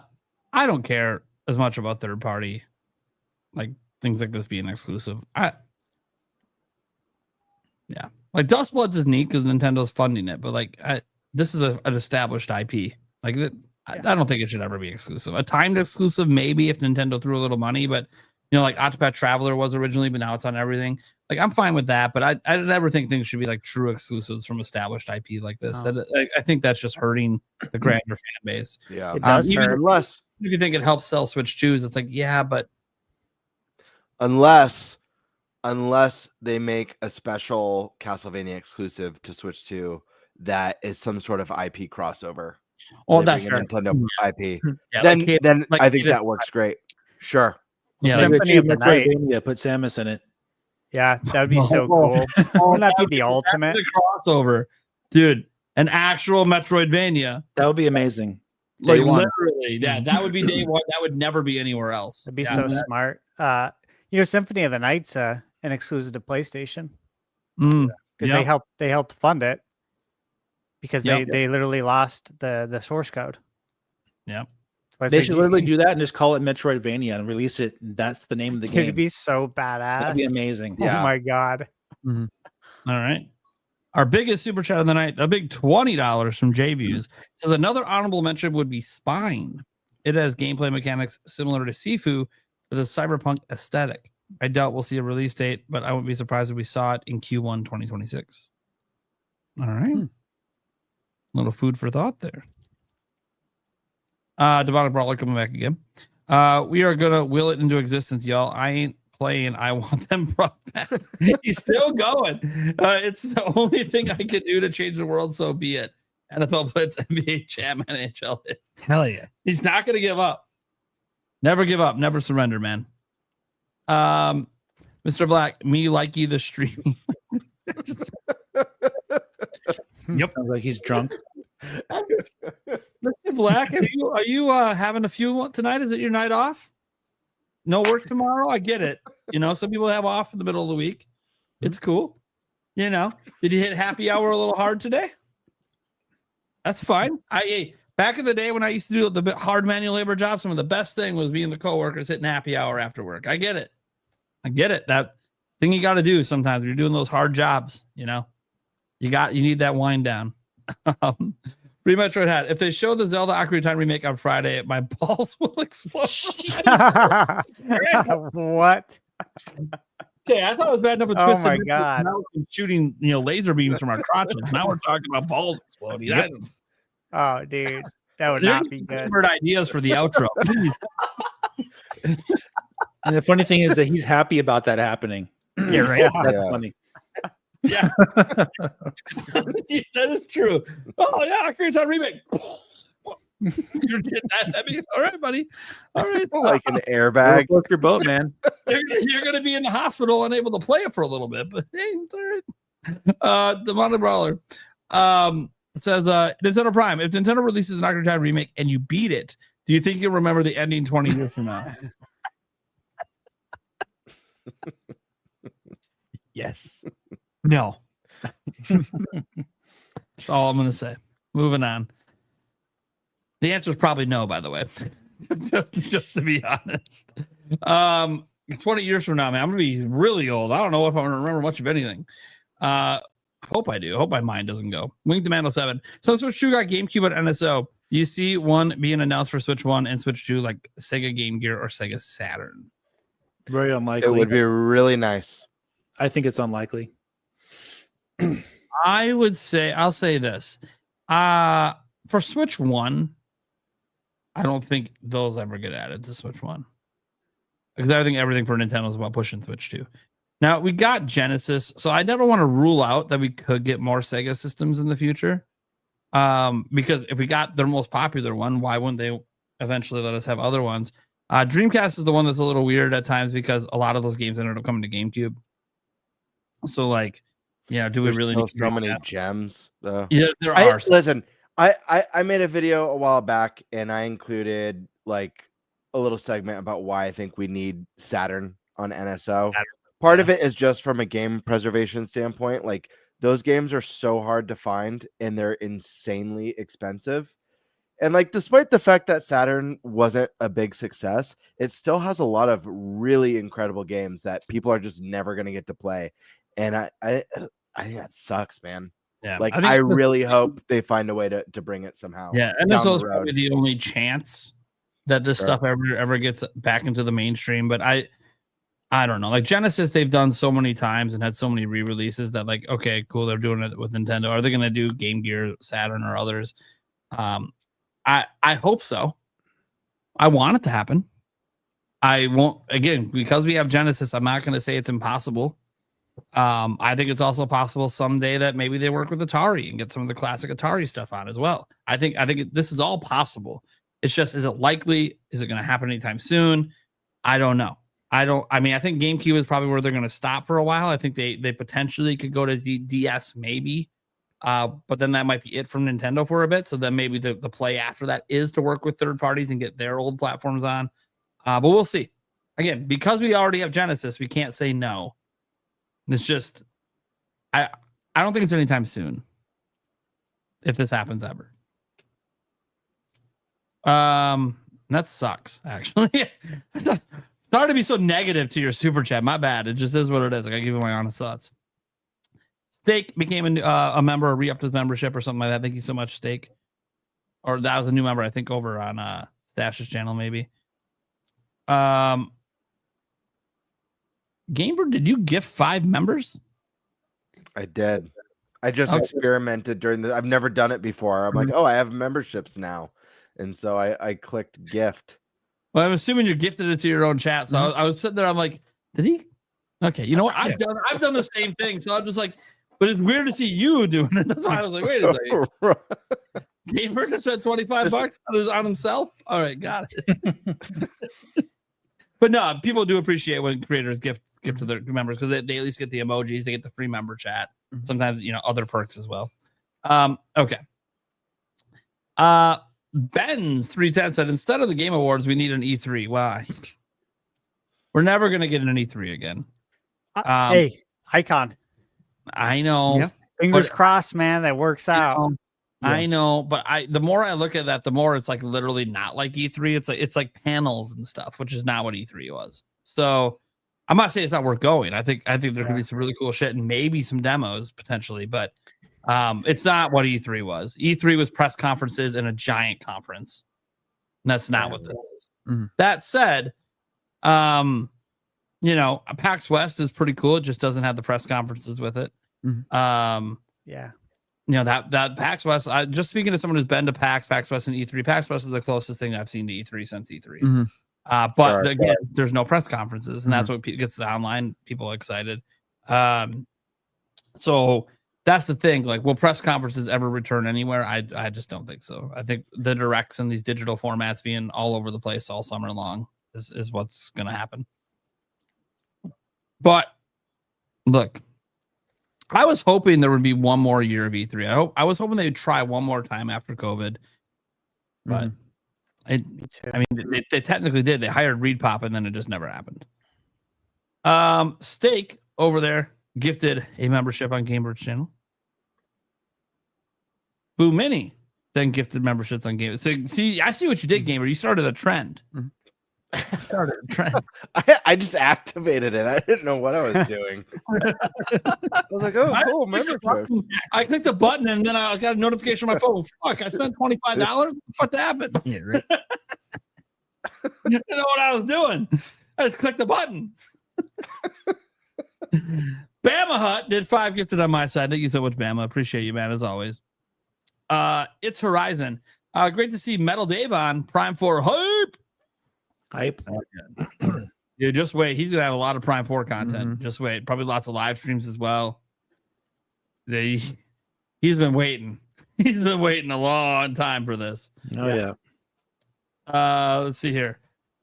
don't care as much about third party, things like this being exclusive. Yeah, Dustbloods is neat because Nintendo's funding it, but this is an established IP. I don't think it should ever be exclusive. A timed exclusive, maybe if Nintendo threw a little money, but Octopath Traveler was originally, but now it's on everything. I'm fine with that, but I never think things should be true exclusives from established IP like this. No. I think that's just hurting the grander fan base. Yeah, it does even unless if you think it helps sell Switch 2s, it's yeah, but unless they make a special Castlevania exclusive to Switch 2 that is some sort of IP crossover. Oh, that's fair. Nintendo IP. Yeah, then I think that works great. Sure. Yeah, Symphony of the Night. Put Samus in it. Yeah, that would be so cool. Wouldn't that be the ultimate? The crossover, dude. An actual Metroidvania. That would be amazing. Literally, yeah, that would be day one. That would never be anywhere else. That'd be so smart. Symphony of the Night's an exclusive to PlayStation because they helped fund it because they literally lost the source code. Yeah. They should literally do that and just call it Metroidvania and release it. That's the name of the game. It'd be so badass. That'd be amazing. Oh my god. Mm-hmm. All right. Our biggest super chat of the night, a big $20 from JViews, says another honorable mention would be Spine. It has gameplay mechanics similar to Sifu with a cyberpunk aesthetic. I doubt we'll see a release date, but I wouldn't be surprised if we saw it in Q1 2026. All right. Little food for thought there. Demonic Brawler coming back again. We are gonna will it into existence, y'all. I ain't playing. I want them brought back. He's still going. It's the only thing I could do to change the world, so be it. NFL Blitz, NBA Jam, NHL. Hell yeah. He's not gonna give up. Never give up. Never surrender, man. Mr. Black, me likey the streaming. Yep. Sounds like he's drunk. Mr. Black, are you having a few tonight? Is it your night off? No work tomorrow? I get it. You know, some people have off in the middle of the week. It's cool. You know, did you hit happy hour a little hard today? That's fine. Back in the day when I used to do the hard manual labor job, some of the best thing was being the coworkers hitting happy hour after work. I get it. That thing you got to do sometimes when you're doing those hard jobs, you know, you need that wind down. Free Metroid hat. If they show the Zelda Ocarina of Time remake on Friday, my balls will explode. What? Okay, I thought it was bad enough with Oh Twisted my Metal God. shooting, laser beams from our crotches. Now we're talking about balls exploding. Yep. Oh, dude, that would not be good. Ideas for the outro. Please. And the funny thing is that he's happy about that happening. Yeah, right. That's funny. Yeah. That is true. Oh, yeah, Ocarina of Time remake. You did that. I mean, all right, buddy. All right. Like an airbag. Float your boat, man. You're going to be in the hospital unable to play it for a little bit, but hey, it's all right. Demonic Brawler says, Nintendo Prime, if Nintendo releases an Ocarina of Time remake and you beat it, do you think you'll remember the ending 20 years from now? Yes. No. That's all I'm going to say. Moving on. The answer is probably no, by the way. just to be honest. 20 years from now, man, I'm going to be really old. I don't know if I'm going to remember much of anything. I hope I do. I hope my mind doesn't go. Winged Mandal 7. So Switch 2 got GameCube at NSO. Do you see one being announced for Switch 1 and Switch 2 like Sega Game Gear or Sega Saturn? Very unlikely. It would be really nice. I think it's unlikely. I'll say this. For Switch 1, I don't think those ever get added to Switch 1. Because I think everything for Nintendo is about pushing Switch 2. Now, we got Genesis, so I never want to rule out that we could get more Sega systems in the future. Because if we got their most popular one, why wouldn't they eventually let us have other ones? Dreamcast is the one that's a little weird at times because a lot of those games ended up coming to GameCube. So, like, do we really need so many gems, though? Yeah, there are. Listen, I made a video a while back, and I included like a little segment about why I think we need Saturn on NSO. Part of it is just from a game preservation standpoint. Like, those games are so hard to find, and they're insanely expensive. And like, despite the fact that Saturn wasn't a big success, it still has a lot of really incredible games that people are just never going to get to play. And I think that sucks, man. Yeah, like I really hope they find a way to bring it somehow. Yeah, and this is probably the only chance that this stuff ever gets back into the mainstream. But I don't know. Like Genesis, they've done so many times and had so many re-releases that, like, okay, cool, they're doing it with Nintendo. Are they going to do Game Gear, Saturn, or others? I hope so. I want it to happen. I won't, again, because we have Genesis, I'm not going to say it's impossible. I think it's also possible someday that maybe they work with Atari and get some of the classic Atari stuff on as well. I think this is all possible. It's just, is it likely? Is it going to happen anytime soon? I don't know. I think GameCube is probably where they're going to stop for a while. I think they potentially could go to DS maybe. But then that might be it from Nintendo for a bit. So then maybe the play after that is to work with third parties and get their old platforms on. But we'll see. Again, because we already have Genesis, we can't say no. It's just, I don't think it's anytime soon, if this happens ever. That sucks, actually. Sorry to be so negative to your super chat. My bad. It just is what it is. I gotta give you my honest thoughts. Steak became a member, or re-upped his membership or something like that. Thank you so much, Steak. Or that was a new member, I think, over on Stash's channel, maybe. Gamer, did you gift 5 members? I did. I just experimented during the. I've never done it before. I'm like, oh, I have memberships now, and so I clicked gift. Well, I'm assuming you gifted it to your own chat. So I was sitting there. I'm like, did he? Okay, you know what? I've done the same thing. So I'm just like, but it's weird to see you doing it. That's why I was like, wait a second. Gamer just spent $25 on himself. All right, got it. But no, people do appreciate when creators gift to their members because they at least get the emojis, they get the free member chat. Sometimes other perks as well. Okay. Ben's 310 said instead of the Game Awards, we need an E3. Why? We're never gonna get an E3 again. Hey, Icon. I know. Yeah. Fingers crossed, man. That works out. I know, but the more I look at that, the more it's like literally not like E3. It's like panels and stuff, which is not what E3 was. So I'm not saying it's not worth going. I think there could be some really cool shit and maybe some demos potentially, but it's not what E3 was. E3 was press conferences and a giant conference. And that's not what this is. That said, PAX West is pretty cool. It just doesn't have the press conferences with it. That PAX West, just speaking to someone who's been to PAX West and E3, PAX West is the closest thing I've seen to E3 since E3. But again, there's no press conferences, and that's what gets the online people excited. So that's the thing. Like, will press conferences ever return anywhere? I just don't think so. I think the directs and these digital formats being all over the place all summer long is what's going to happen. But look, I was hoping there would be one more year of E3. I was hoping they would try one more time after COVID, but they technically did. They hired Reed Pop, and then it just never happened. Steak over there gifted a membership on Gamebird's channel. Boo Mini then gifted memberships on Game. So see, I see what you did, Gamer. You started a trend. I just activated it. I didn't know what I was doing. I was like, oh, cool, membership. I clicked the button and then I got a notification on my phone. Fuck, I spent $25. What happened? Yeah, right. You know what I was doing? I just clicked the button. Bama Hut did 5 gifted on my side. Thank you so much, Bama. Appreciate you, man, as always. It's Horizon. Great to see Metal Dave on Prime 4 hype. Yeah, just wait. He's gonna have a lot of Prime 4 content. Just wait. Probably lots of live streams as well. He's been waiting. He's been waiting a long time for this. Let's see here.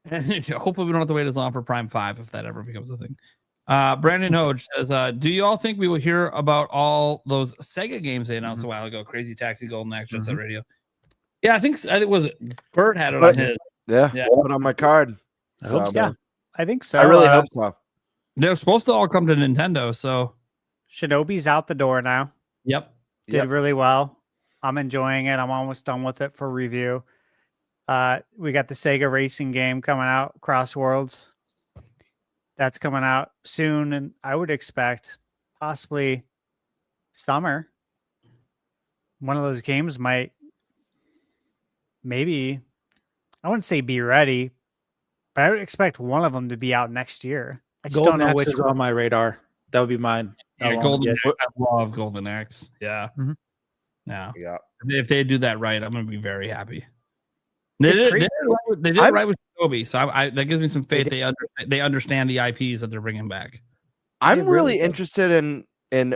And hopefully we don't have to wait as long for Prime 5 if that ever becomes a thing. Brandon Hodge says, do you all think we will hear about all those Sega games they announced a while ago? Crazy Taxi, Golden Axe, Jet Set Radio. Yeah, I think Bird had it on his. Yeah, put on my card. I hope so. I think so. I really hope so. They're supposed to all come to Nintendo, so Shinobi's out the door now. Yep. Did really well. I'm enjoying it. I'm almost done with it for review. We got the Sega racing game coming out, Cross Worlds. That's coming out soon, and I would expect possibly summer. One of those games might maybe, I wouldn't say be ready, but I would expect one of them to be out next year. I just don't know which is on my radar. That would be mine. Yeah, Golden Axe. I love Golden Axe. Yeah. Yeah. If they do that right, I'm going to be very happy. They did it right with Shinobi, so that gives me some faith. They understand the IPs that they're bringing back. I'm really interested in.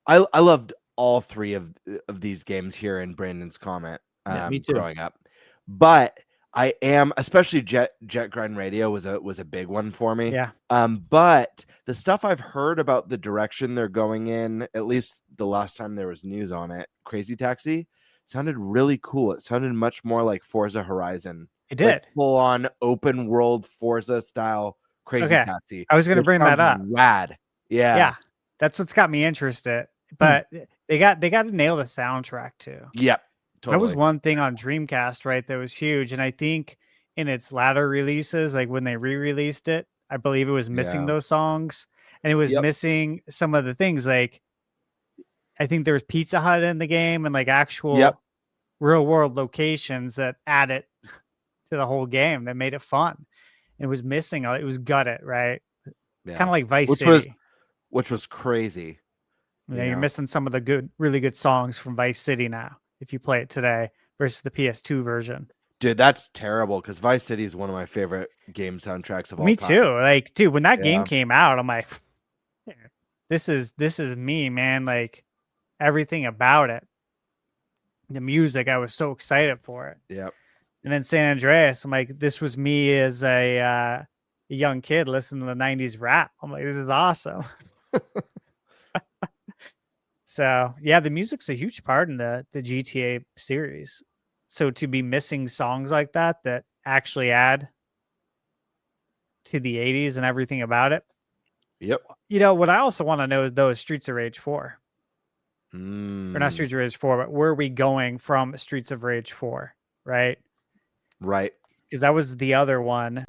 I loved all 3 of these games here in Brandon's comment. Me too. Growing up, but I am, especially Jet Grind Radio was a big one for me. Yeah. But the stuff I've heard about the direction they're going in, at least the last time there was news on it, Crazy Taxi sounded really cool. It sounded much more like Forza Horizon. It did. Like full on open world Forza style Crazy Taxi. I was going to bring that up. Rad. Yeah. Yeah. That's what's got me interested. But they got to nail the soundtrack too. Yep. Totally. That was one thing on Dreamcast, right? That was huge. And I think in its latter releases, like when they re-released it, I believe it was missing those songs, and it was missing some of the things. Like, I think there was Pizza Hut in the game and like actual real world locations that added to the whole game that made it fun. It was missing. It was gutted, right? Yeah. Kind of like Vice City. Which was crazy. You're missing some of the really good songs from Vice City now if you play it today versus the PS2 version. Dude, that's terrible because Vice City is one of my favorite game soundtracks of all time. Me too. Like, dude, when that game came out, I'm like, this is me, man. Like, everything about it. The music, I was so excited for it. Yep. And then San Andreas, I'm like, this was me as a young kid listening to the 90s rap. I'm like, this is awesome. So, yeah, the music's a huge part in the GTA series. So to be missing songs like that actually add to the 80s and everything about it. Yep. What I also want to know is Streets of Rage 4. Or not Streets of Rage 4, but where are we going from Streets of Rage 4, right? Right. Because that was the other one.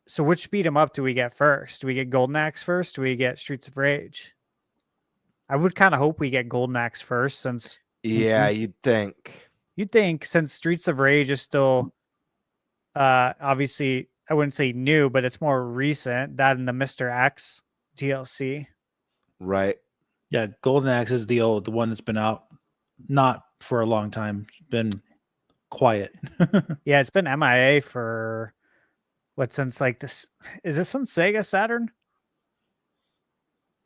So which beat 'em up do we get first? Do we get Golden Axe first? Do we get Streets of Rage? I would kind of hope we get Golden Axe first since... Yeah, you'd think. You'd think since Streets of Rage is still obviously, I wouldn't say new, but it's more recent, that and the Mr. X DLC. Right. Yeah, Golden Axe is the one that's been out not for a long time. It's been quiet. Yeah, it's been MIA for since like this. Is this since Sega Saturn?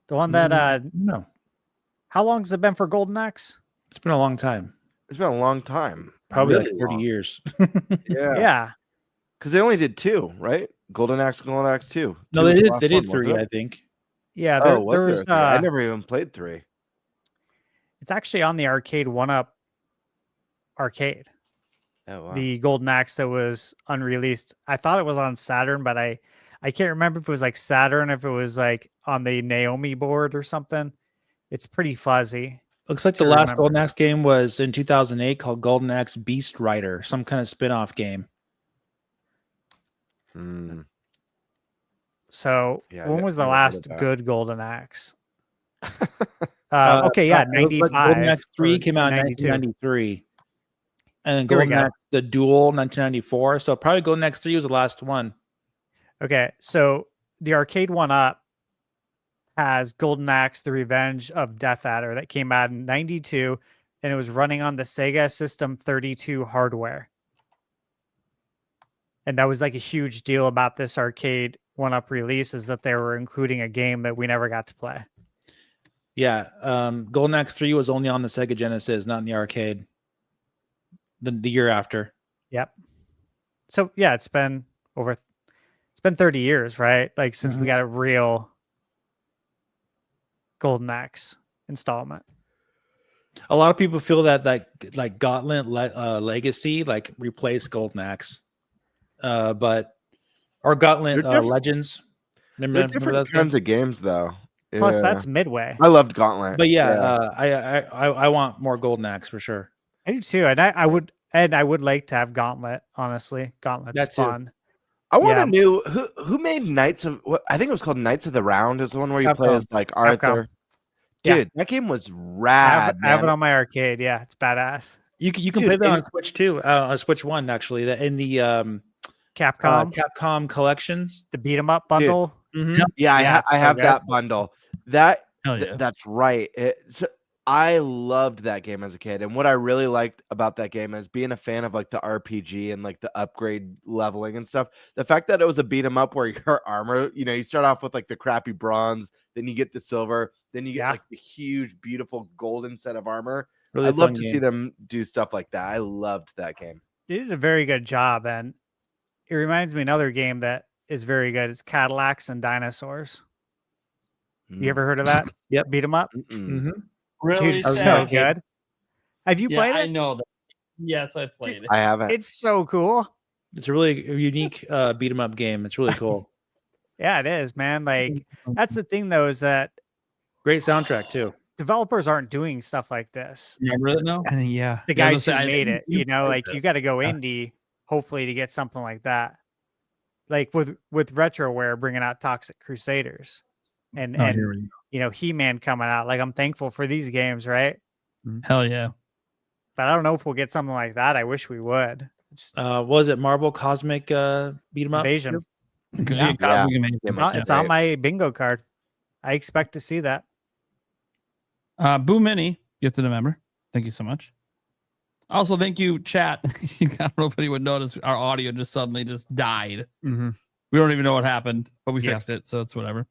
The one that no. How long has it been for Golden Axe? It's been a long time. It's been a long time. Probably Really like 30 long. years. Yeah. Yeah. Because they only did 2, right? Golden Axe 2. No, Two they was the did. last They did one, 3, wasn't I it? think. Yeah, There was 3? I there's never even played 3. it's actually on the Arcade 1-Up arcade. Oh wow. The Golden Axe that was unreleased. I thought it was on Saturn, but I can't remember if it was like Saturn, if it was like on the Naomi board or something. It's pretty fuzzy. Looks like the last Golden Axe game was in 2008 called Golden Axe Beast Rider, some kind of spin-off game. So Yeah, when was the never heard last of that. good Golden Axe? Okay, yeah, it looks 95. like Golden Axe 3 or came out in 92. 1993. And then Here we Golden go. Axe, the Duel, 1994. So probably Golden Axe 3 was the last one. Okay, so the Arcade 1-Up has Golden Axe, The Revenge of Death Adder that came out in 92, and it was running on the Sega System 32 hardware. And that was like a huge deal about this Arcade 1-Up release, is that they were including a game that we never got to play. Yeah, Golden Axe 3 was only on the Sega Genesis, not in the arcade. The year after. Yep. So yeah, it's been 30 years, right? Like since we got a real Golden Axe installment. A lot of people feel that like Gauntlet Legacy like replaced Golden Axe, but or Gauntlet Legends. They're different kinds of games, though. Plus, that's Midway. I loved Gauntlet, but I want more Golden Axe for sure. I do too, and I would like to have Gauntlet. Honestly, Gauntlet's fun. I want to know who made Knights of. I think it was called Knights of the Round. Is the one where you play as like Arthur. Dude, that game was rad. I have it on my arcade. Yeah, it's badass. You can play that on Switch too. On Switch 1 actually. In the Capcom collections, the beat 'em up bundle. Yeah, I have that bundle. That's right. I loved that game as a kid, and what I really liked about that game is being a fan of like the RPG and like the upgrade leveling and stuff. The fact that it was a beat 'em up where your armor, you start off with like the crappy bronze, then you get the silver, then you get like the huge, beautiful golden set of armor. Really I'd love to see them do stuff like that. I loved that game. They did a very good job, and it reminds me of another game that is very good. It's Cadillacs and Dinosaurs. You ever heard of that? Yep. Beat 'em up. Really Dude, so good. Have you played it? I know that. Yes, I played it. I haven't. It's so cool. It's a really unique beat 'em up game. It's really cool. Yeah, it is, man. Like that's the thing, though, is that great soundtrack too. Developers aren't doing stuff like this. Remember it now? Yeah, the guys who made it. Like you got to go indie, hopefully, to get something like that. Like with Retroware bringing out Toxic Crusaders, and He-Man coming out. Like I'm thankful for these games, right? Hell yeah! But I don't know if we'll get something like that. I wish we would. Was it Marvel Cosmic beat 'em up? Invasion. Yeah. It's on my bingo card. I expect to see that. Boo Mini, gifted a member. Thank you so much. Also, thank you, chat. I don't know if anyone noticed our audio just suddenly just died. Mm-hmm. We don't even know what happened, but we fixed it, so it's whatever. At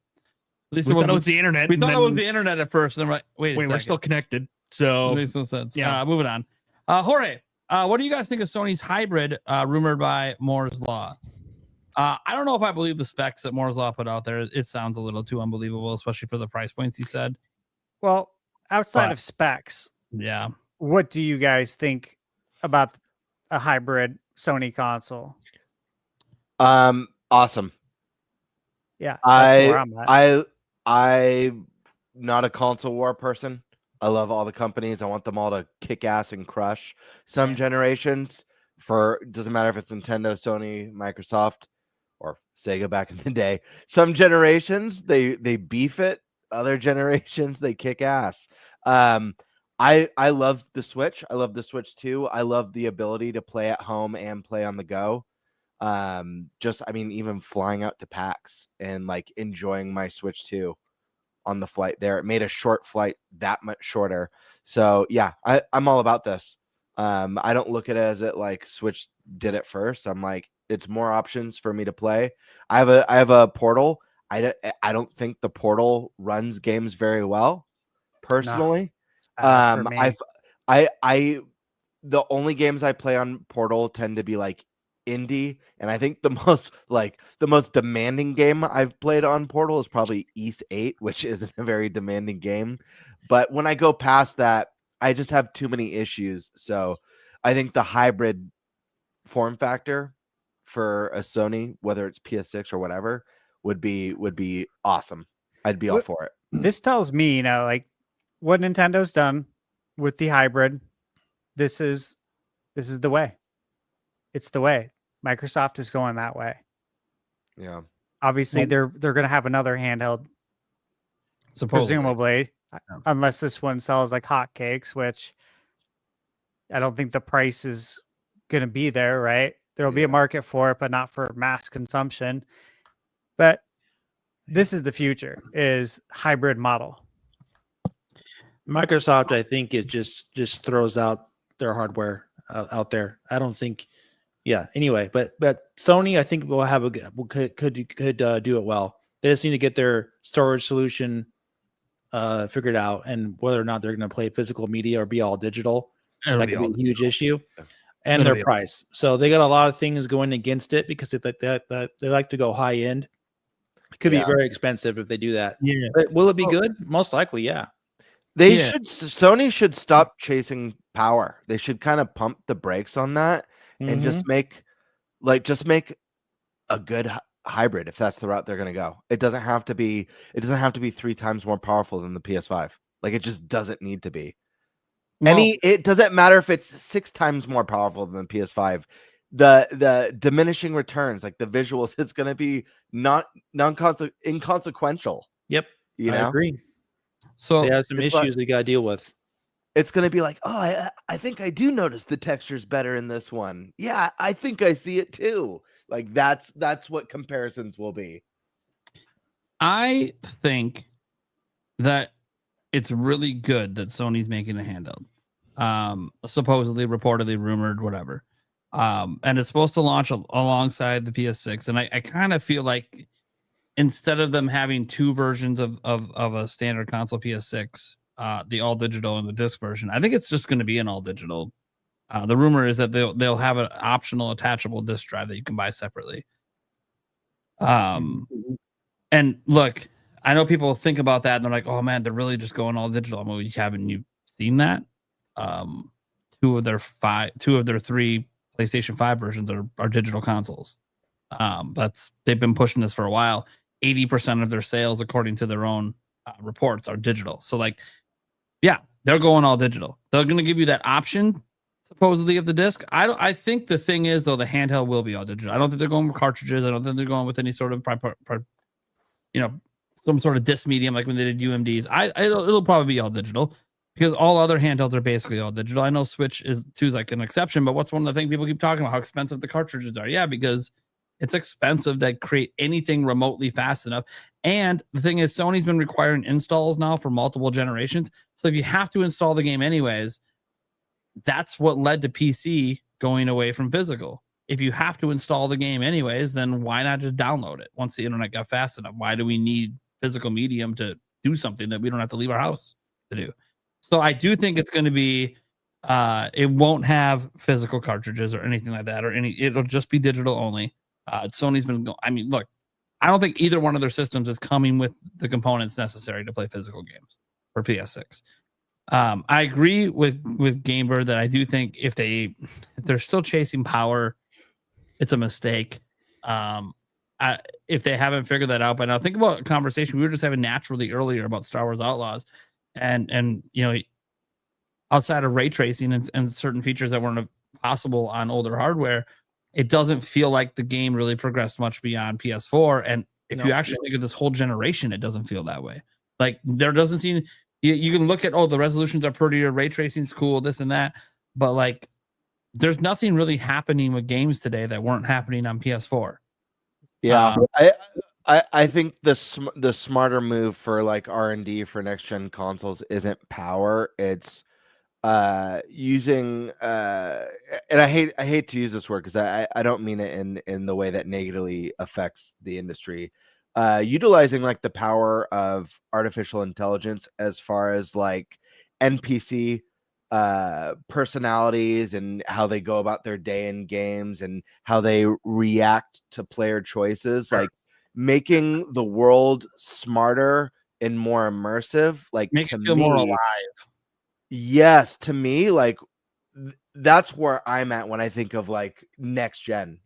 least We thought it was the internet. We thought it was the internet at first, and then we're like, wait, we're still connected. So it makes no sense. Yeah. Moving on. Jorge, what do you guys think of Sony's hybrid rumored by Moore's Law? I don't know if I believe the specs that Moore's Law put out there. It sounds a little too unbelievable, especially for the price points he said. Well, outside of specs, yeah, what do you guys think about a hybrid Sony console? Awesome. Yeah, that's where I'm at. I'm not a console war person. I love all the companies. I want them all to kick ass and crush. Some generations, doesn't matter if it's Nintendo, Sony, Microsoft, or Sega back in the day. Some generations they beef it. Other generations they kick ass. I love the Switch. I love the Switch 2. I love the ability to play at home and play on the go. Even flying out to PAX and like enjoying my Switch 2 on the flight there. It made a short flight that much shorter. So yeah, I'm all about this. I don't look at it as it like Switch did it first. I'm like, it's more options for me to play. I have a Portal. I don't think the Portal runs games very well, personally. For me. I the only games I play on Portal tend to be like indie, and I think the most demanding game I've played on Portal is probably East 8, which isn't a very demanding game. But when I go past that, I just have too many issues. So I think the hybrid form factor for a Sony, whether it's PS6 or whatever, would be awesome. I'd be all for it. This tells me, like what Nintendo's done with the hybrid. This is the way. It's the way. Microsoft is going that way. Yeah. Obviously, they're going to have another handheld, presumably, unless this one sells like hotcakes, which I don't think the price is going to be there, right? There will be a market for it, but not for mass consumption. But this is the future, is hybrid model. Microsoft, I think it just throws out their hardware out there. I don't think, Anyway, but Sony, I think will have could do it well. They just need to get their storage solution figured out, and whether or not they're going to play physical media or be all digital. That could be a huge issue, and their price. So they got a lot of things going against it because they like to go high end. It could be very expensive if they do that. Yeah, but will it be good? Most likely, yeah. Sony should stop chasing power. They should kind of pump the brakes on that and just make a good hybrid if that's the route they're going to go. It doesn't have to be 3 times more powerful than the PS5. Like, it just doesn't need to be. It doesn't matter if it's 6 times more powerful than the PS5. The diminishing returns, like the visuals, it's going to be inconsequential. Yep. I agree. So they have some issues they got to deal with. It's going to be like, oh, I think I do notice the texture's better in this one. Yeah, I think I see it too. Like, that's what comparisons will be. I think that it's really good that Sony's making a handheld. Supposedly, reportedly, rumored, whatever. And it's supposed to launch alongside the PS6. And I kind of feel like instead of them having 2 versions of a standard console PS6, the all digital and the disc version, I think it's just going to be an all digital. The rumor is that they'll have an optional attachable disc drive that you can buy separately. And look, I know people think about that and they're like, oh man, they're really just going all digital. I mean, haven't you seen that? 2 of their 3 PlayStation 5 versions are digital consoles. They've been pushing this for a while. 80% of their sales, according to their own reports, are digital. So they're going all digital. They're going to give you that option, supposedly, of the disc. I think the thing is, though, the handheld will be all digital. I don't think they're going with cartridges. I don't think they're going with any sort of some sort of disc medium like when they did UMDs. It'll probably be all digital because all other handhelds are basically all digital. I know Switch 2 is like an exception, but what's one of the things people keep talking about? How expensive the cartridges are. Yeah, because it's expensive to create anything remotely fast enough. And the thing is, Sony's been requiring installs now for multiple generations. So if you have to install the game anyways, that's what led to PC going away from physical. If you have to install the game anyways, then why not just download it once the internet got fast enough? Why do we need physical medium to do something that we don't have to leave our house to do? So I do think it's going to be, it won't have physical cartridges or anything like that, it'll just be digital only. Sony's been, look, I don't think either one of their systems is coming with the components necessary to play physical games for PS6. I agree with Gamebird that I do think if they're still chasing power, it's a mistake. If they haven't figured that out by now, think about a conversation we were just having naturally earlier about Star Wars Outlaws, and outside of ray tracing and certain features that weren't possible on older hardware, it doesn't feel like the game really progressed much beyond PS4. And if you actually think of this whole generation, it doesn't feel that way. Like there doesn't seem. You can look at, the resolutions are prettier, ray tracing's cool, this and that, but like there's nothing really happening with games today that weren't happening on PS4. Yeah, I think the smarter move for like R&D for next gen consoles isn't power, it's using and I hate to use this word because I don't mean it in the way that negatively affects the industry. Utilizing like the power of artificial intelligence as far as like NPC personalities and how they go about their day in games and how they react to player choices, like making the world smarter and more immersive, like make to it feel me, more alive. Yes, to me, like that's where I'm at when I think of like next gen.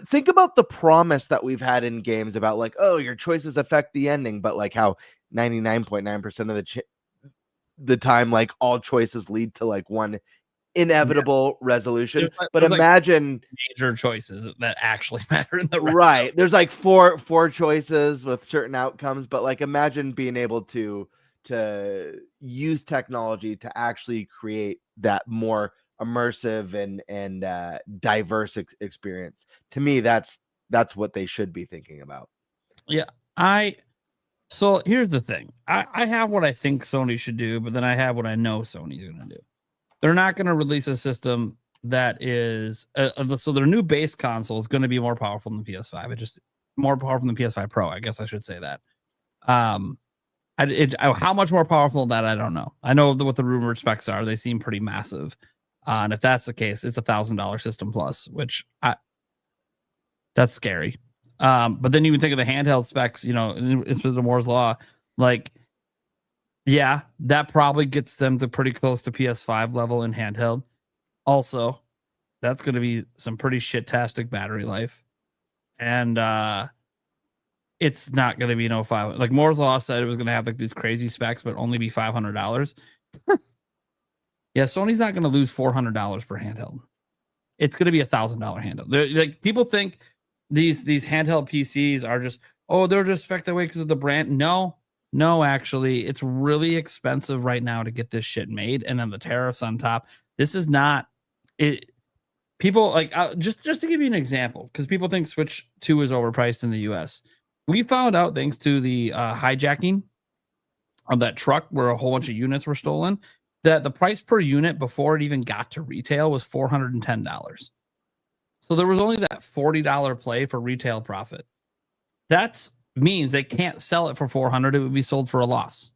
Think about the promise that we've had in games about like, oh, your choices affect the ending, but like how 99.9% of the time, like all choices lead to like one inevitable resolution. But imagine like major choices that actually matter in the rest right. There's like four choices with certain outcomes, but like imagine being able to use technology to actually create that more immersive and diverse experience. To me, that's what they should be thinking about. Yeah, so here's the thing. I have what I think Sony should do, but then I have what I know Sony's going to do. They're not going to release a system that is so their new base console is going to be more powerful than PS5. It's just more powerful than PS5 Pro. I guess I should say that. How much more powerful that I don't know. I know what the rumored specs are. They seem pretty massive. And if that's the case, it's $1,000 system plus, which that's scary. But then you think of the handheld specs, it's the Moore's Law. Like, yeah, that probably gets them to pretty close to PS5 level in handheld. Also, that's going to be some pretty shit-tastic battery life. And it's not going to be no 5. Like Moore's Law said it was going to have like these crazy specs, but only be $500. Yeah, Sony's not going to lose $400 per handheld. It's going to be $1,000 handheld. Like people think these handheld PCs are just, they're just spec'd that way because of the brand. No, actually, it's really expensive right now to get this shit made, and then the tariffs on top. This is not it. People like just to give you an example, because people think Switch 2 is overpriced in the US. We found out thanks to the hijacking of that truck where a whole bunch of units were stolen, that the price per unit before it even got to retail was $410. So there was only that $40 play for retail profit. That means they can't sell it for $400. It would be sold for a loss.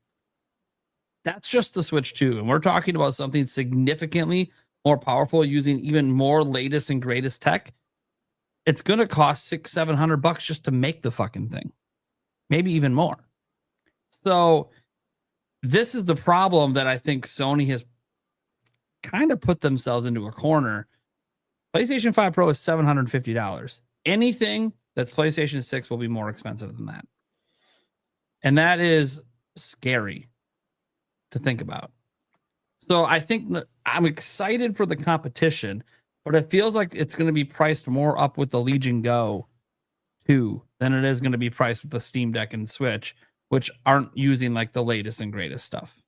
That's just the Switch 2. And we're talking about something significantly more powerful using even more latest and greatest tech. It's going to cost $600-$700 just to make the fucking thing. Maybe even more. So this is the problem that I think Sony has kind of put themselves into a corner. PlayStation 5 Pro is $750. Anything that's PlayStation 6 will be more expensive than that. And that is scary to think about. So I think I'm excited for the competition, but it feels like it's going to be priced more up with the Legion Go 2 than it is going to be priced with the Steam Deck and Switch, which aren't using like the latest and greatest stuff.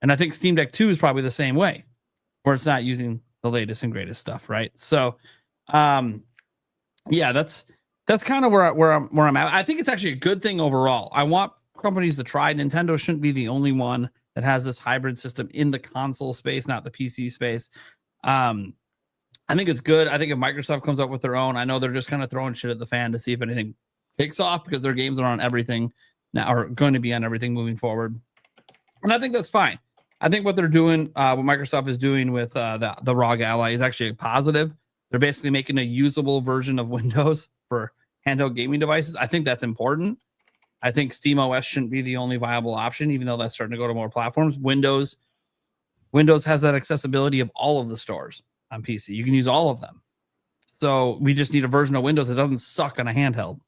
And I think Steam Deck 2 is probably the same way, where it's not using the latest and greatest stuff, right? So, yeah, that's that's kind of where I'm at. I think it's actually a good thing overall. I want companies to try. Nintendo shouldn't be the only one that has this hybrid system in the console space, not the PC space. I think it's good. I think if Microsoft comes up with their own, I know they're just kind of throwing shit at the fan to see if anything kicks off because their games are on everything now, are going to be on everything moving forward. And I think that's fine. I think what they're doing, what Microsoft is doing with the ROG Ally is actually a positive. They're basically making a usable version of Windows for handheld gaming devices. I think that's important. I think SteamOS shouldn't be the only viable option, even though that's starting to go to more platforms. Windows has that accessibility of all of the stores on PC. You can use all of them. So we just need a version of Windows that doesn't suck on a handheld.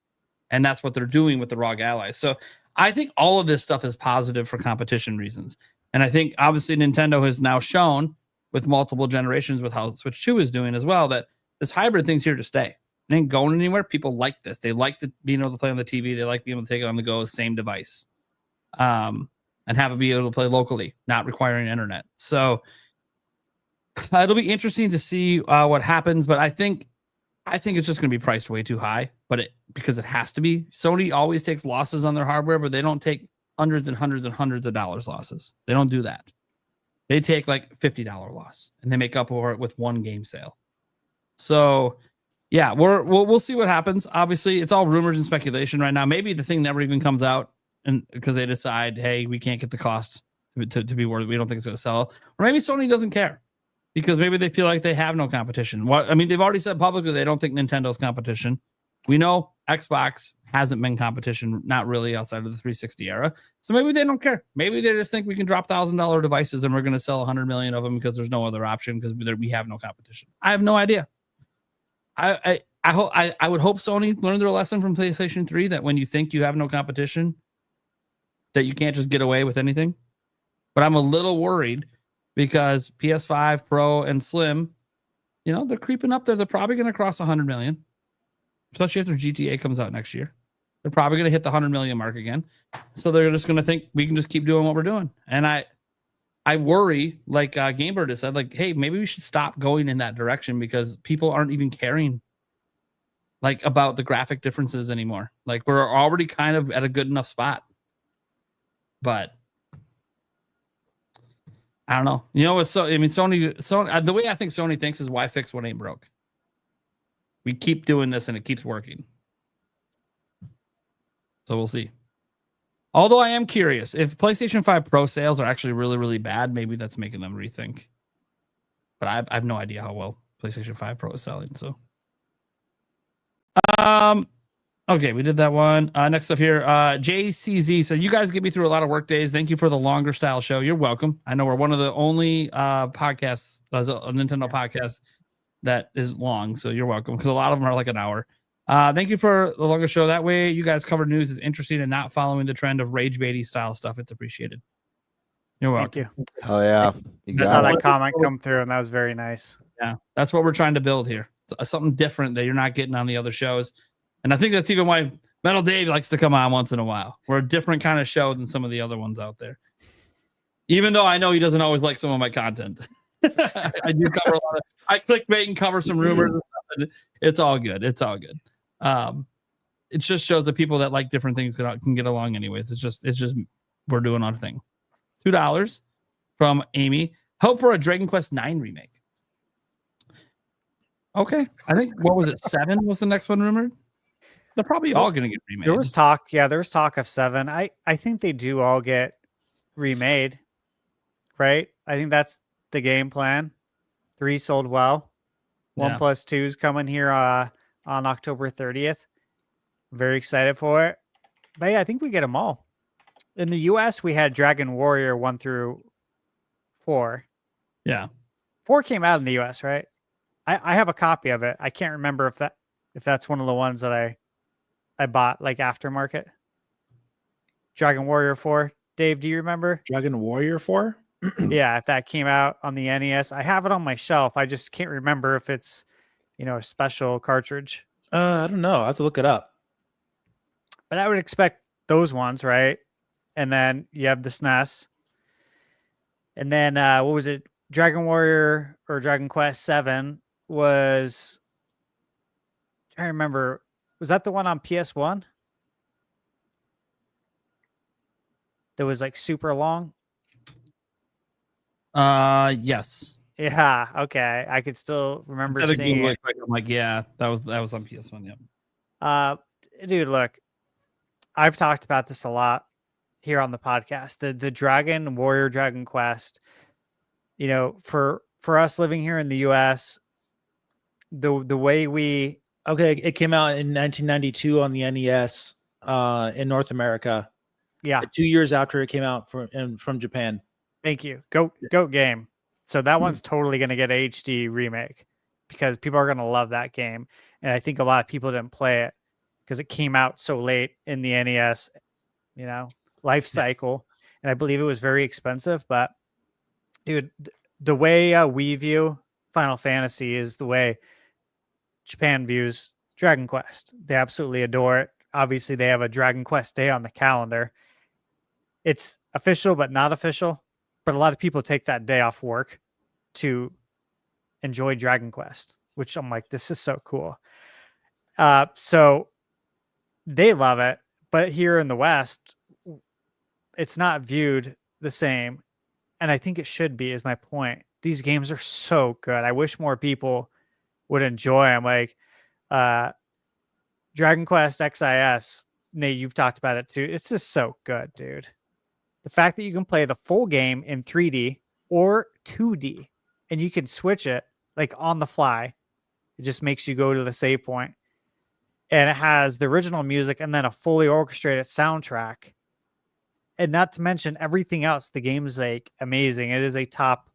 And that's what they're doing with the ROG Ally. So I think all of this stuff is positive for competition reasons. And I think obviously Nintendo has now shown with multiple generations with how Switch 2 is doing as well, that this hybrid thing's here to stay. It ain't going anywhere. People like this. They like being able to play on the TV. They like being able to take it on the go, same device. And have it be able to play locally, not requiring internet. So it'll be interesting to see what happens, but I think it's just going to be priced way too high, because it has to be. Sony always takes losses on their hardware, but they don't take hundreds and hundreds and hundreds of dollars losses. They don't do that. They take like $50 loss and they make up for it with one game sale. So yeah, we'll see what happens. Obviously, it's all rumors and speculation right now. Maybe the thing never even comes out, and because they decide, hey, we can't get the cost to be worth it. We don't think it's going to sell. Or maybe Sony doesn't care because maybe they feel like they have no competition. They've already said publicly they don't think Nintendo's competition. We know Xbox hasn't been competition, not really outside of the 360 era. So maybe they don't care. Maybe they just think we can drop $1,000 devices and we're going to sell 100 million of them because there's no other option because we have no competition. I have no idea. I would hope Sony learned their lesson from PlayStation 3 that when you think you have no competition, that you can't just get away with anything. But I'm a little worried because PS5 Pro and Slim, they're creeping up there. They're probably going to cross 100 million, especially after GTA comes out next year. They're probably going to hit the 100 million mark again. So they're just going to think we can just keep doing what we're doing. And I worry, like Gamebird has said, like, hey, maybe we should stop going in that direction because people aren't even caring like about the graphic differences anymore. Like we're already kind of at a good enough spot. But I don't know. Sony, the way I think Sony thinks is why fix what ain't broke. We keep doing this and it keeps working. So we'll see. Although I am curious, if PlayStation 5 Pro sales are actually really, really bad, maybe that's making them rethink. But I have no idea how well PlayStation 5 Pro is selling. So, okay, we did that one. Next up here, JCZ. So you guys get me through a lot of work days. Thank you for the longer style show. You're welcome. I know we're one of the only podcasts, a Nintendo podcast that is long. So you're welcome because a lot of them are like an hour. Thank you for the longer show. That way you guys cover news is interesting and not following the trend of rage baity style stuff. It's appreciated. You're welcome. Thank you. Oh yeah, I saw that comment come through, and that was very nice. Yeah, that's what we're trying to build here. It's something different that you're not getting on the other shows. And I think that's even why Metal Dave likes to come on once in a while. We're a different kind of show than some of the other ones out there. Even though I know he doesn't always like some of my content. I do cover a lot of, I clickbait and cover some rumors and stuff. And it's all good. It's all good. It just shows that people that like different things can get along anyways. It's just we're doing our thing. $2 from Amy. Hope for a Dragon Quest 9 remake. Okay. I think, what was it? 7 was the next one rumored? They're probably all going to get remade. There was talk. Yeah, there was talk of 7. I think they do all get remade, right? I think that's the game plan. 3 sold well. 1 plus 2 is coming here on October 30th. Very excited for it. But yeah, I think we get them all. In the US, we had Dragon Warrior 1 through 4. Yeah. 4 came out in the US, right? I have a copy of it. I can't remember if that's one of the ones that I bought like aftermarket. Dragon Warrior 4. Dave, do you remember? Dragon Warrior 4? Yeah, if that came out on the NES. I have it on my shelf. I just can't remember if it's, a special cartridge. I don't know. I have to look it up. But I would expect those ones, right? And then you have the SNES. And then what was it? Dragon Warrior or Dragon Quest 7 was, I remember, Was that the one on PS1? That was like super long. Yes. Yeah. Okay. I could still remember Instead of seeing Google it. it quick, I'm like, yeah, that was on PS1. Yep. Dude, look, I've talked about this a lot here on the podcast. The Dragon Warrior Dragon Quest. You know, for us living here in the U.S., the way we It came out in 1992 on the NES in North America. yeah. 2 years after it came out from Japan. Thank you. Goat game. So that one's totally going to get a HD remake because people are going to love that game. And I think a lot of people didn't play it because it came out so late in the NES, life cycle. And I believe it was very expensive. But dude, the way we view Final Fantasy is the way Japan views Dragon Quest. They absolutely adore it. Obviously, they have a Dragon Quest Day on the calendar. It's official, but not official. But a lot of people take that day off work to enjoy Dragon Quest, which I'm like, this is so cool. So they love it. But here in the West, it's not viewed the same. And I think it should be, is my point. These games are so good. I wish more people would enjoy them. Like Dragon Quest XIS, Nate, you've talked about it too. It's just so good, dude. The fact that you can play the full game in 3D or 2D and you can switch it like on the fly, it just makes you go to the save point. And it has the original music and then a fully orchestrated soundtrack. And not to mention everything else. The game is like amazing. It is a top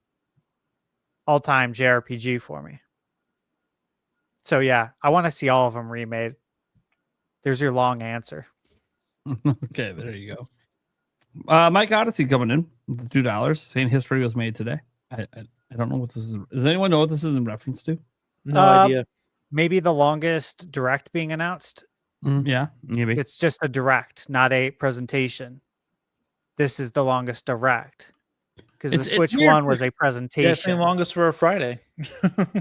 all-time JRPG for me. So yeah, I want to see all of them remade. There's your long answer. Okay, there you go. Mike Odyssey coming in with $2 saying history was made today. I don't know what this is. Does anyone know what this is in reference to? No idea. Maybe the longest direct being announced. Yeah, maybe. It's just a direct, not a presentation. This is the longest direct because the Switch One was a presentation. Definitely longest for a Friday.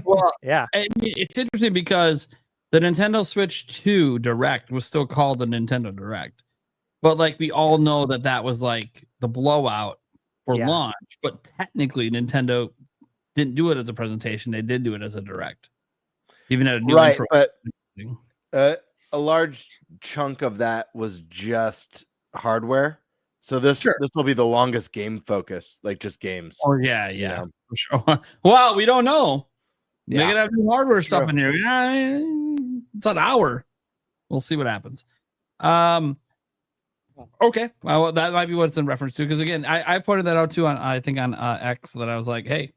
Well, yeah, I mean, it's interesting because the Nintendo Switch 2 Direct was still called the Nintendo Direct. But like we all know that was like the blowout for launch. But technically, Nintendo didn't do it as a presentation; they did do it as a direct. Even at a new intro. But a large chunk of that was just hardware. So this will be the longest game focused, like just games. Oh yeah, for sure. Well, we don't know. They're gonna have new hardware stuff in here. Yeah, it's an hour. We'll see what happens. Okay, well, that might be what it's in reference to. Because again, I pointed that out too on X that I was like, hey,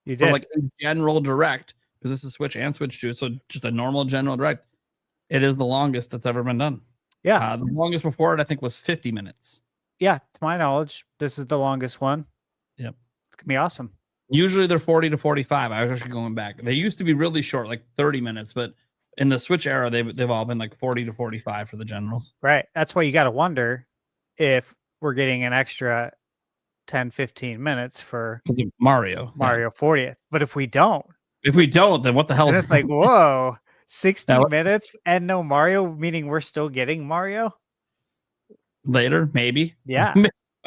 you did like a general direct because this is Switch and Switch 2, so just a normal general direct. It is the longest that's ever been done. Yeah, the longest before it I think was 50 minutes. Yeah, to my knowledge, this is the longest one. Yep, it's gonna be awesome. Usually they're 40 to 45. I was actually going back. They used to be really short, like 30 minutes, but in the Switch era, they've all been like 40 to 45 for the generals. Right. That's why you got to wonder if we're getting an extra 10, 15 minutes for Mario 40th. But if we don't, then what the hell is it's like, whoa, 60 minutes and no Mario, meaning we're still getting Mario? Later, maybe. Yeah.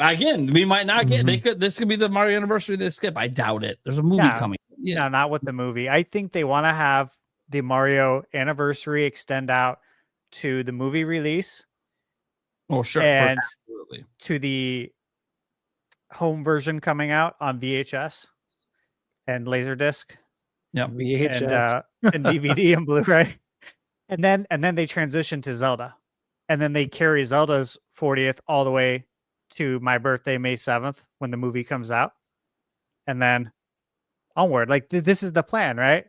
Again, we might not get. This could be the Mario anniversary they skip. I doubt it. There's a movie coming. No, not with the movie. I think they want to have the Mario anniversary extend out to the movie release. Oh, sure. And absolutely. To the home version coming out on VHS and Laserdisc. Yep. VHS and DVD and Blu-ray. And then they transition to Zelda. And then they carry Zelda's 40th all the way to my birthday, May 7th, when the movie comes out. And then onward. Like, this is the plan, right?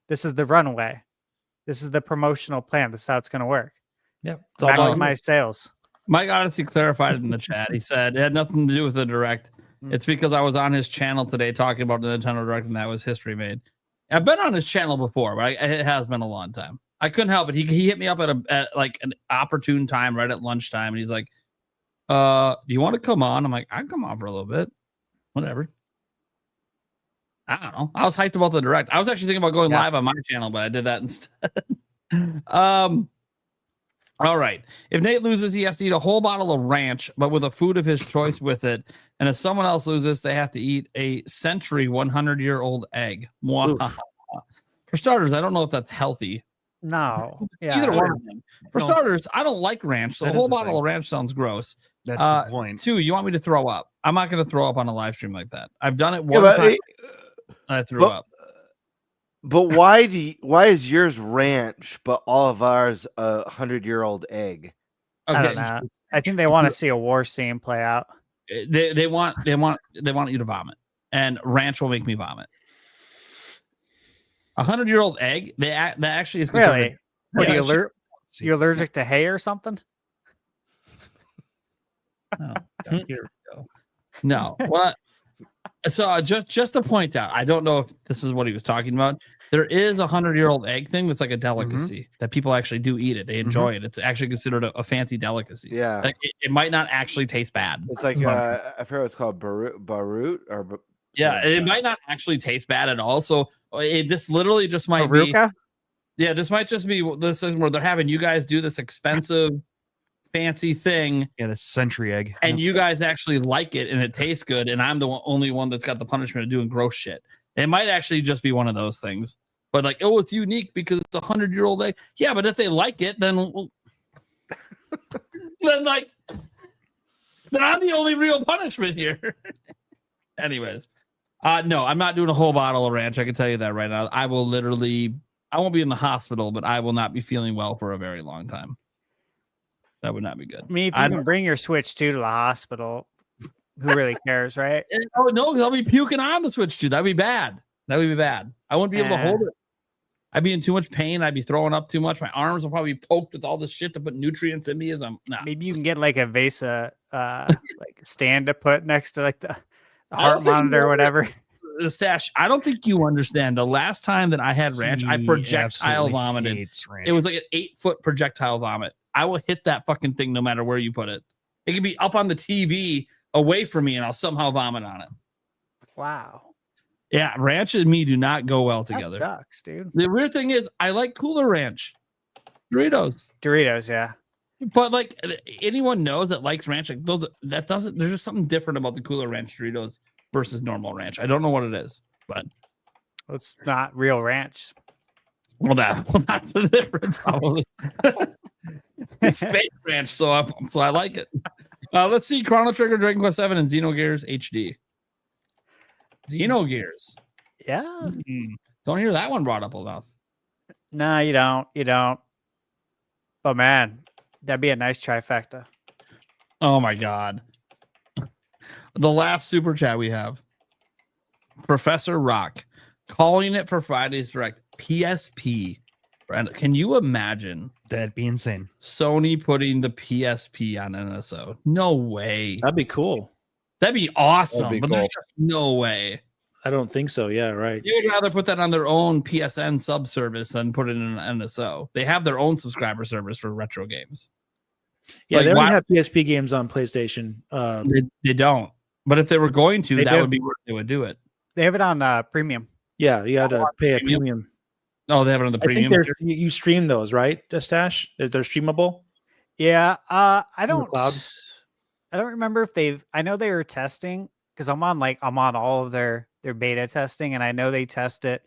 This is the runway. This is the promotional plan. This is how it's going to work. Yep. Maximize sales. Mike Odyssey clarified it in the chat. He said it had nothing to do with the Direct. It's because I was on his channel today talking about the Nintendo Direct, and that was history made. I've been on his channel before, but it has been a long time. I couldn't help it. He hit me up at like an opportune time, right at lunchtime, and he's like, do you want to come on? I'm like, I can come on for a little bit. Whatever. I don't know. I was hyped about the Direct. I was actually thinking about going live on my channel, but I did that instead. All right. If Nate loses, he has to eat a whole bottle of ranch, but with a food of his choice with it. And if someone else loses, they have to eat a century 100-year-old egg. For starters, I don't know if that's healthy. No. Yeah. Either one of them. For No. starters, I don't like ranch. So a That whole is the bottle thing. of ranch sounds gross. That's the point. 2, you want me to throw up? I'm not going to throw up on a live stream like that. I've done it Yeah, one but, time. I threw up. But why is yours ranch, but all of ours a 100-year-old egg? I don't know. I think they want to see a war scene play out. They want you to vomit, and ranch will make me vomit. 100-year-old egg. That actually is Really? What, Yeah, you allergic to hay or something? Oh, God, here we go. No. What? So just to point out, I don't know if this is what he was talking about. There is a 100-year-old egg thing that's like a delicacy that people actually do eat it. They enjoy it. It's actually considered a fancy delicacy. Yeah. Like it might not actually taste bad. It's like I forget what it's called, barut or Yeah, it might not actually taste bad at all. So this literally just might be. Yeah, this might just be this is where they're having you guys do this expensive, fancy thing. Yeah, the century egg. And you guys actually like it and it tastes good. And I'm the only one that's got the punishment of doing gross shit. It might actually just be one of those things. But like, oh, it's unique because it's a 100-year-old egg. Yeah, but if they like it, then then I'm the only real punishment here. Anyways, no, I'm not doing a whole bottle of ranch. I can tell you that right now. I won't be in the hospital, but I will not be feeling well for a very long time. That would not be good. I mean, if you can bring your Switch 2 to the hospital, who really cares, right? Oh no, I'll be puking on the Switch 2. That'd be bad. That would be bad. I wouldn't be able to hold it. I'd be in too much pain. I'd be throwing up too much. My arms will probably be poked with all this shit to put nutrients in me. Maybe you can get like a Vesa like stand to put next to like the heart monitor or whatever. The stash. I don't think you understand. The last time that I had ranch, I projectile vomited. It was like an 8-foot projectile vomit. I will hit that fucking thing no matter where you put it. It could be up on the TV away from me, and I'll somehow vomit on it. Wow. Yeah, ranch and me do not go well together. That sucks, dude. The weird thing is, I like Cooler Ranch, Doritos, yeah. But like anyone knows that likes ranch, like those that doesn't. There's just something different about the Cooler Ranch Doritos versus normal ranch. I don't know what it is, but it's not real ranch. Well, that's the difference, probably. It's fake ranch, so I like it. Let's see: Chrono Trigger, Dragon Quest 7, and Xenogears HD. Xenogears. Yeah. Don't hear that one brought up enough. No, you don't. You don't. But man, that'd be a nice trifecta. Oh my god. The last super chat we have. Professor Rock calling it for Friday's Direct PSP. Brandon, can you imagine? That'd be insane. Sony putting the PSP on NSO. No way. That'd be cool. That'd be awesome. That'd be but cool. there's just no way. I don't think so. Yeah, right. You would rather put that on their own PSN sub service than put it in an NSO. They have their own subscriber service for retro games. Yeah, Like, they don't why- have PSP games on PlayStation. They don't. But if they were going to, They that do. would be where they would do it. They have it on premium. Yeah, you got to pay a premium? premium. Oh, they have it on the I think premium. you stream those, right, Stash? They're streamable. Yeah. I the don't. cloud? I don't remember if they've. I know they were testing because I'm on all of their beta testing, and I know they test it.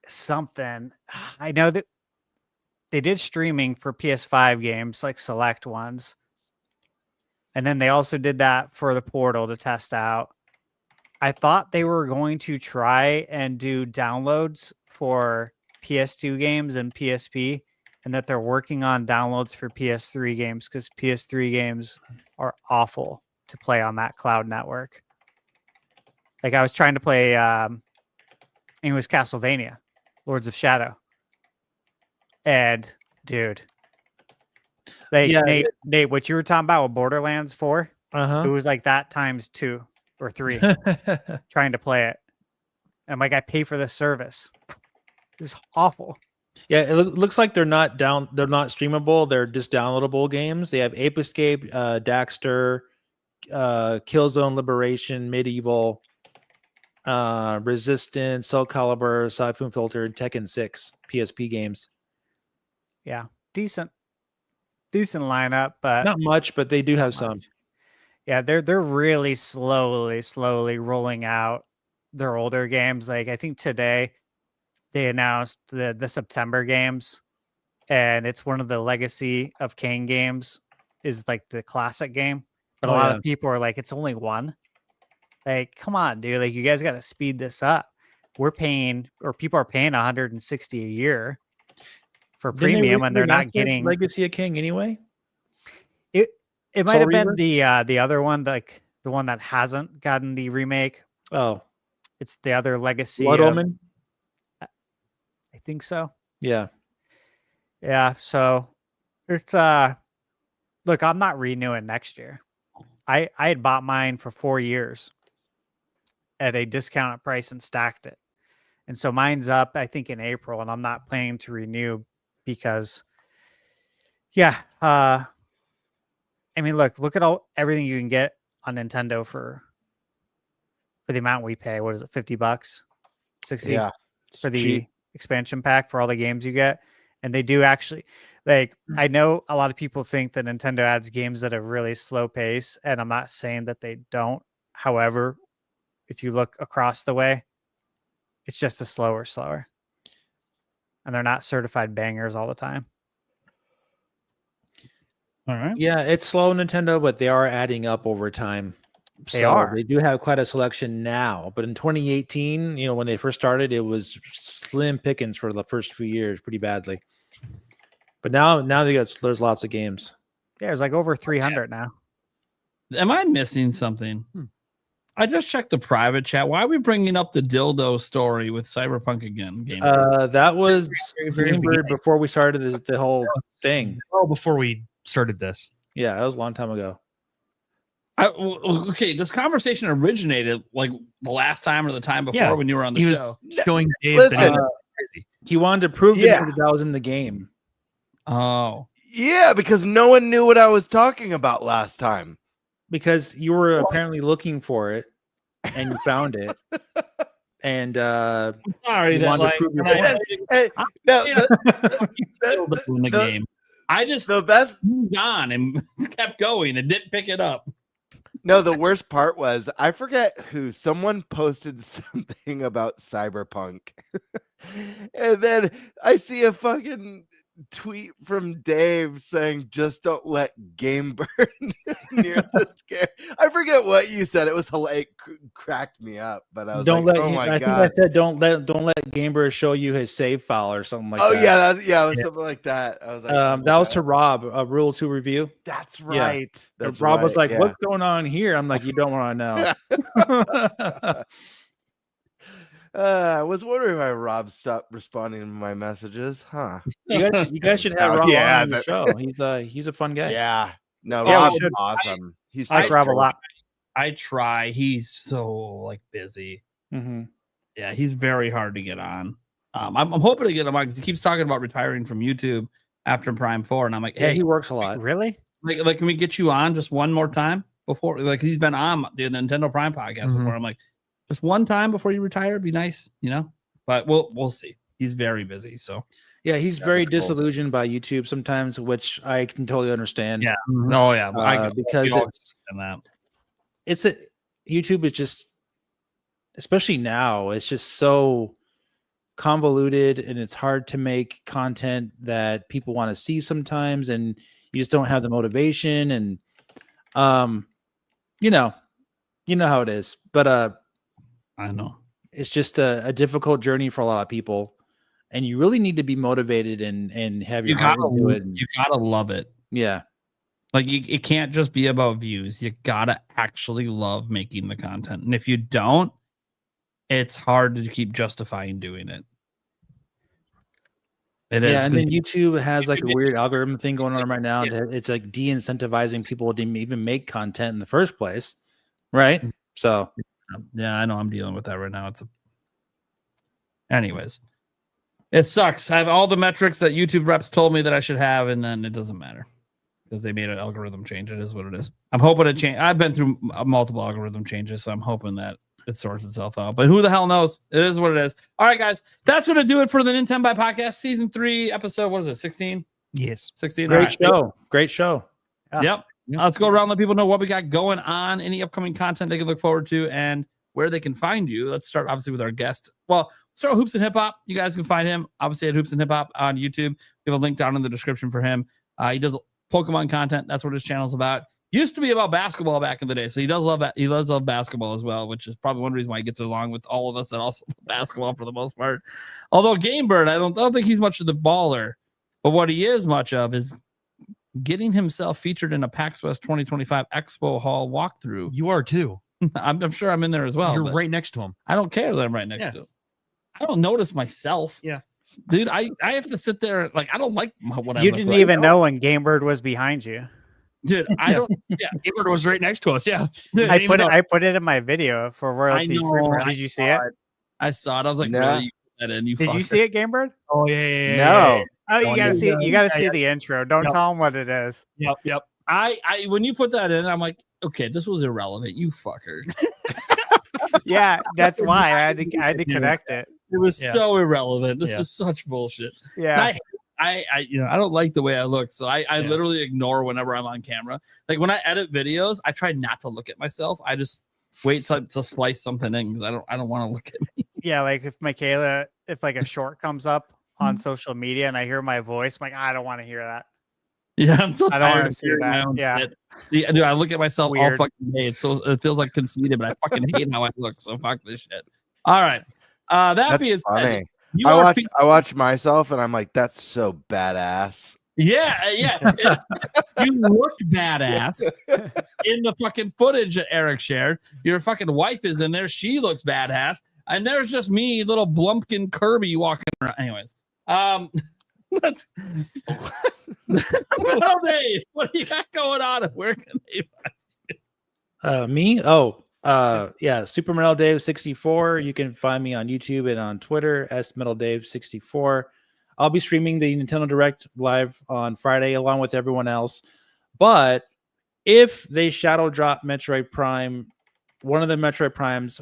Something. I know that they did streaming for PS5 games, like select ones. And then they also did that for the Portal to test out. I thought they were going to try and do downloads for PS2 games and PSP, and that they're working on downloads for PS3 games because PS3 games are awful to play on that cloud network. Like I was trying to play, it was Castlevania, Lords of Shadow. And dude, Nate, what you were talking about with Borderlands 4, it was like that times 2 or 3 trying to play it. And I'm like, I pay for this service. This is awful. Yeah, it looks like they're not streamable. They're just downloadable games. They have Ape Escape, Daxter, Killzone Liberation, Medieval, Resistance, Soul Calibur, Siphon Filter, and Tekken 6 PSP games. Yeah, decent lineup, but Not much, but they do have some. much. Yeah, they're really slowly rolling out their older games. Like I think today they announced the September games, and it's one of the Legacy of Kain games is like the classic game. But a lot of people are like, it's only one. Like, come on, dude. Like, you guys got to speed this up. We're paying, or people are paying 160 a year for premium, and they're not getting Legacy of King anyway. It might have been the other one, like the one that hasn't gotten the remake. Oh, it's the other Legacy. Blood Omen? I think so. Yeah. Yeah. So it's look, I'm not renewing next year. I had bought mine for 4 years at a discounted price and stacked it. And so mine's up, I think, in April, and I'm not planning to renew because I mean, look at everything you can get on Nintendo for the amount we pay. What is it, $50, 60? Yeah, for the cheap expansion pack for all the games you get. And they do actually, like, I know a lot of people think that Nintendo adds games at a really slow pace, and I'm not saying that they don't. However, if you look across the way, it's just a slower. And they're not certified bangers all the time. All right. Yeah, it's slow, Nintendo, but they are adding up over time. They do have quite a selection now. But in 2018, when they first started, it was slim pickings for the first few years, pretty badly. But now there's lots of games. Yeah, there's like over 300 now. Am I missing something? I just checked the private chat. Why are we bringing up the dildo story with Cyberpunk again? That was before we started the whole thing. Oh, before we started this. Yeah, that was a long time ago. Okay, this conversation originated like the last time or the time before when you were on the show. Showing Dave Listen, he wanted to prove that was in the game. Oh. Yeah, because no one knew what I was talking about last time. Because you were apparently looking for it and you found it. And I'm sorry you that wanted to prove your in the game. I just the best moved on and kept going and didn't pick it up. No, the worst part was I forget who someone posted something about Cyberpunk. And then I see a fucking tweet from Dave saying, just don't let Game Burn near this game. I forget what you said. It was hilarious. It cracked me up, but I was oh my God. I think I said don't let Game Burn show you his save file or something like that. Yeah, it was something like that. I was like, that was to Rob, a Rule 2 review. That's right. Yeah. That's Rob right. was like, what's going on here? I'm like, you don't want to know. I was wondering why Rob stopped responding to my messages, huh? You guys should have Rob on the show. He's a fun guy. Yeah. No, Rob's awesome. He's like Rob a lot. I try. He's so busy. Mm-hmm. Yeah, he's very hard to get on. I'm hoping to get him on because he keeps talking about retiring from YouTube after Prime 4, and I'm like, hey, he works a lot. Really? Like, can we get you on just one more time before? Like, he's been on the Nintendo Prime podcast before. I'm like, just one time before you retire, it'd be nice, But we'll see. He's very busy, so yeah, he's very disillusioned by YouTube sometimes, which I can totally understand. Yeah. Oh yeah, because YouTube is just, especially now, it's just so convoluted and it's hard to make content that people want to see sometimes, and you just don't have the motivation, and you know how it is. But I know it's just a difficult journey for a lot of people, and you really need to be motivated and have your heart into it. You gotta love it. Yeah. Like it can't just be about views. You gotta actually love making the content. And if you don't, it's hard to keep justifying doing it. It is. Yeah, and then YouTube has like a weird algorithm thing going on right now. Yeah. It's like de-incentivizing people to even make content in the first place. Right? So yeah, I know I'm dealing with that right now. Anyways. It sucks. I have all the metrics that YouTube reps told me that I should have, and then it doesn't matter because they made an algorithm change. It is what it is. I'm hoping to change. I've been through multiple algorithm changes, so I'm hoping that it sorts itself out. But who the hell knows? It is what it is. All right, guys. That's going to do it for the Nintenbyte Podcast, Season 3, episode, what is it, 16? Yes. 16. Great All right. show. Great show. Yep. Let's go around, let people know what we got going on, any upcoming content they can look forward to, and where they can find you. Let's start obviously with our guest. Well, start with Hoops and Hip Hop. You guys can find him obviously at Hoops and Hip Hop on YouTube. We have a link down in the description for him. He does Pokemon content. That's what his channel's about. Used to be about basketball back in the day, so he does love basketball as well, which is probably one reason why he gets along with all of us that also love basketball for the most part. Although Gamebird, I don't think he's much of the baller, but what he is much of is getting himself featured in a PAX West 2025 Expo Hall walkthrough. You are too. I'm sure I'm in there as well. You're right next to him. I don't care that I'm right next to him. I don't notice myself. Yeah. Dude, I have to sit there. Like, I don't like what I You look didn't like. even know when Gamebird was behind you. Dude, I don't. Yeah. Gamer was right next to us. Yeah. Dude, I put it in my video for royalty know, free. I Did you see it? I saw it. I was like, Nah. really? You put that in? You Did you fucker. see it, Gamebird? Oh yeah. No. Oh, you Oh, gotta yeah. see. You gotta Yeah, see yeah. the intro. Don't Yep. tell them what it is. Yep. I when you put that in, I'm like, okay, this was irrelevant. You fucker. Yeah, that's why I had to connect it. It was Yeah. so irrelevant. This Yeah. is such bullshit. Yeah, I I don't like the way I look, so I literally ignore whenever I'm on camera. Like when I edit videos, I try not to look at myself. I just wait to splice something in because I don't want to look at me. yeah. Like if like a short comes up on social media and I hear my voice, I'm like, I don't want to hear that. Yeah, I'm so I don't tired wanna of see hearing my that. own Yeah. shit. See, dude, I look at myself all Weird. fucking day. It feels like conceited, but I fucking hate how I look. So fuck this shit. All right. That That's being said, funny. you I are I watch myself and I'm like, that's so badass. Yeah. You look badass in the fucking footage that Eric shared. Your fucking wife is in there. She looks badass. And there's just me, little Blumpkin Kirby walking around. Anyways, let's. Well, Dave, what do you got going on? Where can they find Me? Yeah, Super Metal Dave 64. You can find me on YouTube and on Twitter, Metal Dave 64. I'll be streaming the Nintendo Direct live on Friday along with everyone else. But if they shadow drop Metroid Prime, one of the Metroid Primes,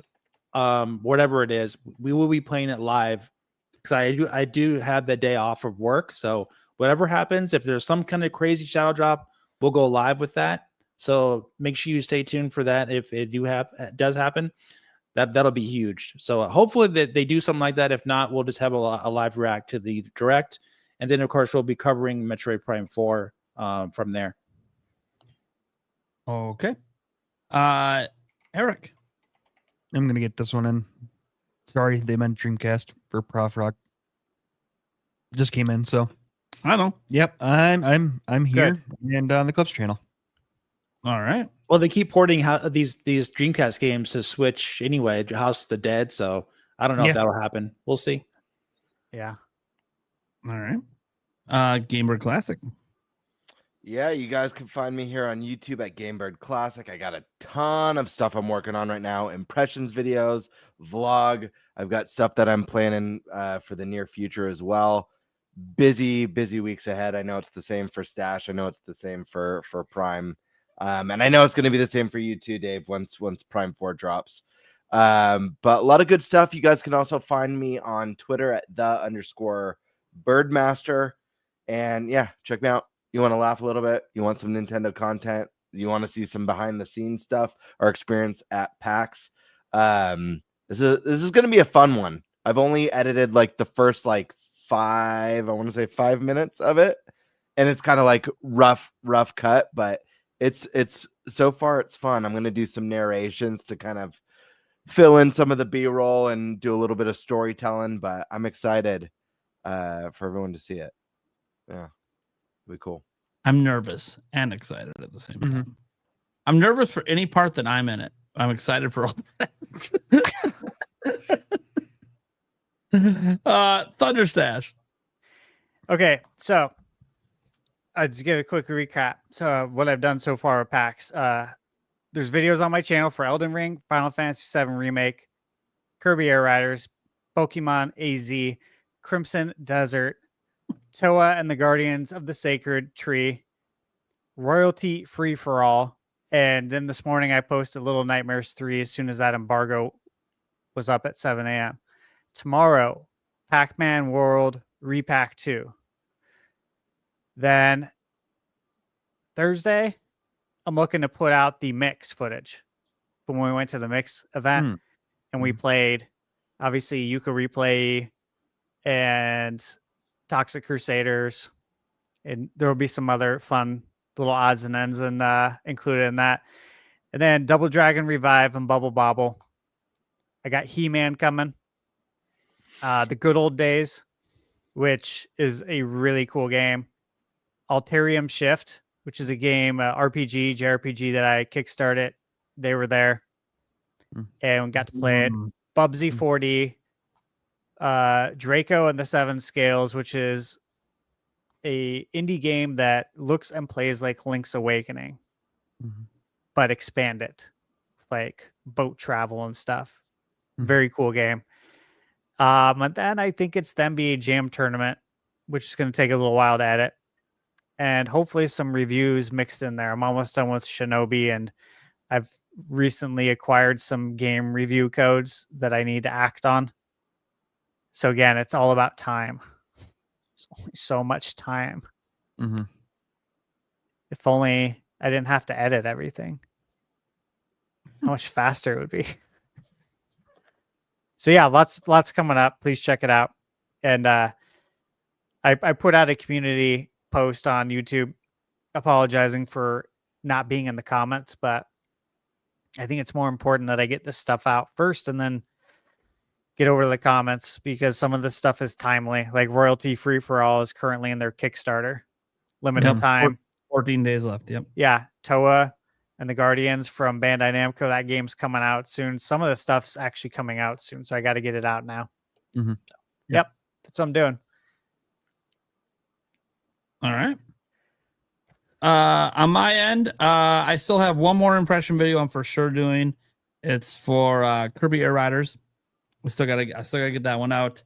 whatever it is, we will be playing it live. Because I do have the day off of work. So whatever happens, if there's some kind of crazy shadow drop, we'll go live with that. So make sure you stay tuned for that. If it does happen, that'll be huge. So hopefully that they do something like that. If not, we'll just have a live react to the direct, and then of course we'll be covering Metroid Prime 4 from there. Okay. Eric. I'm gonna get this one in. Sorry, they meant Dreamcast for Prof Rock. Just came in, so I know. yep. I'm here and on the Clips channel. All right. Well, they keep porting these Dreamcast games to Switch anyway, House of the Dead. So I don't know if that'll happen. We'll see. yeah. All right. Gamer Classic. Yeah, you guys can find me here on YouTube at Gamebird Classic. I got a ton of stuff I'm working on right now. Impressions videos, vlog. I've got stuff that I'm planning for the near future as well. Busy weeks ahead. I know it's the same for Stash. I know it's the same for Prime. And I know it's going to be the same for you too, Dave, once Prime 4 drops. But a lot of good stuff. You guys can also find me on Twitter at _Birdmaster. And yeah, check me out. You want to laugh a little bit? You want some Nintendo content? You want to see some behind the scenes stuff or experience at PAX? This is going to be a fun one. I've only edited like the first like 5 minutes of it, and it's kind of like rough cut, but it's so far it's fun. I'm going to do some narrations to kind of fill in some of the B-roll and do a little bit of storytelling, but I'm excited for everyone to see it. Yeah. Be cool. I'm nervous and excited at the same time. I'm nervous for any part that I'm in it. I'm excited for all that. Thunderstash. Okay, so I'll just give a quick recap. So what I've done so far with PAX. There's videos on my channel for Elden Ring, Final Fantasy VII Remake, Kirby Air Riders, Pokemon AZ, Crimson Desert, Toa and the Guardians of the Sacred Tree, Royalty Free for All, and then this morning I posted Little Nightmares 3 as soon as that embargo was up at 7 a.m. Tomorrow, Pac-Man World Repack 2. Then Thursday, I'm looking to put out the mix footage from when we went to the mix event and we played, obviously, Yuka Replay and Toxic Crusaders, and there will be some other fun little odds and ends included in that. And then Double Dragon Revive and Bubble Bobble. I got He-Man coming. The Good Old Days, which is a really cool game. Alterium Shift, which is a game, RPG, JRPG that I kickstarted. They were there and we got to play it. Bubsy 4D, Draco and the Seven Scales, which is a indie game that looks and plays like Link's Awakening, but expanded, like boat travel and stuff. Very cool game. And then I think it's the NBA Jam Tournament, which is going to take a little while to edit, and hopefully some reviews mixed in there. I'm almost done with Shinobi, and I've recently acquired some game review codes that I need to act on. So again, it's all about time. There's only so much time. If only I didn't have to edit everything. How much faster it would be. So yeah, lots coming up. Please check it out. And I put out a community post on YouTube apologizing for not being in the comments, but I think it's more important that I get this stuff out first and then get over the comments, because some of this stuff is timely. Like Royalty Free for All is currently in their Kickstarter. Limited time. 14 days left. Yep. Yeah. Toa and the Guardians from Bandai Namco. That game's coming out soon. Some of the stuff's actually coming out soon, so I got to get it out now. Yep. That's what I'm doing. All right. On my end, I still have one more impression video I'm for sure doing. It's for Kirby Air Riders. I still gotta get that one out.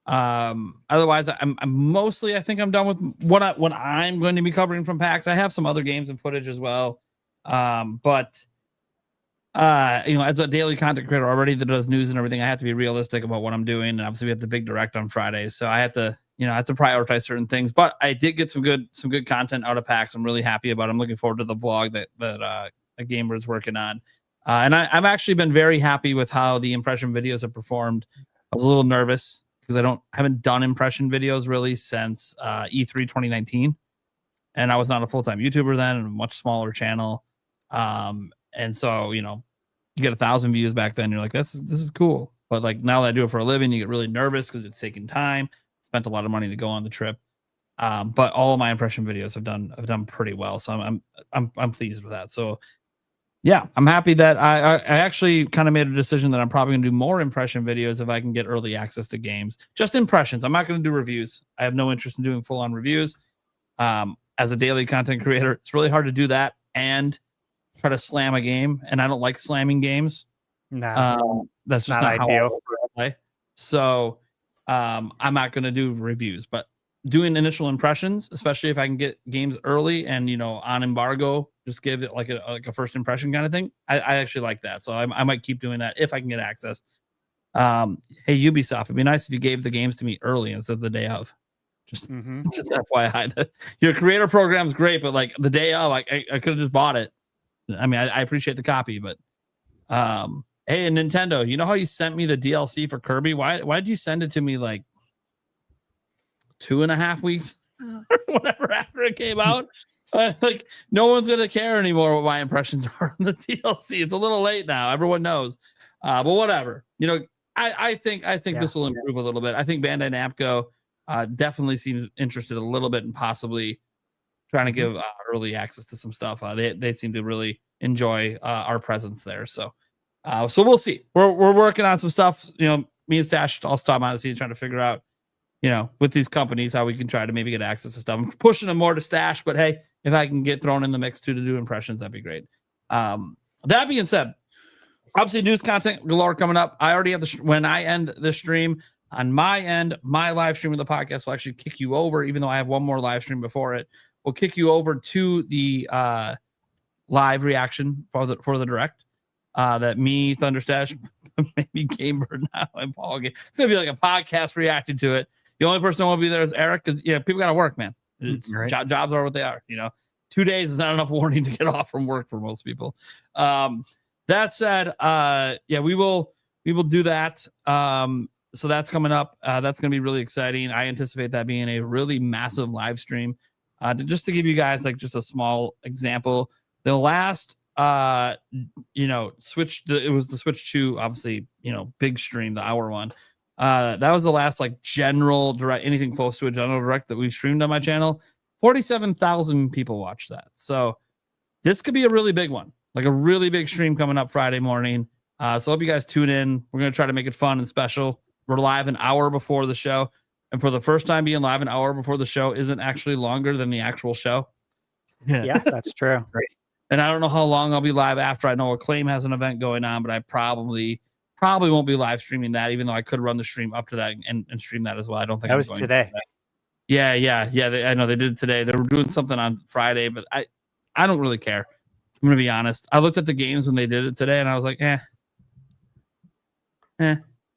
Otherwise, I'm mostly, I think I'm done with what I'm going to be covering from PAX. I have some other games and footage as well. But as a daily content creator already that does news and everything, I have to be realistic about what I'm doing. And obviously we have the big direct on Fridays, so I have to prioritize certain things. But I did get some good content out of PAX. I'm really happy about it. I'm looking forward to the vlog that a gamer is working on. And I've actually been very happy with how the impression videos have performed. I was a little nervous because I haven't done impression videos really since E3 2019. And I was not a full-time YouTuber then, and a much smaller channel. And so, you get 1,000 views back then. You're like, this is cool. But like now that I do it for a living, you get really nervous because it's taking time. Spent a lot of money to go on the trip. But all of my impression videos have done pretty well. So I'm pleased with that. So yeah, I'm happy that I actually kind of made a decision that I'm probably gonna do more impression videos if I can get early access to games. Just impressions. I'm not gonna do reviews. I have no interest in doing full-on reviews. As a daily content creator, it's really hard to do that and try to slam a game, and I don't like slamming games. No, that's just not ideal. How I play. So I'm not going to do reviews, but doing initial impressions, especially if I can get games early and on embargo, just give it like a first impression kind of thing. I actually like that, so I might keep doing that if I can get access. Hey Ubisoft, it'd be nice if you gave the games to me early instead of the day of. Just FYI, your creator program's great, but like the day of, like I could have just bought it. I mean, I appreciate the copy, but hey, Nintendo, you know how you sent me the DLC for Kirby? Why did you send it to me like 2.5 weeks or whatever after it came out? Like no one's gonna care anymore what my impressions are on the DLC. It's a little late now. Everyone knows, but whatever. I think this will improve a little bit. I think Bandai Namco definitely seems interested a little bit in possibly trying to give early access to some stuff. They seem to really enjoy our presence there. So we'll see. We're working on some stuff. Me and Stash all stop out and trying to figure out, with these companies, how we can try to maybe get access to stuff. I'm pushing them more to Stash, but hey, if I can get thrown in the mix too to do impressions, that'd be great. That being said, obviously news content galore coming up. I already have when I end the stream on my end, my live stream of the podcast will actually kick you over, even though I have one more live stream before it. We'll kick you over to the live reaction for the direct that me, Thunderstash, maybe Gamebird now, and Paul. It's gonna be like a podcast reacting to it. The only person that won't be there is Eric, because people gotta work, man. Right. Jobs are what they are. 2 days is not enough warning to get off from work for most people. That said, we will do that. So that's coming up. That's going to be really exciting. I anticipate that being a really massive live stream. Just to give you guys like just a small example, the last Switch, it was the Switch 2, obviously, big stream, the hour one. That was the last like general direct, anything close to a general direct that we've streamed on my channel. 47,000 people watched that. So this could be a really big one, like a really big stream coming up Friday morning. So I hope you guys tune in. We're going to try to make it fun and special. We're live an hour before the show. And for the first time being live an hour before the show isn't actually longer than the actual show. Yeah, that's true. Great. And I don't know how long I'll be live after. I know Acclaim has an event going on, but I probably won't be live streaming that, even though I could run the stream up to that and stream that as well. I don't think that was today. Yeah. I know they did it today. They were doing something on Friday, but I don't really care. I'm going to be honest. I looked at the games when they did it today, and I was like,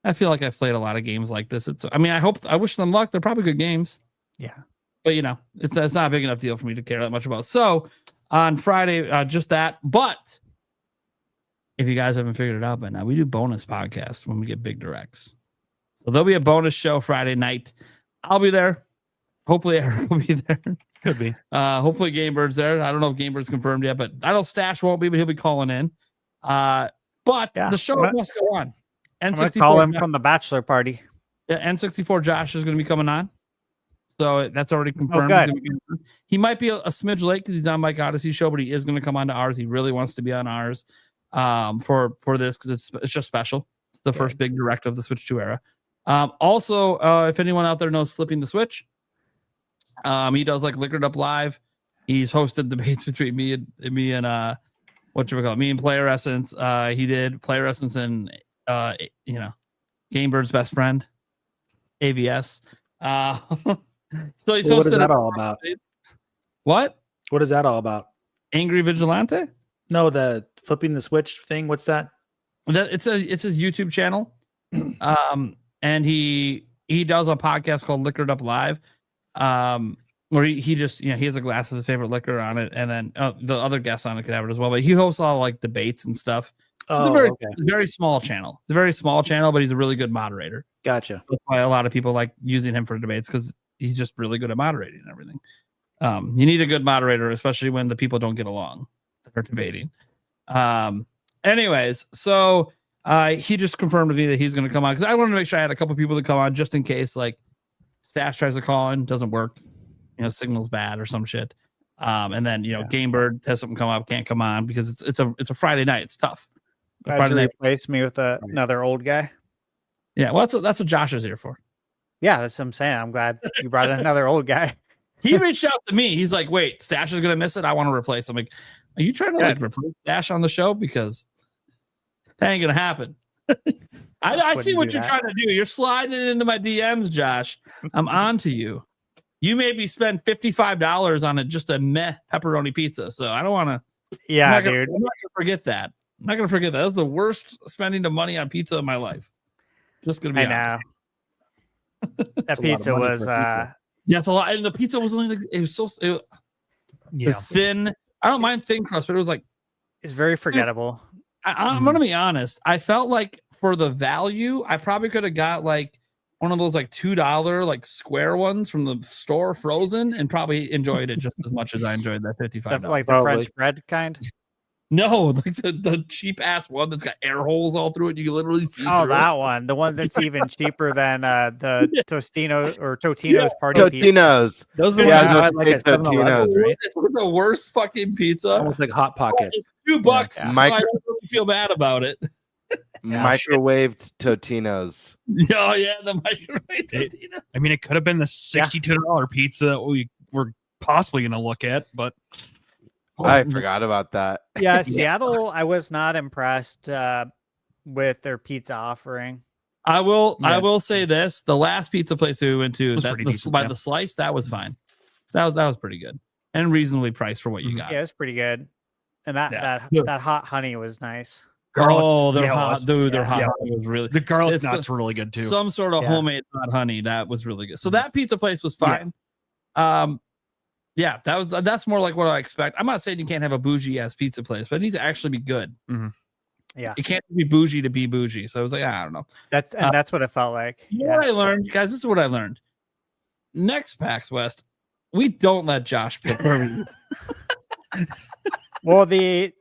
I feel like I've played a lot of games like this. I wish them luck. They're probably good games. Yeah. But, it's not a big enough deal for me to care that much about. So on Friday, just that. But if you guys haven't figured it out by now, we do bonus podcasts when we get big directs. So there'll be a bonus show Friday night. I'll be there. Hopefully Eric will be there. Could be. Hopefully Gamebird's there. I don't know if Gamebird's confirmed yet, but I know Stash won't be, but he'll be calling in. But the show must go on. I'm going to call him from the bachelor party. Yeah, N64 Josh is going to be coming on. So that's already confirmed. Oh, he might be a smidge late because he's on Mike Odyssey show, but he is going to come on to ours. He really wants to be on ours for this because it's just special. It's the first big direct of the Switch 2 era. Also, if anyone out there knows Flipping the Switch, he does like Liquored Up Live. He's hosted debates between me and me and Player Essence. He did Player Essence and Gamebird's best friend, AVS. So he's what is that all about? What is that all about? Angry Vigilante? No, the Flipping the Switch thing. What's that? It's his YouTube channel. And he does a podcast called Liquored Up Live. Where he just, he has a glass of his favorite liquor on it, and then the other guests on it could have it as well. But he hosts all like debates and stuff. It's a very small channel. It's a very small channel, but he's a really good moderator. Gotcha. So that's why a lot of people like using him for debates because he's just really good at moderating and everything. You need a good moderator, especially when the people don't get along that are debating. Anyways, so he just confirmed to me that he's going to come on because I wanted to make sure I had a couple people to come on just in case like Stash tries to call in, doesn't work, signal's bad or some shit. And then Gamebird has something come up, can't come on because it's a Friday night. It's tough. Friday night replace me with another old guy. Yeah, well, that's what Josh is here for. Yeah, that's what I'm saying. I'm glad you brought in another old guy. He reached out to me. He's like, "Wait, Stash is gonna miss it. I want to replace him." I'm like, are you trying to replace Stash on the show? Because that ain't gonna happen. I see what you're trying to do. You're sliding it into my DMs, Josh. I'm on to you. You made me spend $55 on just a meh pepperoni pizza. So I don't want to. Yeah, dude. I'm not gonna forget that. I'm not gonna forget that. That was the worst spending of money on pizza in my life. Just gonna be honest. That pizza was it's a lot. And the pizza was only it was thin. I don't mind thin crust, but it was like it's very forgettable. I'm gonna be honest. I felt like for the value, I probably could have got like one of those like $2 like square ones from the store frozen and probably enjoyed it just as much as I enjoyed that $55. Like the French bread kind? No, like the cheap ass one that's got air holes all through it. You can literally see. Oh, that one, the one that's even cheaper than the Tostino's or Totino's party. Totino's. Those are Totino's. Right? It's the worst fucking pizza. Almost like Hot Pockets. $2. Yeah. I don't really feel bad about it. Microwaved Totino's. Oh yeah, the microwave Totino. I mean, it could have been the $62 pizza that we were possibly going to look at, but I forgot about that. Yeah, Seattle, I was not impressed with their pizza offering. I will say this: the last pizza place we went to, the slice, that was fine. That was pretty good and reasonably priced for what you got. Yeah, it was pretty good, and that hot honey was nice. They're hot, dude. They're hot. Yeah. It was really the garlic nuts were really good too. Some sort of homemade hot honey that was really good. So that pizza place was fine. Yeah, that's more like what I expect. I'm not saying you can't have a bougie ass pizza place, but it needs to actually be good. Yeah, It can't be bougie to be bougie. So I was like, I don't know. That's what it felt like. You know what I learned, guys? This is what I learned. Next PAX West, we don't let Josh pick where we eat. Well, the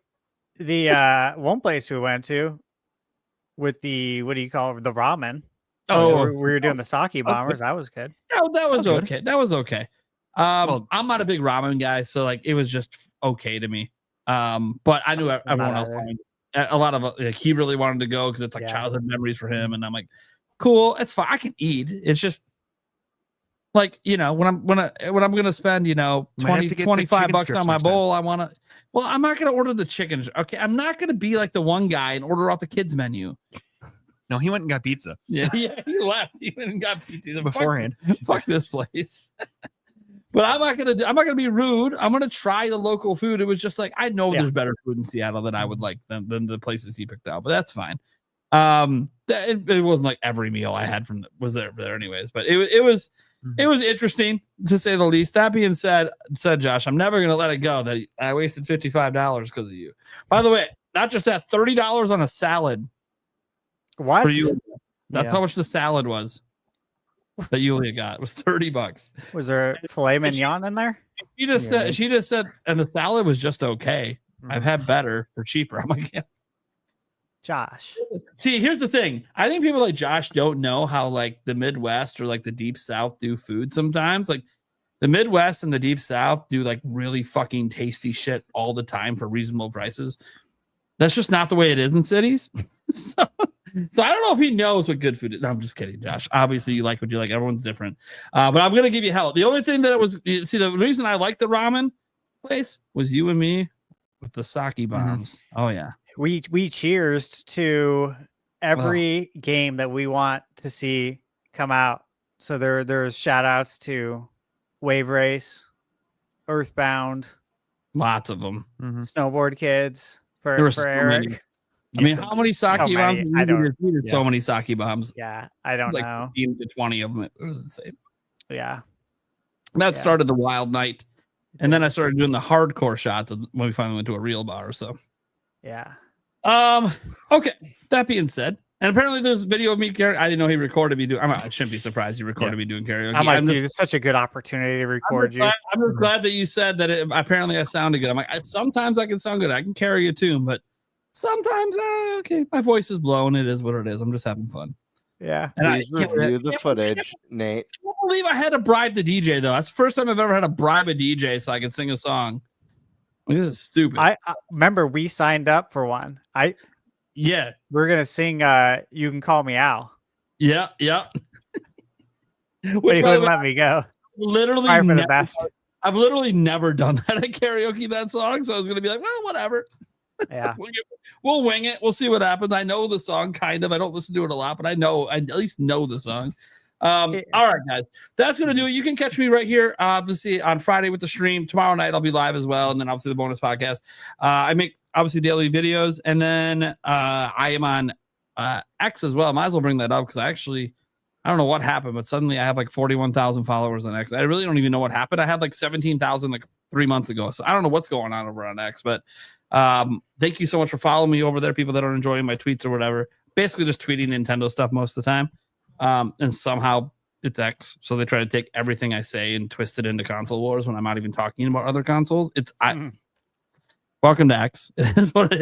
one place we went to with the what do you call it, the ramen? We were doing the sake bombers. That was good. That was okay. That was okay. I'm not a big ramen guy, so like it was just okay to me. But I knew everyone else wanted. A lot of he really wanted to go because it's like childhood memories for him, and I'm like, cool, it's fine. I can eat. It's just like, when I'm gonna spend 25 bucks on my bowl, I want to. Well, I'm not gonna order the chicken. Okay, I'm not gonna be like the one guy and order off the kids menu. No, he went and got pizza. Yeah, he left. He went and got pizza beforehand. Fuck this place. But I'm not gonna be rude. I'm gonna try the local food. It was just like, I know there's better food in Seattle that I would like than the places he picked out, but that's fine. It wasn't like every meal I had was there anyways, but it was interesting to say the least. That being said, Josh, I'm never gonna let it go that I wasted $55 because of you. By the way, not just that, $30 on a salad. What? For you. That's how much the salad was that Yulia got. It was $30. Was there filet mignon in there? She just said, and the salad was just okay. I've had better for cheaper. I'm like, yeah. Josh. See, here's the thing. I think people like Josh don't know how like the Midwest or like the Deep South do food sometimes. Like the Midwest and the Deep South do like really fucking tasty shit all the time for reasonable prices. That's just not the way it is in cities. So I don't know if he knows what good food is. No, I'm just kidding, Josh. Obviously, you like what you like. Everyone's different. But I'm going to give you hell. The only thing that it was, the reason I liked the ramen place was you and me with the sake bombs. Oh, yeah. We cheersed to every game that we want to see come out. So there's shout outs to Wave Race, Earthbound. Lots of them. Snowboard Kids for Eric. Many. I mean, how many sake bombs? I don't. So many sake bombs. Yeah, I don't know. 15 to 20 of them. It was insane. Yeah. That started the wild night. And then I started doing the hardcore shots when we finally went to a real bar. So, yeah. Okay. That being said, and apparently there's video of me karaoke. I didn't know he recorded me doing. I shouldn't be surprised he recorded me doing karaoke. I'm like, dude, it's such a good opportunity to record you. I'm just glad that you said that. Apparently, I sounded good. I'm like, sometimes I can sound good. I can carry a tune, but sometimes, okay, my voice is blown. It is what it is. I'm just having fun. Yeah. And Please review the footage, Nate. I can't believe I had to bribe the DJ, though. That's the first time I've ever had to bribe a DJ so I can sing a song. This is stupid. I remember we signed up for one. We're gonna sing You Can Call Me Al. Yeah. Which he wouldn't let me go. Literally, I've literally never done that at karaoke, that song. So I was gonna be like, well, whatever. Yeah. We'll wing it. We'll see what happens. I know the song kind of. I don't listen to it a lot, but I at least know the song. All right, guys. That's going to do it. You can catch me right here, obviously, on Friday with the stream. Tomorrow night, I'll be live as well. And then, obviously, the bonus podcast. I make, obviously, daily videos. And then I am on X as well. I might as well bring that up because I don't know what happened, but suddenly I have like 41,000 followers on X. I really don't even know what happened. I had like 17,000 like 3 months ago. So I don't know what's going on over on X, but thank you so much for following me over there, people that are enjoying my tweets or whatever. Basically just tweeting Nintendo stuff most of the time. And somehow it's X, so they try to take everything I say and twist it into console wars when I'm not even talking about other consoles. Welcome to X. It is what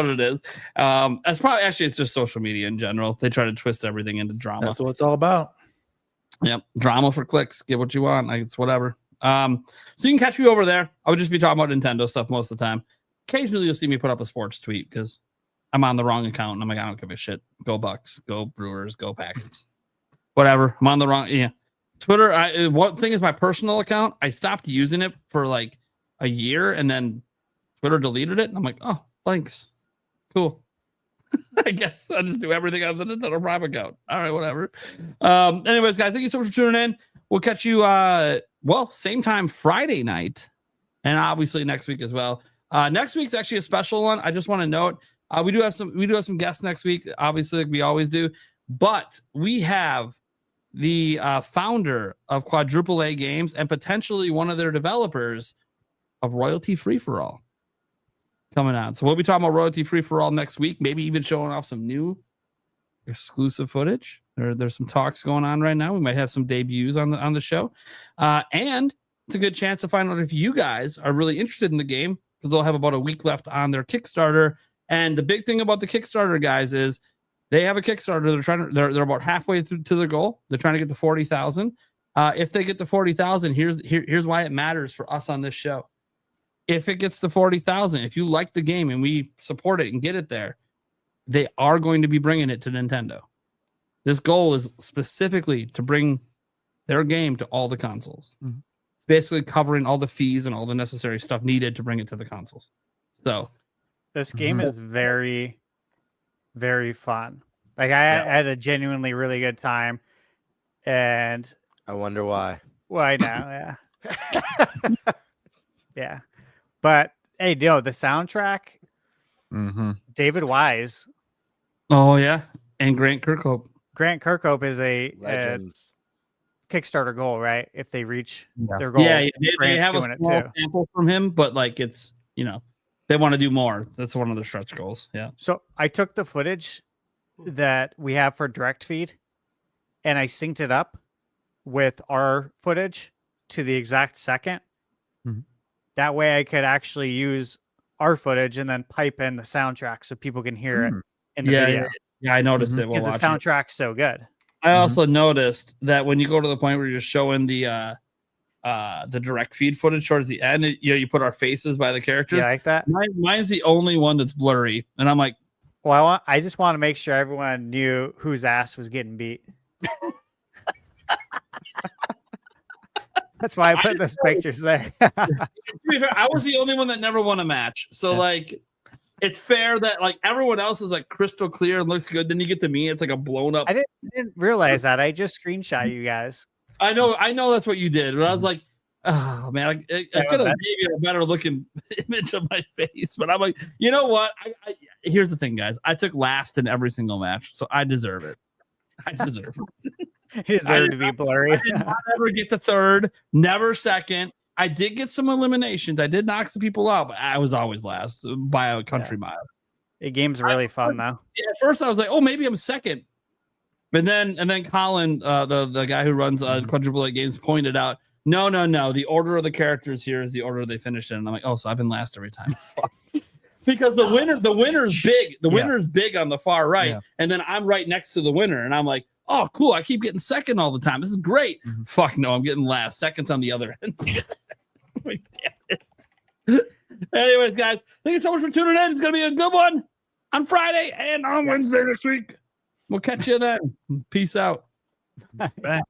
it is. That's probably it's just social media in general. They try to twist everything into drama. That's what it's all about. Yep, drama for clicks. Get what you want. Like, it's whatever. So you can catch me over there. I would just be talking about Nintendo stuff most of the time. Occasionally you'll see me put up a sports tweet because I'm on the wrong account and I'm like, I don't give a shit. Go Bucks, go Brewers, go Packers. Whatever. I'm on the wrong. Yeah. Twitter. One thing is my personal account. I stopped using it for like a year and then Twitter deleted it. And I'm like, oh, thanks. Cool. I guess I'll just do everything on the Nintendo Prime account. All right, whatever. Anyways, guys, thank you so much for tuning in. We'll catch you, same time Friday night. And obviously next week as well. Next week's actually a special one. I just want to note, we do have some guests next week, obviously, like we always do. But we have the founder of Quadruple A Games and potentially one of their developers of Royalty Free for All coming out. So we'll be talking about Royalty Free for All next week, maybe even showing off some new exclusive footage. There's some talks going on right now. We might have some debuts on the show. And it's a good chance to find out if you guys are really interested in the game, because they'll have about a week left on their Kickstarter. And the big thing about the Kickstarter, guys, is they have a Kickstarter. They're about halfway through to their goal. They're trying to get to 40,000. If they get to 40,000, here's why it matters for us on this show. If it gets to 40,000, if you like the game and we support it and get it there, they are going to be bringing it to Nintendo. This goal is specifically to bring their game to all the consoles. Mm-hmm. Basically covering all the fees and all the necessary stuff needed to bring it to the consoles. So this game is very, very fun. Like I had a genuinely really good time, and I wonder why. Why now? Yeah, yeah. But hey, the soundtrack. David Wise. Oh yeah, and Grant Kirkhope. Grant Kirkhope is a Legends. Kickstarter goal, right? If they reach their goal, yeah, they have a small sample from him, but like it's they want to do more. That's one of the stretch goals. Yeah. So I took the footage that we have for direct feed, and I synced it up with our footage to the exact second. Mm-hmm. That way, I could actually use our footage and then pipe in the soundtrack so people can hear it in the video. Yeah, I noticed it because the soundtrack's so good. I also noticed that when you go to the point where you're showing the direct feed footage towards the end, you put our faces by the characters. Yeah, like that. Mine's the only one that's blurry, and I'm like, well, I just want to make sure everyone knew whose ass was getting beat. That's why I put those pictures there. I was the only one that never won a match, so like. It's fair that like everyone else is like crystal clear and looks good. Then you get to me, it's like a blown up. I didn't realize that. I just screenshot you guys. I know that's what you did, but I was like, oh man, I could have gave you a better looking image of my face. But I'm like, you know what? Here's the thing, guys. I took last in every single match, so I deserve it. I deserve it. You deserve to be blurry. I did not ever get to third, never second. I did get some eliminations. I did knock some people out, but I was always last by a country mile. The game's really fun, though. Yeah, at first I was like, oh, maybe I'm second. But then Colin, the guy who runs Quadruple A Games, pointed out, no. The order of the characters here is the order they finished in. And I'm like, oh, so I've been last every time. Because the winner's big. The winner's big on the far right. Yeah. And then I'm right next to the winner. And I'm like, oh, cool. I keep getting second all the time. This is great. Mm-hmm. Fuck no, I'm getting last. Second's on the other end. Damn it. Anyways, guys, thank you so much for tuning in. It's going to be a good one on Friday and on Wednesday next week. We'll catch you then. Peace out. Bye.